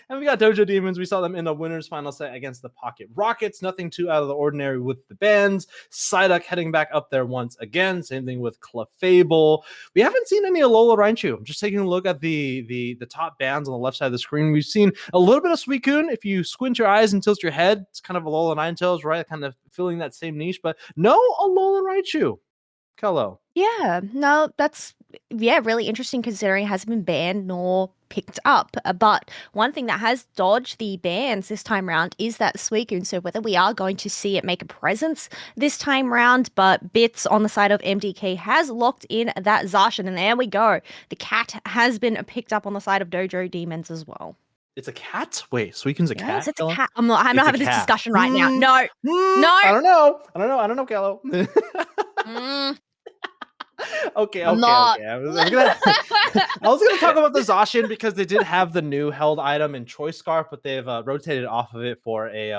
G: And we got Dojo Demons. We saw them in the winners final set against the Pocket Rockets. Nothing too out of the ordinary with the bands. Psyduck heading back up there once again. Same thing with Clefable. We haven't seen any Alola Raichu. I'm just taking a look at the top bands on the left side of the screen. We've seen a little bit of Suicune. If you squint your eyes and tilt your head, it's kind of Alola Ninetales, right? Kind of filling that same niche, but no Alola Raichu. Kello.
F: Yeah, no, that's really interesting considering it hasn't been banned nor picked up. But one thing that has dodged the bans this time round is that Suicune. So whether we are going to see it make a presence this time round, but Bits on the side of MDK has locked in that Zacian, and there we go. The cat has been picked up on the side of Dojo Demons as well.
G: It's a cat? Wait, Suicune's a cat?
F: Yes, it's
G: Kello?
F: a cat. I'm not having this discussion right now. No. No.
G: I don't know, Kello. Okay.
F: I'm not.
G: I was gonna talk about the Zacian because they did have the new held item in Choice Scarf, but they've rotated off of it for a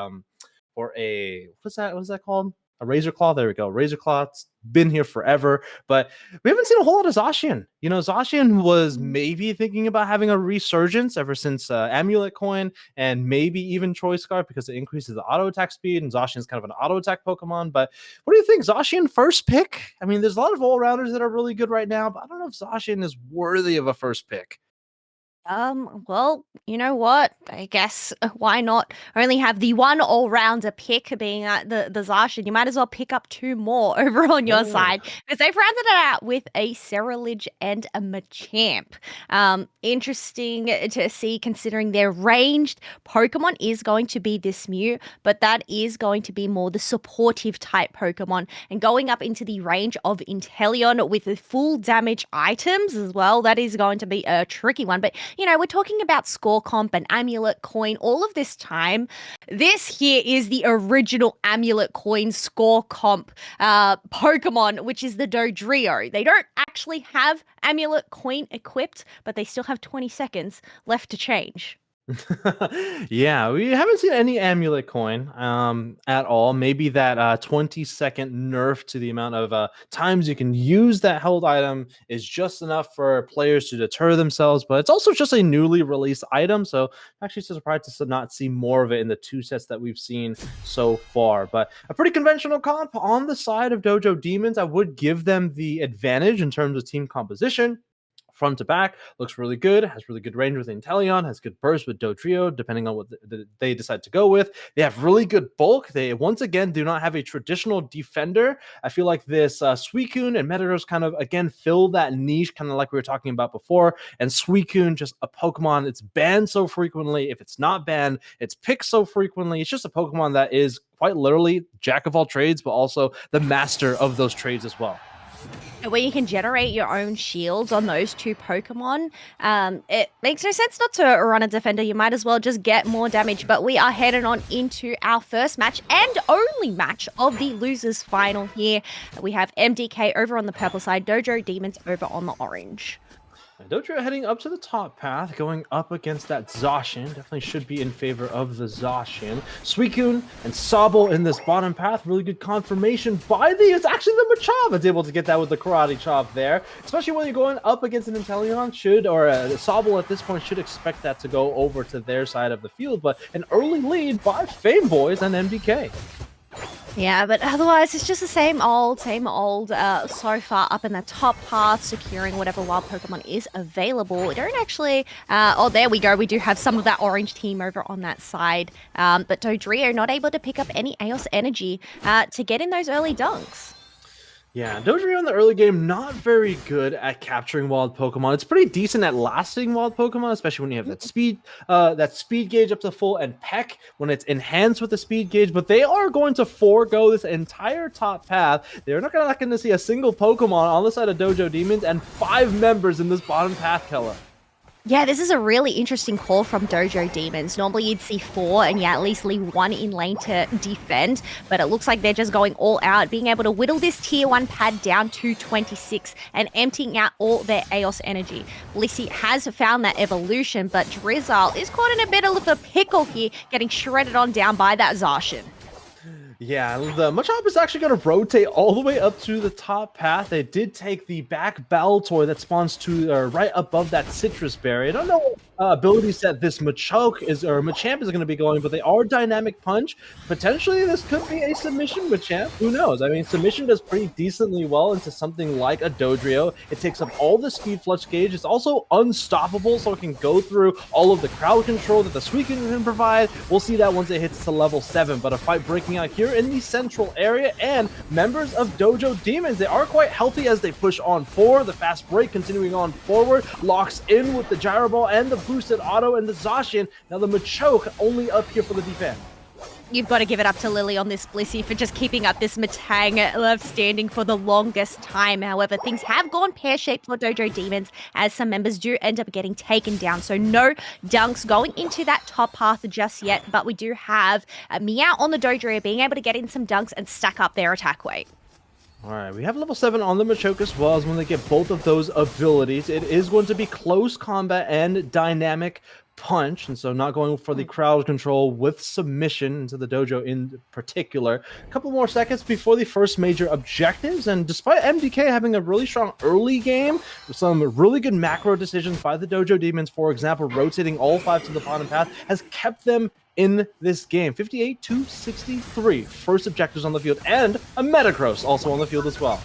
G: what's that called? A Razor Claw. There we go. Razor Claw. It's been here forever, but we haven't seen a whole lot of Zacian. Zacian was maybe thinking about having a resurgence ever since Amulet Coin and maybe even Choice Scarf because it increases the auto attack speed, and Zacian is kind of an auto attack Pokemon. But what do you think? Zacian first pick? I mean, there's a lot of all-rounders that are really good right now, but I don't know if Zacian is worthy of a first pick.
F: Well, you know what? I guess why not only have the one all-rounder pick being the Zacian? You might as well pick up two more over on your side because they've rounded it out with a Ceruledge and a Machamp. Interesting to see considering their ranged Pokemon is going to be this Mew, but that is going to be more the supportive type Pokemon, and going up into the range of Inteleon with the full damage items as well. That is going to be a tricky one, but we're talking about score comp and Amulet Coin all of this time. This here is the original Amulet Coin score comp Pokemon, which is the Dodrio. They don't actually have Amulet Coin equipped, but they still have 20 seconds left to change.
G: Yeah, we haven't seen any amulet coin at all. Maybe that 20-second nerf to the amount of times you can use that held item is just enough for players to deter themselves, but it's also just a newly released item, so I'm actually surprised to not see more of it in the 2 sets that we've seen so far. But a pretty conventional comp on the side of Dojo Demons. I would give them the advantage in terms of team composition. Front to back looks really good, has really good range with Inteleon, has good burst with Dodrio, depending on what they decide to go with. They have really good bulk. They once again do not have a traditional defender. I feel like this Suicune and Metagross kind of again fill that niche, kind of like we were talking about before. And Suicune, just a Pokemon, it's banned so frequently. If it's not banned, it's picked so frequently. It's just a Pokemon that is quite literally jack of all trades, but also the master of those trades as well.
F: Where you can generate your own shields on those two Pokemon. It makes no sense not to run a defender. You might as well just get more damage. But we are heading on into our first match and only match of the losers final here. We have MDK over on the purple side, Dojo Demons over on the orange.
G: Dodrio heading up to the top path, going up against that Zacian. Definitely should be in favor of the Zacian. Suicune and Sobble in this bottom path. Really good confirmation by it's actually the Machop. It's able to get that with the Karate Chop there. Especially when you're going up against an Inteleon, Sobble at this point should expect that to go over to their side of the field. But an early lead by Fame Boys and MDK.
F: Yeah, but otherwise it's just the same old so far up in the top path, securing whatever wild Pokemon is available. We don't actually, oh, there we go. We do have some of that orange team over on that side. But Dodrio not able to pick up any Eos energy to get in those early dunks.
G: Yeah, Dodrio in the early game, not very good at capturing wild Pokemon. It's pretty decent at lasting wild Pokemon, especially when you have that speed gauge up to full, and Peck when it's enhanced with the speed gauge. But they are going to forego this entire top path. They're not going to see a single Pokemon on the side of Dojo Demons and 5 members in this bottom path, Kella.
F: Yeah, this is a really interesting call from Dojo Demons. Normally you'd see 4 and at least leave 1 in lane to defend, but it looks like they're just going all out, being able to whittle this tier 1 pad down to 26 and emptying out all their Eos energy. Blissey has found that evolution, but Drizzle is caught in a bit of a pickle here, getting shredded on down by that Zacian.
G: Yeah, the Machop is actually going to rotate all the way up to the top path. They did take the back Baltoy that spawns to right above that Citrus Berry. I don't know what abilities that this Machamp is going to be going, but they are Dynamic Punch. Potentially, this could be a submission Machamp. Who knows? I mean, submission does pretty decently well into something like a Dodrio. It takes up all the speed flux gauge. It's also unstoppable, so it can go through all of the crowd control that the Suicune can provide. We'll see that once it hits to level 7, but a fight breaking out here in the central area, and members of Dojo Demons, they are quite healthy as they push on forward. The fast break continuing on forward, locks in with the Gyro Ball and the boosted auto and the Zacian. Now the Machoke only up here for the defense.
F: You've got to give it up to Lily on this Blissey for just keeping up this Matang left standing for the longest time. However, things have gone pear-shaped for Dojo Demons as some members do end up getting taken down. So no dunks going into that top path just yet, but we do have Meow on the Dodrio being able to get in some dunks and stack up their attack weight.
G: All right, we have level 7 on the Machoke as well, as when they get both of those abilities. It is going to be close combat and dynamic punch, and so not going for the crowd control with submission into the Dojo in particular. A couple more seconds before the first major objectives, and despite MDK having a really strong early game with some really good macro decisions by the Dojo Demons, for example, rotating all 5 to the bottom path, has kept them in this game. 58-63 first objectives on the field, and a Metagross also on the field as well.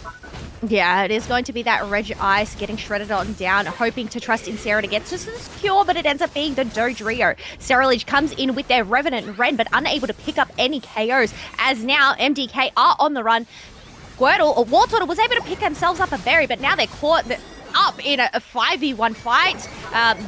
F: Yeah, it is going to be that Regice getting shredded on down, hoping to trust in Sarah to get to secure, but it ends up being the Dodrio. Cerealage comes in with their Revenant Ren, but unable to pick up any KOs, as now MDK are on the run. Squirtle, or Wartortle, was able to pick themselves up a berry, but now they're caught up in a 5v1 fight.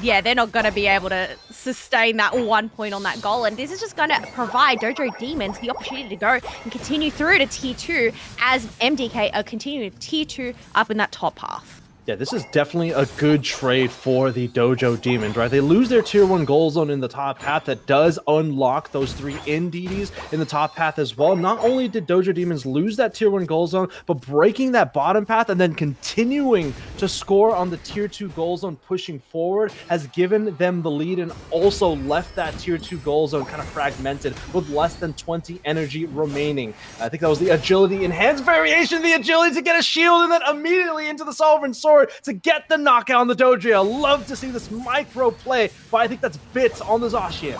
F: Yeah, they're not going to be able to sustain that 1 point on that goal, and this is just going to provide Dojo Demons the opportunity to go and continue through to tier 2 as MDK are continuing to tier 2 up in that top path.
G: Yeah, this is definitely a good trade for the Dojo Demons, right? They lose their tier 1 goal zone in the top path. That does unlock those 3 NDDs in the top path as well. Not only did Dojo Demons lose that tier 1 goal zone, but breaking that bottom path and then continuing to score on the tier 2 goal zone pushing forward has given them the lead and also left that tier 2 goal zone kind of fragmented with less than 20 energy remaining. I think that was the agility enhanced variation, the agility to get a shield and then immediately into the Sovereign Sword to get the knockout on the Dodrio. Love to see this micro play, but I think that's bits on the Zacian.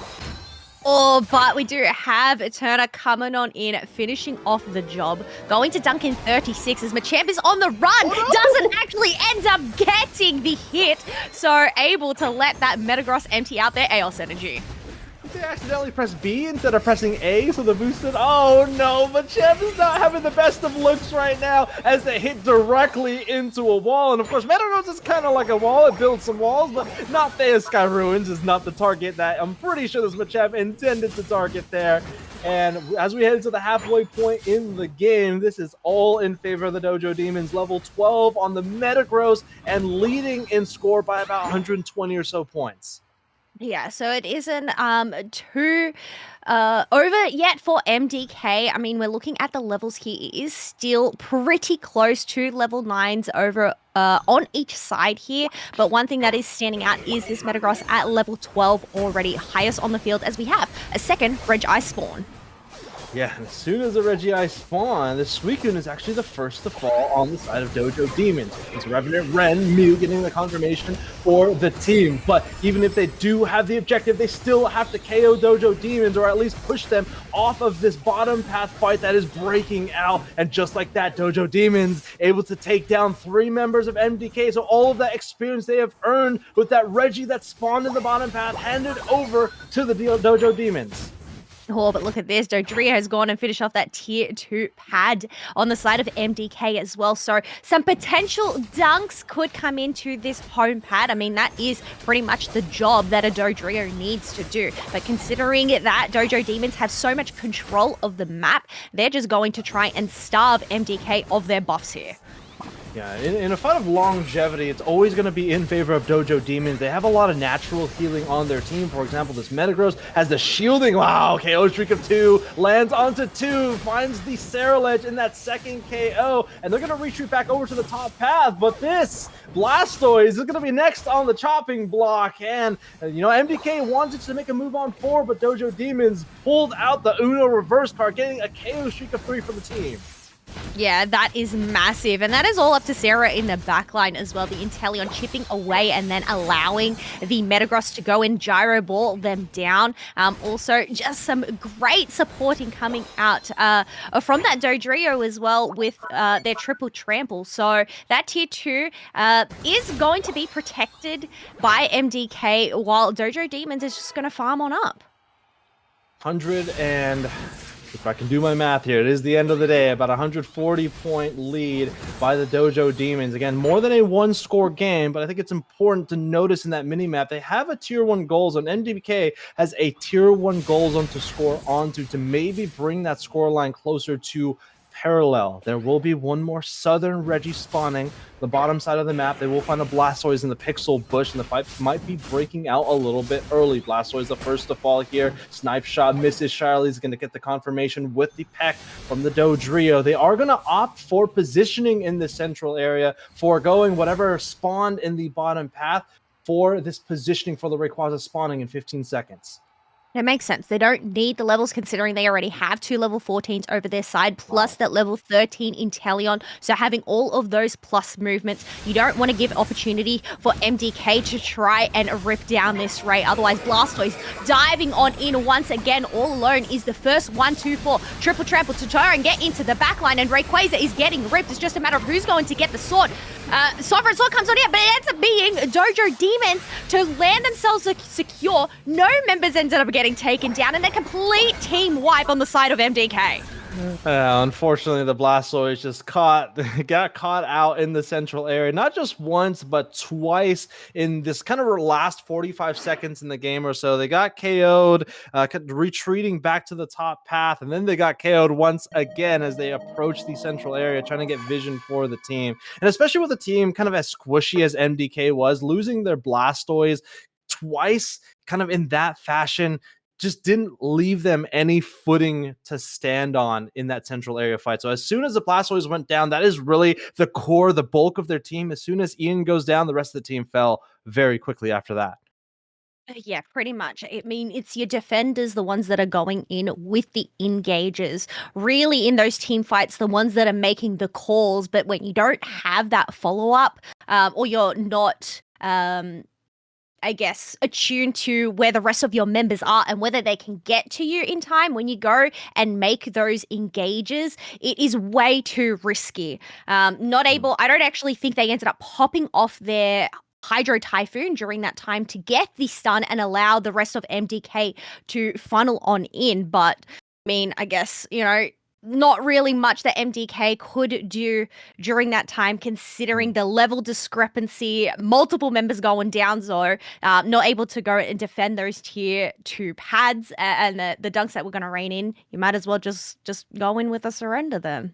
F: Oh, but we do have Turner coming on in, finishing off the job, going to dunk in 36 as Machamp is on the run, doesn't actually end up getting the hit, so able to let that Metagross empty out their Aeos energy.
G: They accidentally pressed B instead of pressing A, so the boosted. Oh no, Machamp is not having the best of looks right now as they hit directly into a wall. And of course, Metagross is kind of like a wall. It builds some walls, but not Sky Ruins is not the target that I'm pretty sure this Machamp intended to target there. And as we head into the halfway point in the game, this is all in favor of the Dojo Demons. Level 12 on the Metagross and leading in score by about 120 or so points.
F: Yeah, so it isn't too over yet for MDK. I mean, we're looking at the levels here. It is still pretty close to level 9s over on each side here. But one thing that is standing out is this Metagross at level 12 already, highest on the field, as we have a second Regi spawn.
G: Yeah, and as soon as the Regii spawn, the Suicune is actually the first to fall on the side of Dojo Demons. It's Revenant, Ren, Mew getting the confirmation for the team. But even if they do have the objective, they still have to KO Dojo Demons or at least push them off of this bottom path fight that is breaking out. And just like that, Dojo Demons able to take down 3 members of MDK. So all of that experience they have earned with that Reggie that spawned in the bottom path handed over to the Dojo Demons.
F: Oh, but look at this. Dodrio has gone and finished off that tier 2 pad on the side of MDK as well. So some potential dunks could come into this home pad. I mean, that is pretty much the job that a Dodrio needs to do. But considering that Dojo Demons have so much control of the map, they're just going to try and starve MDK of their buffs here.
G: Yeah, in a fight of longevity, it's always going to be in favor of Dojo Demons. They have a lot of natural healing on their team. For example, this Metagross has the shielding. Wow, KO streak of 2, lands onto 2, finds the Ceruledge in that second KO, and they're going to retreat back over to the top path. But this Blastoise is going to be next on the chopping block. And, you know, MDK wanted to make a move on 4, but Dojo Demons pulled out the Uno reverse card, getting a KO streak of 3 for the team.
F: Yeah, that is massive. And that is all up to Sarah in the backline as well. The Inteleon chipping away and then allowing the Metagross to go and gyro ball them down. Also, just some great supporting coming out from that Dodrio as well with their triple trample. So that tier 2 is going to be protected by MDK while Dojo Demons is just going to farm on up.
G: 100 and... if I can do my math here, it is the end of the day. About 140-point lead by the Dojo Demons. Again, more than a one-score game, but I think it's important to notice in that mini-map, they have a Tier 1 goal zone. MDK has a Tier 1 goal zone to score onto to maybe bring that scoreline closer to parallel. There will be one more Southern Reggie spawning the bottom side of the map. They will find a Blastoise in the pixel bush, and the fight might be breaking out a little bit early. Blastoise the first to fall here. Snipe shot misses. Shirley's going to get the confirmation with the peck from the Dodrio. They are going to opt for positioning in the central area, foregoing whatever spawned in the bottom path for this positioning for the Rayquaza spawning in 15 seconds.
F: It makes sense. They don't need the levels considering they already have 2 level 14s over their side, plus that level 13 Inteleon. So having all of those plus movements, you don't want to give opportunity for MDK to try and rip down this Ray. Otherwise, Blastoise diving on in once again, all alone, is the first 1-2-4 triple trample to try and get into the backline, and Rayquaza is getting ripped. It's just a matter of who's going to get the sword. Sovereign Sword comes on here, but it ends up being Dojo Demons to land themselves secure. No members ended up getting taken down, and a complete team wipe on the side of MDK.
G: Unfortunately, the Blastoise just got caught out in the central area, not just once, but twice in this kind of last 45 seconds in the game or so. They got KO'd, retreating back to the top path, and then they got KO'd once again as they approached the central area, trying to get vision for the team. And especially with a team kind of as squishy as MDK was, losing their Blastoise twice kind of in that fashion just didn't leave them any footing to stand on in that central area fight. So as soon as the Blastoise went down, that is really the core, the bulk of their team. As soon as Ian goes down, the rest of the team fell very quickly after that.
F: Yeah, pretty much. I mean, it's your defenders, the ones that are going in with the engages. Really, in those team fights, the ones that are making the calls. But when you don't have that follow up, or you're not, I guess, attuned to where the rest of your members are and whether they can get to you in time when you go and make those engages, it is way too risky. Not able, I don't actually think they ended up popping off their Hydro Typhoon during that time to get the stun and allow the rest of MDK to funnel on in. But I mean, I guess, not really much that MDK could do during that time, considering the level discrepancy, multiple members going down, so not able to go and defend those tier 2 pads and the dunks that were going to rain in. You might as well just go in with a surrender then.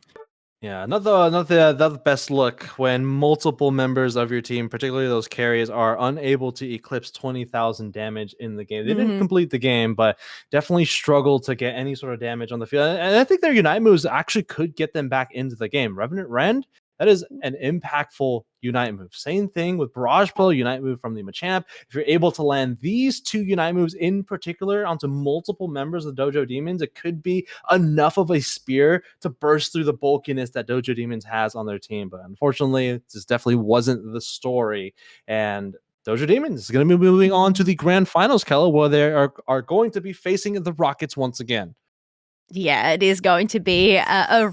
G: Yeah, not the best look when multiple members of your team, particularly those carriers, are unable to eclipse 20,000 damage in the game. They didn't complete the game, but definitely struggled to get any sort of damage on the field. And I think their Unite moves actually could get them back into the game. Revenant Rend, that is an impactful Unite move. Same thing with Barrage Blow, Unite move from the Machamp. If you're able to land these two Unite moves in particular onto multiple members of the Dojo Demons, it could be enough of a spear to burst through the bulkiness that Dojo Demons has on their team. But unfortunately, this definitely wasn't the story. And Dojo Demons is going to be moving on to the grand finals, Kella, where they are going to be facing the Rockets once again.
F: Yeah, it is going to be a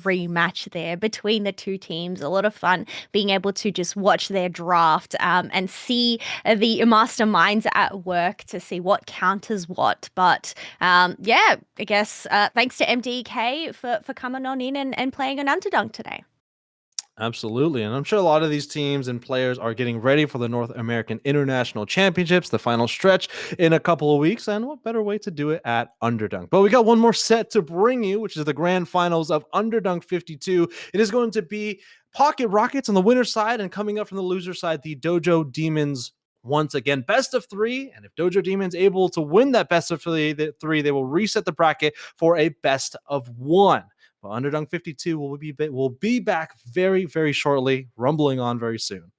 F: rematch there between the two teams. A lot of fun being able to just watch their draft and see the masterminds at work to see what counters what. But yeah, I guess thanks to MDK for coming on in and playing an Underdunk today.
G: Absolutely. And I'm sure a lot of these teams and players are getting ready for the North American International Championships, the final stretch in a couple of weeks. And what better way to do it at Underdunk? But we got one more set to bring you, which is the grand finals of Underdunk 52. It is going to be Pocket Rockets on the winner's side, and coming up from the loser side, the Dojo Demons once again. Best of 3. And if Dojo Demons able to win that best of three, they will reset the bracket for a best of 1. Well, Underdunk 52 will be back very, very shortly, rumbling on very soon.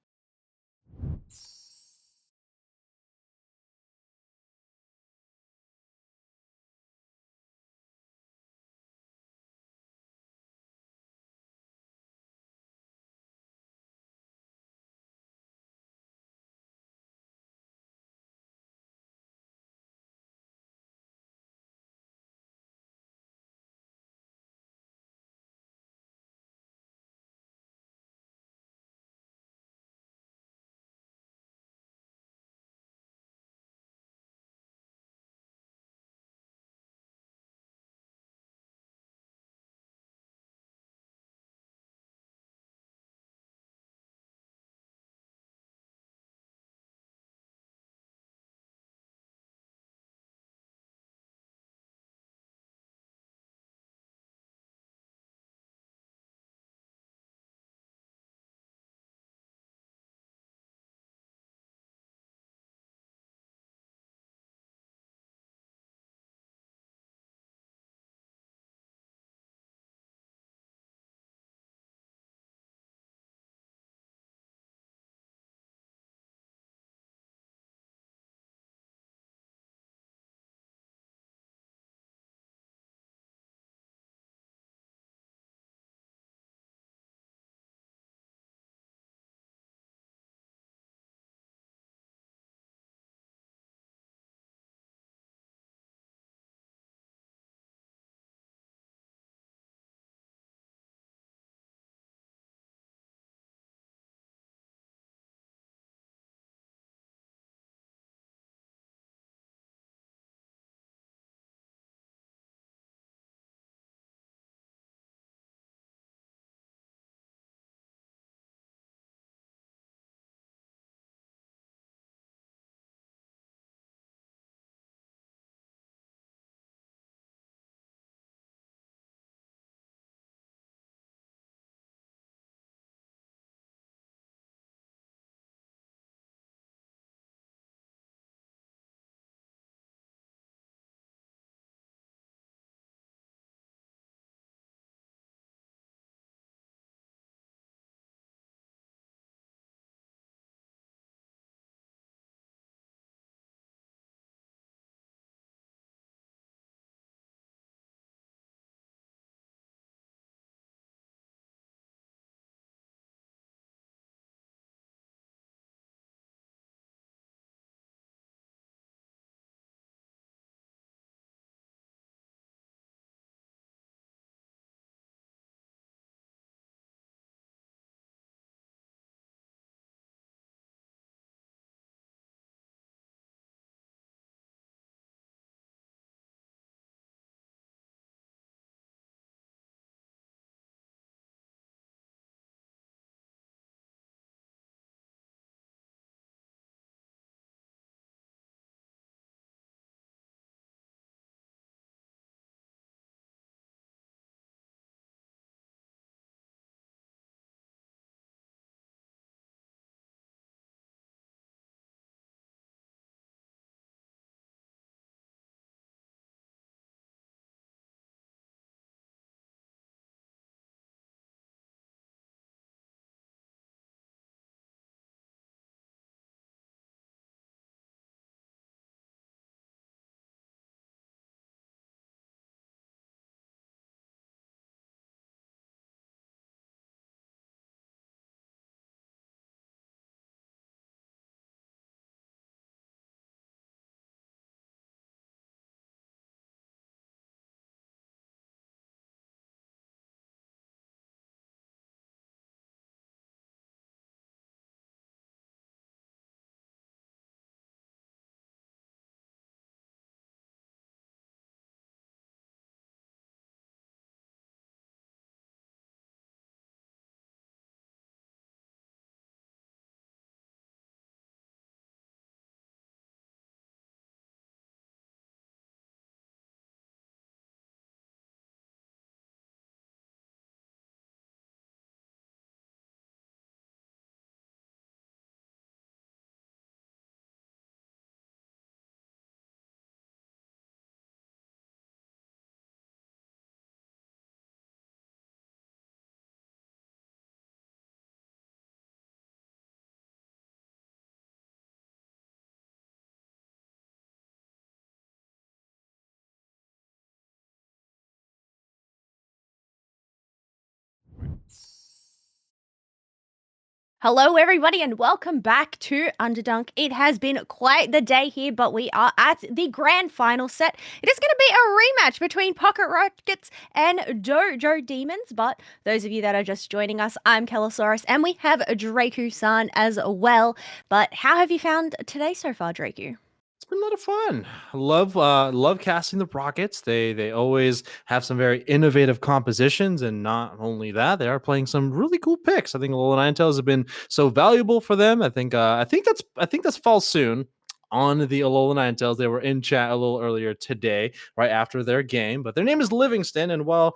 F: Hello, everybody, and welcome back to Underdunk. It has been quite the day here, but we are at the grand final set. It is going to be a rematch between Pocket Rockets and Dojo Demons. But those of you that are just joining us, I'm Kelosaurus, and we have Draku-san as well. But how have you found today so far, Draku?
G: It's been a lot of fun. Love casting the Rockets. They always have some very innovative compositions, and not only that, they are playing some really cool picks. I think Alola Ninetales have been so valuable for them. I think that's fall soon. On the Alola Ninetales, they were in chat a little earlier today, right after their game. But their name is Livingston, and well,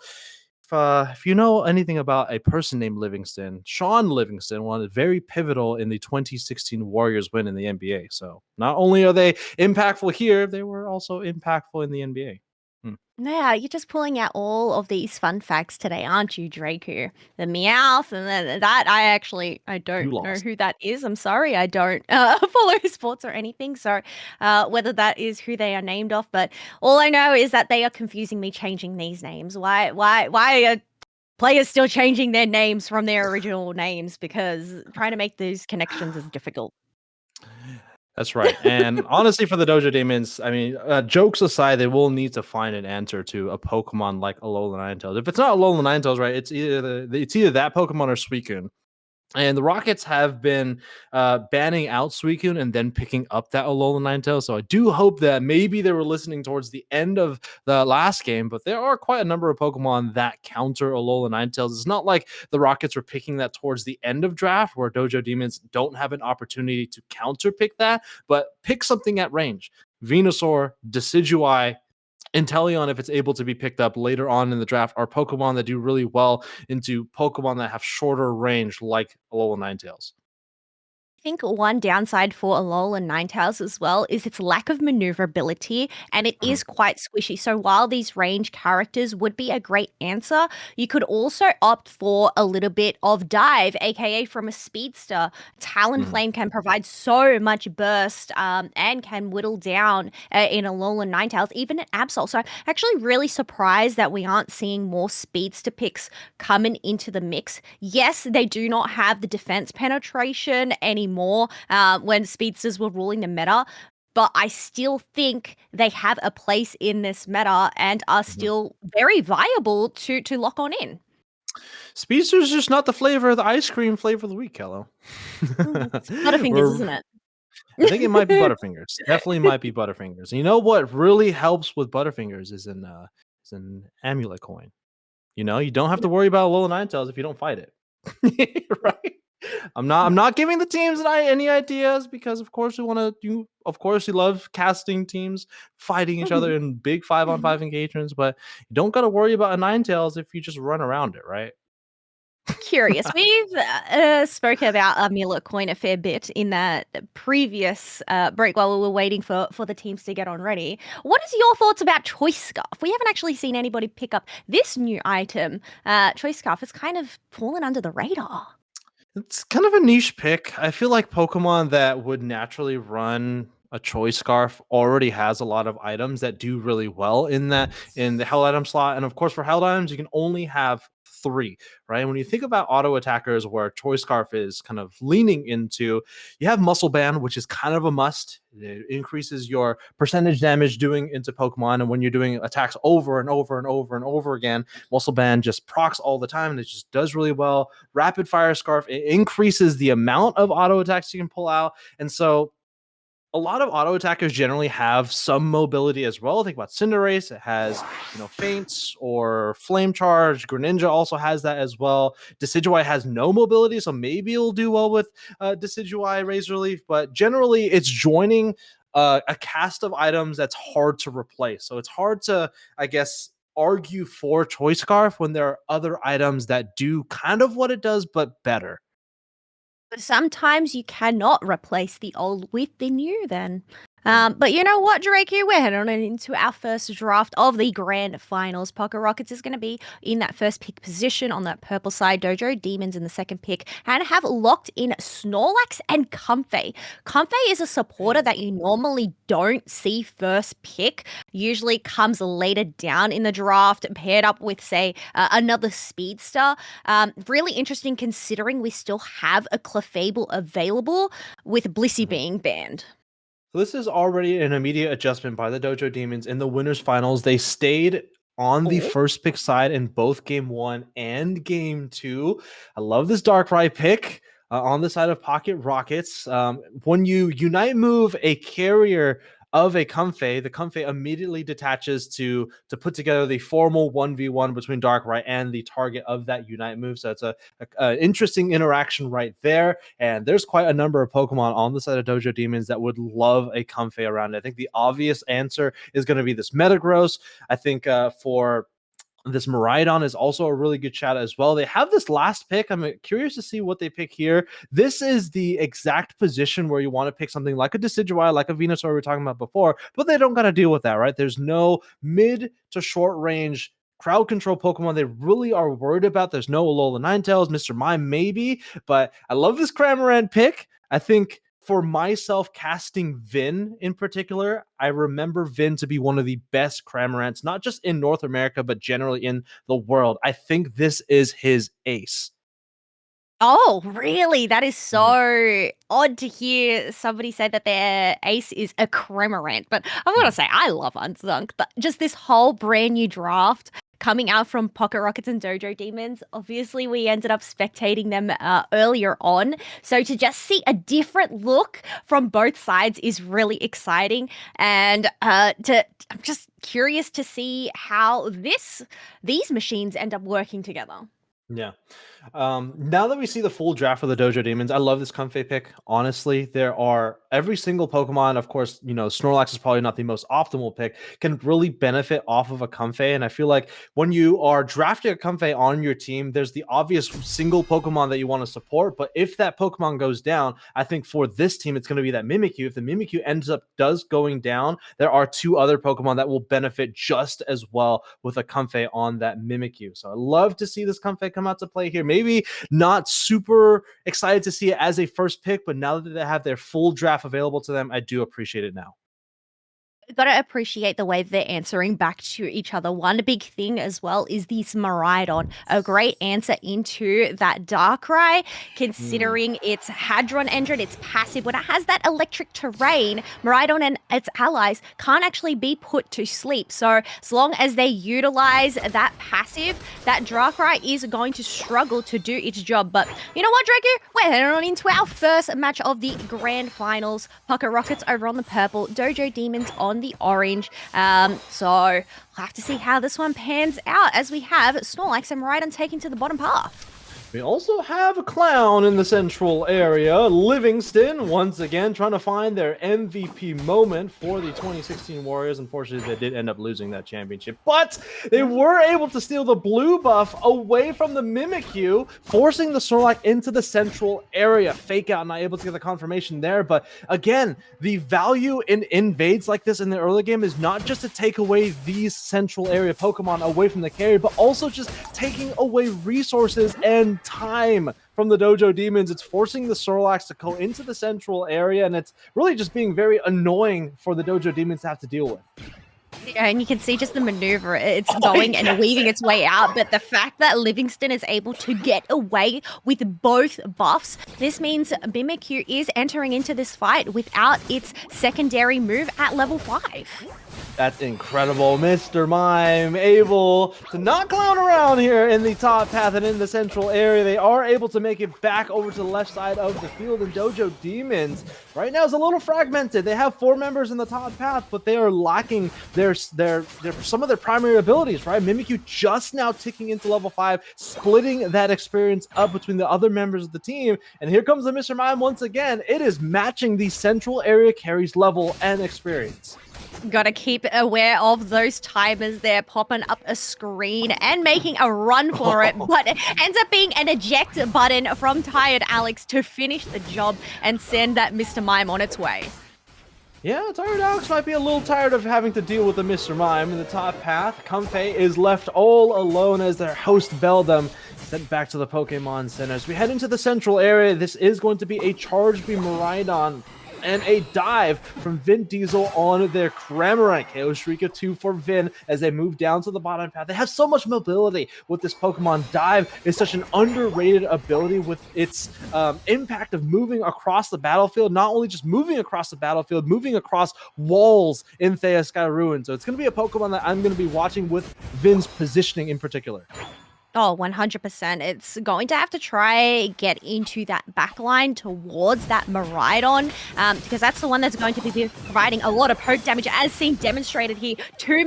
G: if you know anything about a person named Livingston, Sean Livingston was very pivotal in the 2016 Warriors win in the NBA. So not only are they impactful here, they were also impactful in the NBA.
F: Yeah, you're just pulling out all of these fun facts today, aren't you, Draku? The Meowth and then that I
G: You
F: don't know
G: lost.
F: who that is. I'm sorry, I don't follow sports or anything. So whether that is who they are named off, but all I know is that they are confusing me changing these names. Why are players still changing their names from their original names? Because trying to make these connections is difficult.
G: That's right. And honestly, for the Dojo Demons, I mean, jokes aside, they will need to find an answer to a Pokemon like Alola Ninetales. If it's not Alola Ninetales, right, it's either that Pokemon or Suicune. And the Rockets have been banning out Suicune and then picking up that Alola Ninetales. So I do hope that maybe they were listening towards the end of the last game, but there are quite a number of Pokemon that counter Alola Ninetales. It's not like the Rockets were picking that towards the end of draft where Dojo Demons don't have an opportunity to counter pick that, but pick something at range. Venusaur, Decidueye, Inteleon, if it's able to be picked up later on in the draft, are Pokemon that do really well into Pokemon that have shorter range, like Alola Ninetales.
F: I think one downside for Alola Ninetales as well is its lack of maneuverability, and it
G: Mhm.
F: is quite squishy. So while these range characters would be a great answer, you could also opt for a little bit of dive, aka from a speedster.
G: Mhm.
F: Talonflame can provide so much burst and can whittle down in Alola Ninetales, even in Absol. So I'm actually really surprised that we aren't seeing more speedster picks coming into the mix. Yes, they do not have the defense penetration anymore when speedsters were ruling the meta, but I still think they have a place in this meta and are
G: Mhm.
F: still very viable to lock on in.
G: Speedster's just not the flavor of the ice cream flavor of the week, Hello.
F: It's Butterfingers,
G: We're
F: isn't it?
G: I think it might be Butterfingers. Definitely might be Butterfingers. And you know what really helps with Butterfingers is an amulet coin. You know, you don't have to worry about Alola Ninetales if you don't fight it. Right? I'm not giving the teams any ideas because of course we want to do of course we love casting teams fighting each other in big 5-on-5 engagements, but you don't got to worry about a Ninetales if you just run around it, right?
F: Curious. We've spoken about Amulet Coin a fair bit in that previous break while we were waiting for the teams to get on ready. What is your thoughts about Choice Scarf? We haven't actually seen anybody pick up this new item. Choice Scarf has kind of fallen under the radar.
G: It's kind of a niche pick. I feel like Pokemon that would naturally run a Choice Scarf already has a lot of items that do really well in the held item slot. And of course, for held items, you can only have three, right? When you think about auto attackers where Choice Scarf is kind of leaning into, you have Muscle Band, which is kind of a must. It increases your percentage damage doing into Pokemon. And when you're doing attacks over and over and over and over again, Muscle Band just procs all the time and it just does really well. Rapid Fire Scarf, it increases the amount of auto attacks you can pull out. And so a lot of auto attackers generally have some mobility as well. Think about Cinderace; it has feints or flame charge. Greninja also has that as well. Decidueye has no mobility, so maybe it'll do well with Decidueye Razor Leaf. But generally, it's joining a cast of items that's hard to replace. So it's hard to, I guess, argue for Choice Scarf when there are other items that do kind of what it does but better.
F: But sometimes you cannot replace the old with the new then. But you know what, Drake? We're heading on into our first draft of the grand finals. Pocket Rockets is going to be in that first pick position on that purple side. Dojo Demons in the second pick and have locked in Snorlax and Comfey. Comfey is a supporter that you normally don't see first pick. Usually comes later down in the draft, paired up with, say, another speedster. Really interesting considering we still have a Clefable available with Blissey being banned.
G: So this is already an immediate adjustment by the Dojo Demons in the winners finals. They stayed on the first pick side in both game 1 and game 2. I love this Darkrai pick on the side of Pocket Rockets. When you Unite move a carrier of a Comfey, the Comfey immediately detaches to put together the formal 1v1 between Darkrai and the target of that Unite move. So it's a interesting interaction right there. And there's quite a number of Pokemon on the side of Dojo Demons that would love a Comfey around. I think the obvious answer is going to be this Metagross. I think for this Miraidon is also a really good shot as well. They have this last pick. I'm curious to see what they pick here. This is the exact position where you want to pick something like a Decidueye, like a Venusaur we were talking about before, but they don't got to deal with that, right? There's no mid to short range crowd control Pokemon they really are worried about. There's no Alola Ninetales, Mr. Mime maybe, but I love this Cramorant pick. I think for myself, casting Vin in particular, I remember Vin to be one of the best Cramorants, not just in North America, but generally in the world. I think this is his ace.
F: Oh, really? That is so odd to hear somebody say that their ace is a Cramorant. But I'm going to say I love Underdunk. Just this whole brand new draft coming out from Pocket Rockets and Dojo Demons. Obviously, we ended up spectating them earlier on. So to just see a different look from both sides is really exciting. And I'm just curious to see how these machines end up working together.
G: Yeah. Now that we see the full draft for the Dojo Demons, I love this Comfey pick. Honestly, there are every single Pokemon, of course, Snorlax is probably not the most optimal pick, can really benefit off of a Comfey. And I feel like when you are drafting a Comfey on your team, there's the obvious single Pokemon that you want to support. But if that Pokemon goes down, I think for this team, it's going to be that Mimikyu. If the Mimikyu does going down, there are 2 other Pokemon that will benefit just as well with a Comfey on that Mimikyu. So I love to see this Comfey come out to play here. Maybe not super excited to see it as a first pick, but now that they have their full draft available to them, I do appreciate it now.
F: Gotta appreciate the way they're answering back to each other. One big thing as well is this Miraidon. A great answer into that Darkrai, considering its Hadron Engine, its passive. When it has that electric terrain, Miraidon and its allies can't actually be put to sleep. So as long as they utilize that passive, that Darkrai is going to struggle to do its job. But you know what, Draco? We're heading on into our first match of the grand finals. Pocket Rockets over on the purple, Dojo Demons on the orange. So we'll have to see how this one pans out as we have Snorlax and Miraidon taking to the bottom path.
G: We also have a clown in the central area. Livingston, once again, trying to find their MVP moment for the 2016 Warriors. Unfortunately, they did end up losing that championship, but they were able to steal the blue buff away from the Mimikyu, forcing the Snorlax into the central area. Fake out, not able to get the confirmation there, but again, the value in invades like this in the early game is not just to take away these central area Pokemon away from the carry, but also just taking away resources and time from the Dojo Demons. It's forcing the Snorlax to go into the central area, and it's really just being very annoying for the Dojo Demons to have to deal with.
F: Yeah, and you can see just the maneuver. It's going and weaving its way out, but the fact that Livingston is able to get away with both buffs, this means Mimikyu is entering into this fight without its secondary move at level 5.
G: That's incredible. Mr. Mime able to not clown around here in the top path and in the central area. They are able to make it back over to the left side of the field, and Dojo Demons right now is a little fragmented. They have 4 members in the top path, but they are lacking their some of their primary abilities, right? Mimikyu just now ticking into level 5, splitting that experience up between the other members of the team. And here comes the Mr. Mime once again. It is matching the central area carries level and experience.
F: Gotta keep aware of those timers there, popping up a screen and making a run for it, but it ends up being an eject button from Tired Alex to finish the job and send that Mr. Mime on its way.
G: Yeah, Alex might be a little tired of having to deal with the Mr. Mime in the top path. Comfey is left all alone as their host Beldum sent back to the Pokemon Center. As we head into the central area, this is going to be a Charge Beam Miraidon and a dive from Vin Diesel on their Cramorant. KO Shrika 2 for Vin as they move down to the bottom path. They have so much mobility with this Pokemon. Dive is such an underrated ability with its impact of moving across the battlefield, not only just moving across the battlefield, moving across walls in Thea Sky Ruin. So it's going to be a Pokemon that I'm going to be watching with Vin's positioning in particular.
F: Oh, 100%. It's going to have to try get into that backline towards that Miraidon, because that's the one that's going to be providing a lot of poke damage, as seen demonstrated here. 3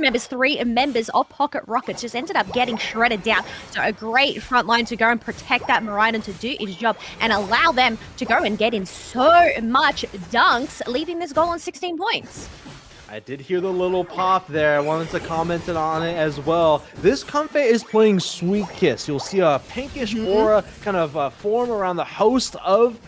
F: members of Pocket Rockets just ended up getting shredded down. So a great front line to go and protect that Miraidon to do its job and allow them to go and get in so much dunks, leaving this goal on 16 points.
G: I did hear the little pop there. I wanted to comment on it as well. This Comfey is playing Sweet Kiss. You'll see a pinkish aura kind of form around the host of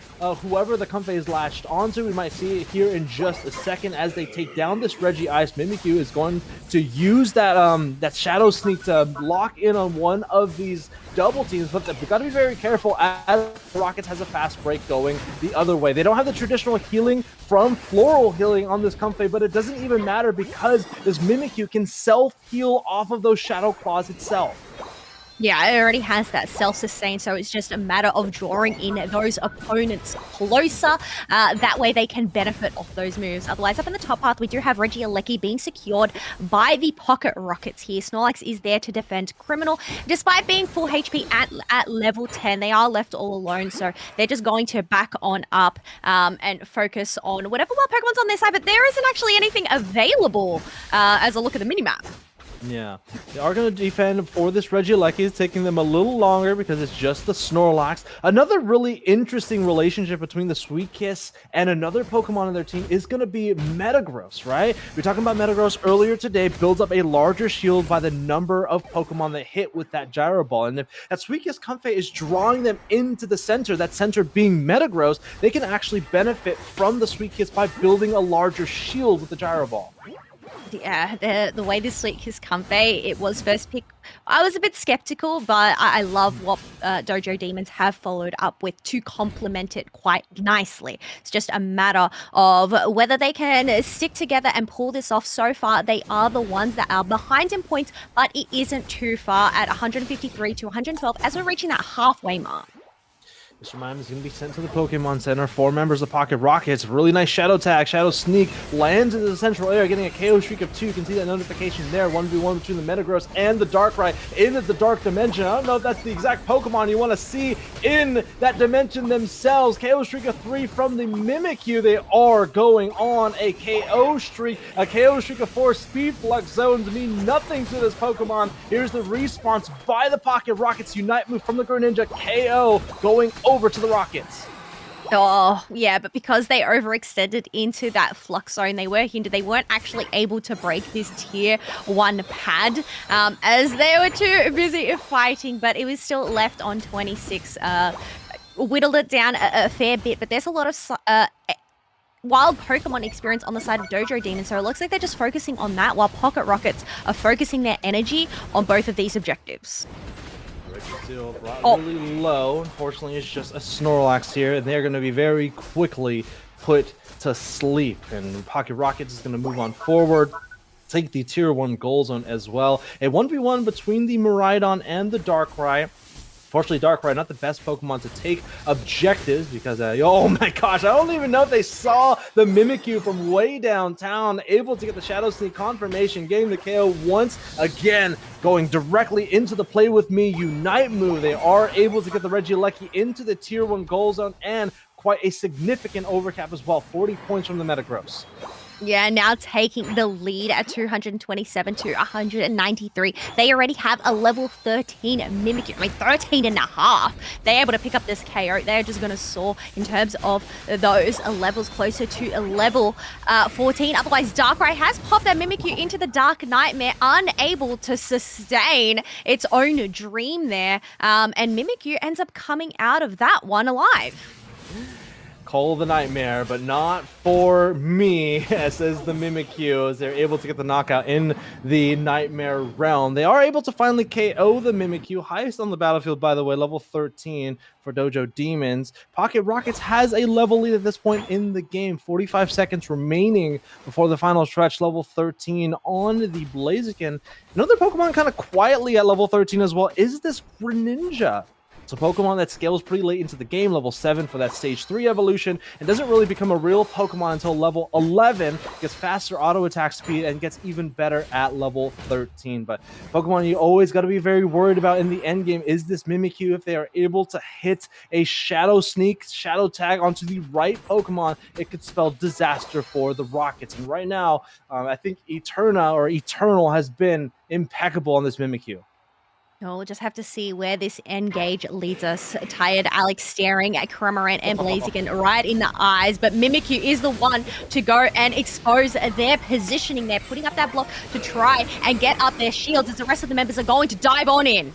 G: whoever the Comfey is latched onto. We might see it here in just a second as they take down this Reggie Ice. Mimikyu is going to use that that Shadow Sneak to lock in on one of these double teams, but we've got to be very careful as Rockets has a fast break going the other way. They don't have the traditional healing from Floral Healing on this Comfey, but it doesn't even matter because this Mimikyu can self-heal off of those Shadow Claws itself.
F: Yeah, it already has that self-sustain, so it's just a matter of drawing in those opponents closer. That way they can benefit off those moves. Otherwise, up in the top path, we do have Regieleki being secured by the Pocket Rockets here. Snorlax is there to defend Criminal. Despite being full HP at level 10, they are left all alone, so they're just going to back on up and focus on whatever wild Pokemon's on their side, but there isn't actually anything available as a look at the minimap.
G: Yeah, they are going to defend for this Regieleki. It's taking them a little longer because it's just the Snorlax. Another really interesting relationship between the Sweet Kiss and another Pokemon on their team is going to be Metagross, right? We were talking about Metagross earlier today, builds up a larger shield by the number of Pokemon that hit with that Gyro Ball. And if that Sweet Kiss Comfey is drawing them into the center, that center being Metagross, they can actually benefit from the Sweet Kiss by building a larger shield with the Gyro Ball.
F: Yeah, the way this week has Comfey, it was first pick. I was a bit skeptical, but I love what Dojo Demons have followed up with to complement it quite nicely. It's just a matter of whether they can stick together and pull this off. So far, they are the ones that are behind in points, but it isn't too far at 153 to 112 as we're reaching that halfway mark.
G: Mr. Mime is going to be sent to the Pokemon Center. 4 members of Pocket Rockets. Really nice Shadow Tag. Shadow Sneak lands into the central area, getting a KO Streak of 2. You can see that notification there. 1v1 between the Metagross and the Darkrai into the Dark Dimension. I don't know if that's the exact Pokemon you want to see in that dimension themselves. KO Streak of 3 from the Mimikyu. They are going on a KO Streak. A KO Streak of 4 Speed Flux Zones mean nothing to this Pokemon. Here's the response by the Pocket Rockets. Unite move from the Greninja. KO going over to the Rockets.
F: Oh, yeah, but because they overextended into that flux zone, they were hindered. They weren't actually able to break this tier 1 pad as they were too busy fighting, but it was still left on 26. Whittled it down a fair bit, but there's a lot of wild Pokemon experience on the side of Dojo Demon, so it looks like they're just focusing on that, while Pocket Rockets are focusing their energy on both of these objectives.
G: Still really low. Unfortunately, it's just a Snorlax here, and they're going to be very quickly put to sleep. And Pocket Rockets is going to move on forward, take the tier 1 goal zone as well. A 1v1 between the Miraidon and the Darkrai. Fortunately, Darkrai, not the best Pokemon to take objectives because, oh my gosh, I don't even know if they saw the Mimikyu from way downtown, able to get the Shadow Sneak confirmation, getting the KO once again, going directly into the Play With Me Unite move. They are able to get the Regieleki into the tier 1 goal zone and quite a significant overcap as well, 40 points from the Metagross.
F: Yeah, now taking the lead at 227 to 193. They already have a level 13 Mimikyu. I mean, 13 and a half. They're able to pick up this KO. They're just going to soar in terms of those levels closer to a level 14. Otherwise, Darkrai has popped that Mimikyu into the Dark Nightmare, unable to sustain its own dream there. And Mimikyu ends up coming out of that one alive.
G: Call the Nightmare, but not for me, says the Mimikyu, as they're able to get the knockout in the Nightmare realm. They are able to finally KO the Mimikyu, highest on the battlefield, by the way, level 13 for Dojo Demons. Pocket Rockets has a level lead at this point in the game. 45 seconds remaining before the final stretch, level 13 on the Blaziken. Another Pokemon kind of quietly at level 13 as well is this Greninja. It's a Pokemon that scales pretty late into the game, level 7 for that stage 3 evolution, and doesn't really become a real Pokemon until level 11, gets faster auto attack speed, and gets even better at level 13. But Pokemon you always got to be very worried about in the end game is this Mimikyu. If they are able to hit a Shadow Sneak, Shadow Tag onto the right Pokemon, it could spell disaster for the Rockets. And right now, I think Eterna or Eternal has been impeccable on this Mimikyu.
F: We'll just have to see where this engage leads us. Tired Alex staring at Cramorant and Blaziken right in the eyes, but Mimikyu is the one to go and expose their positioning. They're putting up that block to try and get up their shields as the rest of the members are going to dive on in.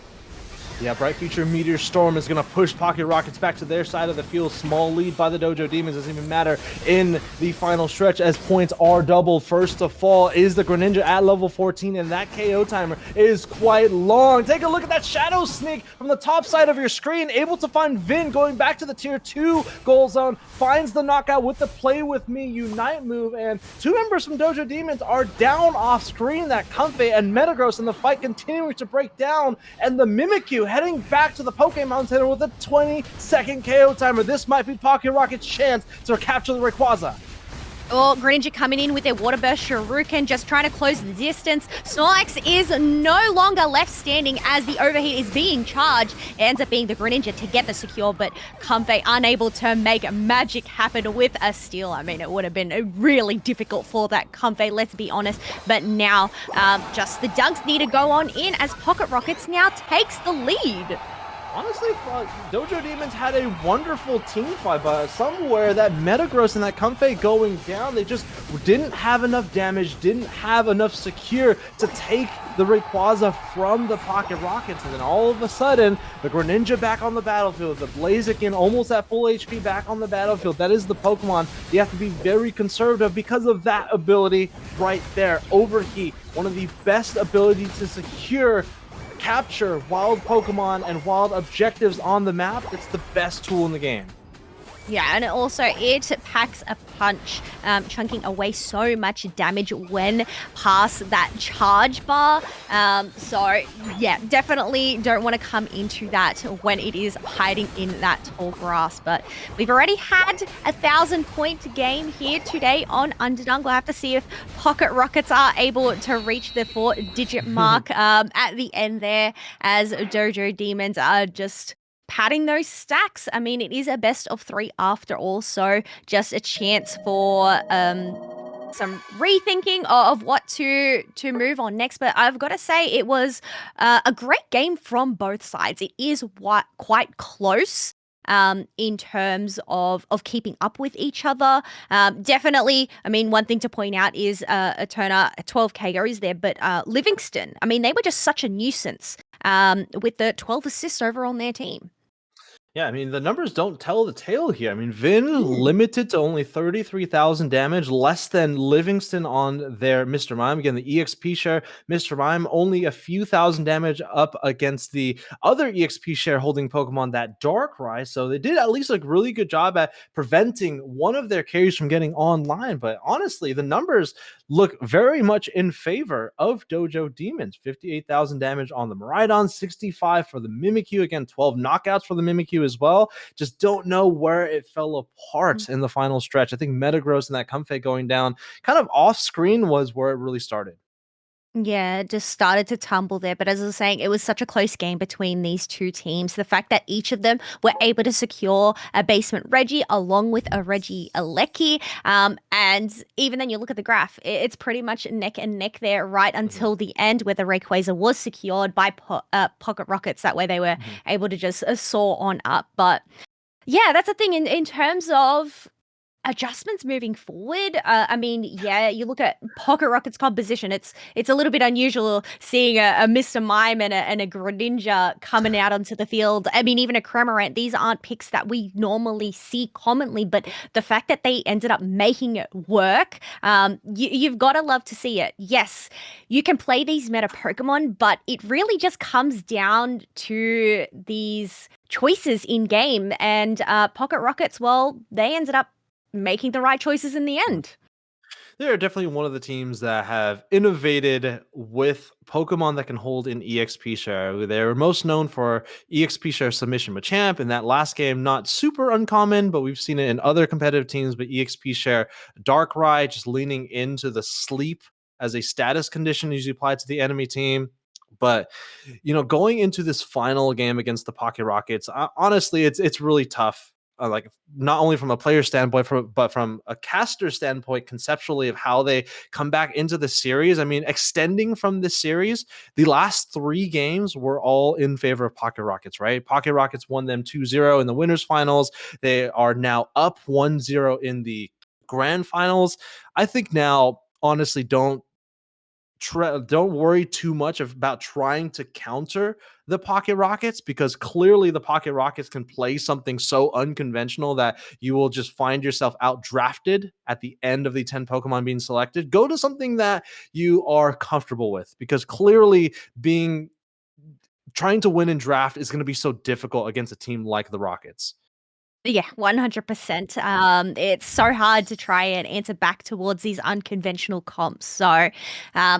G: Yeah, Bright Future Meteor Storm is going to push Pocket Rockets back to their side of the field. Small lead by the Dojo Demons. Doesn't even matter in the final stretch as points are doubled. First to fall is the Greninja at level 14, and that KO timer is quite long. Take a look at that Shadow Sneak from the top side of your screen. Able to find Vin going back to the tier 2 goal zone. Finds the knockout with the Play With Me Unite move, and two members from Dojo Demons are down off screen. That Comfey and Metagross in the fight continuing to break down, and the Mimikyu heading back to the Pokemon Center with a 20-second KO timer. This might be Pocket Rocket's chance to capture the Rayquaza.
F: Oh, Greninja coming in with their Water Burst Shuriken, just trying to close the distance. Snorlax is no longer left standing as the overheat is being charged. It ends up being the Greninja to get the secure, but Comfey unable to make magic happen with a steal. I mean, it would have been really difficult for that Comfey, let's be honest. But now, just the Dunks need to go on in as Pocket Rockets now takes the lead.
G: Honestly, Dojo Demons had a wonderful team fight, but somewhere that Metagross and that Comfey going down, they just didn't have enough damage, didn't have enough secure to take the Rayquaza from the Pocket Rockets. And then all of a sudden, the Greninja back on the battlefield, the Blaziken almost at full HP back on the battlefield. That is the Pokemon you have to be very conservative because of that ability right there. Overheat, one of the best abilities to secure capture wild Pokemon and wild objectives on the map. It's the best tool in the game.
F: Yeah, and it packs a punch, chunking away so much damage when past that charge bar. So, yeah, definitely don't want to come into that when it is hiding in that tall grass. But we've already had a 1,000-point game here today on Underdunk. We'll have to see if Pocket Rockets are able to reach the 4-digit mark at the end there, as Dojo Demons are just padding those stacks. I mean, it is a best of 3 after all, so just a chance for some rethinking of what to move on next. But I've got to say, it was a great game from both sides. It is quite close in terms of keeping up with each other. Definitely, I mean, one thing to point out is Eterna, 12 KOs there, but Livingston, I mean, they were just such a nuisance with the 12 assists over on their team.
G: Yeah, I mean, the numbers don't tell the tale here. I mean, Vin limited to only 33,000 damage, less than Livingston on their Mr. Mime. Again, the EXP share, Mr. Mime only a few thousand damage up against the other EXP share holding Pokemon, that Darkrai. So they did at least a really good job at preventing one of their carries from getting online. But honestly, the numbers look very much in favor of Dojo Demons. 58,000 damage on the Miraidon, 65 for the Mimikyu. Again, 12 knockouts for the Mimikyu as well. Just don't know where it fell apart in the final stretch. I think Metagross and that Comfey going down kind of off screen was where it really started.
F: Yeah, it just started to tumble there. But as I was saying, it was such a close game between these two teams. The fact that each of them were able to secure a basement Reggie along with a Reggie Alecki. And even then you look at the graph, it's pretty much neck and neck there right until the end, where the Rayquaza was secured by Pocket Rockets. That way they were able to just soar on up. But yeah, that's the thing in terms of adjustments moving forward. I mean, yeah, you look at Pocket Rocket's composition. It's a little bit unusual seeing a Mr. Mime and a Greninja coming out onto the field. I mean, even a Cramorant. These aren't picks that we normally see commonly, but the fact that they ended up making it work, you've got to love to see it. Yes, you can play these meta Pokemon, but it really just comes down to these choices in game. And Pocket Rockets, well, they ended up making the right choices in the end.
G: They're definitely one of the teams that have innovated with Pokemon that can hold an EXP share. They're most known for EXP share submission Machamp. In that last game, not super uncommon, but we've seen it in other competitive teams. But EXP share Darkrai, just leaning into the sleep as a status condition usually applied to the enemy team. But going into this final game against the Pocket Rockets, honestly, it's really tough. Like not only from a player standpoint, but from a caster standpoint, conceptually of how they come back into the series. I mean, extending from this series, the last 3 games were all in favor of Pocket Rockets, right? Pocket Rockets won them 2-0 in the winners finals. They are now up 1-0 in the grand finals. I think now, honestly, don't worry too much about trying to counter the Pocket Rockets, because clearly the Pocket Rockets can play something so unconventional that you will just find yourself out drafted at the end of the 10 Pokemon being selected. Go to something that you are comfortable with, because clearly trying to win in draft is going to be so difficult against a team like the Rockets.
F: Yeah, 100%. It's so hard to try and answer back towards these unconventional comps. So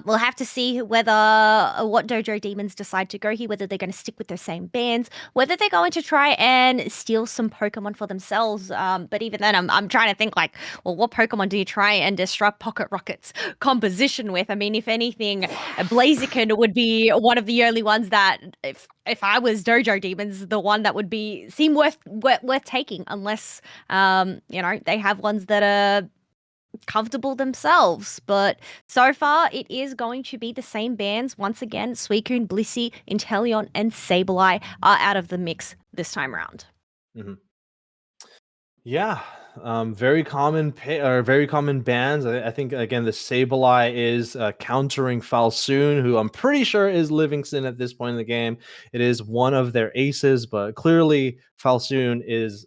F: we'll have to see what Dojo Demons decide to go here, whether they're going to stick with their same bands, whether they're going to try and steal some Pokemon for themselves. But even then, I'm trying to think what Pokemon do you try and disrupt Pocket Rocket's composition with? I mean, if anything, Blaziken would be one of the only ones that, if I was Dojo Demons, the one that would seem worth taking, unless they have ones that are comfortable themselves. But so far, it is going to be the same bands. Once again, Suicune, Blissey, Inteleon, and Sableye are out of the mix this time around.
G: Mm-hmm. Yeah, very common very common bands. I think again the Sableye is countering Falsoon, who I'm pretty sure is Livingston at this point in the game. It is one of their aces, but clearly Falsoon is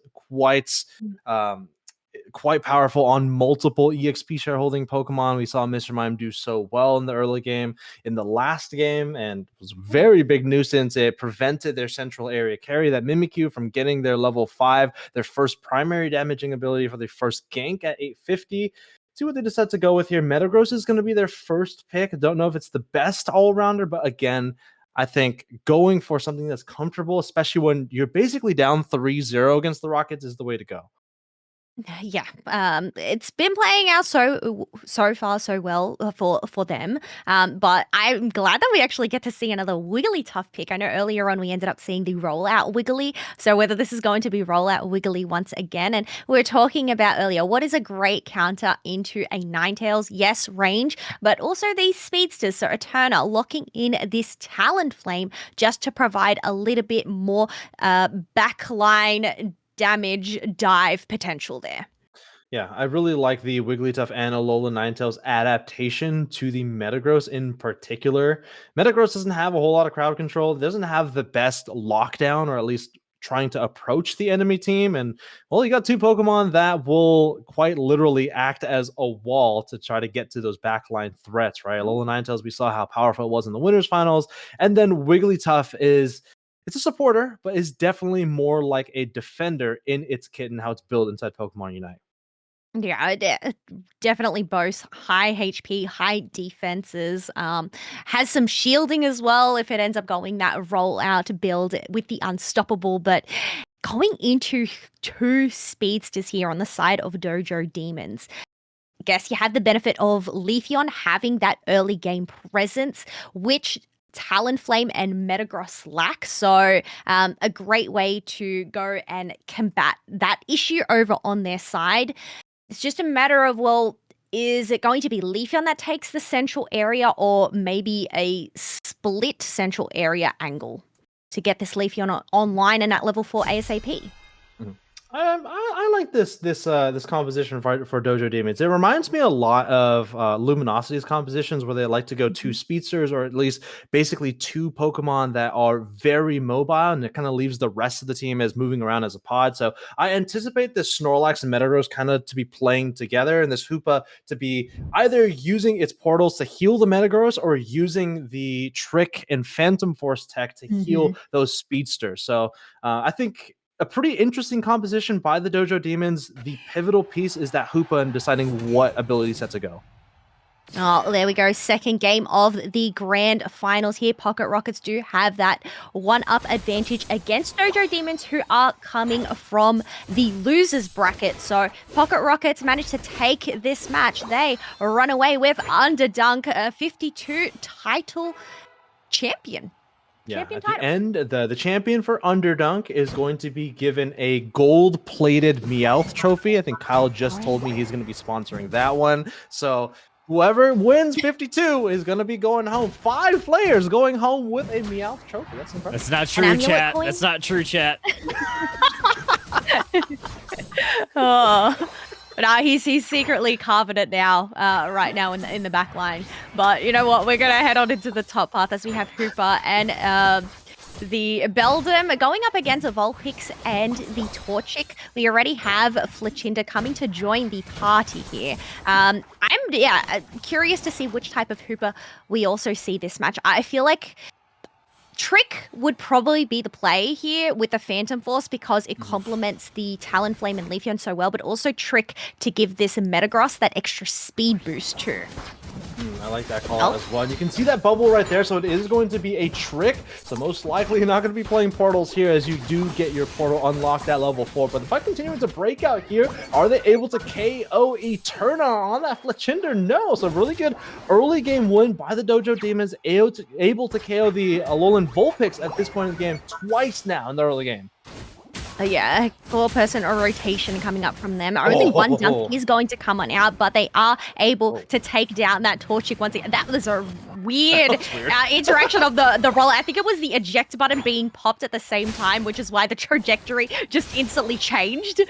G: quite powerful on multiple EXP shareholding Pokemon. We saw Mr. Mime do so well in the early game, in the last game, and it was a very big nuisance. It prevented their central area carry, that Mimikyu, from getting their level 5, their first primary damaging ability for the first gank at 850. See what they decide to go with here. Metagross is going to be their first pick. I don't know if it's the best all-rounder, but again, I think going for something that's comfortable, especially when you're basically down 3-0 against the Rockets, is the way to go.
F: Yeah, it's been playing out so far so well for them. But I'm glad that we actually get to see another Wigglytuff pick. I know earlier on we ended up seeing the rollout Wiggly, so whether this is going to be rollout Wiggly once again. And we were talking about earlier, what is a great counter into a Ninetales? Yes, range, but also these speedsters. So Eterna locking in this Talonflame just to provide a little bit more backline damage dive potential there.
G: Yeah, I really like the Wigglytuff and Alola Ninetales adaptation to the Metagross in particular. Metagross doesn't have a whole lot of crowd control. It doesn't have the best lockdown, or at least trying to approach the enemy team. And, well, you got 2 Pokemon that will quite literally act as a wall to try to get to those backline threats, right? Alola Ninetales, we saw how powerful it was in the winners finals. And then Wigglytuff it's a supporter, but is definitely more like a defender in its kit and how it's built inside Pokemon Unite.
F: Yeah, it definitely boasts high HP, high defenses, has some shielding as well if it ends up going that rollout build with the unstoppable. But going into 2 speedsters here on the side of Dojo Demons, I guess you have the benefit of Leafeon having that early game presence, which Talonflame and Metagross lack. So a great way to go and combat that issue over on their side. It's just a matter of, well, is it going to be Leafeon that takes the central area, or maybe a split central area angle to get this Leafeon online and at level 4 ASAP?
G: I like this composition for Dojo Demons. It reminds me a lot of Luminosity's compositions where they like to go two speedsters or at least basically two Pokemon that are very mobile, and it kind of leaves the rest of the team as moving around as a pod. So I anticipate this Snorlax and Metagross kind of to be playing together, and this Hoopa to be either using its portals to heal the Metagross or using the Trick and Phantom Force tech to heal those speedsters. So I think a pretty interesting composition by the Dojo Demons. The pivotal piece is that Hoopa and deciding what ability set to go.
F: Oh, there we go. Second game of the grand finals here. Pocket Rockets do have that one-up advantage against Dojo Demons, who are coming from the losers bracket. So Pocket Rockets managed to take this match. They run away with Underdunk, 52 title champion.
G: Yeah,
F: Champion
G: at
F: title.
G: the end, the champion for Underdunk is going to be given a gold-plated Meowth trophy. I think Kyle just told me he's going to be sponsoring that one. So whoever wins 52 is going to be going home. 5 players going home with a Meowth trophy. That's impressive.
D: That's not true, chat. That's not true, chat.
F: Oh. No, he's secretly carving it now, right now in the back line. But you know what? We're gonna head on into the top path as we have Hoopa and the Beldum going up against Vulpix and the Torchic. We already have Fletchinder coming to join the party here. I'm curious to see which type of Hoopa we also see this match. I feel like Trick would probably be the play here with the Phantom Force because it complements the Talonflame and Leafeon so well, but also Trick to give this Metagross that extra speed boost too.
G: I like that call out as well. And you can see that bubble right there, so it is going to be a Trick. So most likely you're not going to be playing portals here as you do get your portal unlocked at level 4. But if I continue to break out here, are they able to KO Eterna on that Fletchinder? No. So really good early game win by the Dojo Demons, able to KO the Alolan Vulpix at this point in the game twice now in the early game.
F: Yeah, 4-person rotation coming up from them. Only one dunk is going to come on out, but they are able to take down that Torchic once again. That was a weird interaction of the roller. I think it was the eject button being popped at the same time, which is why the trajectory just instantly changed.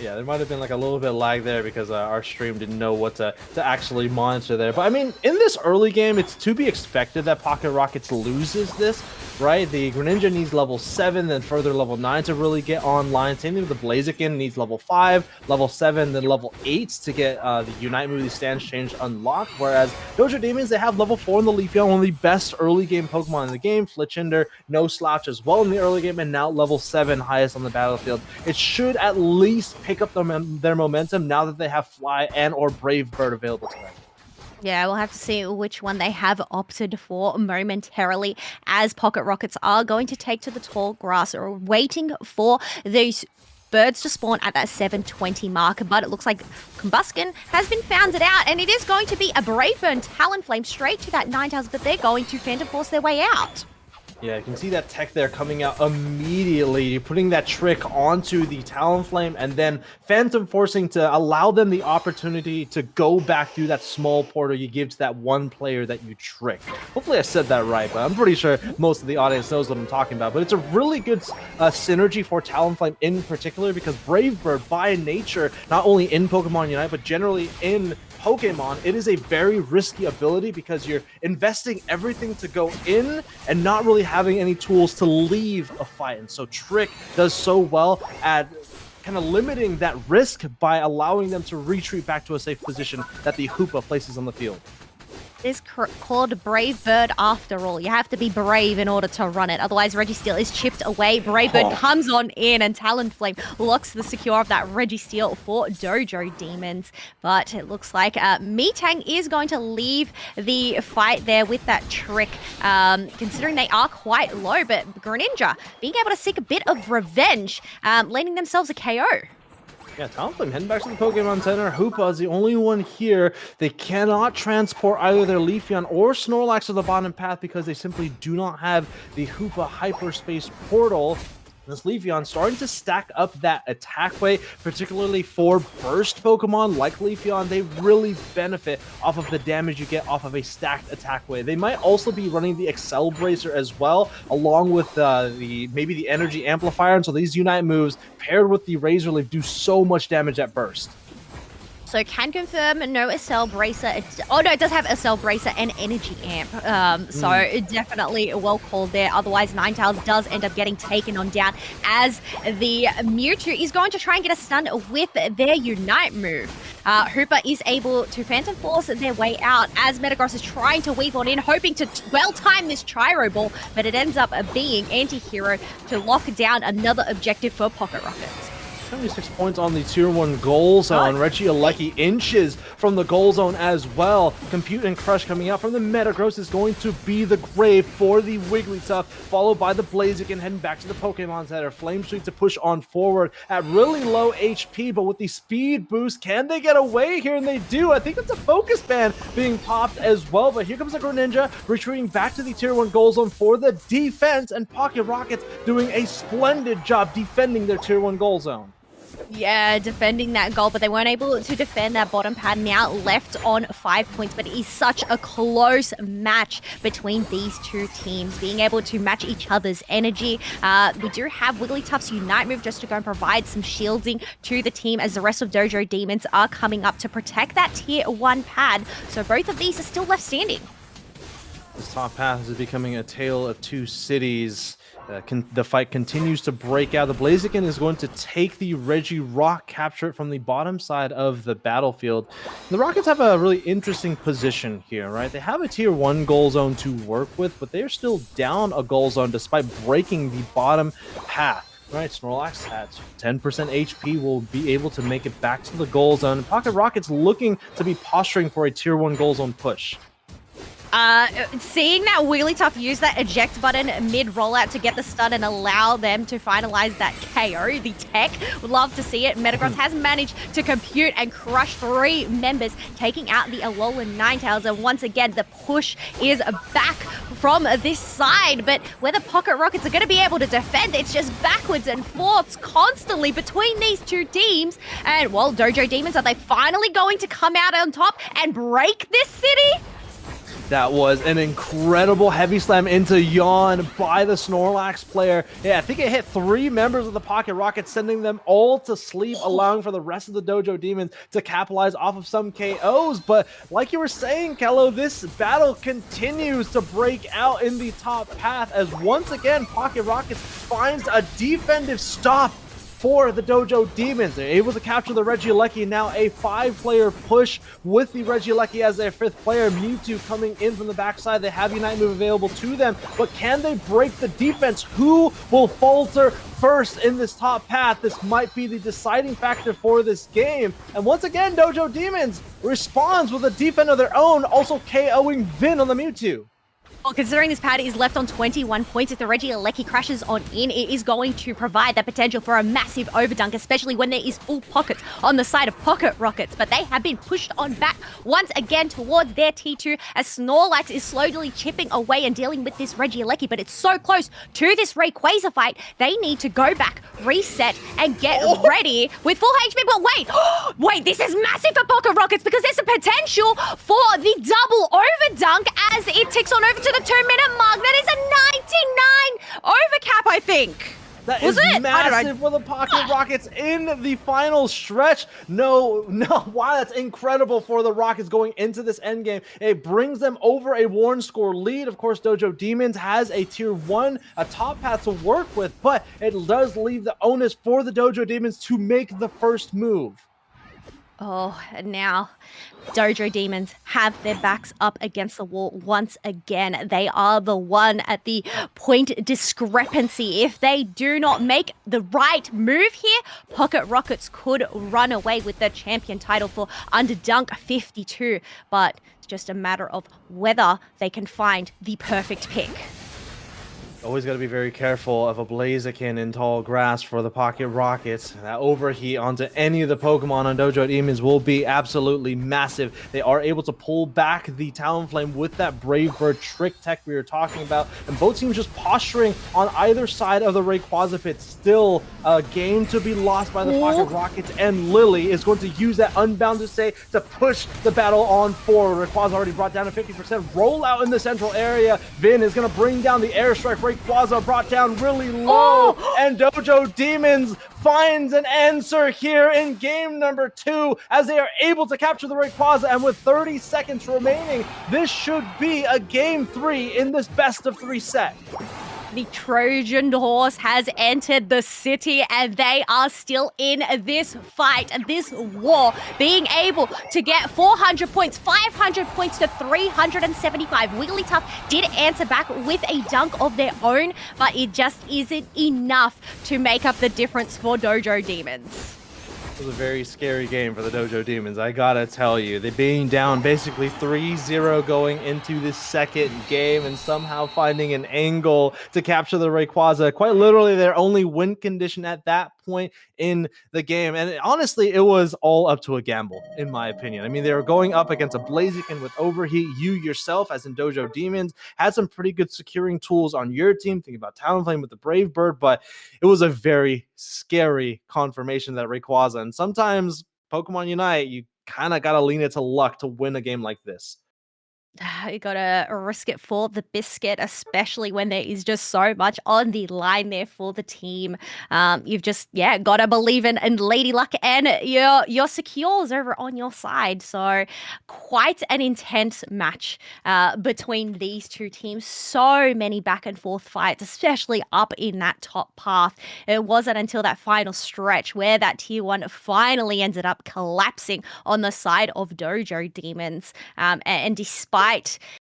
G: Yeah, there might have been like a little bit of lag there because our stream didn't know what to actually monitor there. But I mean, in this early game, it's to be expected that Pocket Rockets loses this, right? The Greninja needs level 7, then further level 9 to really get online. Same thing with the Blaziken, needs level 5, level 7, then level 8 to get the Unite move, the stance change unlocked. Whereas Dojo Demons, they have level 4 in the Leafeon, one of the best early game Pokemon in the game. Fletchinder, no slouch as well in the early game, and now level 7, highest on the battlefield. It should at least pick up their momentum now that they have Fly and or Brave Bird available to them.
F: Yeah, we'll have to see which one they have opted for momentarily, as Pocket Rockets are going to take to the tall grass or waiting for these birds to spawn at that 720 mark. But it looks like Combuskin has been founded out, and it is going to be a Brave Bird Talonflame straight to that Ninetales, but they're going to Phantom Force their way out.
G: Yeah, you can see that tech there coming out immediately. You're putting that Trick onto the Talonflame and then Phantom Forcing to allow them the opportunity to go back through that small portal you give to that one player that you trick. Hopefully I said that right, but I'm pretty sure most of the audience knows what I'm talking about. But it's a really good synergy for Talonflame in particular because Brave Bird by nature, not only in Pokemon Unite, but generally in Pokemon, it is a very risky ability because you're investing everything to go in and not really having any tools to leave a fight. And so Trick does so well at kind of limiting that risk by allowing them to retreat back to a safe position that the Hoopa places on the field.
F: It is called Brave Bird after all. You have to be brave in order to run it. Otherwise, Registeel is chipped away. Brave Bird comes on in and Talonflame locks the secure of that Registeel for Dojo Demons. But it looks like Metang is going to leave the fight there with that Trick, considering they are quite low. But Greninja being able to seek a bit of revenge, landing themselves a KO.
G: Yeah, Talonflame heading back to the Pokemon Center. Hoopa is the only one here. They cannot transport either their Leafeon or Snorlax to the bottom path because they simply do not have the Hoopa Hyperspace Portal. This Leafeon starting to stack up that attack way, particularly for burst Pokemon like Leafeon. They really benefit off of the damage you get off of a stacked attack way. They might also be running the Excel Bracer as well, along with maybe the Energy Amplifier. And so these Unite moves paired with the Razor Leaf do so much damage at burst.
F: So can confirm no Accel Bracer. Oh no, it does have Accel Bracer and Energy Amp. So definitely well called there. Otherwise, Ninetales does end up getting taken on down as the Mewtwo is going to try and get a stun with their Unite move. Hooper is able to Phantom Force their way out as Metagross is trying to weave on in, hoping to well-time this Gyro Ball, but it ends up being Anti-Hero to lock down another objective for Pocket Rockets.
G: 76 points on the Tier 1 goal zone. Regieleki inches from the goal zone as well. Compute and Crush coming out from the Metagross is going to be the grave for the Wigglytuff, followed by the Blaziken heading back to the Pokemon Center. Flame Sweep to push on forward at really low HP, but with the speed boost, can they get away here? And they do. I think it's a Focus Band being popped as well, but here comes the Greninja retreating back to the Tier 1 goal zone for the defense, and Pocket Rockets doing a splendid job defending their Tier 1 goal zone.
F: Yeah, defending that goal, but they weren't able to defend that bottom pad, now left on 5 points. But it is such a close match between these two teams, being able to match each other's energy. We do have Wigglytuff's Unite move just to go and provide some shielding to the team as the rest of Dojo Demons are coming up to protect that Tier 1 pad. So both of these are still left standing.
G: This top path is becoming a tale of two cities. The fight continues to break out. The Blaziken is going to take the Regirock, capture it from the bottom side of the battlefield. The Rockets have a really interesting position here, right? They have a Tier 1 goal zone to work with, but they're still down a goal zone despite breaking the bottom path. Right, Snorlax at 10% HP will be able to make it back to the goal zone. Pocket Rockets looking to be posturing for a Tier 1 goal zone push.
F: Seeing that Wigglytuff use that eject button mid-rollout to get the stun and allow them to finalize that KO, the tech, would love to see it. Metagross has managed to compute and crush 3 members, taking out the Alolan Ninetales, and once again, the push is back from this side, but whether Pocket Rockets are going to be able to defend, it's just backwards and forths constantly between these two teams, and, well, Dojo Demons, are they finally going to come out on top and break this city?
G: That was an incredible heavy slam into Yawn by the Snorlax player. Yeah, I think it hit 3 members of the Pocket Rockets, sending them all to sleep, allowing for the rest of the Dojo Demons to capitalize off of some KOs. But like you were saying, Kello, this battle continues to break out in the top path as once again Pocket Rockets finds a defensive stop for the Dojo Demons. They're able to capture the Regieleki, now a 5-player push with the Regieleki as their 5th player. Mewtwo coming in from the backside. They have Unite move available to them, but can they break the defense? Who will falter first in this top path? This might be the deciding factor for this game. And once again, Dojo Demons responds with a defense of their own, also KOing Vin on the Mewtwo.
F: Well, considering this pad is left on 21 points, if the Regieleki crashes on in, it is going to provide that potential for a massive overdunk, especially when there is full pockets on the side of Pocket Rockets. But they have been pushed on back once again towards their T2 as Snorlax is slowly chipping away and dealing with this Regieleki, but it's so close to this Rayquaza fight. They need to go back, reset, and get ready with full HP. But wait, wait, this is massive for Pocket Rockets because there's a potential for the double overdunk as it ticks on over to the 2-minute mark. That is a 99 overcap, I think.
G: That is massive for the Pocket Rockets in the final stretch. No, wow, that's incredible for the Rockets going into this endgame. It brings them over a Warren score lead. Of course, Dojo Demons has a Tier 1, a top path to work with, but it does leave the onus for the Dojo Demons to make the first move.
F: Oh, and now Dojo Demons have their backs up against the wall once again. They are the one at the point discrepancy. If they do not make the right move here, Pocket Rockets could run away with the champion title for Underdunk 52. But it's just a matter of whether they can find the perfect pick.
G: Always got to be very careful of a Blaziken in tall grass for the Pocket Rockets. That overheat onto any of the Pokemon on Dojo Demons will be absolutely massive. They are able to pull back the Talonflame with that Brave Bird trick tech we were talking about. And both teams just posturing on either side of the Rayquaza pit. Still a game to be lost by the Pocket Rockets. And Lily is going to use that Unbounded Say to push the battle on forward. Rayquaza already brought down to 50%. Roll out in the central area. Vin is going to bring down the Airstrike. Rayquaza brought down really low, and Dojo Demons finds an answer here in game number 2 as they are able to capture the Rayquaza, and with 30 seconds remaining, this should be a game 3 in this best of 3 set.
F: The Trojan horse has entered the city, and they are still in this fight, this war, being able to get 400 points, 500 points to 375. Wigglytuff did answer back with a dunk of their own, but it just isn't enough to make up the difference for Dojo Demons.
G: It was a very scary game for the Dojo Demons, I gotta tell you. They being down basically 3-0 going into this second game and somehow finding an angle to capture the Rayquaza. Quite literally their only win condition at that point in the game. And honestly, it was all up to a gamble, in my opinion. I mean, they were going up against a Blaziken with Overheat. You yourself, as in Dojo Demons, had some pretty good securing tools on your team. Think about Talonflame with the Brave Bird, but it was a very scary confirmation that Rayquaza. And sometimes Pokemon Unite, you kind of got to lean into luck to win a game like this.
F: You gotta risk it for the biscuit, especially when there is just so much on the line there for the team. You've just gotta believe in Lady Luck and your secures over on your side. So quite an intense match between these two teams. So many back and forth fights, especially up in that top path. It wasn't until that final stretch where that tier 1 finally ended up collapsing on the side of Dojo Demons. And despite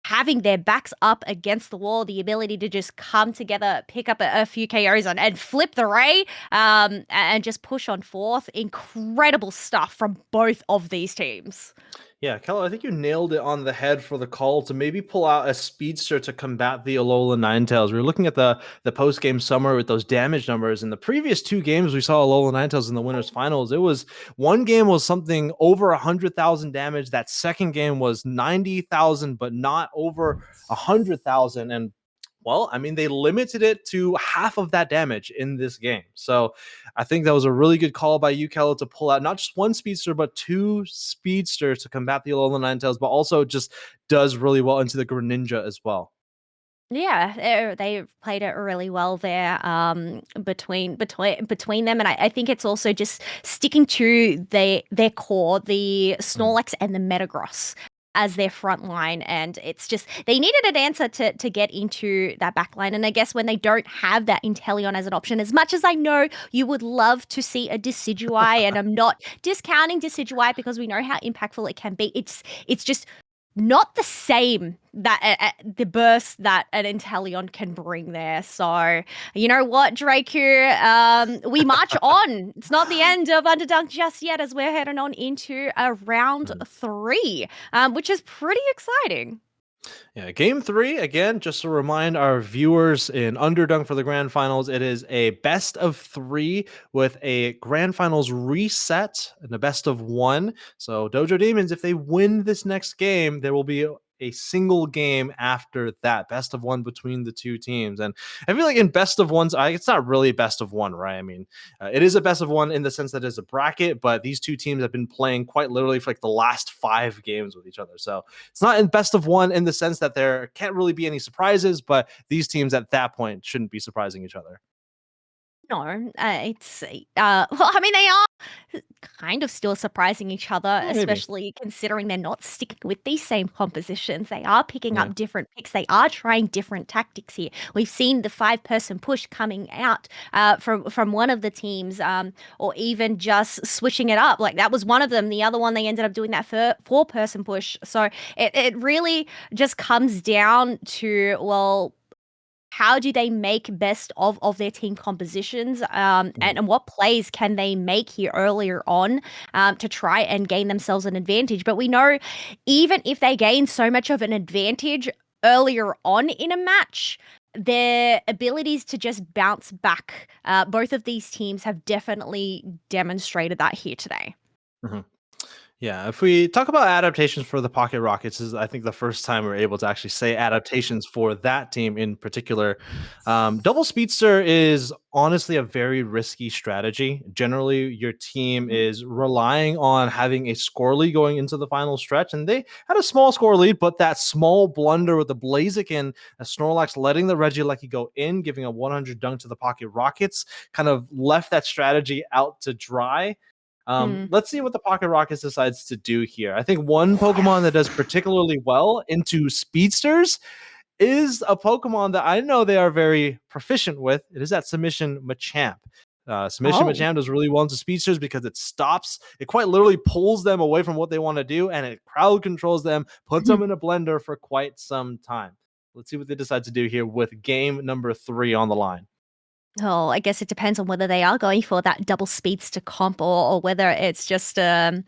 F: having their backs up against the wall, the ability to just come together, pick up a few KOs and flip the Ray, and just push on forth. Incredible stuff from both of these teams.
G: Yeah, Kello, I think you nailed it on the head for the call to maybe pull out a speedster to combat the Alola Ninetales. We were looking at the post-game summary with those damage numbers. In the previous 2 games, we saw Alola Ninetales in the winners finals. It was one game was something over 100,000 damage. That second game was 90,000, but not over 100,000. And well, I mean, they limited it to half of that damage in this game. So I think that was a really good call by you, Kello, to pull out not just one speedster, but 2 speedsters to combat the Alola Ninetales, but also just does really well into the Greninja as well.
F: Yeah, they played it really well there between them, and I think it's also just sticking to their core, the Snorlax and the Metagross as their front line, and it's just they needed an answer to get into that back line. And I guess when they don't have that Inteleon as an option, as much as I know you would love to see a Decidueye, and I'm not discounting Decidueye because we know how impactful it can be, it's just not the same that the burst that an Inteleon can bring there. So you know what, Draku, we march on. It's not the end of Underdunk just yet, as we're heading on into round 3, which is pretty exciting.
G: Yeah, game 3, again, just to remind our viewers in Underdunk for the Grand Finals, it is a best of 3 with a Grand Finals reset and a best of 1. So Dojo Demons, if they win this next game, there will be a single game after that, best of 1 between the 2 teams. And I feel like in best of 1s, it's not really best of 1, right? I mean, it is a best of 1 in the sense that it's a bracket, but these 2 teams have been playing quite literally for like the last 5 games with each other. So it's not in best of 1 in the sense that there can't really be any surprises, but these teams at that point shouldn't be surprising each other.
F: No, it's well, I mean, they are kind of still surprising each other,
G: Maybe.
F: especially considering they're not sticking with these same compositions. They are picking
G: Yeah.
F: up different picks. They are trying different tactics here. We've seen the 5-person push coming out from one of the teams, or even just switching it up. Like that was one of them. The other one, they ended up doing that 4-person push. So it really just comes down to, well, how do they make best of their team compositions, and what plays can they make here earlier on to try and gain themselves an advantage. But we know even if they gain so much of an advantage earlier on in a match, their abilities to just bounce back. Both of these teams have definitely demonstrated that here today.
G: Mhm. Yeah, if we talk about adaptations for the Pocket Rockets, is I think the first time we're able to actually say adaptations for that team in particular. Double Speedster is honestly a very risky strategy. Generally, your team is relying on having a score lead going into the final stretch, and they had a small score lead, but that small blunder with the Blaziken, a Snorlax letting the Regieleki go in, giving a 100 dunk to the Pocket Rockets, kind of left that strategy out to dry. Let's see what the Pocket Rockets decides to do here. I think one Pokemon that does particularly well into speedsters is a Pokemon that I know they are very proficient with. It is that Submission Machamp. Submission
F: Oh.
G: Machamp does really well into speedsters because it quite literally pulls them away from what they want to do, and it crowd controls them, puts them in a blender for quite some time. Let's see what they decide to do here with game number 3 on the line.
F: Oh, I guess it depends on whether they are going for that double speedster comp or whether it's just a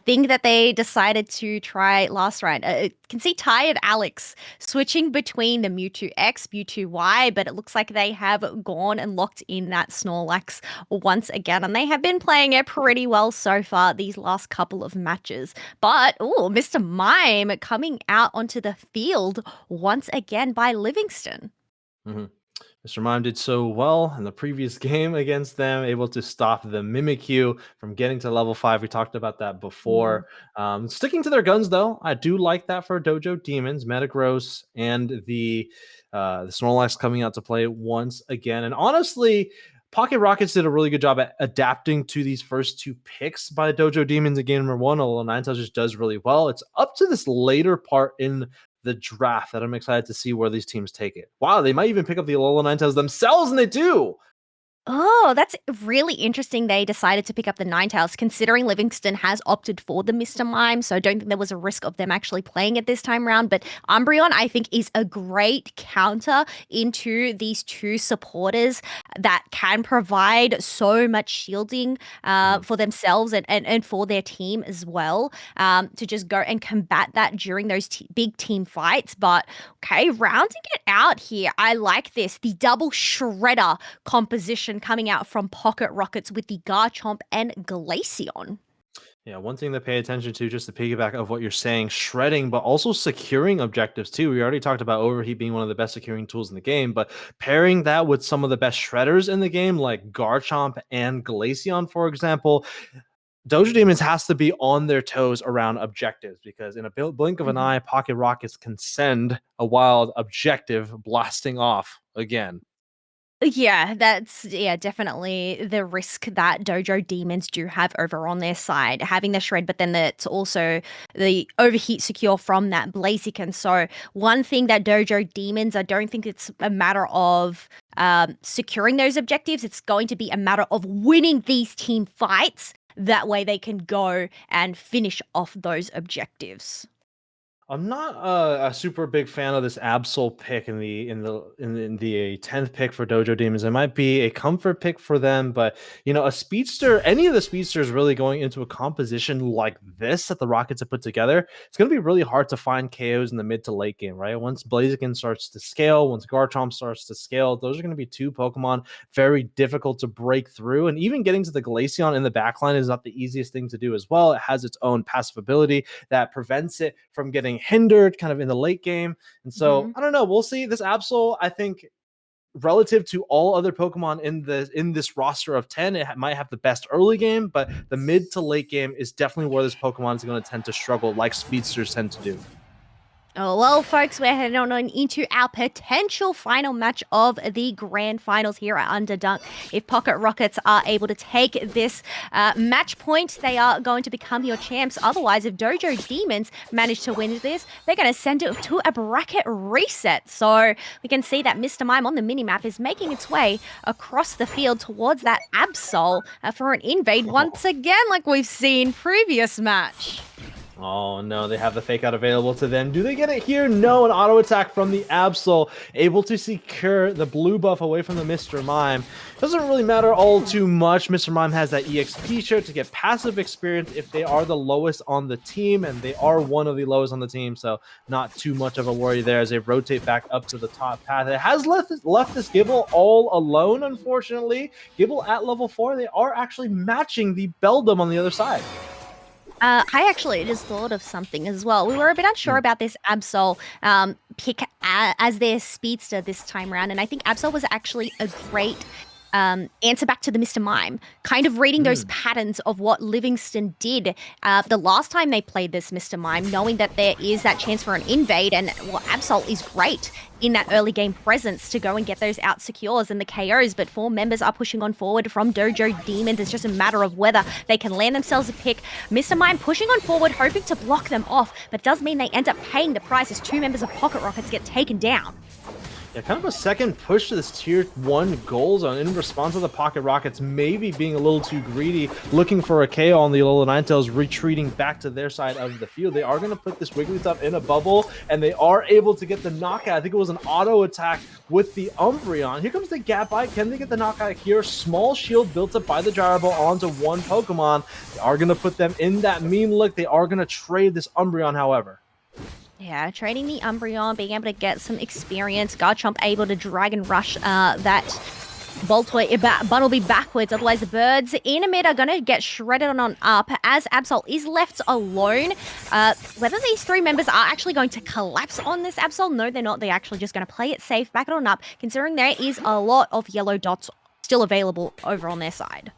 F: thing that they decided to try last round. Can see tired Alex switching between the Mewtwo X, Mewtwo Y, but it looks like they have gone and locked in that Snorlax once again, and they have been playing it pretty well so far these last couple of matches. But, Mr. Mime coming out onto the field once again by Livingston.
G: Mhm. Mr. Mime did so well in the previous game against them, able to stop the Mimikyu from getting to level 5. We talked about that before. Sticking to their guns, though, I do like that for Dojo Demons, Metagross, and the Snorlax coming out to play once again. And honestly, Pocket Rockets did a really good job at adapting to these first 2 picks by Dojo Demons in game number 1, although Ninetales just does really well. It's up to this later part in the draft that I'm excited to see where these teams take it. Wow, they might even pick up the Alola Ninetales themselves, and they do.
F: Oh, that's really interesting. They decided to pick up the Ninetales, considering Livingston has opted for the Mr. Mime, so I don't think there was a risk of them actually playing it this time around. But Umbreon, I think, is a great counter into these 2 supporters that can provide so much shielding for themselves and for their team as well, to just go and combat that during those big team fights. But okay, rounding it out here, I like this. The double shredder composition coming out from Pocket Rockets with the Garchomp and Glaceon.
G: Yeah, one thing to pay attention to, just to piggyback of what you're saying, shredding, but also securing objectives too. We already talked about Overheat being one of the best securing tools in the game, but pairing that with some of the best shredders in the game, like Garchomp and Glaceon, for example, Dojo Demons has to be on their toes around objectives, because in a blink of an eye, Pocket Rockets can send a wild objective blasting off again.
F: Yeah, that's definitely the risk that Dojo Demons do have over on their side, having the shred, but then it's also the overheat secure from that Blaziken. So one thing that Dojo Demons, I don't think it's a matter of securing those objectives. It's going to be a matter of winning these team fights. That way they can go and finish off those objectives.
G: I'm not a super big fan of this Absol pick in the 10th pick for Dojo Demons. It might be a comfort pick for them, but a speedster, any of the speedsters really going into a composition like this that the Rockets have put together, it's going to be really hard to find KOs in the mid to late game, right? Once Blaziken starts to scale, once Garchomp starts to scale, those are going to be 2 Pokemon very difficult to break through. And even getting to the Glaceon in the backline is not the easiest thing to do as well. It has its own passive ability that prevents it from getting hindered kind of in the late game. And so I don't know, we'll see. This Absol, I think, relative to all other Pokemon in this roster of 10, it might have the best early game, but the mid to late game is definitely where this Pokemon is going to tend to struggle, like speedsters tend to do.
F: Oh, well, folks, we're heading on into our potential final match of the grand finals here at Underdunk. If Pocket Rockets are able to take this match point, they are going to become your champs. Otherwise, if Dojo Demons manage to win this, they're going to send it to a bracket reset. So we can see that Mr. Mime on the minimap is making its way across the field towards that Absol for an invade once again, like we've seen previous match.
G: Oh no, they have the fake out available to them. Do they get it here? No, an auto attack from the Absol, able to secure the blue buff away from the Mr. Mime. Doesn't really matter all too much. Mr. Mime has that EXP share to get passive experience if they are the lowest on the team, and they are one of the lowest on the team, so not too much of a worry there as they rotate back up to the top path. It has left this Gibble all alone, unfortunately. Gibble at level 4, they are actually matching the Beldum on the other side.
F: I actually just thought of something as well. We were a bit unsure about this Absol pick as their speedster this time around, and I think Absol was actually a great answer back to the Mr. Mime, kind of reading those patterns of what Livingston did the last time they played this Mr. Mime, knowing that there is that chance for an invade, and well, Absol is great in that early game presence to go and get those out secures and the KOs, but 4 members are pushing on forward from Dojo Demons. It's just a matter of whether they can land themselves a pick. Mr. Mime pushing on forward, hoping to block them off, but does mean they end up paying the price as 2 members of Pocket Rockets get taken down.
G: Yeah, kind of a second push to this tier 1 goal zone in response to the Pocket Rockets maybe being a little too greedy, looking for a KO on the Alola Ninetales, retreating back to their side of the field. They are going to put this Wigglytuff in a bubble, and they are able to get the knockout. I think it was an auto attack with the Umbreon. Here comes the Gap Bite. Can they get the knockout here? Small shield built up by the Gyro Ball onto one Pokemon. They are going to put them in that mean look. They are going to trade this Umbreon, however.
F: Yeah, trading the Umbreon, being able to get some experience. Garchomp able to Dragon Rush that Boltoy, Bunnelby backwards. Otherwise, the birds in a mid are going to get shredded on up as Absol is left alone. Whether these 3 members are actually going to collapse on this Absol, no, they're not. They're actually just going to play it safe, back it on up, considering there is a lot of yellow dots still available over on their side.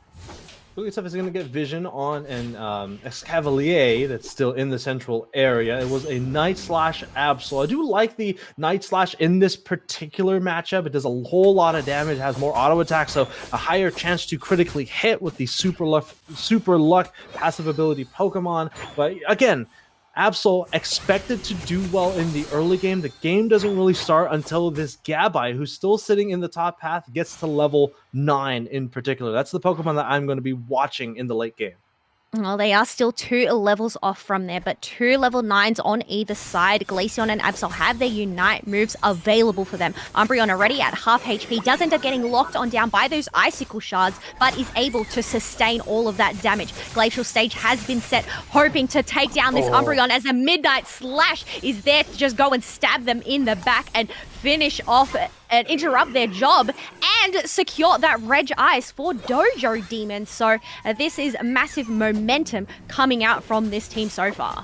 G: Wigglytuff is going to get vision on an Escavalier that's still in the central area. It was a Night Slash Absol. I do like the Night Slash in this particular matchup. It does a whole lot of damage, it has more auto attack, so a higher chance to critically hit with the Super Luck passive ability Pokemon. But again, Absol expected to do well in the early game. The game doesn't really start until this Gabite, who's still sitting in the top path, gets to level 9 in particular. That's the Pokemon that I'm going to be watching in the late game.
F: Well, they are still 2 levels off from there, but 2 level 9s on either side. Glaceon and Absol have their Unite moves available for them. Umbreon already at half HP, does end up getting locked on down by those Icicle Shards, but is able to sustain all of that damage. Glacial Stage has been set, hoping to take down this Umbreon as a Midnight Slash is there to just go and stab them in the back and finish off and interrupt their job and secure that Reg Ice for Dojo Demons. So this is massive momentum coming out from this team so far.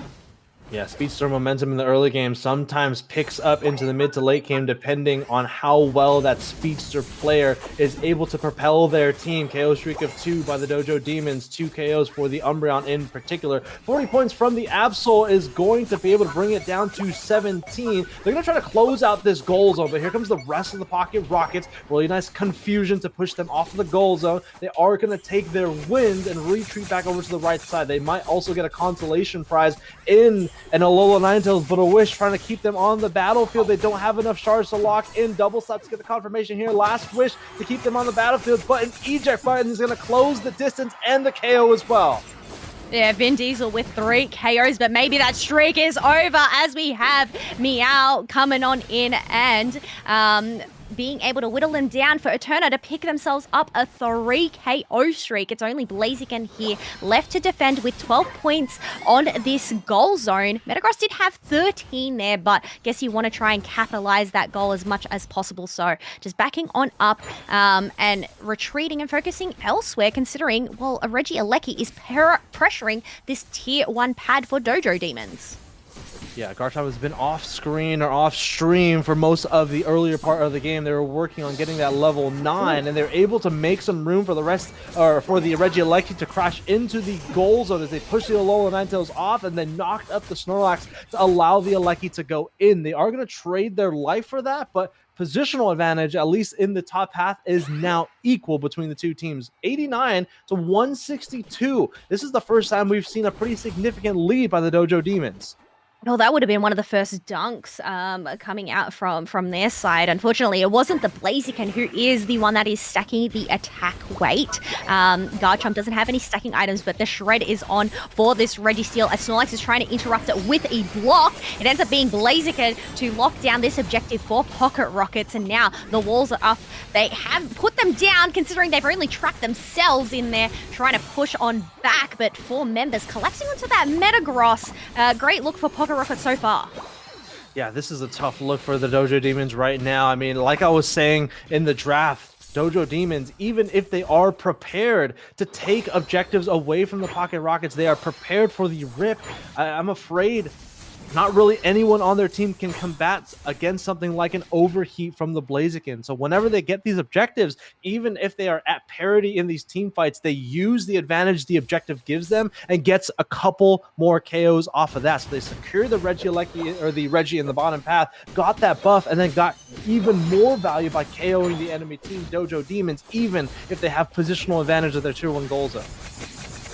G: Yeah, Speedster momentum in the early game sometimes picks up into the mid to late game depending on how well that Speedster player is able to propel their team. KO streak of 2 by the Dojo Demons, 2 KOs for the Umbreon in particular. 40 points from the Absol is going to be able to bring it down to 17. They're going to try to close out this goal zone, but here comes the rest of the Pocket Rockets. Really nice confusion to push them off of the goal zone. They are going to take their wind and retreat back over to the right side. They might also get a consolation prize in and Alola Ninetales, but a Wish trying to keep them on the battlefield. They don't have enough shards to lock in. Double Slap to get the confirmation here. Last Wish to keep them on the battlefield, but an eject button is going to close the distance and the KO as well.
F: Yeah, Vin Diesel with 3 KOs, but maybe that streak is over as we have Meow coming on in and being able to whittle them down for Eterna to pick themselves up a 3 KO streak. It's only Blaziken here left to defend with 12 points on this goal zone. Metagross did have 13 there, but guess you want to try and capitalize that goal as much as possible. So just backing on up and retreating and focusing elsewhere, considering, well, a Regieleki is pressuring this tier 1 pad for Dojo Demons.
G: Yeah, Garchomp has been off screen or off stream for most of the earlier part of the game. They were working on getting that level 9, and they're able to make some room for the rest, or for the Regieleki to crash into the goal zone as they push the Alola Ninetales off and then knocked up the Snorlax to allow the Eleki to go in. They are going to trade their life for that, but positional advantage, at least in the top half, is now equal between the two teams. 89 to 162. This is the first time we've seen a pretty significant lead by the Dojo Demons.
F: Well, that would have been one of the first dunks coming out from their side. Unfortunately, it wasn't the Blaziken who is the one that is stacking the attack weight. Garchomp doesn't have any stacking items, but the Shred is on for this Registeel as Snorlax is trying to interrupt it with a block. It ends up being Blaziken to lock down this objective for Pocket Rockets, and now the walls are up. They have put them down, considering they've only trapped themselves in there, trying to push on back, but 4 members collapsing onto that Metagross. Great look for Pocket Rocket so far.
G: Yeah, this is a tough look for the Dojo Demons right now. I mean, like I was saying in the draft, Dojo Demons, even if they are prepared to take objectives away from the Pocket Rockets, they are prepared for the rip. I'm afraid not really anyone on their team can combat against something like an overheat from the Blaziken. So whenever they get these objectives, even if they are at parity in these team fights, they use the advantage the objective gives them and gets a couple more KOs off of that. So they secure the Reggie in the bottom path, got that buff, and then got even more value by KOing the enemy team, Dojo Demons, even if they have positional advantage of their tier 1 goal zone.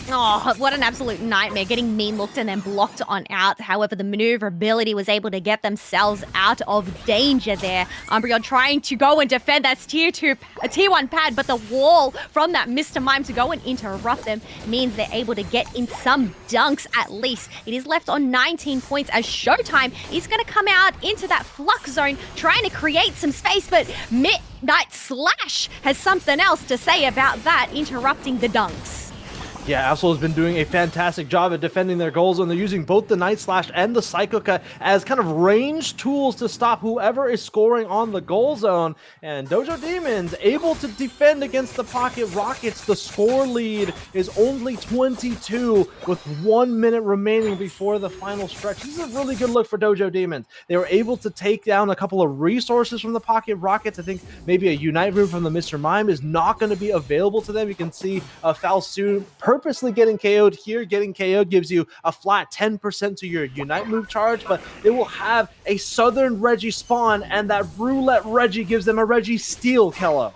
F: Oh, what an absolute nightmare, getting mean looked and then blocked on out. However, the maneuverability was able to get themselves out of danger there. Umbreon trying to go and defend that tier 1 pad, but the wall from that Mr. Mime to go and interrupt them means they're able to get in some dunks at least. It is left on 19 points as Showtime is going to come out into that flux zone, trying to create some space, but Midnight Slash has something else to say about that, interrupting the dunks.
G: Yeah, Absol has been doing a fantastic job at defending their goal zone. They're using both the Night Slash and the Psychoka as kind of ranged tools to stop whoever is scoring on the goal zone. And Dojo Demons able to defend against the Pocket Rockets. The score lead is only 22 with 1 minute remaining before the final stretch. This is a really good look for Dojo Demons. They were able to take down a couple of resources from the Pocket Rockets. I think maybe a Unite room from the Mr. Mime is not going to be available to them. You can see Falsoon purposely getting KO'd here. Getting KO'd gives you a flat 10% to your Unite move charge, but they will have a Southern Reggie spawn, and that Roulette Reggie gives them a Registeel, Kello.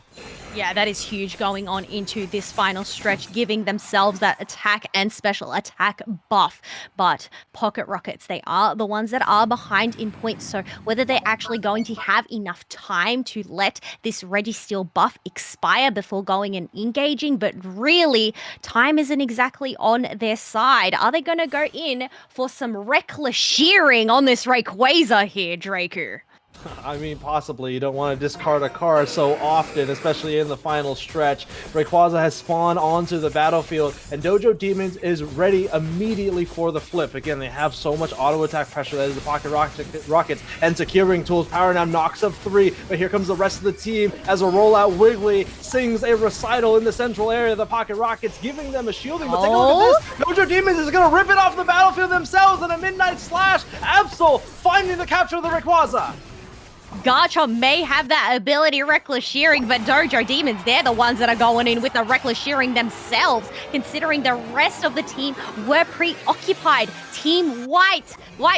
F: Yeah, that is huge going on into this final stretch, giving themselves that attack and special attack buff. But Pocket Rockets, they are the ones that are behind in points. So whether they're actually going to have enough time to let this Registeel buff expire before going and engaging, but really, time isn't exactly on their side. Are they going to go in for some reckless shearing on this Rayquaza here, Draco?
G: I mean, possibly. You don't want to discard a card so often, especially in the final stretch. Rayquaza has spawned onto the battlefield, and Dojo Demons is ready immediately for the flip. Again, they have so much auto attack pressure that is the Pocket Rockets and securing tools. Power now knocks up 3, but here comes the rest of the team as a rollout Wiggly sings a recital in the central area of the Pocket Rockets, giving them a shielding. But take a look at this. Dojo Demons is going to rip it off the battlefield themselves in a Midnight Slash. Absol finding the capture of the Rayquaza.
F: Garchomp may have that ability, Reckless Shearing, but Dojo Demons, they're the ones that are going in with the Reckless Shearing themselves, considering the rest of the team were preoccupied. Team White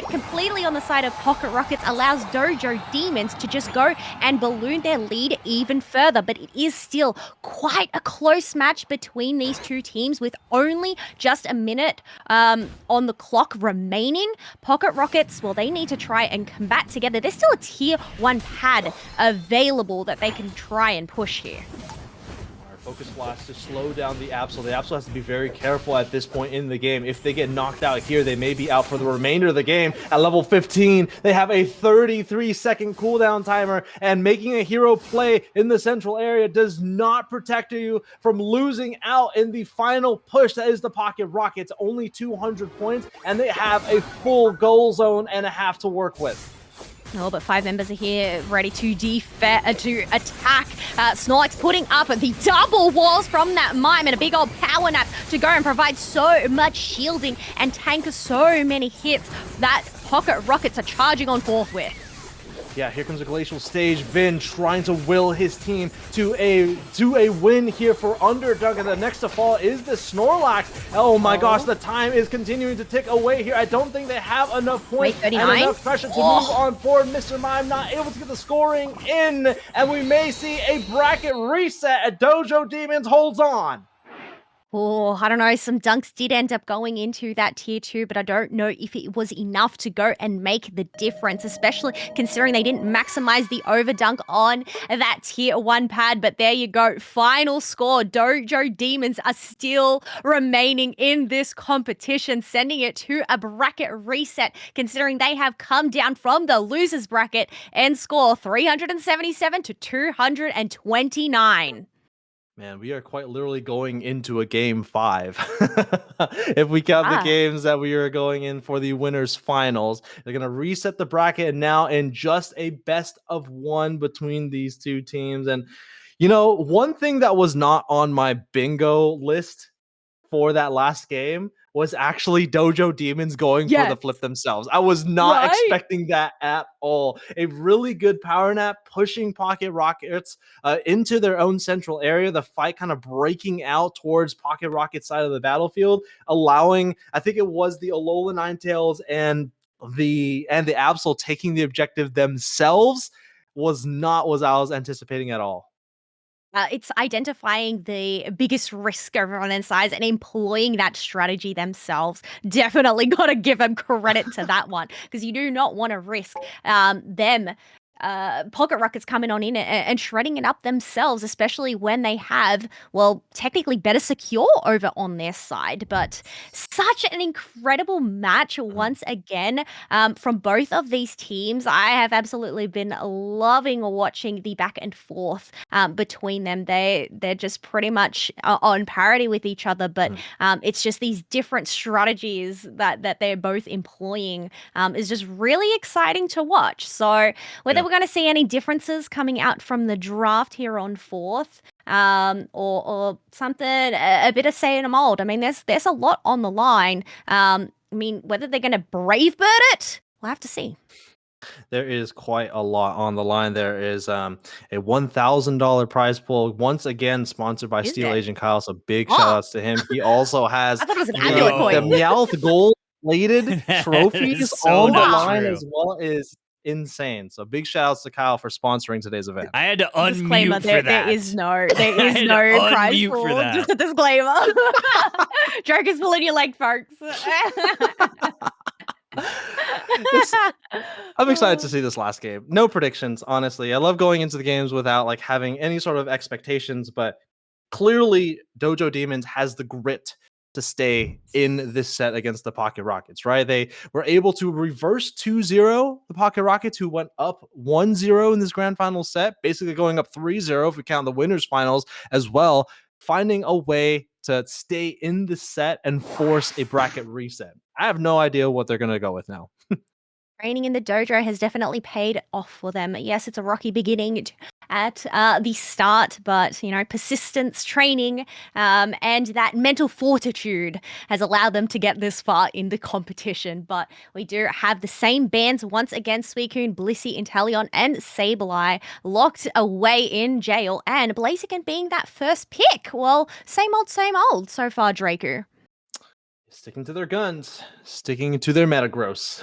F: completely on the side of Pocket Rockets allows Dojo Demons to just go and balloon their lead even further, but it is still quite a close match between these two teams with only just a minute on the clock remaining. Pocket Rockets, well, they need to try and combat together. There's still a tier 1 pad available that they can try and push here.
G: Focus Blast to slow down the Absol. The Absol has to be very careful at this point in the game. If they get knocked out here, they may be out for the remainder of the game. At level 15, they have a 33-second cooldown timer, and making a hero play in the central area does not protect you from losing out in the final push. That is the Pocket Rockets. Only 200 points, and they have a full goal zone and a half to work with.
F: Oh, but 5 members are here ready to attack. Snorlax putting up the double walls from that Mime and a big old power nap to go and provide so much shielding and tank so many hits that Pocket Rockets are charging on forth with.
G: Yeah, here comes a Glacial Stage. Vin trying to will his team to a win here for Underdunk, and the next to fall is the Snorlax. Oh my gosh, the time is continuing to tick away here. I don't think they have enough points and enough pressure to move on board. Mr. Mime not able to get the scoring in, and we may see a bracket reset. Dojo Demons holds on.
F: Oh, I don't know. Some dunks did end up going into that tier 2, but I don't know if it was enough to go and make the difference, especially considering they didn't maximize the overdunk on that tier 1 pad. But there you go. Final score. Dojo Demons are still remaining in this competition, sending it to a bracket reset, considering they have come down from the losers bracket and score 377 to 229.
G: Man, we are quite literally going into a game 5. If we count the games that we are going in for the winners finals, they're going to reset the bracket now in just a best of 1 between these two teams. And one thing that was not on my bingo list for that last game was actually Dojo Demons going for the flip themselves. I was not expecting that at all. A really good power nap, pushing Pocket Rockets into their own central area, the fight kind of breaking out towards Pocket Rocket's side of the battlefield, allowing, I think it was the Alola Ninetales and the Absol taking the objective themselves was not what I was anticipating at all.
F: It's identifying the biggest risk over on their sides and employing that strategy themselves. Definitely got to give them credit to that one, because you do not want to risk them. Pocket Rockets coming on in and shredding it up themselves, especially when they have, well, technically better secure over on their side. But such an incredible match once again from both of these teams. I have absolutely been loving watching the back and forth between them. They're just pretty much on parity with each other, but it's just these different strategies that they're both employing is just really exciting to watch. So whether we're going to see any differences coming out from the draft here on 4th, or something, a bit of say in a mold. I mean, there's a lot on the line. I mean, whether they're going to brave bird it, we'll have to see.
G: There is quite a lot on the line. There is a $1,000 prize pool, once again sponsored by Steel Agent Kyle. So big shout outs to him. He also has
F: I thought it was an amulet
G: the
F: coin.
G: Meowth gold plated trophies
D: so
G: on the
D: not
G: line
D: true.
G: as well. Is insane. So big shout outs to Kyle for sponsoring today's event.
D: I had to
F: Disclaimer,
D: unmute for that.
F: There is no prize
D: unmute
F: pool.
D: for that.
F: Just a disclaimer. Joke is pulling your leg, folks.
G: I'm excited to see this last game. No predictions, honestly. I love going into the games without like having any sort of expectations, but clearly Dojo Demons has the grit to stay in this set against the Pocket Rockets, right? They were able to reverse 2-0 the Pocket Rockets, who went up 1-0 in this grand final set, basically going up 3-0 if we count the winners finals as well, finding a way to stay in the set and force a bracket reset. I have no idea what they're going to go with now.
F: Training in the dojo has definitely paid off for them. Yes, it's a rocky beginning at the start, but persistence, training, and that mental fortitude has allowed them to get this far in the competition. But we do have the same bands once again: Suicune, Blissey, Inteleon, and Sableye locked away in jail, and Blaziken being that first pick. Well, same old so far, Draco.
G: Sticking to their guns, sticking to their Metagross.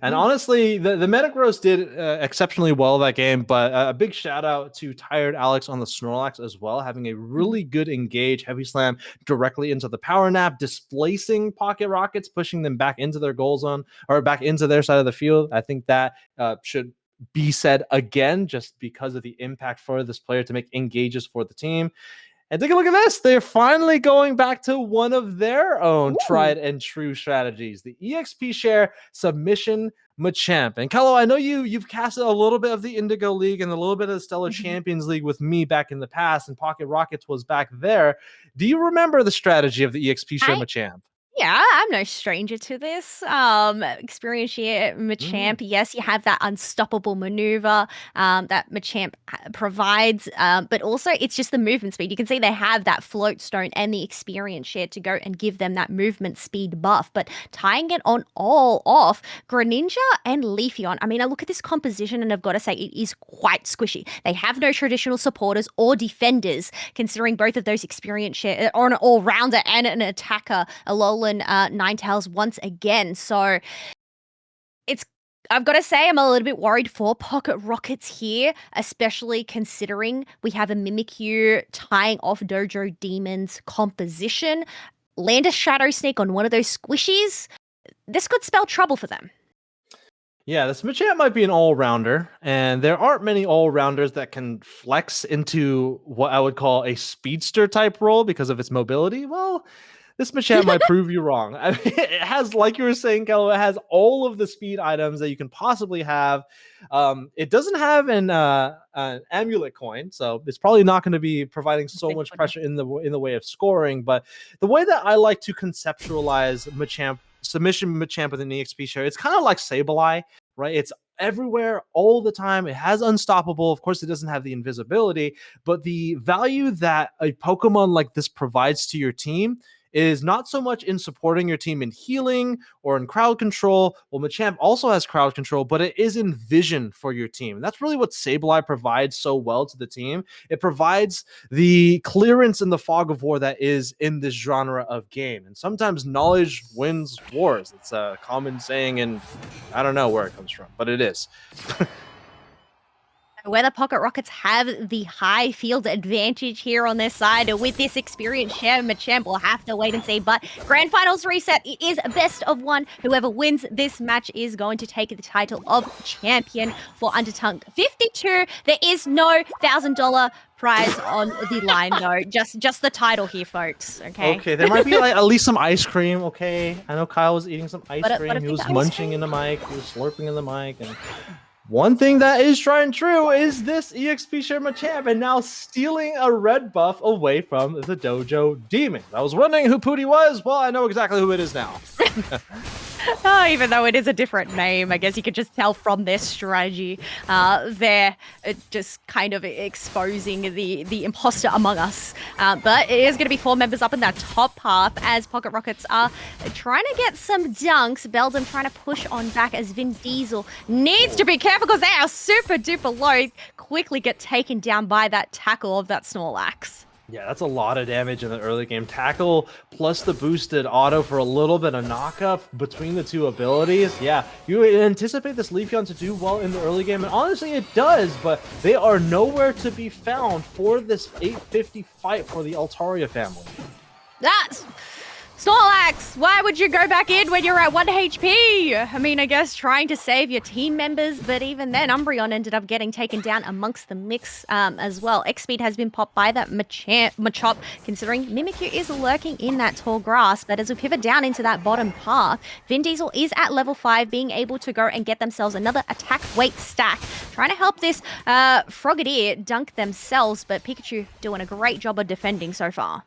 G: And honestly, the Metagross did exceptionally well that game, but a big shout out to Tired Alex on the Snorlax as well, having a really good engage heavy slam directly into the power nap, displacing Pocket Rockets, pushing them back into their goal zone or back into their side of the field. I think that should be said again, just because of the impact for this player to make engages for the team. And take a look at this. They're finally going back to one of their own tried and true strategies, the EXP share submission Machamp. And Kalo, I know you've casted a little bit of the Indigo League and a little bit of the Stellar Champions League with me back in the past, and Pocket Rockets was back there. Do you remember the strategy of the EXP share Machamp?
F: Yeah, I'm no stranger to this. Experience here, Machamp. Yes, you have that unstoppable maneuver that Machamp provides, but also it's just the movement speed. You can see they have that float stone and the experience share to go and give them that movement speed buff. But tying it on all off, Greninja and Leafeon. I mean, I look at this composition and I've got to say it is quite squishy. They have no traditional supporters or defenders, considering both of those experience share, or an all-rounder and an attacker, Alolan Ninetales once again. So it's I've got to say, I'm a little bit worried for Pocket Rockets here, especially considering we have a Mimikyu tying off Dojo Demon's composition. Land a Shadow Sneak on one of those squishies. This could spell trouble for them.
G: Yeah, this Machamp might be an all-rounder, and there aren't many all-rounders that can flex into what I would call a speedster type role because of its mobility. Well, this Machamp might prove you wrong. I mean, it has, like you were saying, Kello, it has all of the speed items that you can possibly have. It doesn't have an amulet coin, so it's probably not going to be providing so much pressure in the way of scoring. But the way that I like to conceptualize Machamp submission Machamp with an EXP share, it's kind of like Sableye, right? It's everywhere all the time. It has unstoppable. Of course, it doesn't have the invisibility, but the value that a Pokemon like this provides to your team is not so much in supporting your team in healing or in crowd control. Well, Machamp also has crowd control, but it is in vision for your team. And that's really what Sableye provides so well to the team. It provides the clearance in the fog of war that is in this genre of game. And sometimes knowledge wins wars. It's a common saying, and I don't know where it comes from, but it is.
F: Where the Pocket Rockets have the high field advantage here on their side with this experienced share, Machamp will have to wait and see. But Grand Finals reset, it is best of one. Whoever wins this match is going to take the title of champion for Underdunk 52. There is no $1,000 prize on the line though. Just the title here, folks. Okay.
G: There might be like at least some ice cream. Okay, I know Kyle was eating some ice cream. He was munching in the mic. He was slurping in the mic. And one thing that is tried and true is this EXP share Machamp and now stealing a red buff away from the Dojo Demon. I was wondering who Pooty was. Well, I know exactly who it is now.
F: Oh, even though it is a different name, I guess you could just tell from their strategy. They're just kind of exposing the imposter among us. But it is going to be 4 members up in that top half as Pocket Rockets are trying to get some dunks. Beldum trying to push on back as Vin Diesel needs to be careful because they are super duper low. Quickly get taken down by that tackle of that Snorlax.
G: Yeah, that's a lot of damage in the early game. Tackle plus the boosted auto for a little bit of knockup between the two abilities. Yeah, you anticipate this Leafeon to do well in the early game, and honestly it does, but they are nowhere to be found for this 850 fight for the Altaria family.
F: That's Snorlax, why would you go back in when you're at 1 HP? I mean, I guess trying to save your team members, but even then, Umbreon ended up getting taken down amongst the mix as well. X-Speed has been popped by that Machop, considering Mimikyu is lurking in that tall grass, but as we pivot down into that bottom path, Vin Diesel is at level 5, being able to go and get themselves another attack weight stack, trying to help this Frogadier dunk themselves, but Pikachu doing a great job of defending so far.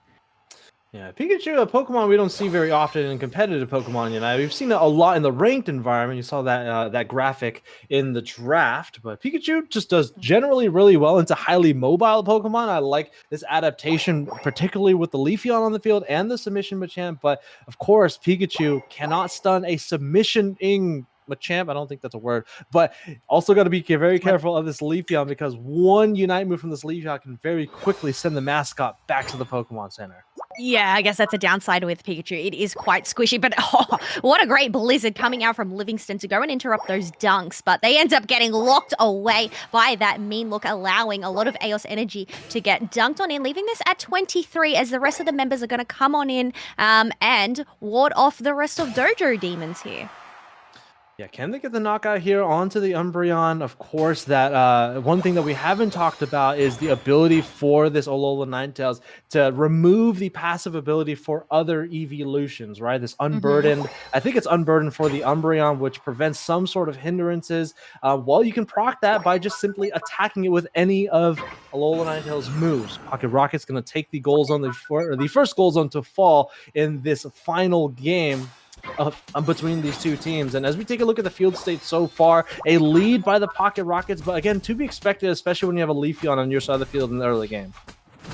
G: Yeah, Pikachu, a Pokemon we don't see very often in competitive Pokemon Unite. We've seen it a lot in the ranked environment. You saw that that graphic in the draft, but Pikachu just does generally really well into highly mobile Pokemon. I like this adaptation, particularly with the Leafeon on the field and the submission Machamp. But of course, Pikachu cannot stun a submission-ing Machamp. I don't think that's a word, but also got to be very careful of this Leafeon because one Unite move from this Leafeon can very quickly send the mascot back to the Pokemon Center.
F: Yeah, I guess that's a downside with Pikachu. It is quite squishy, but oh, what a great blizzard coming out from Livingston to go and interrupt those dunks. But they end up getting locked away by that mean look, allowing a lot of Eos energy to get dunked on in, leaving this at 23 as the rest of the members are going to come on in and ward off the rest of Dojo Demons here.
G: Yeah, can they get the knockout here onto the Umbreon? Of course, that one thing that we haven't talked about is the ability for this Alola Ninetales to remove the passive ability for other evolutions, right? This unburdened, I think it's unburdened for the Umbreon, which prevents some sort of hindrances. Well, you can proc that by just simply attacking it with any of Alola Ninetales moves. Pocket Rocket's going to take the goal zone, the first goal zone to fall in this final game between these two teams. And as we take a look at the field state so far, a lead by the Pocket Rockets, but again, to be expected, especially when you have a Leafeon on your side of the field in the early game.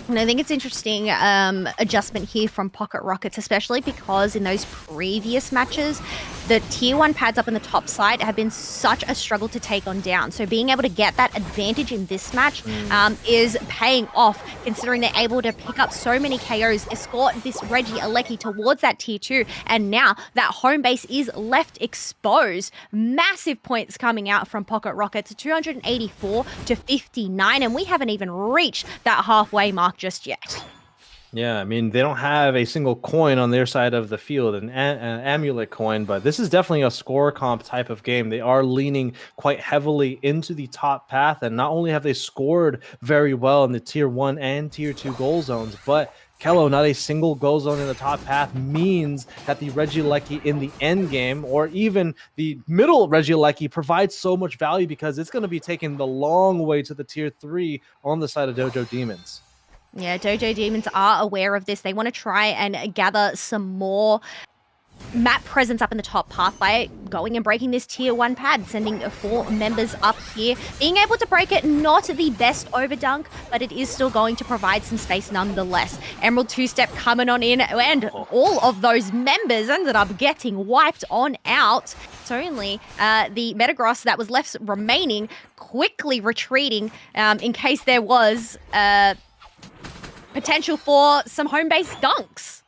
F: And I think it's interesting adjustment here from Pocket Rockets, especially because in those previous matches, the tier 1 pads up in the top side have been such a struggle to take on down. So being able to get that advantage in this match is paying off, considering they're able to pick up so many KOs, escort this Reggie Alecki towards that tier 2, and now that home base is left exposed. Massive points coming out from Pocket Rockets, 284 to 59, and we haven't even reached that halfway mark just yet.
G: Yeah, I mean, they don't have a single coin on their side of the field, an amulet coin, but this is definitely a score comp type of game. They are leaning quite heavily into the top path, and not only have they scored very well in the tier 1 and tier 2 goal zones, but Kello, not a single goal zone in the top path means that the Regieleki in the end game, or even the middle Regieleki, provides so much value because it's going to be taken the long way to the tier 3 on the side of Dojo Demons.
F: Yeah, Dojo Demons are aware of this. They want to try and gather some more map presence up in the top path by going and breaking this tier 1 pad, sending 4 members up here. Being able to break it, not the best overdunk, but it is still going to provide some space nonetheless. Emerald 2-step coming on in, and all of those members ended up getting wiped on out. It's only the Metagross that was left remaining, quickly retreating in case there was potential for some home base dunks.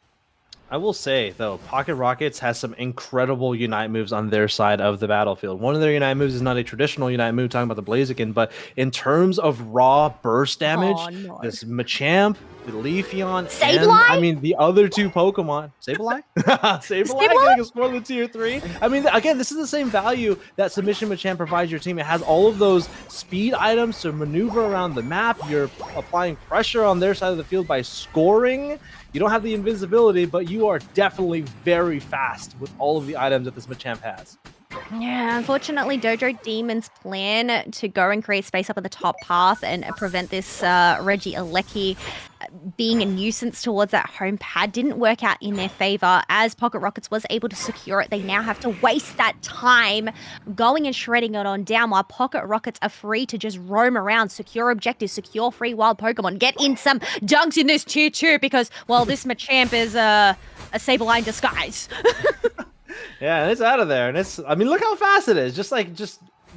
G: I will say, though, Pocket Rockets has some incredible Unite moves on their side of the battlefield. One of their Unite moves is not a traditional Unite move, talking about the Blaziken, but in terms of raw burst damage, this Machamp, the Leafeon,
F: Sableye?
G: and, I mean, the other 2 Pokemon. Sableye? Sableye getting a score in the tier 3? I mean, again, this is the same value that Submission Machamp provides your team. It has all of those speed items to maneuver around the map. You're applying pressure on their side of the field by scoring. You don't have the invisibility, but you are definitely very fast with all of the items that this Machamp has.
F: Yeah, unfortunately, Dojo Demon's plan to go and create space up at the top path and prevent this Reggie Alecki being a nuisance towards that home pad didn't work out in their favor. As Pocket Rockets was able to secure it, they now have to waste that time going and shredding it on down, while Pocket Rockets are free to just roam around, secure objectives, secure free wild Pokemon, get in some dunks in this tier 2 because, well, this Machamp is a Sableye in disguise.
G: Yeah, and it's out of there, and it's, I mean, look how fast it is. Just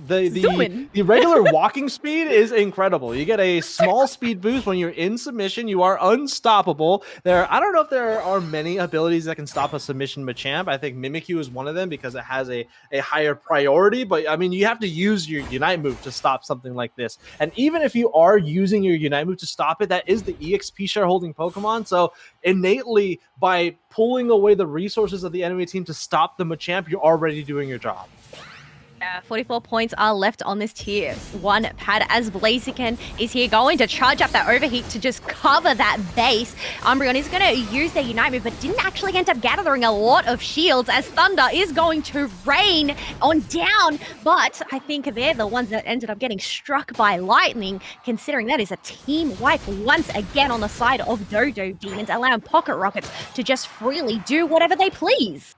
G: the regular walking speed is incredible. You get a small speed boost when you're in submission. You are unstoppable. I don't know if there are many abilities that can stop a submission Machamp. I think Mimikyu is one of them because it has a higher priority, but I mean, you have to use your Unite move to stop something like this. And even if you are using your Unite move to stop it, that is the EXP share holding Pokemon. So innately, by pulling away the resources of the enemy team to stop the Machamp, you're already doing your job.
F: 44 points are left on this tier 1 pad as Blaziken is here going to charge up that overheat to just cover that base. Umbreon is going to use their Unite move, but didn't actually end up gathering a lot of shields as Thunder is going to rain on down. But I think they're the ones that ended up getting struck by lightning, considering that is a team wipe once again on the side of Dojo Demons, allowing Pocket Rockets to just freely do whatever they please.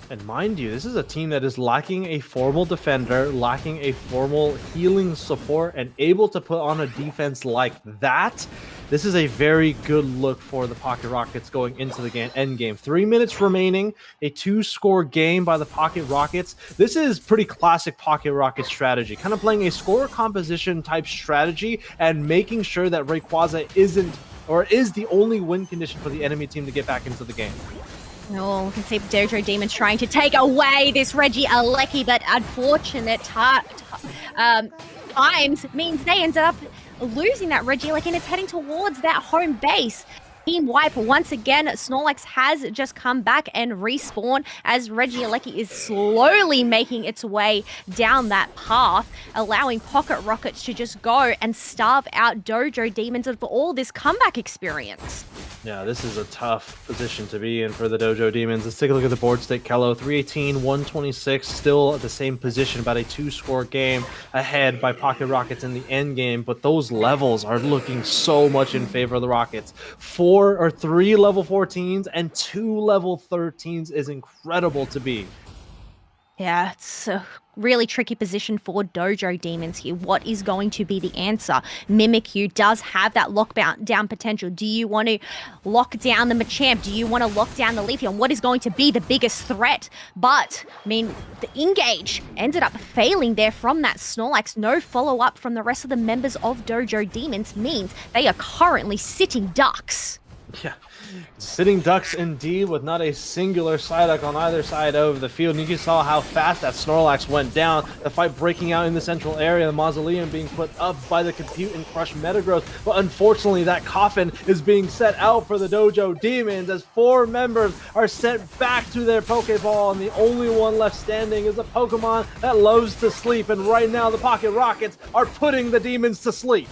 G: And mind you, this is a team that is lacking a formal defender, lacking a formal healing support, and able to put on a defense like that. This is a very good look for the Pocket Rockets going into the end game. 3 minutes remaining, a 2-score game by the Pocket Rockets. This is pretty classic Pocket Rocket strategy, kind of playing a score composition type strategy and making sure that Rayquaza is the only win condition for the enemy team to get back into the game.
F: Oh, we can see Dojo Demons trying to take away this Reggie Alecki, but unfortunate times means they ended up losing that Reggie Alecki, and it's heading towards that home base. Team wipe once again. Snorlax has just come back and respawned as Reggie Alecki is slowly making its way down that path, allowing Pocket Rockets to just go and starve out Dojo Demons of all this comeback experience.
G: Yeah, this is a tough position to be in for the Dojo Demons. Let's take a look at the board state. Kello, 318, 126, still at the same position, about a 2-score game ahead by Pocket Rockets in the end game, but those levels are looking so much in favor of the Rockets. 3 level 14s and 2 level 13s is incredible to be.
F: Yeah, it's a really tricky position for Dojo Demons here. What is going to be the answer? Mimikyu does have that down potential. Do you want to lock down the Machamp? Do you want to lock down the Leafeon? What is going to be the biggest threat? But, I mean, the Engage ended up failing there from that Snorlax. No follow-up from the rest of the members of Dojo Demons means they are currently sitting ducks.
G: Yeah, sitting ducks indeed, with not a singular Psyduck on either side of the field. And you saw how fast that Snorlax went down. The fight breaking out in the central area, the Mausoleum being put up by the Compute and Crush Metagross. But unfortunately, that coffin is being set out for the Dojo Demons as 4 members are sent back to their Pokeball, and the only one left standing is a Pokemon that loves to sleep. And right now, the Pocket Rockets are putting the Demons to sleep.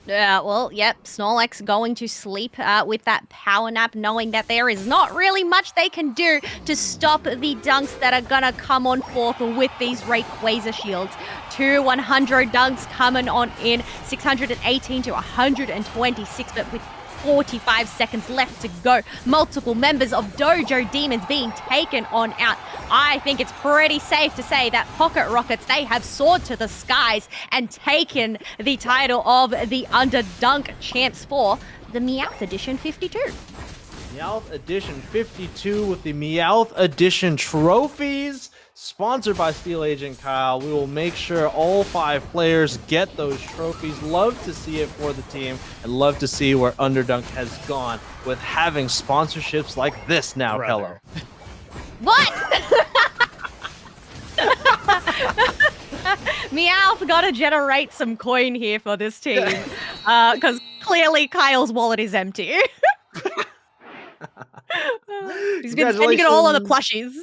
F: Well, yep, Snorlax going to sleep with that power nap, knowing that there is not really much they can do to stop the dunks that are gonna come on forth with these Rayquaza shields. 2 100 dunks coming on in, 618 to 126, but with 45 seconds left to go. Multiple members of Dojo Demons being taken on out. I think it's pretty safe to say that Pocket Rockets, they have soared to the skies and taken the title of the Underdunk Champs for the Meowth Edition 52.
G: Meowth Edition 52 with the Meowth Edition trophies, sponsored by Steel Agent Kyle. We will make sure all 5 players get those trophies. Love to see it for the team, and love to see where Underdunk has gone with having sponsorships like this now, Kello.
F: What? Meowth gotta generate some coin here for this team, because clearly Kyle's wallet is empty. He's been spending it all on the plushies.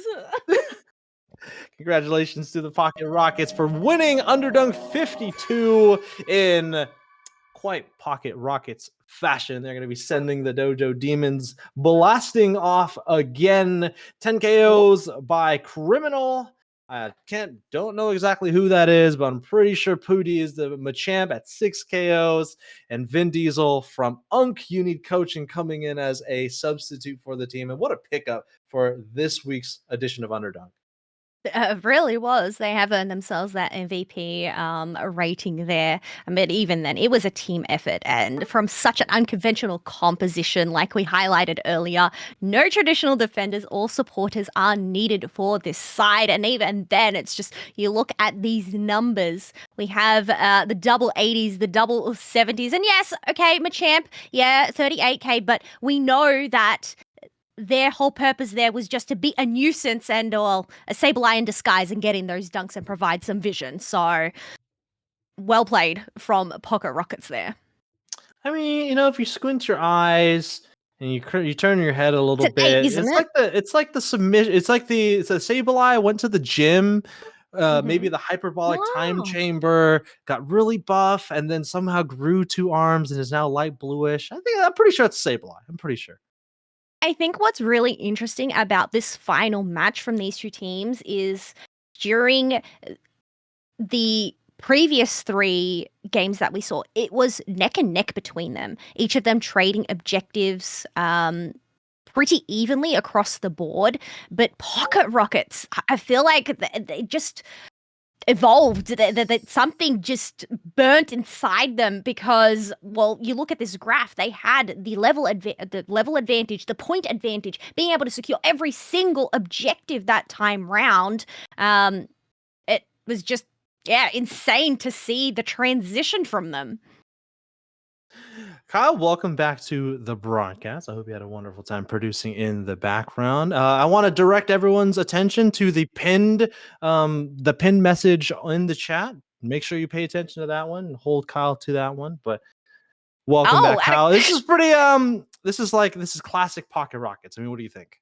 G: Congratulations to the Pocket Rockets for winning Underdunk 52 in quite Pocket Rockets fashion. They're going to be sending the Dojo Demons blasting off again. 10 KOs by Criminal. I don't know exactly who that is, but I'm pretty sure Pooty is the Machamp at 6 KOs, and Vin Diesel from Unk. You need coaching coming in as a substitute for the team. And what a pickup for this week's edition of Underdunk.
F: It really was. They have earned themselves that MVP rating there. I mean, even then, it was a team effort. And from such an unconventional composition, like we highlighted earlier, no traditional defenders or supporters are needed for this side. And even then, it's just, you look at these numbers. We have the double 80s, the double 70s. And yes, okay, Machamp, yeah, 38K. But we know that their whole purpose there was just to be a nuisance and a Sableye in disguise and get in those dunks and provide some vision. So, well played from Pocket Rockets there.
G: I mean, if you squint your eyes and you turn your head a little
F: It's an
G: bit,
F: 8, isn't it?
G: it's like the submission. It's like the Sableye went to the gym, maybe the hyperbolic time
F: Wow.
G: chamber, got really buff, and then somehow grew 2 arms and is now light bluish. I'm pretty sure it's Sableye. I'm pretty sure.
F: I think what's really interesting about this final match from these 2 teams is during the previous 3 games that we saw, it was neck and neck between them, each of them trading objectives pretty evenly across the board. But Pocket Rockets, I feel like they just evolved, that something just burnt inside them, because, well, you look at this graph, they had the level advantage, the point advantage, being able to secure every single objective that time round. It was just, insane to see the transition from them.
G: Kyle, welcome back to the broadcast. I hope you had a wonderful time producing in the background. I want to direct everyone's attention to the pinned message in the chat. Make sure you pay attention to that one and hold Kyle to that one. But welcome back, Kyle. This is pretty this is classic Pocket Rockets. I mean, what do you think?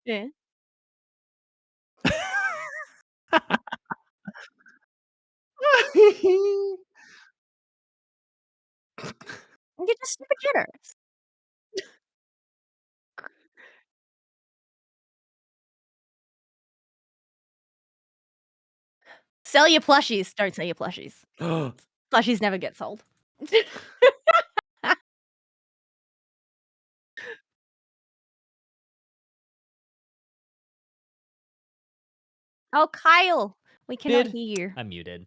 F: Yeah. You're just super generous. Sell your plushies. Don't sell your plushies. Plushies never get sold. Oh, Kyle, we cannot
D: Mid.
F: hear you.
D: I'm muted.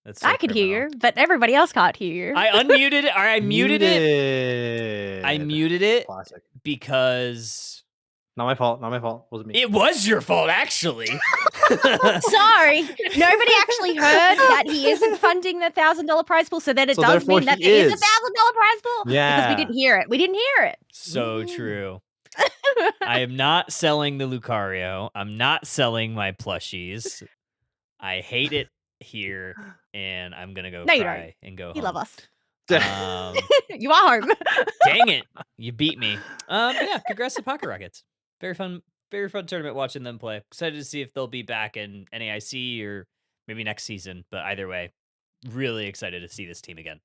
D: That's so
F: I could
D: criminal.
F: hear you, but everybody else can't hear you.
D: I unmuted it, or I muted it. I
G: Muted.
D: muted it
G: Classic.
D: because
G: Not my fault. Not my fault. Wasn't me.
D: it was your fault, actually.
F: Sorry, nobody actually heard that he isn't funding the $1,000 prize pool, so then it
G: So
F: does
G: therefore
F: mean that
G: he
F: there is a
G: is.
F: $1,000 prize pool because
G: Yeah.
F: we didn't hear it. We didn't hear it.
D: So true. I am not selling the Lucario. I'm not selling my plushies. I hate it here, and I'm gonna go
F: No, you
D: cry and go
F: You
D: home.
F: love us.
D: Um,
F: You are home.
D: dang it, you beat me. Yeah, congrats to Pocket Rockets. Very fun tournament watching them play. Excited to see if they'll be back in NAIC or maybe next season. But either way, really excited to see this team again.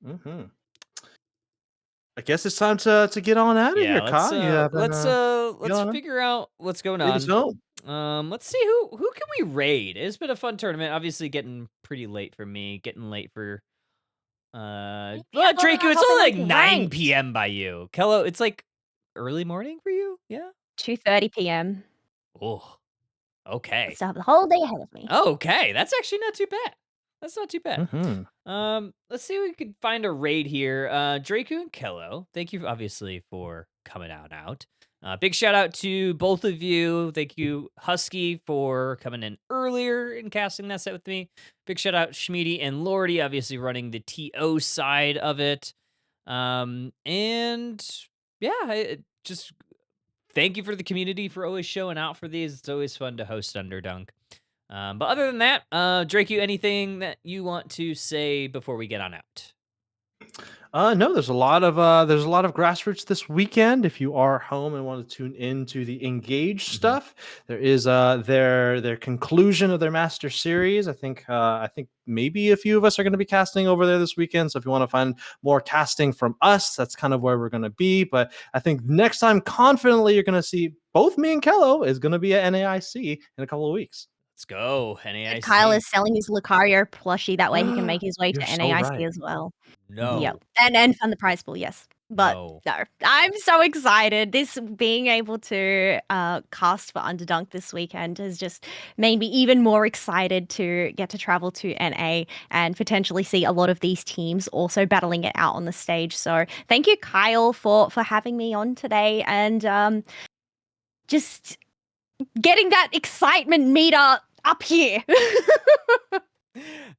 G: Mm-hmm. I guess it's time to get on out of
D: Yeah,
G: here, Kai.
D: let's figure out what's going
G: lead us
D: on.
G: home.
D: Let's see who can we raid. It's been a fun tournament. Obviously, getting pretty late for me. Getting late for well, Draco. It's only like 9 p.m. by you. Kello, it's like early morning for you. Yeah.
F: 2:30 p.m.
D: Oh, okay.
F: So I have the whole day ahead of me.
D: Okay, that's actually not too bad. That's not too bad.
G: Mm-hmm.
D: Let's see if we could find a raid here. Draco and Kello, thank you obviously for coming out. Big shout out to both of you. Thank you, Husky, for coming in earlier and casting that set with me. Big shout out Schmeedy and Lordy, obviously running the TO side of it. And yeah, just thank you for the community for always showing out for these. It's always fun to host Underdunk. But other than that, Drake, anything that you want to say before we get on out?
G: No, there's a lot of grassroots this weekend. If you are home and want to tune into the engaged stuff, there is their conclusion of their master series. I think maybe a few of us are going to be casting over there this weekend. So if you want to find more casting from us, that's kind of where we're going to be. But I think next time, confidently, you're going to see both me and Kello is going to be at NAIC in a couple of weeks.
D: Let's go, NAIC.
F: Kyle is selling his Lucario plushie. That way he can make his way to NAIC as well.
D: No.
F: Yep. And fund the prize pool, yes. But no, I'm so excited. This being able to cast for Underdunk this weekend has just made me even more excited to get to travel to NA and potentially see a lot of these teams also battling it out on the stage. So thank you, Kyle, for having me on today and just getting that excitement meter up here.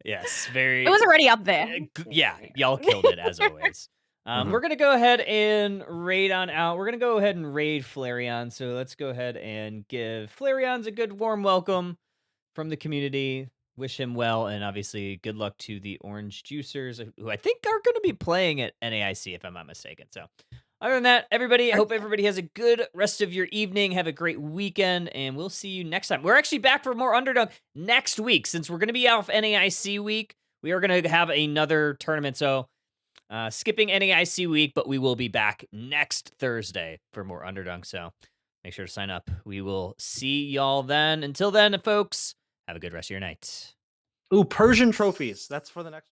D: Yes, very.
F: It was already up there.
D: Yeah, y'all killed it as always. We're going to go ahead and raid on out. We're going to go ahead and raid Flareon. So let's go ahead and give Flareon's a good warm welcome from the community. Wish him well. And obviously, good luck to the Orange Juicers, who I think are going to be playing at NAIC, if I'm not mistaken. So other than that, everybody, I hope everybody has a good rest of your evening. Have a great weekend, and we'll see you next time. We're actually back for more Underdog next week. Since we're going to be off NAIC week, we are going to have another tournament. So skipping NAIC week, but we will be back next Thursday for more Underdog. So make sure to sign up. We will see y'all then. Until then, folks, have a good rest of your night.
G: Ooh, Persian trophies. That's for the next.